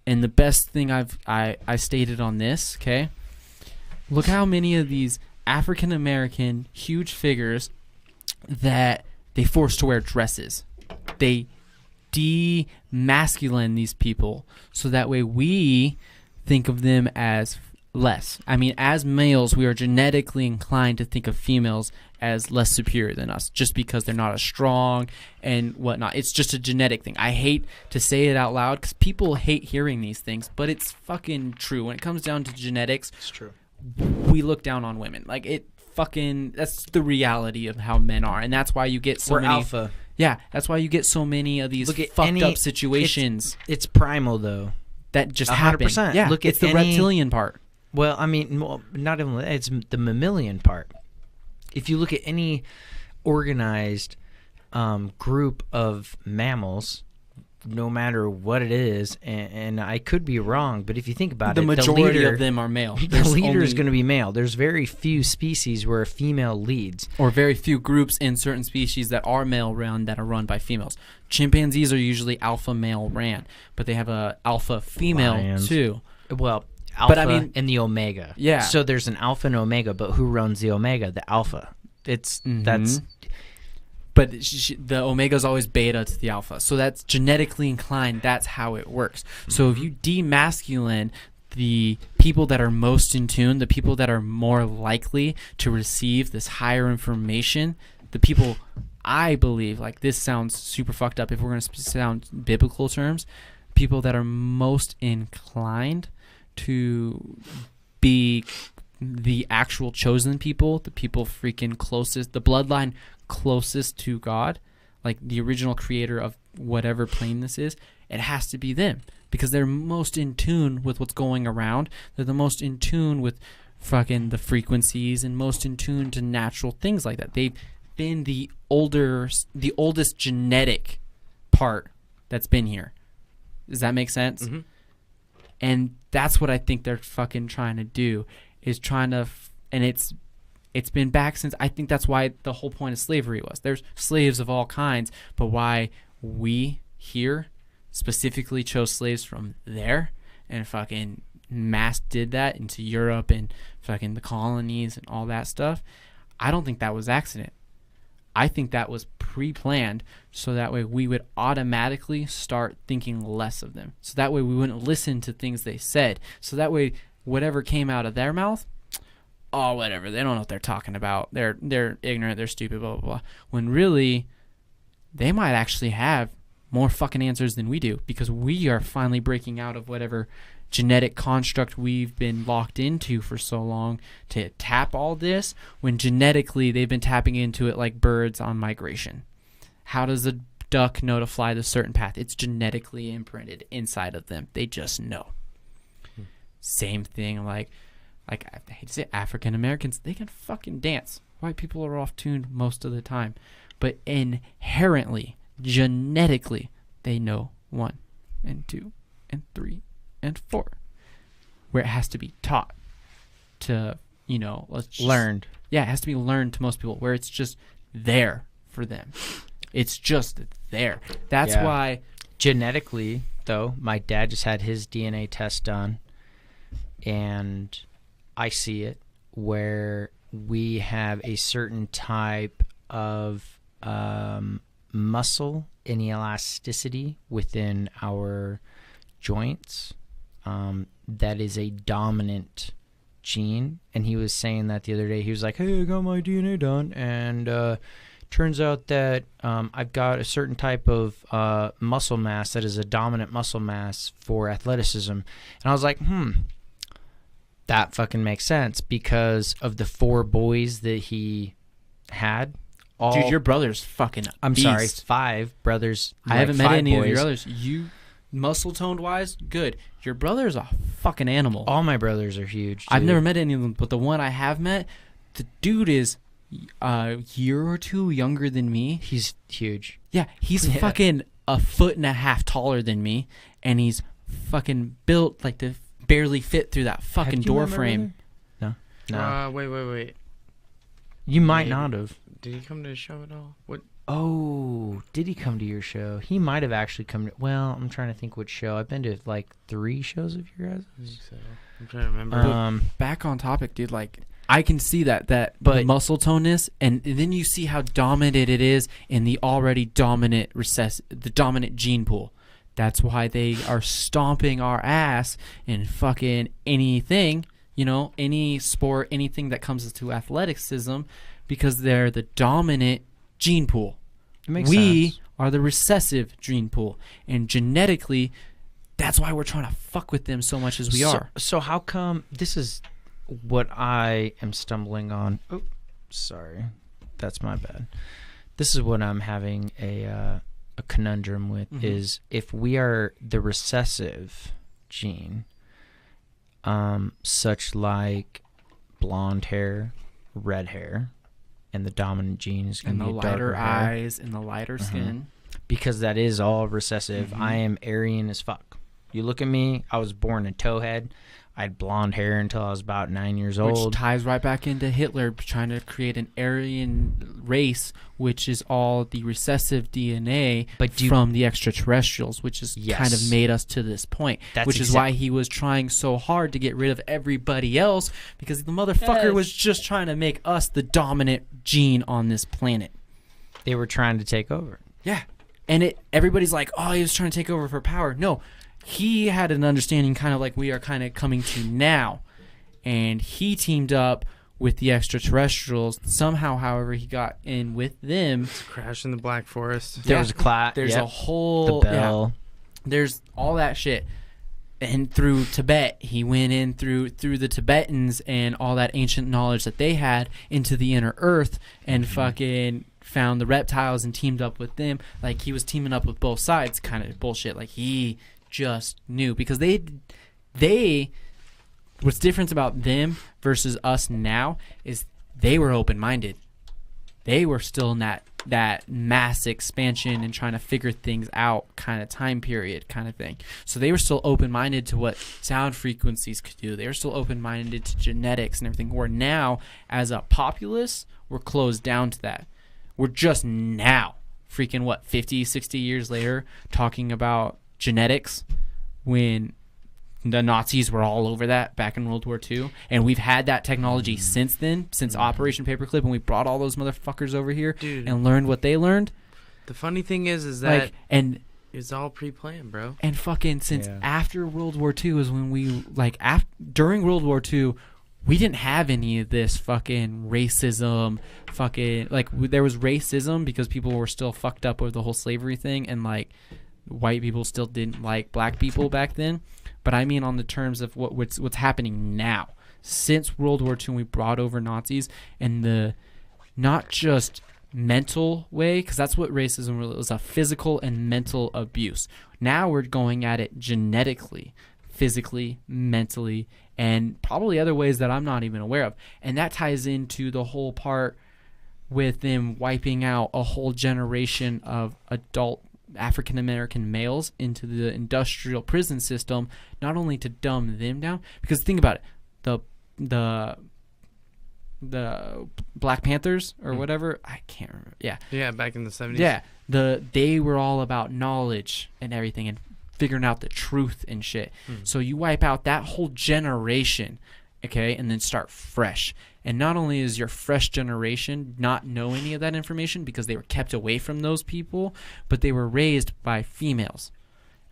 Speaker 2: And the best thing I stated on this, okay? Look how many of these African American huge figures that they force to wear dresses. They demasculine these people so that way we think of them as less. I mean, as males, we are genetically inclined to think of females as less superior than us just because they're not as strong and whatnot. It's just a genetic thing. I hate to say it out loud because people hate hearing these things, but it's fucking true. When it comes down to genetics,
Speaker 1: It's true.
Speaker 2: we look down on women. Like, it fucking, that's the reality of how men are, and that's why you get so
Speaker 1: We're
Speaker 2: many
Speaker 1: alpha.
Speaker 2: Yeah, that's why you get so many of these
Speaker 1: Look at
Speaker 2: fucked up situations
Speaker 1: It's primal though.
Speaker 2: that just happen.
Speaker 1: 100%.
Speaker 2: Yeah,
Speaker 1: Look at
Speaker 2: it's the
Speaker 1: any-
Speaker 2: reptilian part.
Speaker 1: Well, I mean, not even it's the mammalian part. If you look at any organized group of mammals, no matter what it is, and I could be wrong, but if you think about
Speaker 2: The
Speaker 1: it,
Speaker 2: majority
Speaker 1: leader,
Speaker 2: of them are male.
Speaker 1: the
Speaker 2: There's
Speaker 1: leader is
Speaker 2: only-
Speaker 1: going to be male. There's very few species where a female leads.
Speaker 2: or very few groups in certain species that are male run that are run by females. Chimpanzees are usually alpha male ran, but they have a alpha female
Speaker 1: Lions.
Speaker 2: too.
Speaker 1: Well, alpha
Speaker 2: I mean-
Speaker 1: and the omega.
Speaker 2: Yeah.
Speaker 1: So there's an alpha and omega, but who runs the omega? The alpha. That's
Speaker 2: But the omega is always beta to the alpha, so that's genetically inclined. That's how it works. So if you demasculine the people that are most in tune, the people that are more likely to receive this higher information, the people, I believe, like, this sounds super fucked up if we're going to sound biblical terms, people that are most inclined to be the actual chosen people, the people freaking closest, the bloodline closest to God, like the original creator of whatever plane this is, it has to be them because they're most in tune with what's going around. They're the most in tune with fucking the frequencies and most in tune to natural things like that. They've been the oldest genetic part that's been here. Does that make sense?
Speaker 4: Mm-hmm.
Speaker 2: And that's what I think they're fucking trying to do, is trying to, and it's been back since, I think that's why the whole point of slavery was. There's slaves of all kinds, but why we here specifically chose slaves from there and fucking mass did that into Europe and fucking the colonies and all that stuff, I don't think that was accident. I think that was pre-planned so that way we would automatically start thinking less of them. So that way we wouldn't listen to things they said. So that way whatever came out of their mouth, oh, whatever, they don't know what they're talking about. They're ignorant, they're stupid, blah, blah, blah. When really, they might actually have more fucking answers than we do because we are finally breaking out of whatever genetic construct we've been locked into for so long to tap all this when genetically they've been tapping into it like birds on migration. How does a duck know to fly the certain path? It's genetically imprinted inside of them. They just know. Same thing, like I hate to say African Americans, they can fucking dance. White people are off tuned most of the time, but inherently, genetically, they know 1 and 2 and 3 and 4, where it has to be taught to, let's just,
Speaker 1: learned.
Speaker 2: Yeah, it has to be learned to most people, where it's just there for them. It's just there. That's why
Speaker 1: Genetically, though, my dad just had his DNA test done, and I see it where we have a certain type of muscle and elasticity within our joints that is a dominant gene. And he was saying that the other day. He was like, hey, I got my DNA done, and turns out that I've got a certain type of muscle mass that is a dominant muscle mass for athleticism. And I was like, that fucking makes sense because of the 4 boys that he had.
Speaker 2: Dude, your brother's fucking
Speaker 1: I'm
Speaker 2: beast.
Speaker 1: sorry, 5 brothers.
Speaker 2: I haven't met
Speaker 1: 5
Speaker 2: any
Speaker 1: boys.
Speaker 2: of your others. You, muscle toned wise, good. Your brother's a fucking animal.
Speaker 1: All my brothers are huge.
Speaker 2: I've
Speaker 1: dude.
Speaker 2: never met any of them, but the one I have met, the dude is a year or 2 younger than me.
Speaker 1: He's huge.
Speaker 2: Yeah, he's fucking 1.5 foot taller than me, and he's fucking built like to barely fit through that fucking
Speaker 1: Have you
Speaker 2: door
Speaker 1: met my
Speaker 2: frame.
Speaker 1: brother? No.
Speaker 4: Wait.
Speaker 1: You might
Speaker 4: Maybe.
Speaker 1: not have.
Speaker 4: Did he come to the show at all? What?
Speaker 1: Oh, did he come to your show? He might have actually come to... Well, I'm trying to think which show. I've been to like 3 shows of your guys'.
Speaker 4: I think so. I'm trying to remember.
Speaker 2: Back on topic, dude, like I can see that
Speaker 1: But-
Speaker 2: muscle toneness, and then you see how dominant it is in the already dominant the dominant gene pool. That's why they are stomping our ass in fucking anything, any sport, anything that comes to athleticism, because they're the dominant gene pool.
Speaker 1: It makes
Speaker 2: We
Speaker 1: sense.
Speaker 2: are the recessive gene pool, and genetically, that's why we're trying to fuck with them so much as we are.
Speaker 1: So how come... This is what I am stumbling on. Oh, sorry. That's my bad. This is what I'm having a conundrum with, is if we are the recessive gene, such like blonde hair, red hair, and the dominant gene is going
Speaker 2: And
Speaker 1: to
Speaker 2: the
Speaker 1: be darker
Speaker 2: lighter
Speaker 1: hair.
Speaker 2: eyes and the lighter skin.
Speaker 1: because that is all recessive.
Speaker 2: Mm-hmm.
Speaker 1: I am Aryan as fuck. You look at me, I was born a towhead. I had blonde hair until I was about 9 years old.
Speaker 2: Which ties right back into Hitler trying to create an Aryan race, which is all the recessive DNA from the extraterrestrials, which has kind of made us to this point. Which is why he was trying so hard to get rid of everybody else, because the motherfucker was just trying to make us the dominant gene on this planet.
Speaker 1: They were trying to take over.
Speaker 2: Yeah. And everybody's like, oh, he was trying to take over for power. No. He had an understanding kind of like we are kind of coming to now, and he teamed up with the extraterrestrials. Somehow, however, he got in with them.
Speaker 4: It's a crash in the Black Forest.
Speaker 1: There was a class.
Speaker 2: There's a whole...
Speaker 1: The bell.
Speaker 2: There's all that shit. And through Tibet, he went in through the Tibetans and all that ancient knowledge that they had into the inner earth and fucking... found the reptiles and teamed up with them. Like, he was teaming up with both sides, kind of bullshit. Like, he just knew, because they what's different about them versus us now is they were open-minded. They were still in that mass expansion and trying to figure things out kind of time period kind of thing. So they were still open-minded to what sound frequencies could do. They were still open-minded to genetics and everything, where now as a populace we're closed down to that. We're just now, freaking 50, 60 years later, talking about genetics when the Nazis were all over that back in World War II. And we've had that technology since then, since Operation Paperclip, and we brought all those motherfuckers over here and learned what they learned.
Speaker 4: The funny thing is that
Speaker 2: like, and
Speaker 4: it's all pre-planned, bro.
Speaker 2: And fucking since after World War II is when we, like, during World War II, we didn't have any of this fucking racism, there was racism because people were still fucked up with the whole slavery thing, and, like, white people still didn't like black people back then. But I mean on the terms of what's happening now. Since World War II, we brought over Nazis, and the not just mental way, because that's what racism really was, a physical and mental abuse. Now we're going at it genetically, physically, mentally, and probably other ways that I'm not even aware of. And that ties into the whole part with them wiping out a whole generation of adult African American males into the industrial prison system, not only to dumb them down, because think about it, the Black Panthers or whatever, I can't remember. Yeah,
Speaker 4: back in the 70s.
Speaker 2: Yeah, they were all about knowledge and everything and figuring out the truth and shit. So you wipe out that whole generation, okay, and then start fresh. And not only is your fresh generation not know any of that information because they were kept away from those people, but they were raised by females,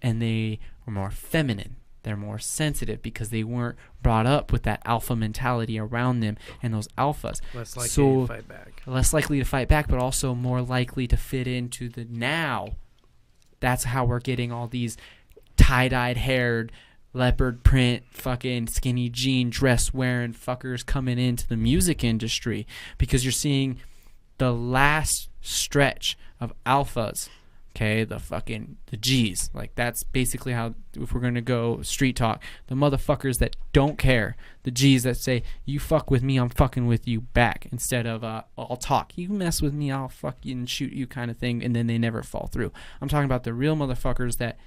Speaker 2: and they were more feminine. They're more sensitive because they weren't brought up with that alpha mentality around them and those alphas.
Speaker 4: Less likely to fight back.
Speaker 2: Less likely to fight back, but also more likely to fit into the now. That's how we're getting all these tie-dyed haired, leopard print, fucking skinny jean dress wearing fuckers coming into the music industry, because you're seeing the last stretch of alphas. Okay, the G's. Like, that's basically how, if we're going to go street talk, the motherfuckers that don't care. The G's that say, you fuck with me, I'm fucking with you back. Instead of, I'll talk. You mess with me, I'll fuck you and shoot you kind of thing. And then they never fall through. I'm talking about the real motherfuckers that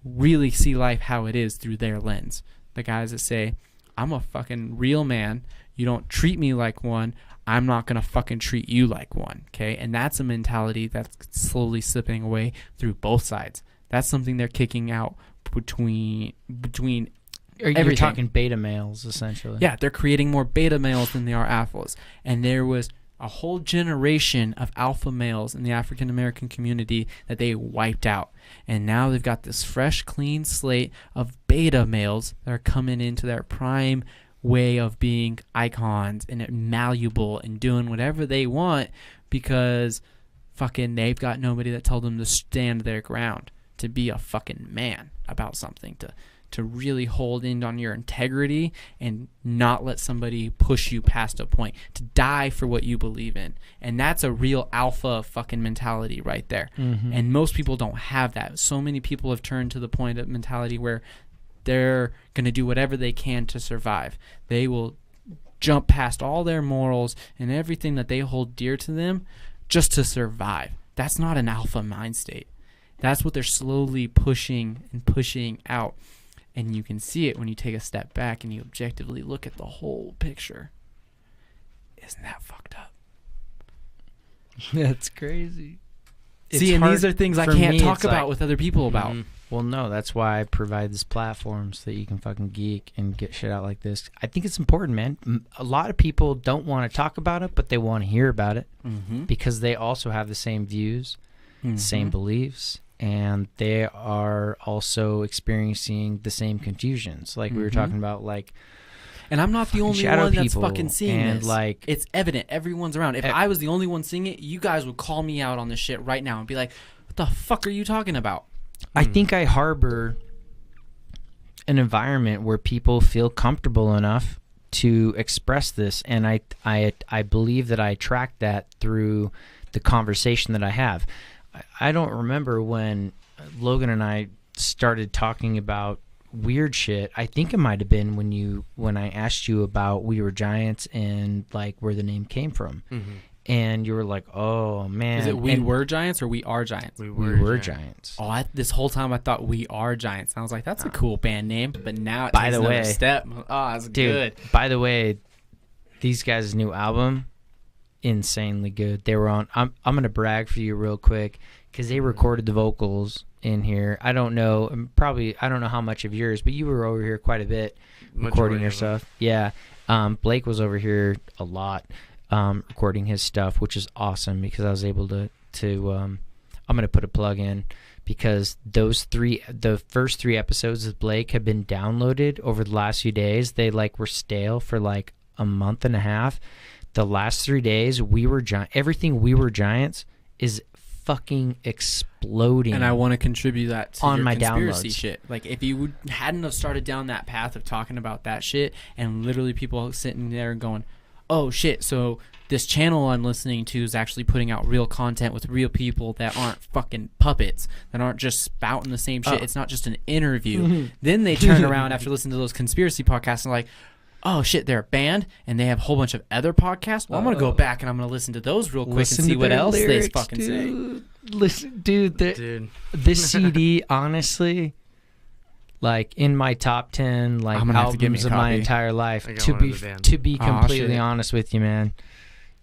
Speaker 2: really see life how it is through their lens. The guys that say, I'm a fucking real man. You don't treat me like one. I'm not going to fucking treat you like one, okay? And that's a mentality that's slowly slipping away through both sides. That's something they're kicking out between
Speaker 1: You're talking beta males, essentially.
Speaker 2: Yeah, they're creating more beta males than they are alphas. And there was a whole generation of alpha males in the African American community that they wiped out. And now they've got this fresh, clean slate of beta males that are coming into their prime way of being icons and malleable and doing whatever they want, because fucking they've got nobody that told them to stand their ground, to be a fucking man about something, to really hold in on your integrity and not let somebody push you past a point, to die for what you believe in. And that's a real alpha fucking mentality right there. And most people don't have that. So many people have turned to the point of mentality where they're going to do whatever they can to survive. They will jump past all their morals and everything that they hold dear to them just to survive. That's not an alpha mind state. That's what they're slowly pushing and pushing out. And you can see it when you take a step back and you objectively look at the whole picture. Isn't that fucked up?
Speaker 1: That's crazy.
Speaker 2: See, and these are things I can't talk about with other people about.
Speaker 1: Well, no, that's why I provide this platform so that you can fucking geek and get shit out like this. I think it's important, man. A lot of people don't want to talk about it, but they want to hear about it because they also have the same views, same beliefs, and they are also experiencing the same confusions. Like we were talking about, like,
Speaker 2: and I'm not the only one that's fucking seeing this.
Speaker 1: Like,
Speaker 2: it's evident. Everyone's around. If I was the only one seeing it, you guys would call me out on this shit right now and be like, what the fuck are you talking about?
Speaker 1: I think I harbor an environment where people feel comfortable enough to express this, and I believe that I attract that through the conversation that I have. I don't remember when Logan and I started talking about weird shit. I think it might have been when I asked you about We Were Giants and like where the name came from. And you were like, "Oh man,
Speaker 2: is it We Were Giants or We Are Giants?"
Speaker 1: We Were Giants.
Speaker 2: Oh, this whole time I thought We Are Giants. And I was like, "That's a cool band name." But now it
Speaker 1: by
Speaker 2: takes
Speaker 1: the
Speaker 2: another
Speaker 1: way,
Speaker 2: step. Oh, that's good.
Speaker 1: By the way, these guys' new album, insanely good. They were on. I'm gonna brag for you real quick because they recorded the vocals in here. I don't know how much of yours, but you were over here quite a bit recording your stuff. Yeah, Blake was over here a lot. Recording his stuff, which is awesome because I was able to I'm going to put a plug in because the first 3 episodes of Blake have been downloaded over the last few days. They were stale for like a month and a half. The last 3 days, everything We Were Giants is fucking exploding.
Speaker 2: And I want to contribute that to
Speaker 1: on
Speaker 2: your
Speaker 1: my
Speaker 2: conspiracy
Speaker 1: downloads.
Speaker 2: shit. Like if you hadn't have started down that path of talking about that shit and literally people sitting there and going, oh shit, so this channel I'm listening to is actually putting out real content with real people that aren't fucking puppets, that aren't just spouting the same shit. It's not just an interview. Then they turn around after listening to those conspiracy podcasts and like, oh shit, they're a band and they have a whole bunch of other podcasts. Well, I'm going to go back and I'm going to listen to those real quick and see what else they fucking say.
Speaker 1: Listen, dude, this CD, honestly, like in my top 10 like albums of my entire life, to be completely honest with you, man,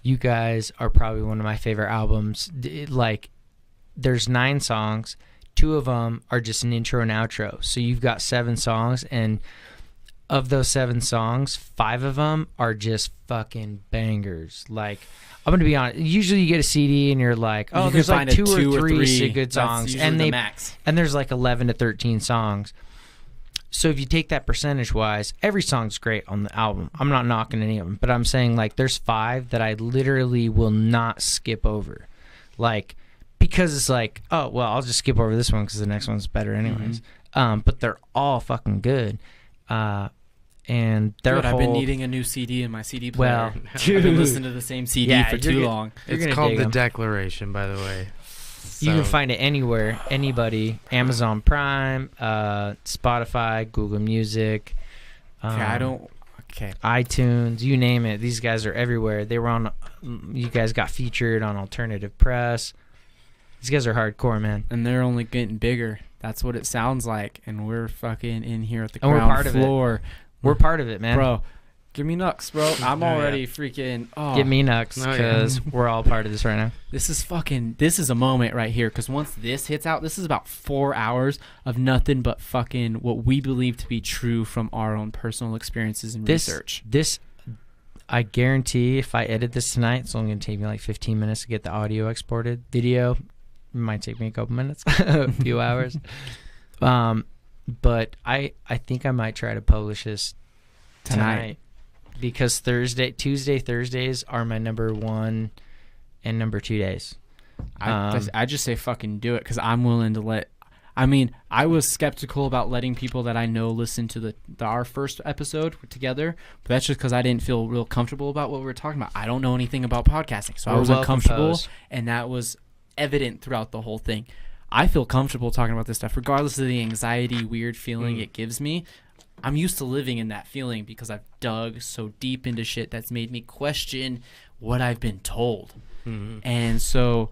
Speaker 1: you guys are probably one of my favorite albums. Like there's 9 songs, 2 of them are just an intro and outro, so you've got 7 songs, and of those 7 songs, 5 of them are just fucking bangers. Like, I'm gonna be honest, usually you get a CD and you're like, oh, there's like 2 or 3 good songs, and there's like 11 to 13 songs. So if you take that percentage wise, every song's great on the album. I'm not knocking any of them, but I'm saying like there's 5 that I literally will not skip over, like because it's like, oh well, I'll just skip over this one because the next one's better anyways. But they're all fucking good, and
Speaker 2: I've been needing a new CD in my CD player. Well, I've been listening to the same CD for too long.
Speaker 4: It's called The Declaration, by the way.
Speaker 1: You can find it anywhere, anybody, Amazon Prime, Spotify, Google Music, iTunes, you name it. These guys are everywhere. They were on. You guys got featured on Alternative Press. These guys are hardcore, man.
Speaker 2: And they're only getting bigger. That's what it sounds like. And we're fucking in here at the ground floor.
Speaker 1: We're part of it, man.
Speaker 2: Bro, give me nucks, bro. I'm already freaking... Oh.
Speaker 1: Give me nucks, because we're all part of this right now.
Speaker 2: This is a moment right here, because once this hits out, this is about 4 hours of nothing but fucking what we believe to be true from our own personal experiences and research.
Speaker 1: I guarantee if I edit this tonight, it's only going to take me like 15 minutes to get the audio exported. Video might take me a couple minutes, a few hours. But I think I might try to publish this tonight because Tuesday, Thursdays are my number 1 and number 2 days.
Speaker 2: I just say fucking do it because I'm willing to let. I mean, I was skeptical about letting people that I know listen to our first episode together, but that's just because I didn't feel real comfortable about what we were talking about. I don't know anything about podcasting, so I was uncomfortable, and that was evident throughout the whole thing. I feel comfortable talking about this stuff, regardless of the anxiety, weird feeling it gives me. I'm used to living in that feeling because I've dug so deep into shit that's made me question what I've been told. And so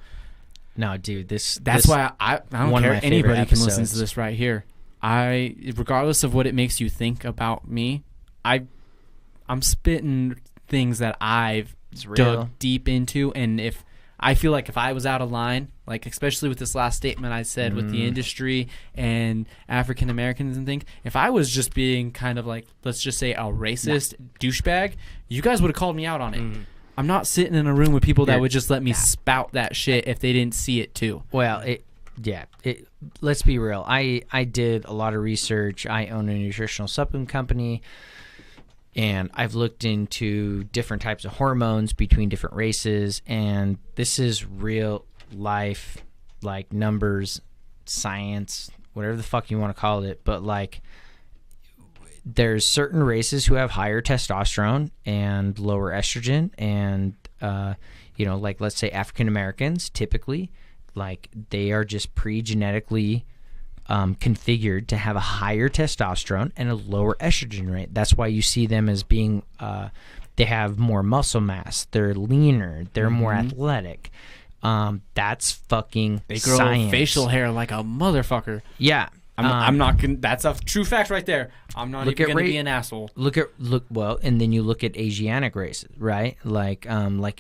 Speaker 1: No, dude,
Speaker 2: That's why I don't
Speaker 1: one of
Speaker 2: care.
Speaker 1: my favorite
Speaker 2: Anybody can listen
Speaker 1: episodes.
Speaker 2: to this right here. Regardless of what it makes you think about me, I'm spitting things that I've
Speaker 1: It's real.
Speaker 2: dug deep into, and if I feel like if I was out of line, like especially with this last statement I said with the industry and African Americans and things, if I was just being kind of like, let's just say a racist douchebag, you guys would have called me out on it. I'm not sitting in a room with people that would just let me spout that shit if they didn't see it too.
Speaker 1: Well, let's be real. I did a lot of research. I own a nutritional supplement company, and I've looked into different types of hormones between different races, and this is real life, like numbers, science, whatever the fuck you want to call it. But like, there's certain races who have higher testosterone and lower estrogen, and like let's say African Americans typically, like they are just pre-genetically configured to have a higher testosterone and a lower estrogen rate. That's why you see them as being they have more muscle mass, they're leaner, they're more athletic. That's fucking
Speaker 2: They grow
Speaker 1: science.
Speaker 2: facial hair like a motherfucker.
Speaker 1: Yeah.
Speaker 2: I'm not gonna. That's a true fact right there. I'm not even gonna be an asshole.
Speaker 1: Look, and then you look at Asiatic races, right? Like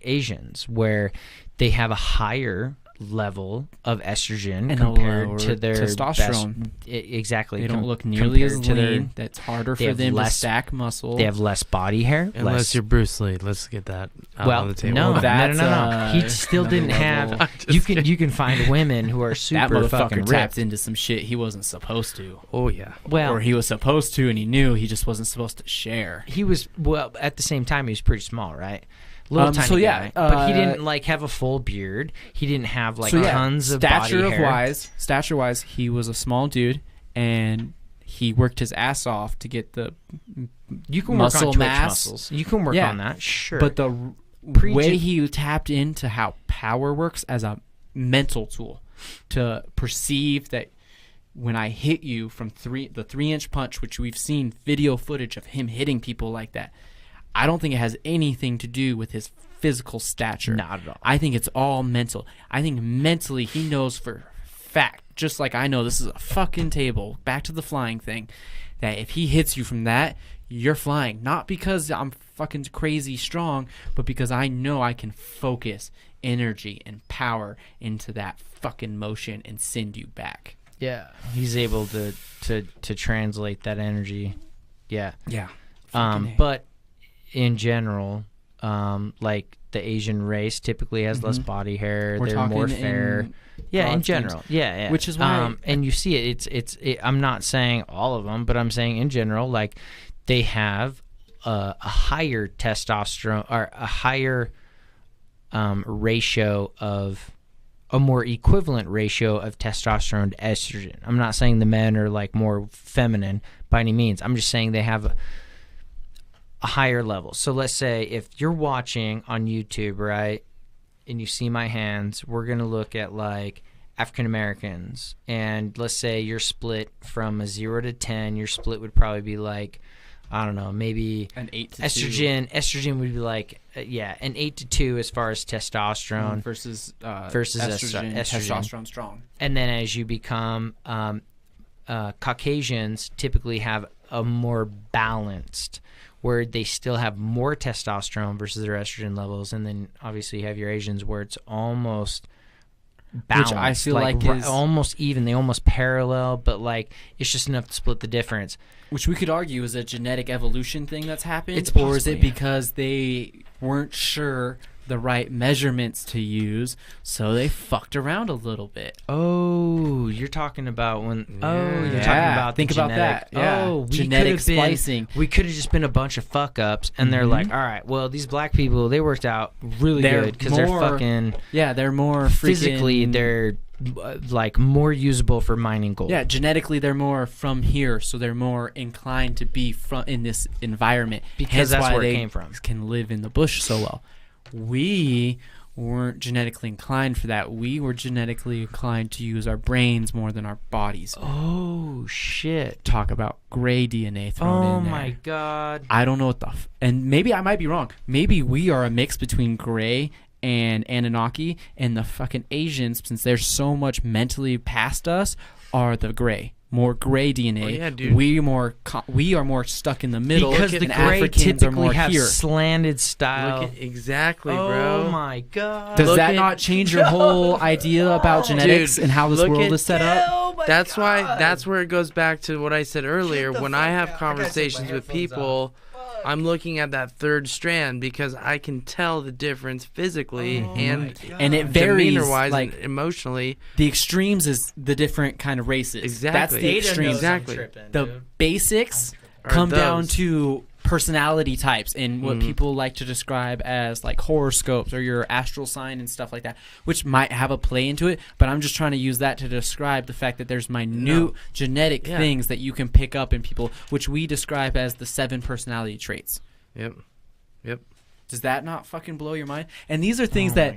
Speaker 1: Asians, where they have a higher level of estrogen
Speaker 2: And
Speaker 1: compared to their
Speaker 2: testosterone.
Speaker 1: Exactly.
Speaker 2: They don't look nearly as
Speaker 1: compared to their-
Speaker 2: lean. That's harder
Speaker 1: they
Speaker 2: for
Speaker 1: have
Speaker 2: them to
Speaker 1: less-
Speaker 2: stack muscle.
Speaker 1: They have less body hair.
Speaker 4: Unless you're Bruce Lee, let's get that out
Speaker 1: well,
Speaker 4: on the table.
Speaker 1: no,
Speaker 2: Well, that's,
Speaker 1: no. He still
Speaker 2: another
Speaker 1: didn't
Speaker 2: level.
Speaker 1: have. You can find women who are
Speaker 2: that
Speaker 1: super fucking
Speaker 2: motherfucker tapped
Speaker 1: ripped.
Speaker 2: into some shit he wasn't supposed to.
Speaker 4: Oh yeah.
Speaker 1: Well,
Speaker 2: Or he was supposed to, and he knew he just wasn't supposed to share.
Speaker 1: he was at the same time he was pretty small, right? Little tiny
Speaker 2: so yeah,
Speaker 1: guy. But he didn't like have a full beard. He didn't have like tons of body hair.
Speaker 2: Stature wise, he was a small dude, and he worked his ass off to get the
Speaker 1: You can
Speaker 2: muscle
Speaker 1: work on Twitch
Speaker 2: mass.
Speaker 1: muscles. You can work
Speaker 2: Yeah.
Speaker 1: on that, sure.
Speaker 2: But the way he tapped into how power works as a mental tool to perceive that when I hit you from the 3-inch punch, which we've seen video footage of him hitting people like that, I don't think it has anything to do with his physical stature.
Speaker 1: Not at all.
Speaker 2: I think it's all mental. I think mentally he knows for fact, just like I know this is a fucking table, back to the flying thing, that if he hits you from that, you're flying. Not because I'm fucking crazy strong, but because I know I can focus energy and power into that fucking motion and send you back.
Speaker 1: yeah, he's able to translate that energy. Yeah.
Speaker 2: Yeah.
Speaker 1: But in general, like the Asian race typically has less body hair.
Speaker 2: We're
Speaker 1: They're more
Speaker 2: talking
Speaker 1: fair. Yeah, in
Speaker 2: broad
Speaker 1: general.
Speaker 2: things.
Speaker 1: Yeah.
Speaker 2: Which is why
Speaker 1: and you see it. I'm not saying all of them, but I'm saying in general, like they have a higher testosterone or a higher ratio of a more equivalent ratio of testosterone to estrogen. I'm not saying the men are like more feminine by any means. I'm just saying they have a higher level. So let's say if you're watching on YouTube, right, and you see my hands, we're going to look at like African Americans, and let's say you're split from a 0 to 10, your split would probably be like, I don't know, maybe
Speaker 2: an 8 to
Speaker 1: estrogen would be like an 8 to 2 as far as testosterone
Speaker 2: versus
Speaker 1: estrogen.
Speaker 2: testosterone strong.
Speaker 1: And then as you become Caucasians typically have a more balanced, where they still have more testosterone versus their estrogen levels, and then obviously you have your Asians where it's almost balanced,
Speaker 2: which I feel like is
Speaker 1: almost even. They almost parallel, but like it's just enough to split the difference.
Speaker 2: Which we could argue is a genetic evolution thing that's happened,
Speaker 1: It's
Speaker 2: or is
Speaker 1: possible,
Speaker 2: it because they weren't sure the right measurements to use, so they fucked around a little bit.
Speaker 1: Oh, you're talking about when? Oh, you're
Speaker 2: Yeah.
Speaker 1: talking about
Speaker 2: Think
Speaker 1: the
Speaker 2: about
Speaker 1: genetic.
Speaker 2: that. Yeah.
Speaker 1: Oh, we
Speaker 2: Genetic
Speaker 1: could've been-
Speaker 2: splicing.
Speaker 1: We could have just been a bunch of fuck ups, and they're like, all right, well, these black people, they worked out really
Speaker 2: They're
Speaker 1: good because they're
Speaker 2: more-
Speaker 1: fucking
Speaker 2: Yeah, they're more
Speaker 1: physically,
Speaker 2: freaking-
Speaker 1: they're like more usable for mining gold.
Speaker 2: Yeah, genetically they're more from here, so they're more inclined to be in this environment
Speaker 1: Because
Speaker 2: Hence
Speaker 1: that's
Speaker 2: why
Speaker 1: where it
Speaker 2: they
Speaker 1: came from.
Speaker 2: Can live in the bush so well. We weren't genetically inclined for that. We were genetically inclined to use our brains more than our bodies.
Speaker 1: Oh shit!
Speaker 2: Talk about gray DNA thrown
Speaker 1: Oh
Speaker 2: in there.
Speaker 1: my god!
Speaker 2: I don't know what the and maybe I might be wrong. Maybe we are a mix between gray and Anunnaki, and the fucking Asians, since they're so much mentally past us, are the gray. More gray DNA.
Speaker 4: Oh, yeah, dude.
Speaker 2: We are more stuck in the middle.
Speaker 1: Because the
Speaker 2: and
Speaker 1: gray
Speaker 2: Africans are more
Speaker 1: typically have
Speaker 2: here.
Speaker 1: slanted style.
Speaker 4: Look at, exactly, bro.
Speaker 1: Oh my god.
Speaker 2: Does
Speaker 4: Look
Speaker 2: that
Speaker 4: at-
Speaker 2: not change your whole idea about genetics
Speaker 4: Dude,
Speaker 2: and how this
Speaker 4: look
Speaker 2: world
Speaker 4: at-
Speaker 2: is set up?
Speaker 4: That's why. That's where it goes back to what I said earlier. When I have conversations with people, I'm looking at that third strand because I can tell the difference physically and
Speaker 2: it varies,
Speaker 4: demeanor-wise
Speaker 2: like,
Speaker 4: and emotionally.
Speaker 2: The extremes is the different kind of races.
Speaker 4: Exactly.
Speaker 2: That's the
Speaker 4: Data
Speaker 2: extremes.
Speaker 4: knows I'm Exactly.
Speaker 2: The basics
Speaker 4: Are
Speaker 2: come down
Speaker 4: those.
Speaker 2: to personality types and what people like to describe as like horoscopes or your astral sign and stuff like that, which might have a play into it, but I'm just trying to use that to describe the fact that there's minute genetic things that you can pick up in people, which we describe as the 7 personality traits.
Speaker 4: Yep.
Speaker 2: Does that not fucking blow your mind? And these are things that,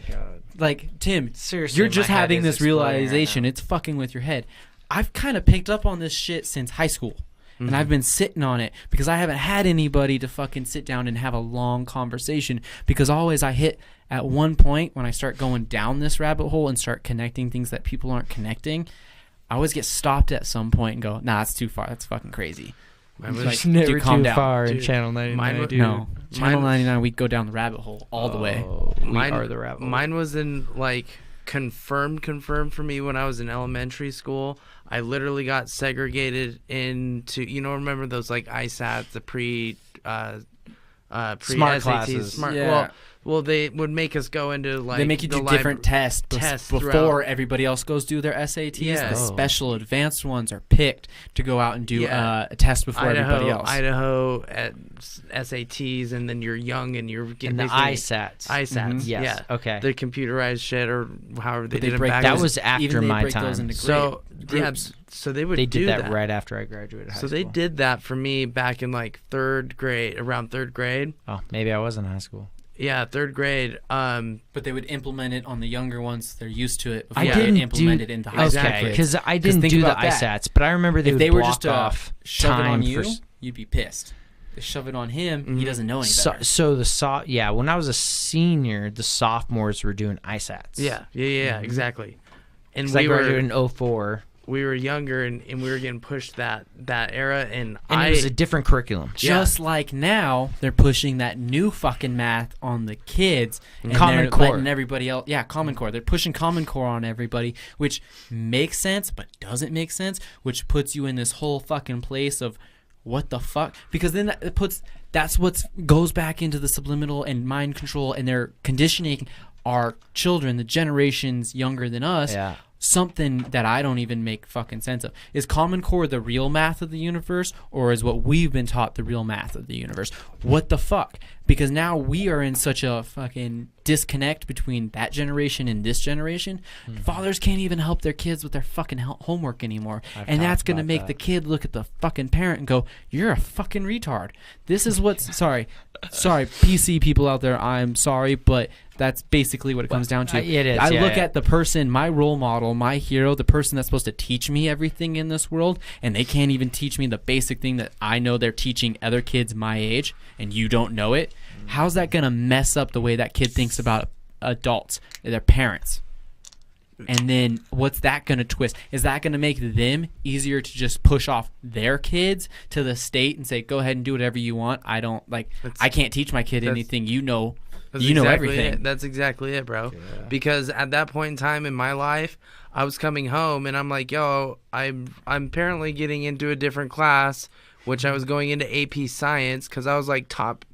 Speaker 2: like, Tim,
Speaker 1: Seriously,
Speaker 2: you're just
Speaker 1: my head
Speaker 2: having
Speaker 1: is
Speaker 2: this
Speaker 1: exploding right
Speaker 2: realization.
Speaker 1: now.
Speaker 2: It's fucking with your head. I've kind of picked up on this shit since high school. And I've been sitting on it because I haven't had anybody to fucking sit down and have a long conversation, because always I hit at one point when I start going down this rabbit hole and start connecting things that people aren't connecting, I always get stopped at some point and go, nah, that's too far. That's fucking crazy.
Speaker 4: Mine was
Speaker 2: Like,
Speaker 1: Never
Speaker 2: dude, calm
Speaker 1: too
Speaker 2: down.
Speaker 1: far in
Speaker 4: Dude,
Speaker 1: Channel 99,
Speaker 4: mine wa-
Speaker 1: dude.
Speaker 2: No. Channel
Speaker 4: Mine-
Speaker 2: 99, we go down the rabbit hole all the way.
Speaker 1: We are the rabbit hole.
Speaker 4: Mine was in like confirmed for me when I was in elementary school. I literally got segregated into, remember those like ISATs, the pre
Speaker 1: Smart
Speaker 4: SATs,
Speaker 1: classes.
Speaker 4: smart.
Speaker 2: Yeah.
Speaker 4: Well, they would make us go into like
Speaker 2: They make you
Speaker 4: the
Speaker 2: do different tests before
Speaker 4: throughout.
Speaker 2: everybody else goes do their SATs.
Speaker 4: Yeah.
Speaker 2: The
Speaker 4: Oh.
Speaker 2: special advanced ones are picked to go out and do
Speaker 4: Yeah.
Speaker 2: a test before everybody else.
Speaker 4: Idaho at SATs, and then you're young and you're getting
Speaker 1: And the
Speaker 4: basically-
Speaker 1: ISATs.
Speaker 4: ISATs,
Speaker 1: Yes,
Speaker 4: yeah.
Speaker 1: okay.
Speaker 4: The computerized shit, or however they
Speaker 2: But they
Speaker 4: did it
Speaker 2: break
Speaker 4: back
Speaker 1: That
Speaker 4: then.
Speaker 1: was after
Speaker 2: even they
Speaker 1: my
Speaker 2: break those
Speaker 1: time.
Speaker 2: into
Speaker 4: So
Speaker 2: groups.
Speaker 4: so they would
Speaker 1: They
Speaker 4: do
Speaker 1: did that right after I graduated high
Speaker 4: So
Speaker 1: school.
Speaker 4: they did that for me back in like around third grade.
Speaker 1: Oh, maybe I was in high school.
Speaker 4: Yeah, third grade.
Speaker 2: But they would implement it on the younger ones. They're used to it. Before
Speaker 1: I
Speaker 2: they
Speaker 1: didn't
Speaker 2: implement
Speaker 1: do
Speaker 2: it into high
Speaker 4: Exactly.
Speaker 2: school.
Speaker 1: because I didn't
Speaker 2: think
Speaker 1: do the
Speaker 2: about that.
Speaker 1: ISATs, but I remember they
Speaker 2: If
Speaker 1: would
Speaker 2: they were
Speaker 1: block
Speaker 2: just to
Speaker 1: off
Speaker 2: shove it on
Speaker 1: time
Speaker 2: you,
Speaker 1: for
Speaker 2: you'd be pissed. They shove it on him. He doesn't know any better.
Speaker 1: so when I was a senior, the sophomores were doing ISATs.
Speaker 4: Yeah, exactly. And
Speaker 1: 'Cause I
Speaker 4: we
Speaker 1: graduated
Speaker 4: were
Speaker 1: in 04,
Speaker 4: we were younger and we were getting pushed that era, and
Speaker 1: and it was a different curriculum.
Speaker 2: Just like now, they're pushing that new fucking math on the kids. And
Speaker 1: Common
Speaker 2: they're
Speaker 1: Core.
Speaker 2: letting everybody else. Yeah, Common Core. They're pushing Common Core on everybody, which makes sense, but doesn't make sense, which puts you in this whole fucking place of what the fuck? Because then that's what goes back into the subliminal and mind control, and they're conditioning our children, the generations younger than us.
Speaker 1: Yeah.
Speaker 2: Something that I don't even make fucking sense of. Is Common Core the real math of the universe, or is what we've been taught the real math of the universe? What the fuck? Because now we are in such a fucking disconnect between that generation and this generation. Fathers can't even help their kids with their fucking homework anymore. And that's going to make the kid look at the fucking parent and go, you're a fucking retard. This is what's... sorry, PC people out there, I'm sorry, but that's basically what it comes down to.
Speaker 1: It is,
Speaker 2: I
Speaker 1: yeah,
Speaker 2: look
Speaker 1: yeah.
Speaker 2: at the person, my role model, my hero, the person that's supposed to teach me everything in this world, and they can't even teach me the basic thing that I know they're teaching other kids my age, and you don't know it. How's that going to mess up the way that kid thinks about adults, their parents? And then what's that going to twist? Is that going to make them easier to just push off their kids to the state and say, go ahead and do whatever you want? I don't I can't teach my kid anything. You know
Speaker 4: exactly
Speaker 2: everything.
Speaker 4: it. That's exactly it, bro. Yeah. Because at that point in time in my life, I was coming home and I'm like, yo, I'm apparently getting into a different class, which I was going into AP Science because I was like top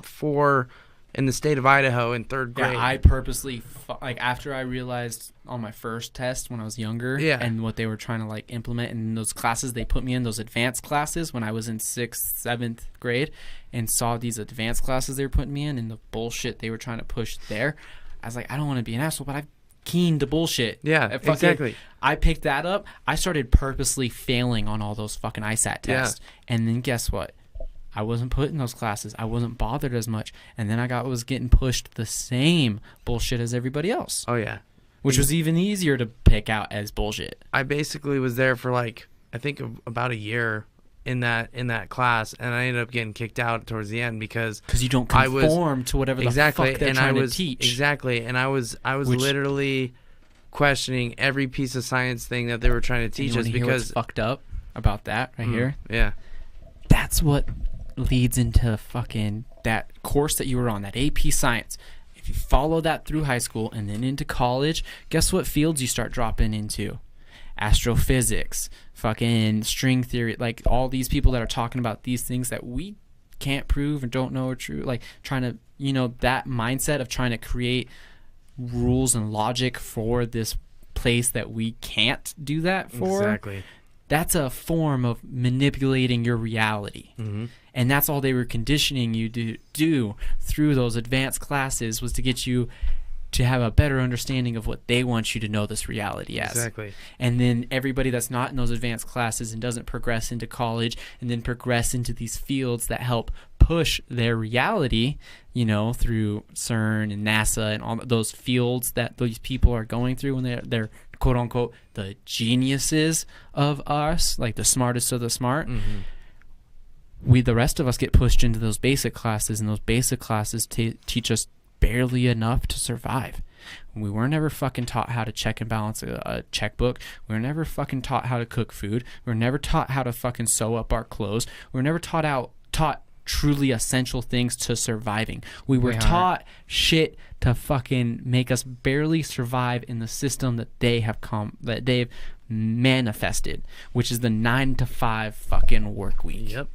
Speaker 4: 4 in the state of Idaho in third grade.
Speaker 2: Yeah, I purposely after I realized on my first test when I was younger, and what they were trying to implement in those classes they put me in, those advanced classes when I was in 6th, 7th grade, and saw these advanced classes they were putting me in and the bullshit they were trying to push there. I was like, I don't want to be an asshole, but I've keened to bullshit.
Speaker 4: Yeah, exactly.
Speaker 2: I picked that up. I started purposely failing on all those fucking ISAT tests, and then guess what? I wasn't put in those classes. I wasn't bothered as much. And then I was getting pushed the same bullshit as everybody else.
Speaker 4: Oh, yeah.
Speaker 2: Which was even easier to pick out as bullshit.
Speaker 4: I basically was there for I think about a year in that class, and I ended up getting kicked out towards the end because
Speaker 2: you don't conform to whatever the fuck they're trying to teach.
Speaker 4: Exactly, and I was literally questioning every piece of science thing that they were trying to teach us
Speaker 2: because what's fucked up about that right here.
Speaker 4: Yeah,
Speaker 2: that's what leads into fucking that course that you were on, that AP Science. If you follow that through high school and then into college, guess what fields you start dropping into? Astrophysics, fucking string theory, like all these people that are talking about these things that we can't prove and don't know are true, like trying to, that mindset of trying to create rules and logic for this place that we can't do that for.
Speaker 4: Exactly.
Speaker 2: That's a form of manipulating your reality.
Speaker 4: Mm-hmm.
Speaker 2: And that's all they were conditioning you to do through those advanced classes, was to get you to have a better understanding of what they want you to know this reality as.
Speaker 4: Exactly.
Speaker 2: And then everybody that's not in those advanced classes and doesn't progress into college and then progress into these fields that help push their reality, through CERN and NASA and all those fields that these people are going through when they're quote unquote the geniuses of us, like the smartest of the smart.
Speaker 4: Mm-hmm.
Speaker 2: The rest of us get pushed into those basic classes, and those basic classes teach us barely enough to survive. We were never fucking taught how to check and balance a checkbook. We were never fucking taught how to cook food. We were never taught how to fucking sew up our clothes. We were never taught truly essential things to surviving. We were taught shit to fucking make us barely survive in the system that they've manifested, which is the 9-to-5 fucking work week.
Speaker 4: Yep.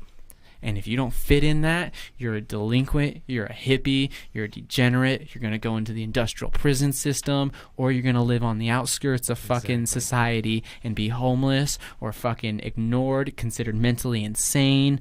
Speaker 2: And if you don't fit in that, you're a delinquent, you're a hippie, you're a degenerate, you're going to go into the industrial prison system, or you're going to live on the outskirts of fucking society and be homeless or fucking ignored, considered mentally insane,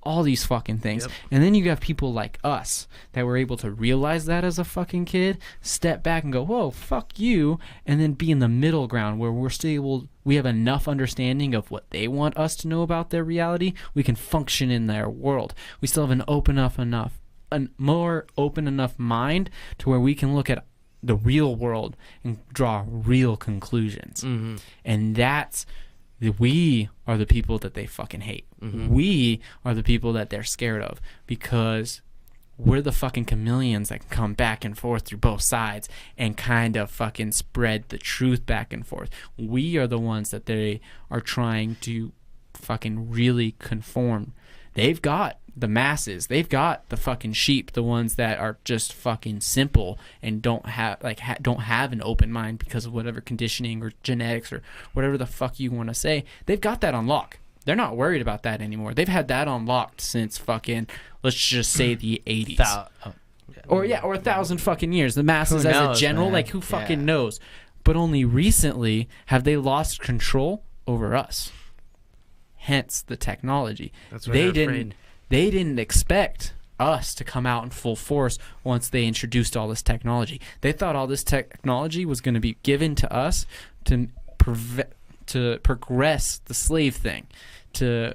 Speaker 2: all these fucking things.
Speaker 4: Yep.
Speaker 2: And then you have people like us that were able to realize that as a fucking kid, step back and go, whoa, fuck you, and then be in the middle ground where we have enough understanding of what they want us to know about their reality. We can function in their world. We still have a more open enough mind to where we can look at the real world and draw real conclusions.
Speaker 4: Mm-hmm.
Speaker 2: And we are the people that they fucking hate.
Speaker 4: Mm-hmm.
Speaker 2: We are the people that they're scared of, because we're the fucking chameleons that can come back and forth through both sides and kind of fucking spread the truth back and forth. We are the ones that they are trying to fucking really conform. They've got the masses. They've got the fucking sheep, the ones that are just fucking simple and don't have an open mind because of whatever conditioning or genetics or whatever the fuck you want to say. They've got that on lock. They're not worried about that anymore. They've had that unlocked since fucking, let's just say, the 80s. Or 1,000 fucking years. The masses as a general, man. Like, who fucking knows? But only recently have they lost control over us. Hence the technology.
Speaker 4: That's why they're afraid.
Speaker 2: They didn't expect us to come out in full force once they introduced all this technology. They thought all this technology was going to be given to us to progress the slave thing, to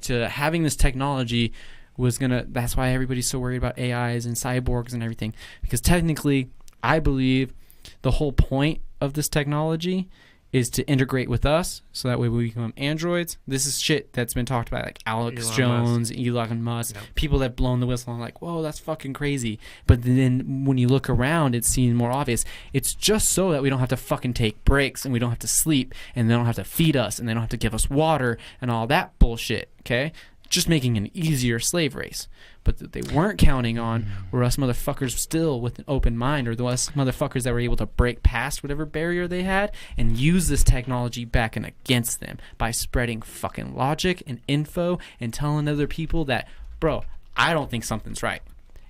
Speaker 2: having this technology was gonna. That's why everybody's so worried about AIs and cyborgs and everything, because technically, I believe the whole point of this technology is to integrate with us, so that way we become androids. This is shit that's been talked about, like Alex Jones, Elon Musk, people that have blown the whistle and like, whoa, that's fucking crazy. But then when you look around, it's seen more obvious. It's just so that we don't have to fucking take breaks, and we don't have to sleep, and they don't have to feed us, and they don't have to give us water, and all that bullshit, okay? Just making an easier slave race. But that they weren't counting on were us motherfuckers still with an open mind, or us motherfuckers that were able to break past whatever barrier they had and use this technology back and against them by spreading fucking logic and info and telling other people that, bro, I don't think something's right.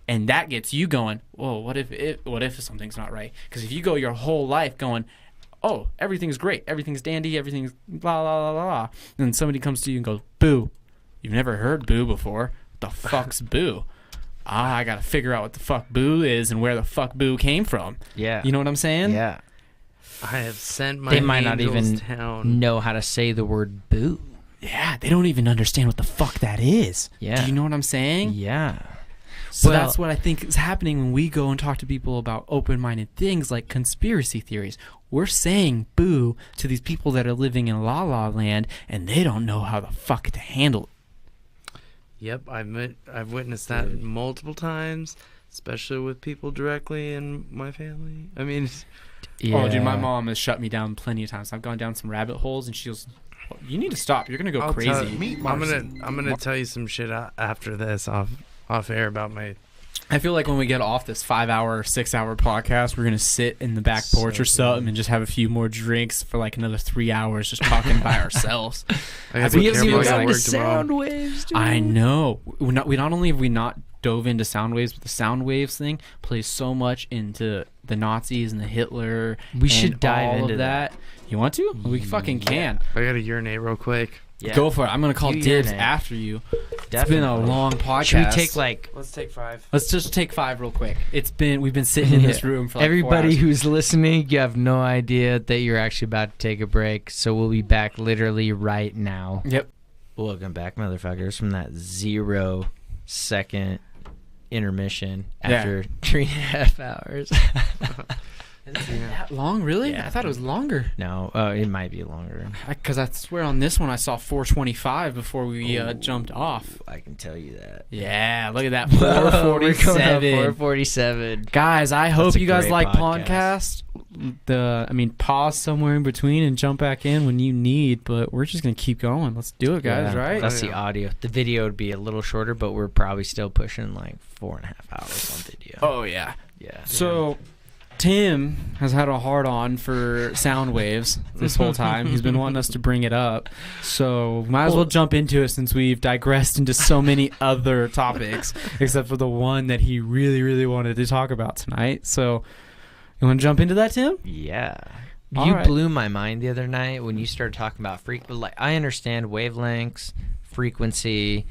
Speaker 2: And that gets you going, whoa, what if something's not right? Because if you go your whole life going, oh, everything's great, everything's dandy, everything's blah, blah, blah, blah, and then somebody comes to you and goes, boo, you've never heard boo before. The fuck's boo? I gotta figure out what the fuck boo is and where the fuck boo came from.
Speaker 1: Yeah.
Speaker 2: You know what I'm saying?
Speaker 1: Yeah.
Speaker 4: I have sent my
Speaker 1: They might not even
Speaker 4: down.
Speaker 1: know how to say the word boo.
Speaker 2: Yeah, they don't even understand what the fuck that is.
Speaker 1: Yeah.
Speaker 2: Do you know what I'm saying?
Speaker 1: Yeah.
Speaker 2: So that's what I think is happening when we go and talk to people about open-minded things like conspiracy theories. We're saying boo to these people that are living in La La Land, and they don't know how the fuck to handle
Speaker 4: Yep, I've witnessed that multiple times, especially with people directly in my family. I mean,
Speaker 2: Oh, dude, my mom has shut me down plenty of times. I've gone down some rabbit holes, and she goes, "You need to stop. You're gonna go crazy."
Speaker 4: I'm gonna tell you some shit after this off air about my.
Speaker 2: I feel like when we get off this 5-hour, 6-hour podcast, we're gonna sit in the back porch or something and just have a few more drinks for like another 3 hours, just talking by ourselves.
Speaker 4: I gotta be careful. I gotta work tomorrow.
Speaker 1: waves, dude.
Speaker 2: I know. We not only have we not dove into sound waves, but the sound waves thing plays so much into the Nazis and the Hitler.
Speaker 1: We should dive
Speaker 2: all
Speaker 1: into
Speaker 2: of that. You want to? We fucking can.
Speaker 4: I gotta urinate real quick.
Speaker 1: Yeah.
Speaker 2: Go for it. I'm gonna call
Speaker 1: You
Speaker 2: dibs
Speaker 1: urinate.
Speaker 2: after you.
Speaker 1: Definitely.
Speaker 2: It's been a long podcast.
Speaker 1: Should we take like
Speaker 4: Let's take 5.
Speaker 2: Let's just take 5 real quick. We've been sitting in this room for like 4
Speaker 1: everybody
Speaker 2: hours.
Speaker 1: who's listening? You have no idea that you're actually about to take a break, so we'll be back literally right now.
Speaker 2: Yep.
Speaker 1: Welcome back, motherfuckers, from that 0-second intermission after 3.5 hours.
Speaker 2: Is it that long, really?
Speaker 1: Yeah.
Speaker 2: I thought it was longer.
Speaker 1: No, it might be longer.
Speaker 2: Because I swear on this one I saw 4:25 before we jumped off.
Speaker 1: I can tell you that.
Speaker 2: Yeah, look at that.
Speaker 1: We're going up
Speaker 2: 4:47.
Speaker 1: 4:47.
Speaker 2: Guys, I hope
Speaker 1: a
Speaker 2: you guys
Speaker 1: great
Speaker 2: like
Speaker 1: podcast.
Speaker 2: podcast. Pause somewhere in between and jump back in when you need, but we're just going to keep going. Let's do it, guys,
Speaker 1: Yeah,
Speaker 2: right?
Speaker 1: That's the audio. The video would be a little shorter, but we're probably still pushing like 4.5 hours on video.
Speaker 2: Oh, yeah.
Speaker 1: Yeah.
Speaker 2: So, Tim has had a hard-on for sound waves this whole time. He's been wanting us to bring it up. So, might as well jump into it since we've digressed into so many other topics, except for the one that he really, really wanted to talk about tonight. So, you want to jump into that, Tim?
Speaker 1: Yeah.
Speaker 2: All
Speaker 1: You
Speaker 2: right.
Speaker 1: blew my mind the other night when you started talking about I understand wavelengths, frequency,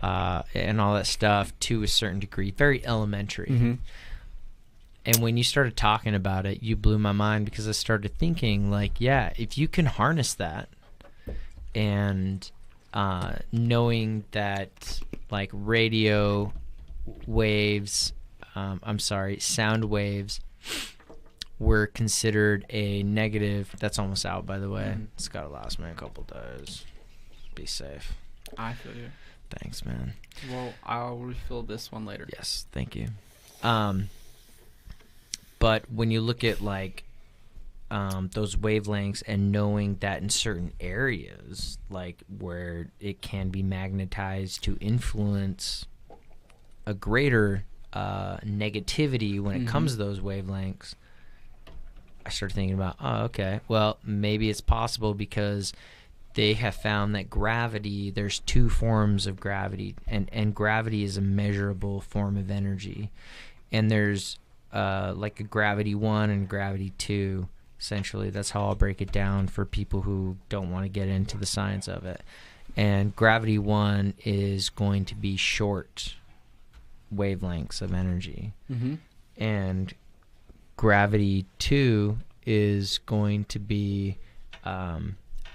Speaker 1: and all that stuff to a certain degree. Very elementary.
Speaker 2: Mm-hmm.
Speaker 1: And when you started talking about it, you blew my mind because I started thinking, like, yeah, if you can harness that and knowing that, like, radio waves, sound waves were considered a negative. That's almost out, by the way.
Speaker 2: Mm-hmm.
Speaker 1: It's got to last me a couple days. Be safe.
Speaker 2: I feel you.
Speaker 1: Thanks, man.
Speaker 2: Well, I'll refill this one later.
Speaker 1: Yes, thank you. But when you look at like those wavelengths and knowing that in certain areas, like where it can be magnetized to influence a greater negativity when it comes to those wavelengths, I started thinking about, oh, okay, well, maybe it's possible because they have found that gravity, there's 2 forms of gravity, and gravity is a measurable form of energy. And there's like a gravity 1 and gravity 2, essentially. That's how I'll break it down for people who don't want to get into the science of it. And gravity 1 is going to be short wavelengths of energy.
Speaker 2: Mm-hmm.
Speaker 1: And gravity 2 is going to be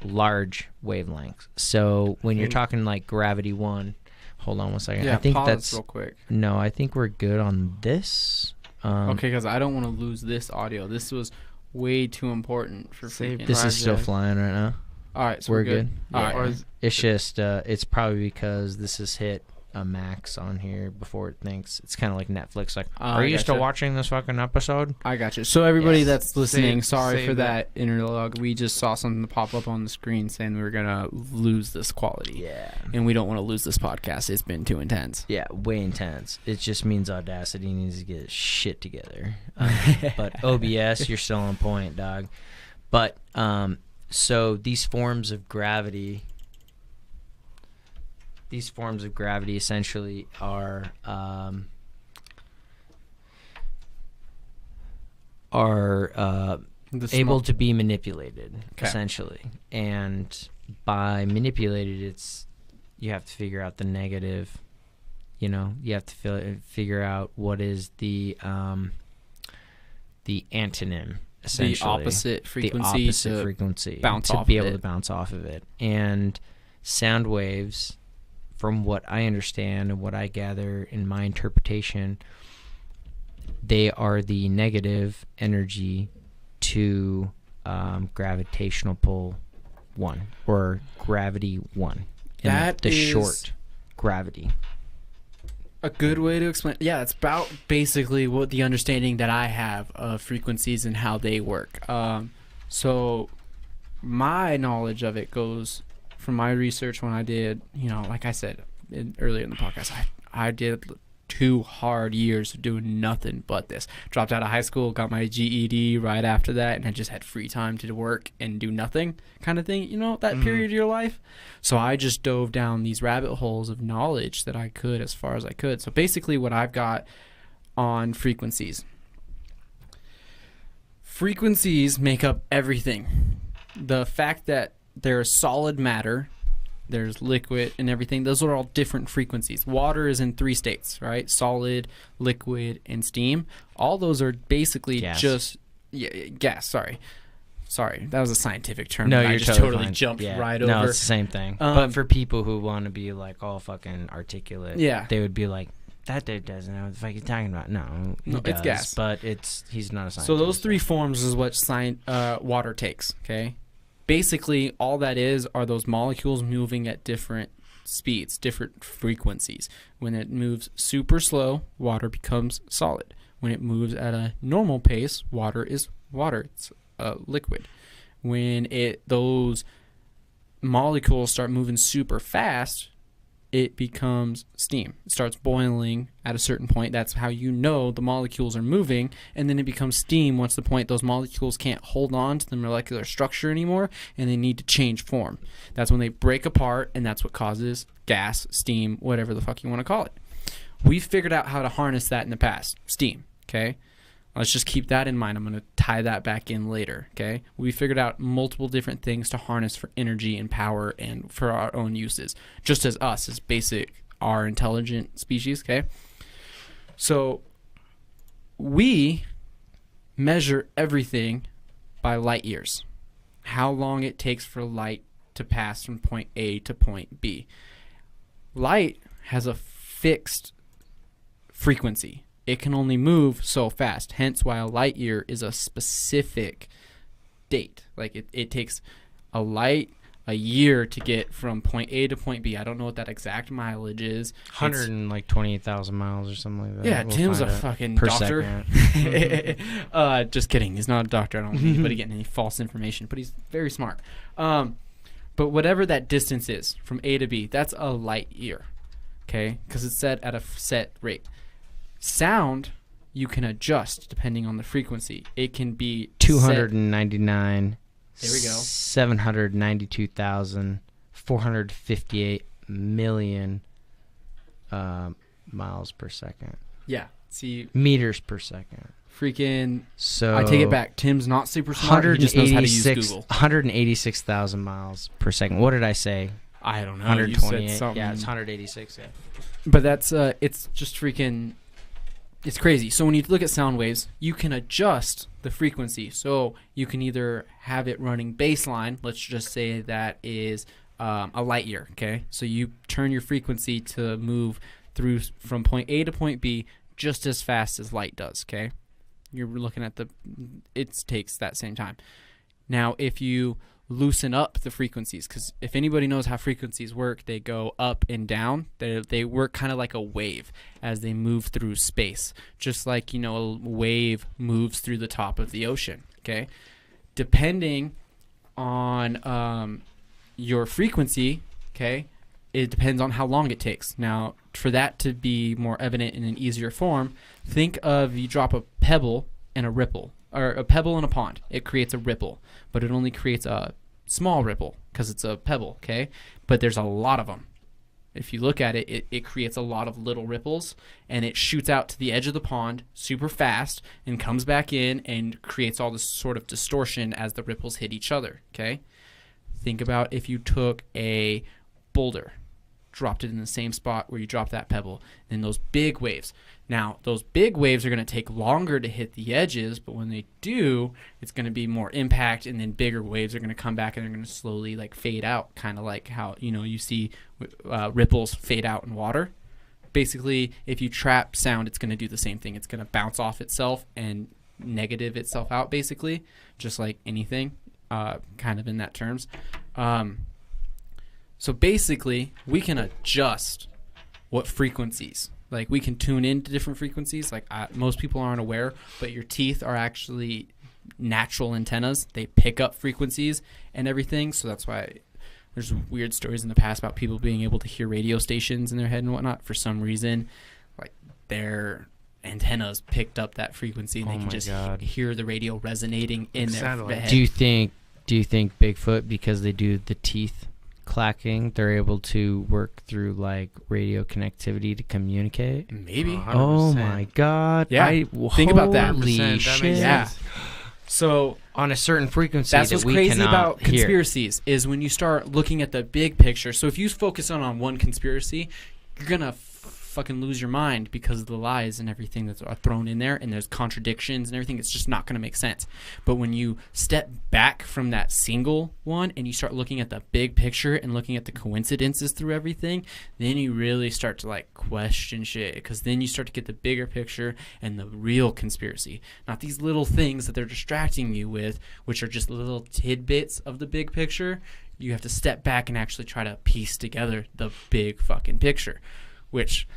Speaker 1: large wavelengths. So when you're talking like gravity 1, hold on one second.
Speaker 2: Yeah,
Speaker 1: I think
Speaker 2: pause
Speaker 1: that's
Speaker 2: real quick.
Speaker 1: No, I think we're good on this.
Speaker 2: Okay, because I don't want to lose this audio. This was way too important for freaking.
Speaker 1: This is still flying right now.
Speaker 2: All right, so
Speaker 1: We're good.
Speaker 2: All
Speaker 1: Yeah.
Speaker 2: right.
Speaker 1: It's just it's probably because this has hit a max on here before it thinks. It's kind of like Netflix. Like, are
Speaker 2: I
Speaker 1: you still
Speaker 2: gotcha.
Speaker 1: watching this fucking episode?
Speaker 2: I got you. So everybody
Speaker 1: Yes.
Speaker 2: that's listening, sorry
Speaker 4: save
Speaker 2: for
Speaker 4: that.
Speaker 2: that interlog. We just saw something pop up on the screen saying we were gonna lose this quality.
Speaker 1: Yeah.
Speaker 2: And we don't want to lose this podcast. It's been too intense.
Speaker 1: Yeah, way intense. It just means Audacity needs to get its shit together. But OBS, you're still on point, dog. But so these forms of gravity essentially are able to be manipulated, essentially. And by manipulated, it's you have to figure out the negative. You know, you have to figure out what is the antonym, essentially.
Speaker 2: The opposite frequency.
Speaker 1: The opposite frequency
Speaker 2: bounce
Speaker 1: to
Speaker 2: off
Speaker 1: be
Speaker 2: of
Speaker 1: able
Speaker 2: it.
Speaker 1: to bounce off of it. And sound waves, from what I understand and what I gather in my interpretation, they are the negative energy to gravitational pull 1 or gravity 1.
Speaker 2: That
Speaker 1: the
Speaker 2: is
Speaker 1: short
Speaker 9: gravity.
Speaker 2: A good way to explain, yeah, it's about basically what the understanding that I have of frequencies and how they work. So my knowledge of it goes from my research when I did, like I said earlier in the podcast, I did 2 hard years of doing nothing but this. Dropped out of high school, got my GED right after that, and I just had free time to work and do nothing kind of thing, that period of your life. So I just dove down these rabbit holes of knowledge that I could as far as I could. So basically what I've got on frequencies. Frequencies make up everything. The fact that there's solid matter, there's liquid and everything, those are all different frequencies. Water is in 3 states, right? Solid, liquid, and steam. All those are basically gas. Gas, sorry, that was a scientific term.
Speaker 9: No,
Speaker 2: I
Speaker 9: you're
Speaker 2: just
Speaker 9: totally
Speaker 2: totally
Speaker 9: fine.
Speaker 2: jumped right
Speaker 9: No,
Speaker 2: over.
Speaker 9: it's the same thing. But for people who want to be like all fucking articulate, they would be like, that dude doesn't know what the fuck he's talking about. No,
Speaker 2: it's gas.
Speaker 9: But he's not a scientist.
Speaker 2: So those 3 forms is what water takes, okay? Basically, all that are those molecules moving at different speeds, different frequencies. When it moves super slow, water becomes solid. When it moves at a normal pace, water is water. It's a liquid. When those molecules start moving super fast, it becomes steam. It starts boiling at a certain point. That's how you know the molecules are moving, and then it becomes steam once the point those molecules can't hold on to the molecular structure anymore, and they need to change form. That's when they break apart, and that's what causes gas, steam, whatever the fuck you want to call it. We've figured out how to harness that in the past. Steam, okay? Let's just keep that in mind. I'm going to tie that back in later, okay? We figured out multiple different things to harness for energy and power and for our own uses, just as us, as our intelligent species, okay? So we measure everything by light years, how long it takes for light to pass from point A to point B. Light has a fixed frequency. It can only move so fast, hence why a light year is a specific date. Like it takes a year to get from point A to point B. I don't know what that exact mileage is.
Speaker 9: 128,000 miles or something like that.
Speaker 2: Yeah, Tim's a fucking doctor. Just kidding. He's not a doctor. I don't want anybody getting any false information, but he's very smart. But whatever that distance is from A to B, that's a light year, okay? Because it's set at a set rate. Sound, you can adjust depending on the frequency. It can be
Speaker 9: 299.
Speaker 2: There we go.
Speaker 9: 792,458 million miles per second.
Speaker 2: Yeah. See,
Speaker 9: meters per second.
Speaker 2: Freaking.
Speaker 9: So
Speaker 2: I take it back. Tim's not super smart. He just knows how to use Google.
Speaker 9: 186,000 miles per second. What did I say?
Speaker 2: I don't know.
Speaker 9: 128. Yeah, it's 186. Yeah.
Speaker 2: But that's it's just freaking. It's crazy. So when you look at sound waves, you can adjust the frequency. So you can either have it running baseline. Let's just say that is a light year. Okay. So you turn your frequency to move through from point A to point B just as fast as light does. Okay. You're looking at it takes that same time. Now, if you loosen up the frequencies, because if anybody knows how frequencies work, they go up and down. They work kind of like a wave as they move through space, just like a wave moves through the top of the ocean. Okay, depending on your frequency, okay, it depends on how long it takes. Now, for that to be more evident in an easier form, think of you drop a pebble and a ripple, or a pebble in a pond. It creates a ripple, but it only creates a small ripple because it's a pebble, okay? But there's a lot of them. If you look at it, it creates a lot of little ripples, and it shoots out to the edge of the pond super fast and comes back in and creates all this sort of distortion as the ripples hit each other, okay? Think about if you took a boulder, dropped it in the same spot where you dropped that pebble, then those big waves. Now, those big waves are going to take longer to hit the edges, but when they do, it's going to be more impact, and then bigger waves are going to come back and they're going to slowly fade out, kind of like how you see ripples fade out in water. Basically, if you trap sound, it's going to do the same thing. It's going to bounce off itself and negative itself out, basically, just like anything, kind of in that terms. So basically, we can adjust what frequencies. Like, we can tune into different frequencies. Like, most people aren't aware, but your teeth are actually natural antennas. They pick up frequencies and everything. So that's why there's weird stories in the past about people being able to hear radio stations in their head and whatnot. For some reason, like, their antennas picked up that frequency, and they can just hear the radio resonating in their head.
Speaker 9: Do you think Bigfoot, because they do the teeth clacking, they're able to work through like radio connectivity to communicate?
Speaker 2: Maybe.
Speaker 4: 100%.
Speaker 9: Oh my god.
Speaker 2: Yeah. Think about that.
Speaker 9: Holy shit.
Speaker 2: Yeah. So
Speaker 9: on a certain frequency,
Speaker 2: that's what's crazy about conspiracies is when you start looking at the big picture. So if you focus on one conspiracy, you're gonna fucking lose your mind because of the lies and everything that are thrown in there, and there's contradictions and everything. It's just not going to make sense. But when you step back from that single one and you start looking at the big picture and looking at the coincidences through everything, then you really start to like question shit, because then you start to get the bigger picture and the real conspiracy, not these little things that they're distracting you with, which are just little tidbits of the big picture. You have to step back and actually try to piece together the big fucking picture, which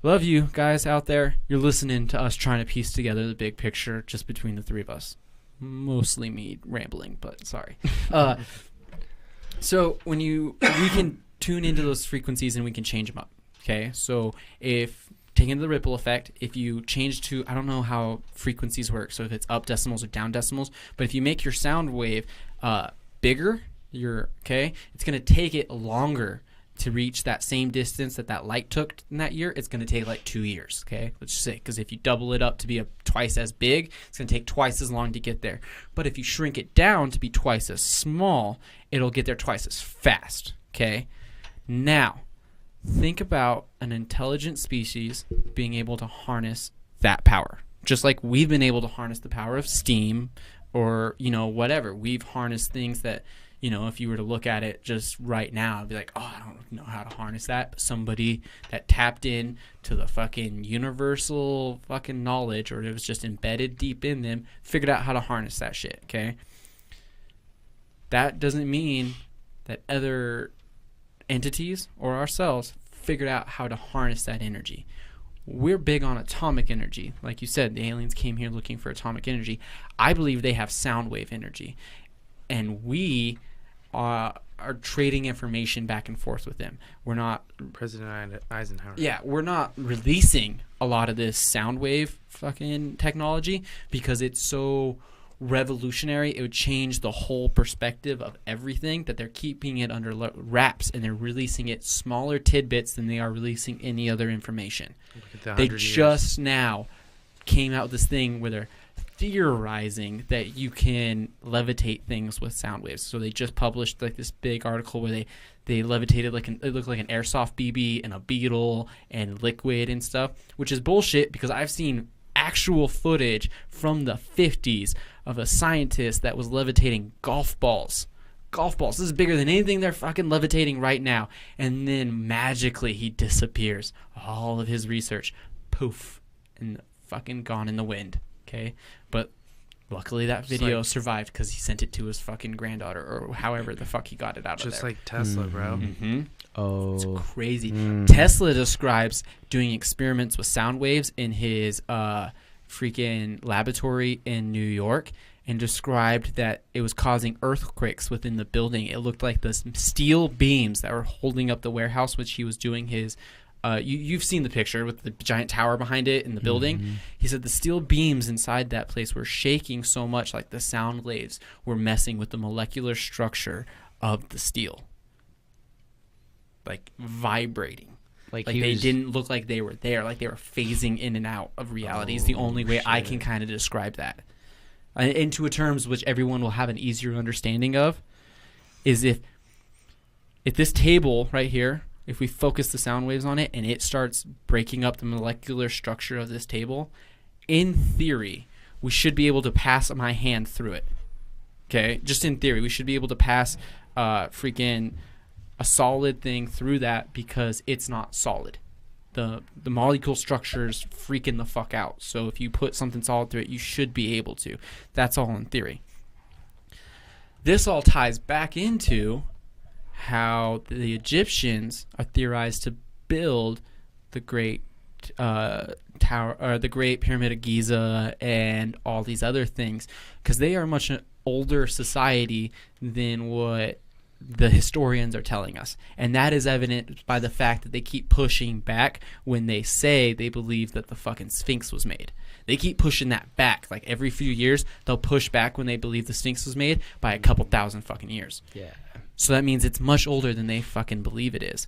Speaker 2: love you guys out there. You're listening to us trying to piece together the big picture just between the three of us. Mostly me rambling, but sorry. So we can tune into those frequencies and we can change them up. Okay, so if taking the ripple effect, if you change to, I don't know how frequencies work, so if it's up decimals or down decimals, but if you make your sound wave bigger, it's going to take it longer to reach that same distance that light took in that year. It's going to take like 2 years, okay? Let's just say, because if you double it up to be twice as big, it's going to take twice as long to get there. But if you shrink it down to be twice as small, it'll get there twice as fast, okay? Now, think about an intelligent species being able to harness that power. Just like we've been able to harness the power of steam or, whatever. We've harnessed things that, if you were to look at it just right now, I'd be like, oh, I don't know how to harness that. But somebody that tapped in to the fucking universal fucking knowledge, or it was just embedded deep in them, figured out how to harness that shit, okay? That doesn't mean that other entities or ourselves figured out how to harness that energy. We're big on atomic energy. Like you said, the aliens came here looking for atomic energy. I believe they have sound wave energy. And we are trading information back and forth with them. We're not...
Speaker 4: President Eisenhower.
Speaker 2: Yeah, we're not releasing a lot of this sound wave fucking technology because it's so revolutionary. It would change the whole perspective of everything, that they're keeping it under wraps and they're releasing it smaller tidbits than they are releasing any other information. They just now came out with this thing where they're theorizing that you can levitate things with sound waves. So they just published like this big article where they levitated it looked like an airsoft BB and a beetle and liquid and stuff, which is bullshit because I've seen actual footage from the 50s of a scientist that was levitating golf balls. This is bigger than anything they're fucking levitating right now. And then magically he disappears. All of his research, poof, and fucking gone in the wind. Okay, but luckily that video survived because he sent it to his fucking granddaughter or however the fuck he got it out of there.
Speaker 4: Just like Tesla, bro.
Speaker 2: Mm-hmm.
Speaker 9: Oh,
Speaker 2: it's crazy. Tesla describes doing experiments with sound waves in his freaking laboratory in New York, and described that it was causing earthquakes within the building. It looked like the steel beams that were holding up the warehouse, which he was doing his. You've seen the picture with the giant tower behind it in the building. Mm-hmm. He said the steel beams inside that place were shaking so much, like the sound waves were messing with the molecular structure of the steel. Like vibrating. Like they didn't look like they were there, like they were phasing in and out of reality. Is the only way I can kind of describe that. Into terms which everyone will have an easier understanding of, is if this table right here, if we focus the sound waves on it and it starts breaking up the molecular structure of this table, in theory, we should be able to pass my hand through it. Okay? Just in theory, we should be able to pass freaking a solid thing through that because it's not solid. The molecule structure's freaking the fuck out. So if you put something solid through it, you should be able to. That's all in theory. This all ties back into how the Egyptians are theorized to build the Great Tower, or the Great Pyramid of Giza, and all these other things, because they are much an older society than what the historians are telling us. And that is evident by the fact that they keep pushing back when they say they believe that the fucking Sphinx was made. They keep pushing that back. Like every few years, they'll push back when they believe the Sphinx was made by a couple thousand fucking years.
Speaker 1: Yeah.
Speaker 2: So that means it's much older than they fucking believe it is.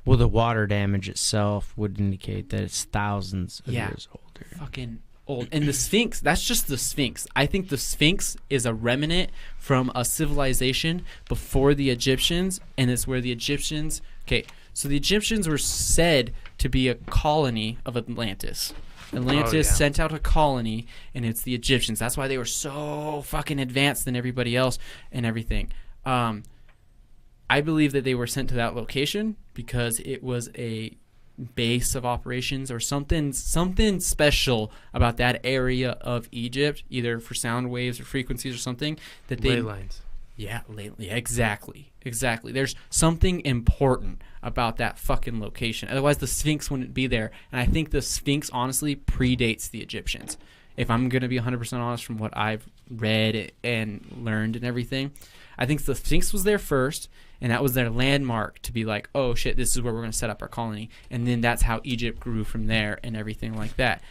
Speaker 9: Well, the water damage itself would indicate that it's thousands of years older.
Speaker 2: Fucking old. And the Sphinx, that's just the Sphinx. I think the Sphinx is a remnant from a civilization before the Egyptians, and it's where the Egyptians... Okay, so the Egyptians were said to be a colony of Atlantis. Atlantis sent out a colony, and it's the Egyptians. That's why they were so fucking advanced than everybody else and everything. I believe that they were sent to that location because it was a base of operations or something special about that area of Egypt, either for sound waves or frequencies or something that they...
Speaker 4: Ley lines.
Speaker 2: Yeah, exactly. There's something important about that fucking location. Otherwise, the Sphinx wouldn't be there. And I think the Sphinx, honestly, predates the Egyptians. If I'm going to be 100% honest from what I've read and learned and everything, I think the Sphinx was there first, and that was their landmark to be like, oh, shit, this is where we're going to set up our colony. And then that's how Egypt grew from there and everything like that.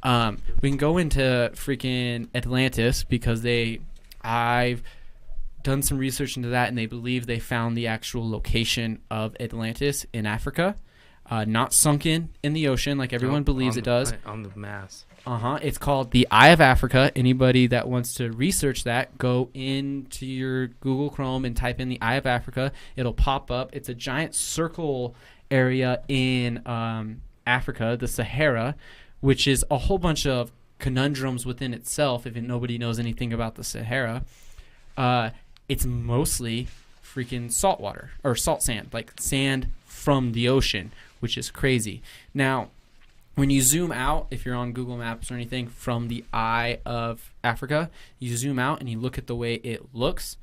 Speaker 2: We can go into freaking Atlantis because I've done some research into that, and they believe they found the actual location of Atlantis in Africa, not sunken in the ocean like everyone believes it does.
Speaker 4: On the mass.
Speaker 2: It's called the Eye of Africa. Anybody that wants to research that, go into your Google Chrome and type in the Eye of Africa. It'll pop up. It's a giant circle area in Africa, the Sahara, which is a whole bunch of conundrums within itself if nobody knows anything about the Sahara. It's mostly freaking salt water or salt sand, like sand from the ocean, which is crazy. Now, when you zoom out, if you're on Google Maps or anything, from the Eye of Africa, you zoom out and you look at the way it looks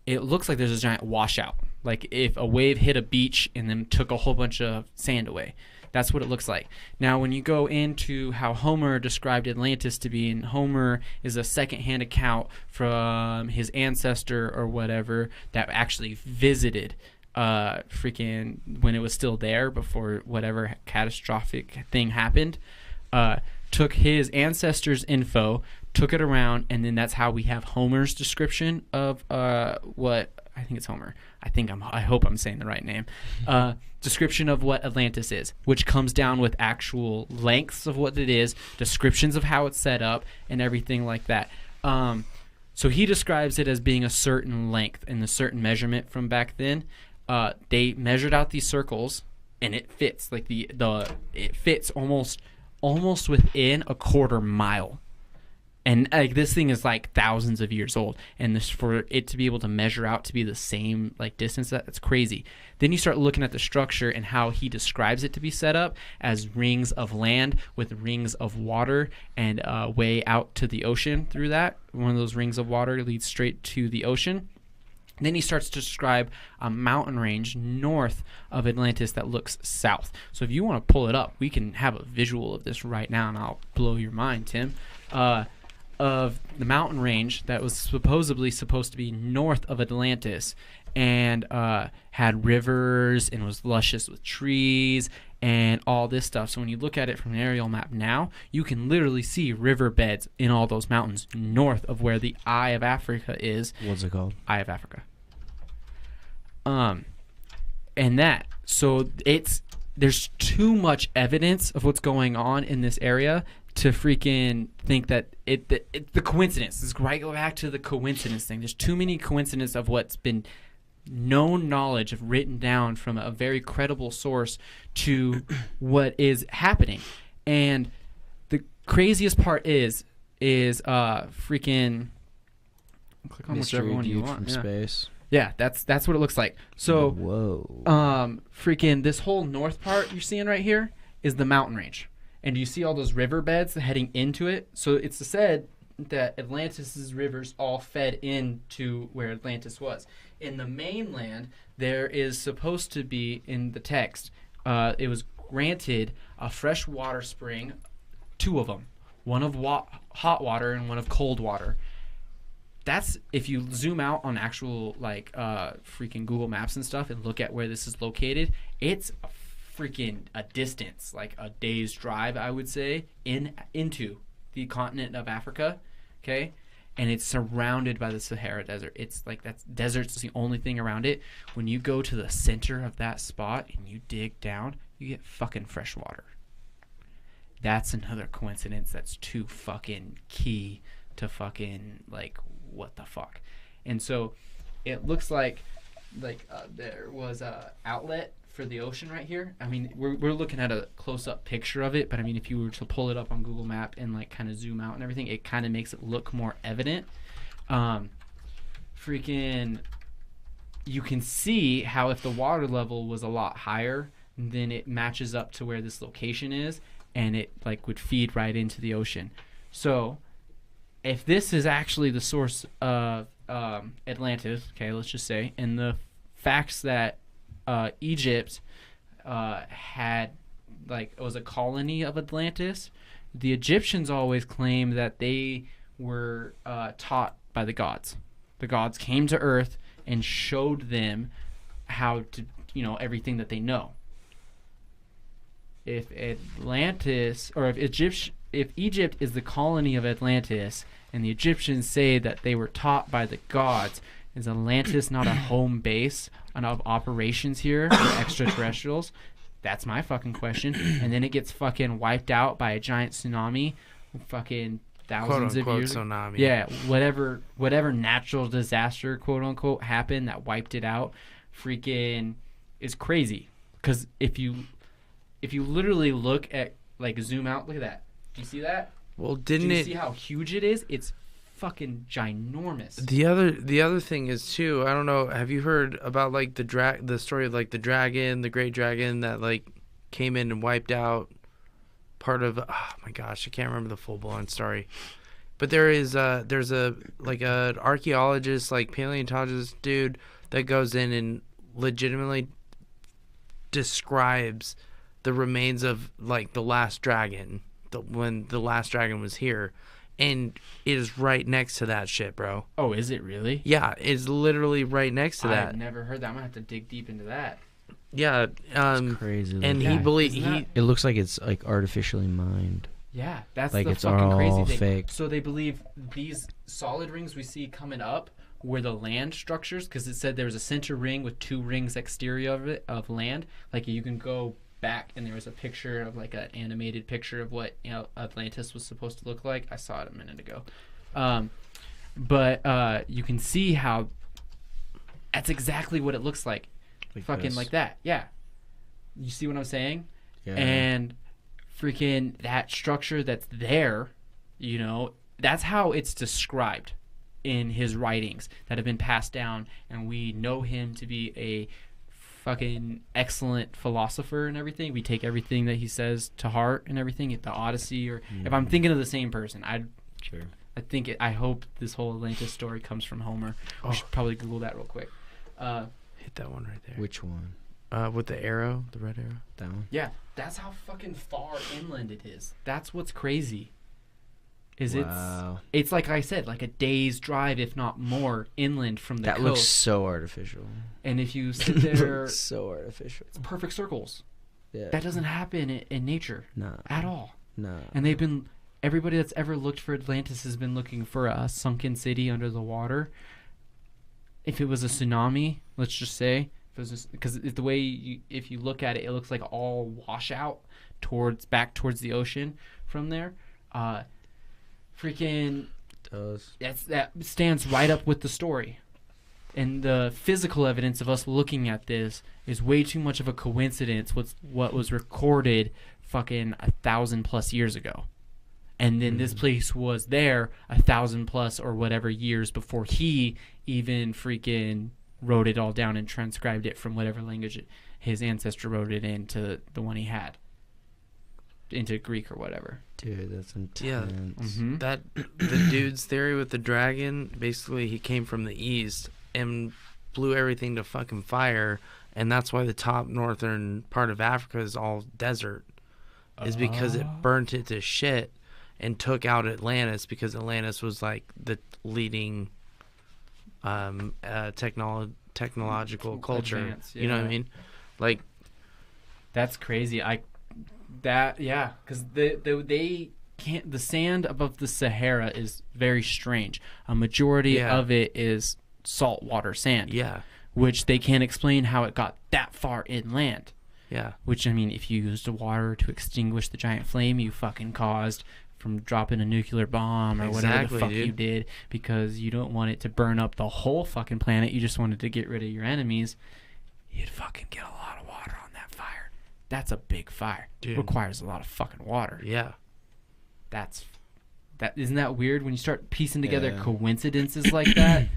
Speaker 2: like there's a giant washout. Like if a wave hit a beach and then took a whole bunch of sand away. That's what it looks like. Now, when you go into how Homer described Atlantis to be, and Homer is a secondhand account from his ancestor or whatever that actually visited freaking when it was still there before whatever catastrophic thing happened, took his ancestors' info, took it around, and then that's how we have Homer's description of what I think it's Homer. I hope I'm saying the right name. Description of what Atlantis is, which comes down with actual lengths of what it is, descriptions of how it's set up, and everything like that. So he describes it as being a certain length and a certain measurement from back then. They measured out these circles, and it fits like it fits almost within a quarter mile. And like this thing is like thousands of years old, and for it to be able to measure out to be the same like distance, that's crazy. Then you start looking at the structure and how he describes it to be set up as rings of land with rings of water, and way out to the ocean through that. One of those rings of water leads straight to the ocean. And then he starts to describe a mountain range north of Atlantis that looks south. So if you want to pull it up, we can have a visual of this right now, and I'll blow your mind, Tim. Of the mountain range that was supposedly supposed to be north of Atlantis, and had rivers and was luscious with trees and all this stuff. So when you look at it from an aerial map now, you can literally see riverbeds in all those mountains north of where the Eye of Africa is.
Speaker 9: What's it called?
Speaker 2: Eye of Africa. And that, so there's too much evidence of what's going on in this area to freaking think that the coincidence. Let's go back to the coincidence thing. There's too many coincidences of what's been known knowledge of written down from a very credible source to what is happening. And the craziest part is freaking click on whichever one you want.
Speaker 9: From space.
Speaker 2: Yeah, that's what it looks like. So
Speaker 9: whoa.
Speaker 2: Freaking this whole north part you're seeing right here is the mountain range. And you see all those riverbeds heading into it. So it's said that Atlantis' rivers all fed into where Atlantis was. In the mainland, there is supposed to be, in the text, it was granted a fresh water spring, 2 of them, one of hot water and one of cold water. That's if you zoom out on actual like freaking Google Maps and stuff and look at where this is located, it's a distance, like a day's drive, I would say, into the continent of Africa, okay? And it's surrounded by the Sahara Desert. It's like desert's the only thing around it. When you go to the center of that spot and you dig down, you get fucking fresh water. That's another coincidence that's too fucking key to fucking like what the fuck. And so it looks like there was a outlet for the ocean right here. I mean, we're looking at a close-up picture of it, but I mean, if you were to pull it up on Google Map and like kind of zoom out and everything, it kind of makes it look more evident. Freaking, you can see how if the water level was a lot higher, then it matches up to where this location is, and it like would feed right into the ocean. So, if this is actually the source of Atlantis, okay, let's just say, and the facts that Egypt had, like, it was a colony of Atlantis. The Egyptians always claim that they were taught by the gods. The gods came to Earth and showed them how to, everything that they know. If Atlantis, or if Egypt is the colony of Atlantis, and the Egyptians say that they were taught by the gods, is Atlantis not a home base of operations here for extraterrestrials? That's my fucking question. And then it gets fucking wiped out by a giant tsunami, fucking thousands of years.
Speaker 4: Tsunami.
Speaker 2: Yeah, whatever natural disaster, quote unquote, happened that wiped it out, freaking is crazy. Because if you literally look at, like, zoom out, look at that. Do you see that?
Speaker 4: Well,
Speaker 2: Do you see how huge it is? It's fucking ginormous.
Speaker 4: The other thing is too, I don't know, have you heard about like the story of like the great dragon that like came in and wiped out part of, oh my gosh, I can't remember the full blown story. But there's a like an archaeologist, like paleontologist dude that goes in and legitimately describes the remains of like the last dragon, when the last dragon was here. And it is right next to that shit, bro.
Speaker 2: Oh, is it really?
Speaker 4: Yeah, it's literally right next to that.
Speaker 2: I've never heard that. I'm gonna have to dig deep into that.
Speaker 4: Yeah,
Speaker 9: it's crazy.
Speaker 4: And
Speaker 2: yeah,
Speaker 4: he believes
Speaker 9: it looks like it's like artificially mined.
Speaker 2: Yeah, that's
Speaker 9: like
Speaker 2: the
Speaker 9: it's
Speaker 2: fucking
Speaker 9: all
Speaker 2: crazy thing.
Speaker 9: fake.
Speaker 2: So they believe these solid rings we see coming up were the land structures, because it said there was a center ring with 2 rings exterior of land. Like, you can go back and there was a picture of like an animated picture of what Atlantis was supposed to look like. I saw it a minute ago, but you can see how that's exactly what it looks like fucking this. Like that. Yeah, you see what I'm saying? Yeah. And freaking that structure that's there, that's how it's described in his writings that have been passed down, and we know him to be a fucking excellent philosopher and everything. We take everything that he says to heart and everything. The Odyssey, or if I'm thinking of the same person, I hope this whole Atlantis story comes from Homer. We should probably Google that real quick.
Speaker 4: Hit that one right there.
Speaker 9: Which one?
Speaker 4: With the arrow, the red arrow.
Speaker 9: That one.
Speaker 2: Yeah, that's how fucking far inland it is. That's what's crazy.
Speaker 9: Wow.
Speaker 2: It's like I said, like a day's drive, if not more, inland from the coast.
Speaker 9: That looks so artificial.
Speaker 2: And if you sit there,
Speaker 9: so artificial.
Speaker 2: It's perfect circles.
Speaker 9: Yeah.
Speaker 2: That doesn't happen in nature.
Speaker 9: No.
Speaker 2: At all.
Speaker 9: No.
Speaker 2: And everybody that's ever looked for Atlantis has been looking for a sunken city under the water. If it was a tsunami, let's just say, because the way if you look at it, it looks like all washout back towards the ocean from there. Freaking that stands right up with the story, and the physical evidence of us looking at this is way too much of a coincidence with what was recorded fucking 1,000+ years ago. And then this place was there 1,000+ or whatever years before he even freaking wrote it all down and transcribed it from whatever language his ancestor wrote it into the one he had, into Greek or whatever.
Speaker 9: Dude, that's intense.
Speaker 4: Yeah, that the dude's theory with the dragon, basically he came from the east and blew everything to fucking fire, and that's why the top northern part of Africa is all desert, is because it burnt it to shit and took out Atlantis, because Atlantis was like the leading technological culture.
Speaker 2: Advance,
Speaker 4: You know what I mean? Like,
Speaker 2: that's crazy. Because they can't. The sand above the Sahara is very strange. A majority of it is saltwater sand.
Speaker 4: Yeah.
Speaker 2: Which they can't explain how it got that far inland.
Speaker 4: Yeah.
Speaker 2: Which, I mean, if you used water to extinguish the giant flame you fucking caused from dropping a nuclear bomb or whatever the fuck you did, because you don't want it to burn up the whole fucking planet, you just wanted to get rid of your enemies, you'd fucking get a lot of water on that fire. That's a big fire.
Speaker 4: Dude.
Speaker 2: It requires a lot of fucking water.
Speaker 4: Yeah.
Speaker 2: Isn't that weird when you start piecing together coincidences like that?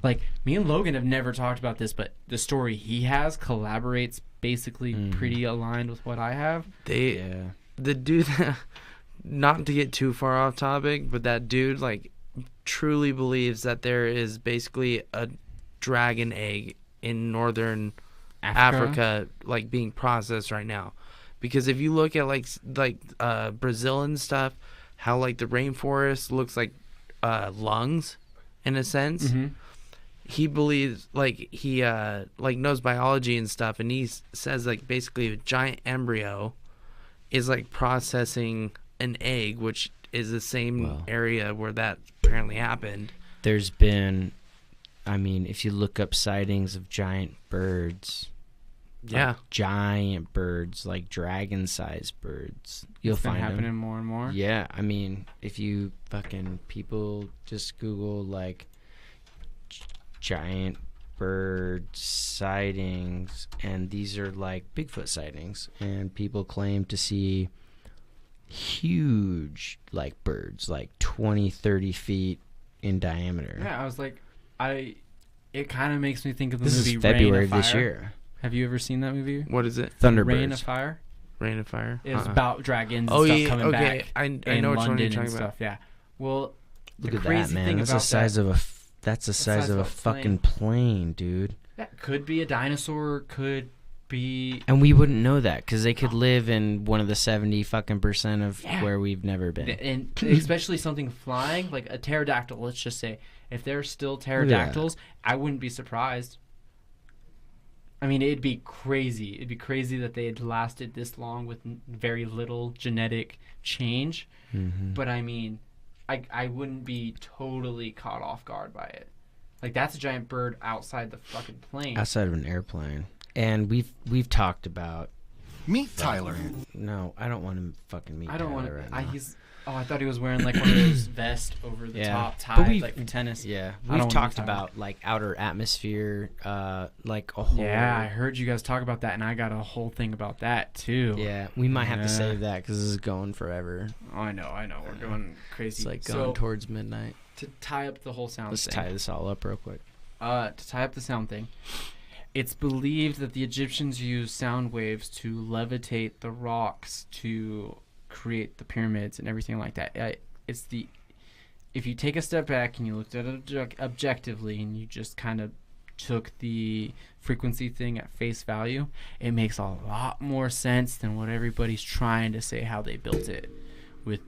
Speaker 2: Like, me and Logan have never talked about this, but the story he has collaborates basically pretty aligned with what I have.
Speaker 4: The dude, not to get too far off topic, but that dude, like, truly believes that there is basically a dragon egg in northern Africa, like, being processed right now. Because if you look at, like Brazil and stuff, how, like, the rainforest looks like lungs, in a sense.
Speaker 2: Mm-hmm.
Speaker 4: He believes, like, he knows biology and stuff, and he says, like, basically a giant embryo is, like, processing an egg, which is the same area where that apparently happened.
Speaker 9: There's been, I mean, if you look up sightings of giant birds, like giant birds, like dragon-sized birds, you'll find
Speaker 2: happening
Speaker 9: them.
Speaker 2: More and more.
Speaker 9: Yeah, I mean, if you people just Google, like, giant bird sightings, and these are like Bigfoot sightings, and people claim to see huge, like, birds, like 20-30 feet in diameter.
Speaker 2: Yeah, I was like, it kind of makes me think of the
Speaker 9: This
Speaker 2: movie
Speaker 9: is February
Speaker 2: Rain of Fire.
Speaker 9: this year.
Speaker 2: Have you ever seen that movie?
Speaker 4: What is it?
Speaker 9: Thunderbirds.
Speaker 2: Rain of Fire.
Speaker 4: Rain of Fire.
Speaker 2: It's about dragons and stuff coming back.
Speaker 4: I
Speaker 2: in
Speaker 4: know which one you're
Speaker 2: London
Speaker 4: talking
Speaker 2: and
Speaker 4: about.
Speaker 2: stuff. Yeah. Well,
Speaker 9: Look
Speaker 2: the
Speaker 9: at
Speaker 2: crazy
Speaker 9: that, man.
Speaker 2: thing
Speaker 9: That's
Speaker 2: about
Speaker 9: the size
Speaker 2: that,
Speaker 9: of a. That's the size of a fucking plane, dude.
Speaker 2: That could be a dinosaur. Could be.
Speaker 9: And we wouldn't know that because they could live in one of the 70% of where we've never been.
Speaker 2: And especially something flying, like a pterodactyl. Let's just say, if they're still pterodactyls, I wouldn't be surprised. I mean, it'd be crazy. It'd be crazy that they had lasted this long with very little genetic change.
Speaker 9: Mm-hmm.
Speaker 2: But I mean, I wouldn't be totally caught off guard by it. Like, that's a giant bird outside the fucking plane.
Speaker 9: Outside of an airplane. And we've talked about.
Speaker 10: Meet Tyler.
Speaker 9: No, I don't want to fucking meet Tyler.
Speaker 2: I don't want to.
Speaker 9: Right now.
Speaker 2: I thought he was wearing like one of those vests over the top, tied like for tennis.
Speaker 9: Yeah,
Speaker 2: I
Speaker 9: we've talked about like outer atmosphere, like a whole.
Speaker 2: Yeah, I heard you guys talk about that, and I got a whole thing about that too.
Speaker 9: Yeah, we might have to save that because this is going forever.
Speaker 2: Oh, I know, we're going crazy.
Speaker 9: It's like going towards midnight.
Speaker 2: To tie up the whole sound
Speaker 9: Let's
Speaker 2: thing.
Speaker 9: tie this all up real quick.
Speaker 2: To tie up the sound thing, it's believed that the Egyptians used sound waves to levitate the rocks to create the pyramids and everything like that. If you take a step back and you looked at it objectively and you just kind of took the frequency thing at face value, it makes a lot more sense than what everybody's trying to say how they built it, with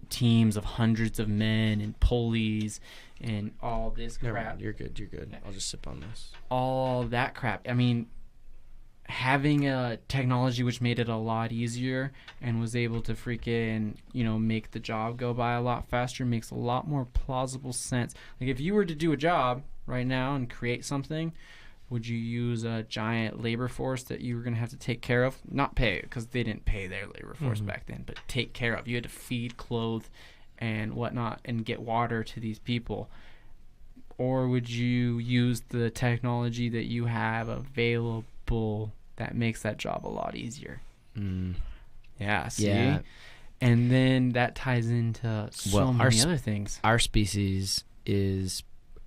Speaker 2: teams of hundreds of men and pulleys and all this crap.
Speaker 9: You're good. I'll just sip on this.
Speaker 2: All that crap. I mean, having a technology which made it a lot easier and was able to freaking, make the job go by a lot faster makes a lot more plausible sense. Like, if you were to do a job right now and create something, would you use a giant labor force that you were going to have to take care of? Not pay, because they didn't pay their labor force back then, but take care of. You had to feed, clothe, and whatnot, and get water to these people. Or would you use the technology that you have available that makes that job a lot easier? Yeah, see?
Speaker 9: Yeah.
Speaker 2: And then that ties into so many other things.
Speaker 9: Our species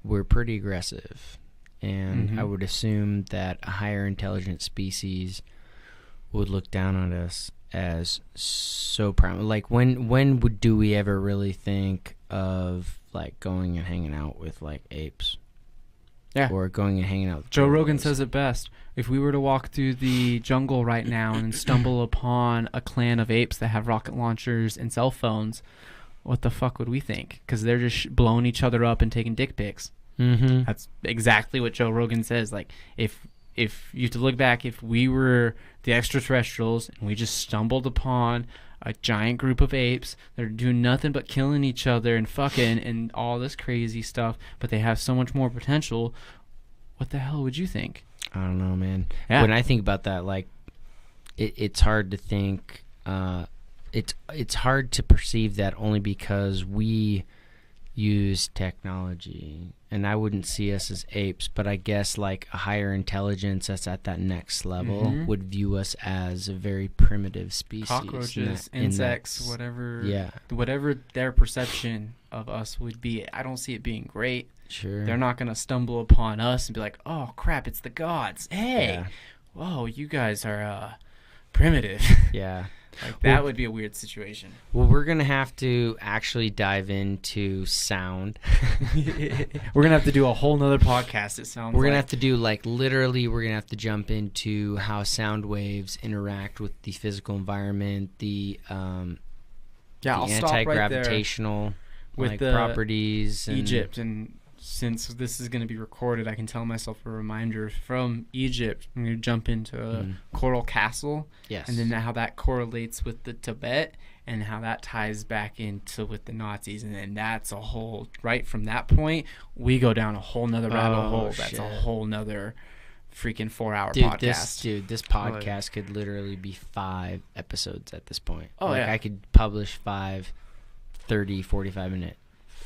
Speaker 9: we're pretty aggressive. And I would assume that a higher intelligent species would look down on us as so prime. Like, when do we ever really think of, like, going and hanging out with, like, apes?
Speaker 2: Yeah.
Speaker 9: or going and hanging out with
Speaker 2: Joe Rogan
Speaker 9: gorillas.
Speaker 2: says it best. If we were to walk through the jungle right now and stumble upon a clan of apes that have rocket launchers and cell phones, what the fuck would we think? Because they're just blowing each other up and taking dick pics.
Speaker 9: Mm-hmm.
Speaker 2: That's exactly what Joe Rogan says. Like, if you have to look back, if we were the extraterrestrials and we just stumbled upon a giant group of apes that are doing nothing but killing each other and fucking and all this crazy stuff, but they have so much more potential, what the hell would you think?
Speaker 9: I don't know, man.
Speaker 2: Yeah.
Speaker 9: When I think about that, like, it's hard to think. It's hard to perceive that only because we use technology, and I wouldn't see us as apes, but I guess like a higher intelligence that's at that next level would view us as a very primitive species.
Speaker 2: Cockroaches, insects, whatever.
Speaker 9: Yeah.
Speaker 2: Whatever their perception of us would be. I don't see it being great.
Speaker 9: Sure.
Speaker 2: They're not going to stumble upon us and be like, oh, crap, it's the gods. Hey,
Speaker 9: Yeah.
Speaker 2: whoa, you guys are primitive.
Speaker 9: Yeah.
Speaker 2: Like, that would be a weird situation.
Speaker 9: Well, we're going to have to actually dive into sound.
Speaker 2: We're going to have to do a whole nother podcast, it sounds
Speaker 9: We're going to
Speaker 2: like.
Speaker 9: have to do, like, literally, we're going to have to jump into how sound waves interact with the physical environment, the
Speaker 2: I'll stop right there
Speaker 9: anti-gravitational
Speaker 2: with
Speaker 9: like,
Speaker 2: the
Speaker 9: properties. And
Speaker 2: Egypt, and since this is going to be recorded, I can tell myself a reminder from Egypt. I'm going to jump into Coral Castle,
Speaker 9: Yes.
Speaker 2: and then how that correlates with the Tibet, and how that ties back into with the Nazis, and then that's a whole, right from that point, we go down a whole nother rabbit hole. That's
Speaker 9: shit.
Speaker 2: a whole nother freaking 4-hour
Speaker 9: Dude,
Speaker 2: podcast.
Speaker 9: this podcast could literally be 5 episodes at this point.
Speaker 2: Oh,
Speaker 9: like,
Speaker 2: yeah.
Speaker 9: I could publish 5 30, 45-minute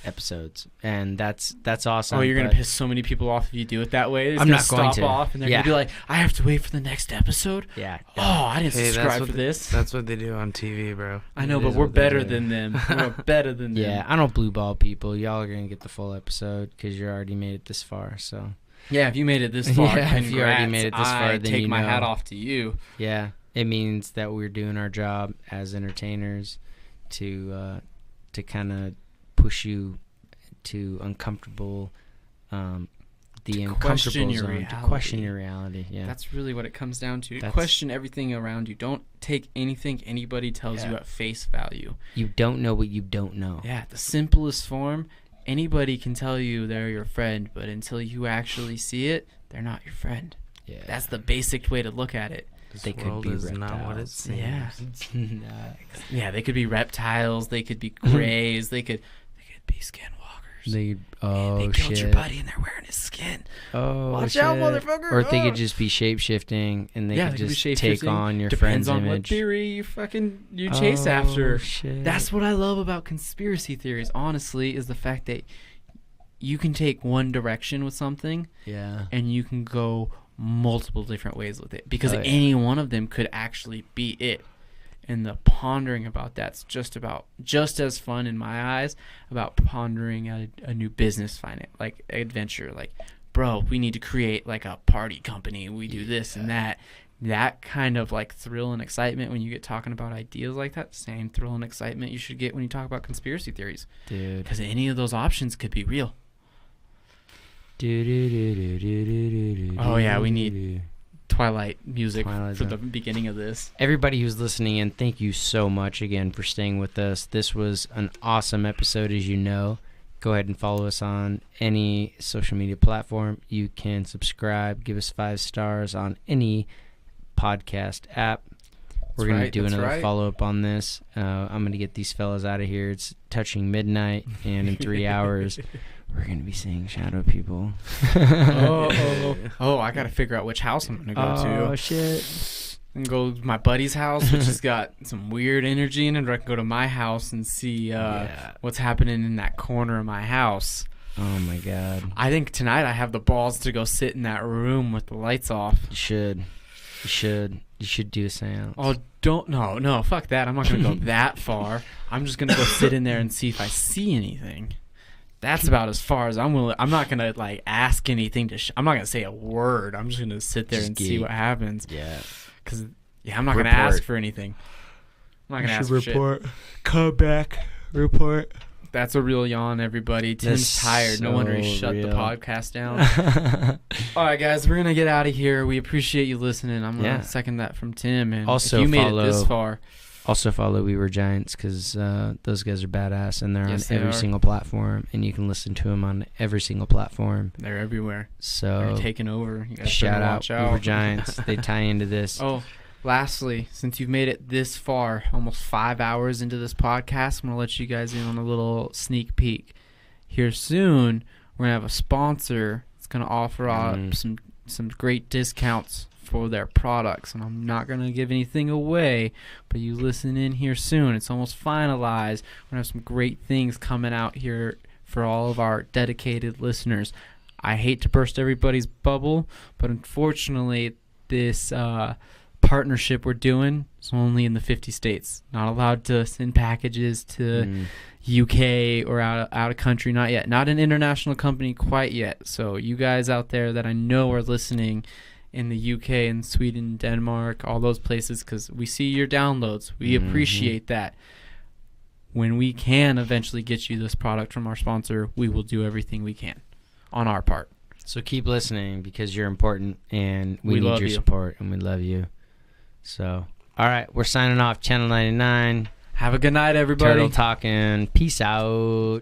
Speaker 9: episodes, and that's awesome.
Speaker 2: Oh, you're going
Speaker 9: but-
Speaker 2: to piss so many people off if you do it that way. It's
Speaker 9: I'm
Speaker 2: gonna
Speaker 9: not going
Speaker 2: stop
Speaker 9: to.
Speaker 2: off, and they're
Speaker 9: Yeah.
Speaker 2: going to be like, I have to wait for the next episode?
Speaker 9: Yeah.
Speaker 2: Oh, I didn't
Speaker 4: Hey,
Speaker 2: subscribe
Speaker 4: what
Speaker 2: for this.
Speaker 4: That's what they do on TV, bro.
Speaker 2: I know,
Speaker 4: It
Speaker 2: but
Speaker 4: is
Speaker 2: we're
Speaker 4: what they
Speaker 2: better
Speaker 4: do.
Speaker 2: than them. We're better than them.
Speaker 9: Yeah, I don't blue ball people. Y'all are gonna get the full episode because you already made it this far. So
Speaker 2: Yeah, if you made it this far,
Speaker 9: Yeah, if you already
Speaker 2: congrats.
Speaker 9: made it this far,
Speaker 2: I
Speaker 9: then
Speaker 2: take
Speaker 9: you
Speaker 2: my
Speaker 9: know.
Speaker 2: hat off to you.
Speaker 9: yeah, it means that we're doing our job as entertainers to kind of push you to uncomfortable, the
Speaker 2: question
Speaker 9: uncomfortable
Speaker 2: your
Speaker 9: zone, to question your reality. Yeah,
Speaker 2: That's really what it comes down to.
Speaker 9: That's-
Speaker 2: Question everything around you. Don't take anything anybody tells you
Speaker 9: Yeah.
Speaker 2: at face value.
Speaker 9: you don't know what you don't know.
Speaker 2: Yeah, the simplest form, anybody can tell you they're your friend, but until you actually see it, they're not your friend.
Speaker 9: Yeah,
Speaker 2: That's the basic way to look at it.
Speaker 4: This
Speaker 9: They could
Speaker 4: world
Speaker 9: be
Speaker 4: is not what it
Speaker 9: reptiles.
Speaker 4: seems.
Speaker 2: Yeah.
Speaker 9: Nah.
Speaker 2: Yeah, they could be reptiles, they could be grays, they could be skinwalkers.
Speaker 9: They
Speaker 2: They killed your buddy and they're wearing his skin.
Speaker 9: Oh,
Speaker 2: Watch
Speaker 9: shit.
Speaker 2: out, motherfucker.
Speaker 9: Or they
Speaker 2: Ah.
Speaker 9: could just be shape shifting, and they could
Speaker 2: could be
Speaker 9: just
Speaker 2: shape-shifting.
Speaker 9: take on your
Speaker 2: Depends
Speaker 9: friend's
Speaker 2: on what
Speaker 9: image.
Speaker 2: theory you chase after.
Speaker 9: Shit.
Speaker 2: That's what I love about conspiracy theories, honestly, is the fact that you can take one direction with something
Speaker 9: yeah.
Speaker 2: and you can go multiple different ways with it, because
Speaker 9: Oh, yeah.
Speaker 2: any one of them could actually be it. And the pondering about that's just as fun in my eyes about pondering a new business like adventure. Like, bro, we need to create like a party company. We do this and that. That kind of like thrill and excitement when you get talking about ideas like that. Same thrill and excitement you should get when you talk about conspiracy theories.
Speaker 9: Dude.
Speaker 2: Because any of those options could be real. Oh, yeah, we need Twilight music
Speaker 9: Twilight
Speaker 2: for
Speaker 9: Zone.
Speaker 2: the beginning of this.
Speaker 9: Everybody who's listening in, thank you so much again for staying with us. This was an awesome episode, as you know. Go ahead and follow us on any social media platform. You can subscribe, give us 5 stars on any podcast app. We're going to do another follow-up on this. I'm going to get these fellas out of here. It's touching midnight, and in 3 hours, we're going to be seeing shadow people.
Speaker 2: Oh, I got to figure out which house I'm going to go to.
Speaker 9: Oh, shit.
Speaker 2: I can go to my buddy's house, which has got some weird energy in it, or I can go to my house and see what's happening in that corner of my house.
Speaker 9: Oh, my God.
Speaker 2: I think tonight I have the balls to go sit in that room with the lights off.
Speaker 9: You should. You should do a seance.
Speaker 2: Oh, no, fuck that. I'm not going to go that far. I'm just going to go sit in there and see if I see anything. That's about as far as I'm willing. I'm not going to, like, ask anything to I'm not going to say a word. I'm just going to sit there and see what happens.
Speaker 9: Yeah.
Speaker 2: Because, I'm not going to ask for anything. I'm not going to ask for shit.
Speaker 9: Come back. Report.
Speaker 2: That's a real yawn, everybody. Tim's tired. No wonder he shut the podcast down. All right, guys, we're going to get out of here. We appreciate you listening. I'm going to second that from Tim. And
Speaker 9: also,
Speaker 2: if you made it this far.
Speaker 9: Also follow We Were Giants because those guys are badass, and they're on every single platform, and you can listen to them on every single platform.
Speaker 2: They're everywhere.
Speaker 9: So
Speaker 2: they're taking over. You guys
Speaker 9: shout out We Were Giants. They tie into this.
Speaker 2: Oh, lastly, since you've made it this far, almost 5 hours into this podcast, I'm going to let you guys in on a little sneak peek. Here soon, we're going to have a sponsor that's going to offer some great discounts for their products. And I'm not going to give anything away, but you listen in here soon. It's almost finalized. We're going to have some great things coming out here for all of our dedicated listeners. I hate to burst everybody's bubble, but unfortunately, this partnership we're doing is only in the 50 states. Not allowed to send packages to UK or out of country, not yet. Not an international company quite yet. So you guys out there that I know are listening in the UK and Sweden, Denmark, all those places, because we see your downloads. We appreciate that. When we can eventually get you this product from our sponsor, we will do everything we can on our part.
Speaker 9: So keep listening because you're important, and we need your support, and we love you. So, all right, we're signing off. Channel 99.
Speaker 2: Have a good night, everybody.
Speaker 9: Turtle Talking. Peace out.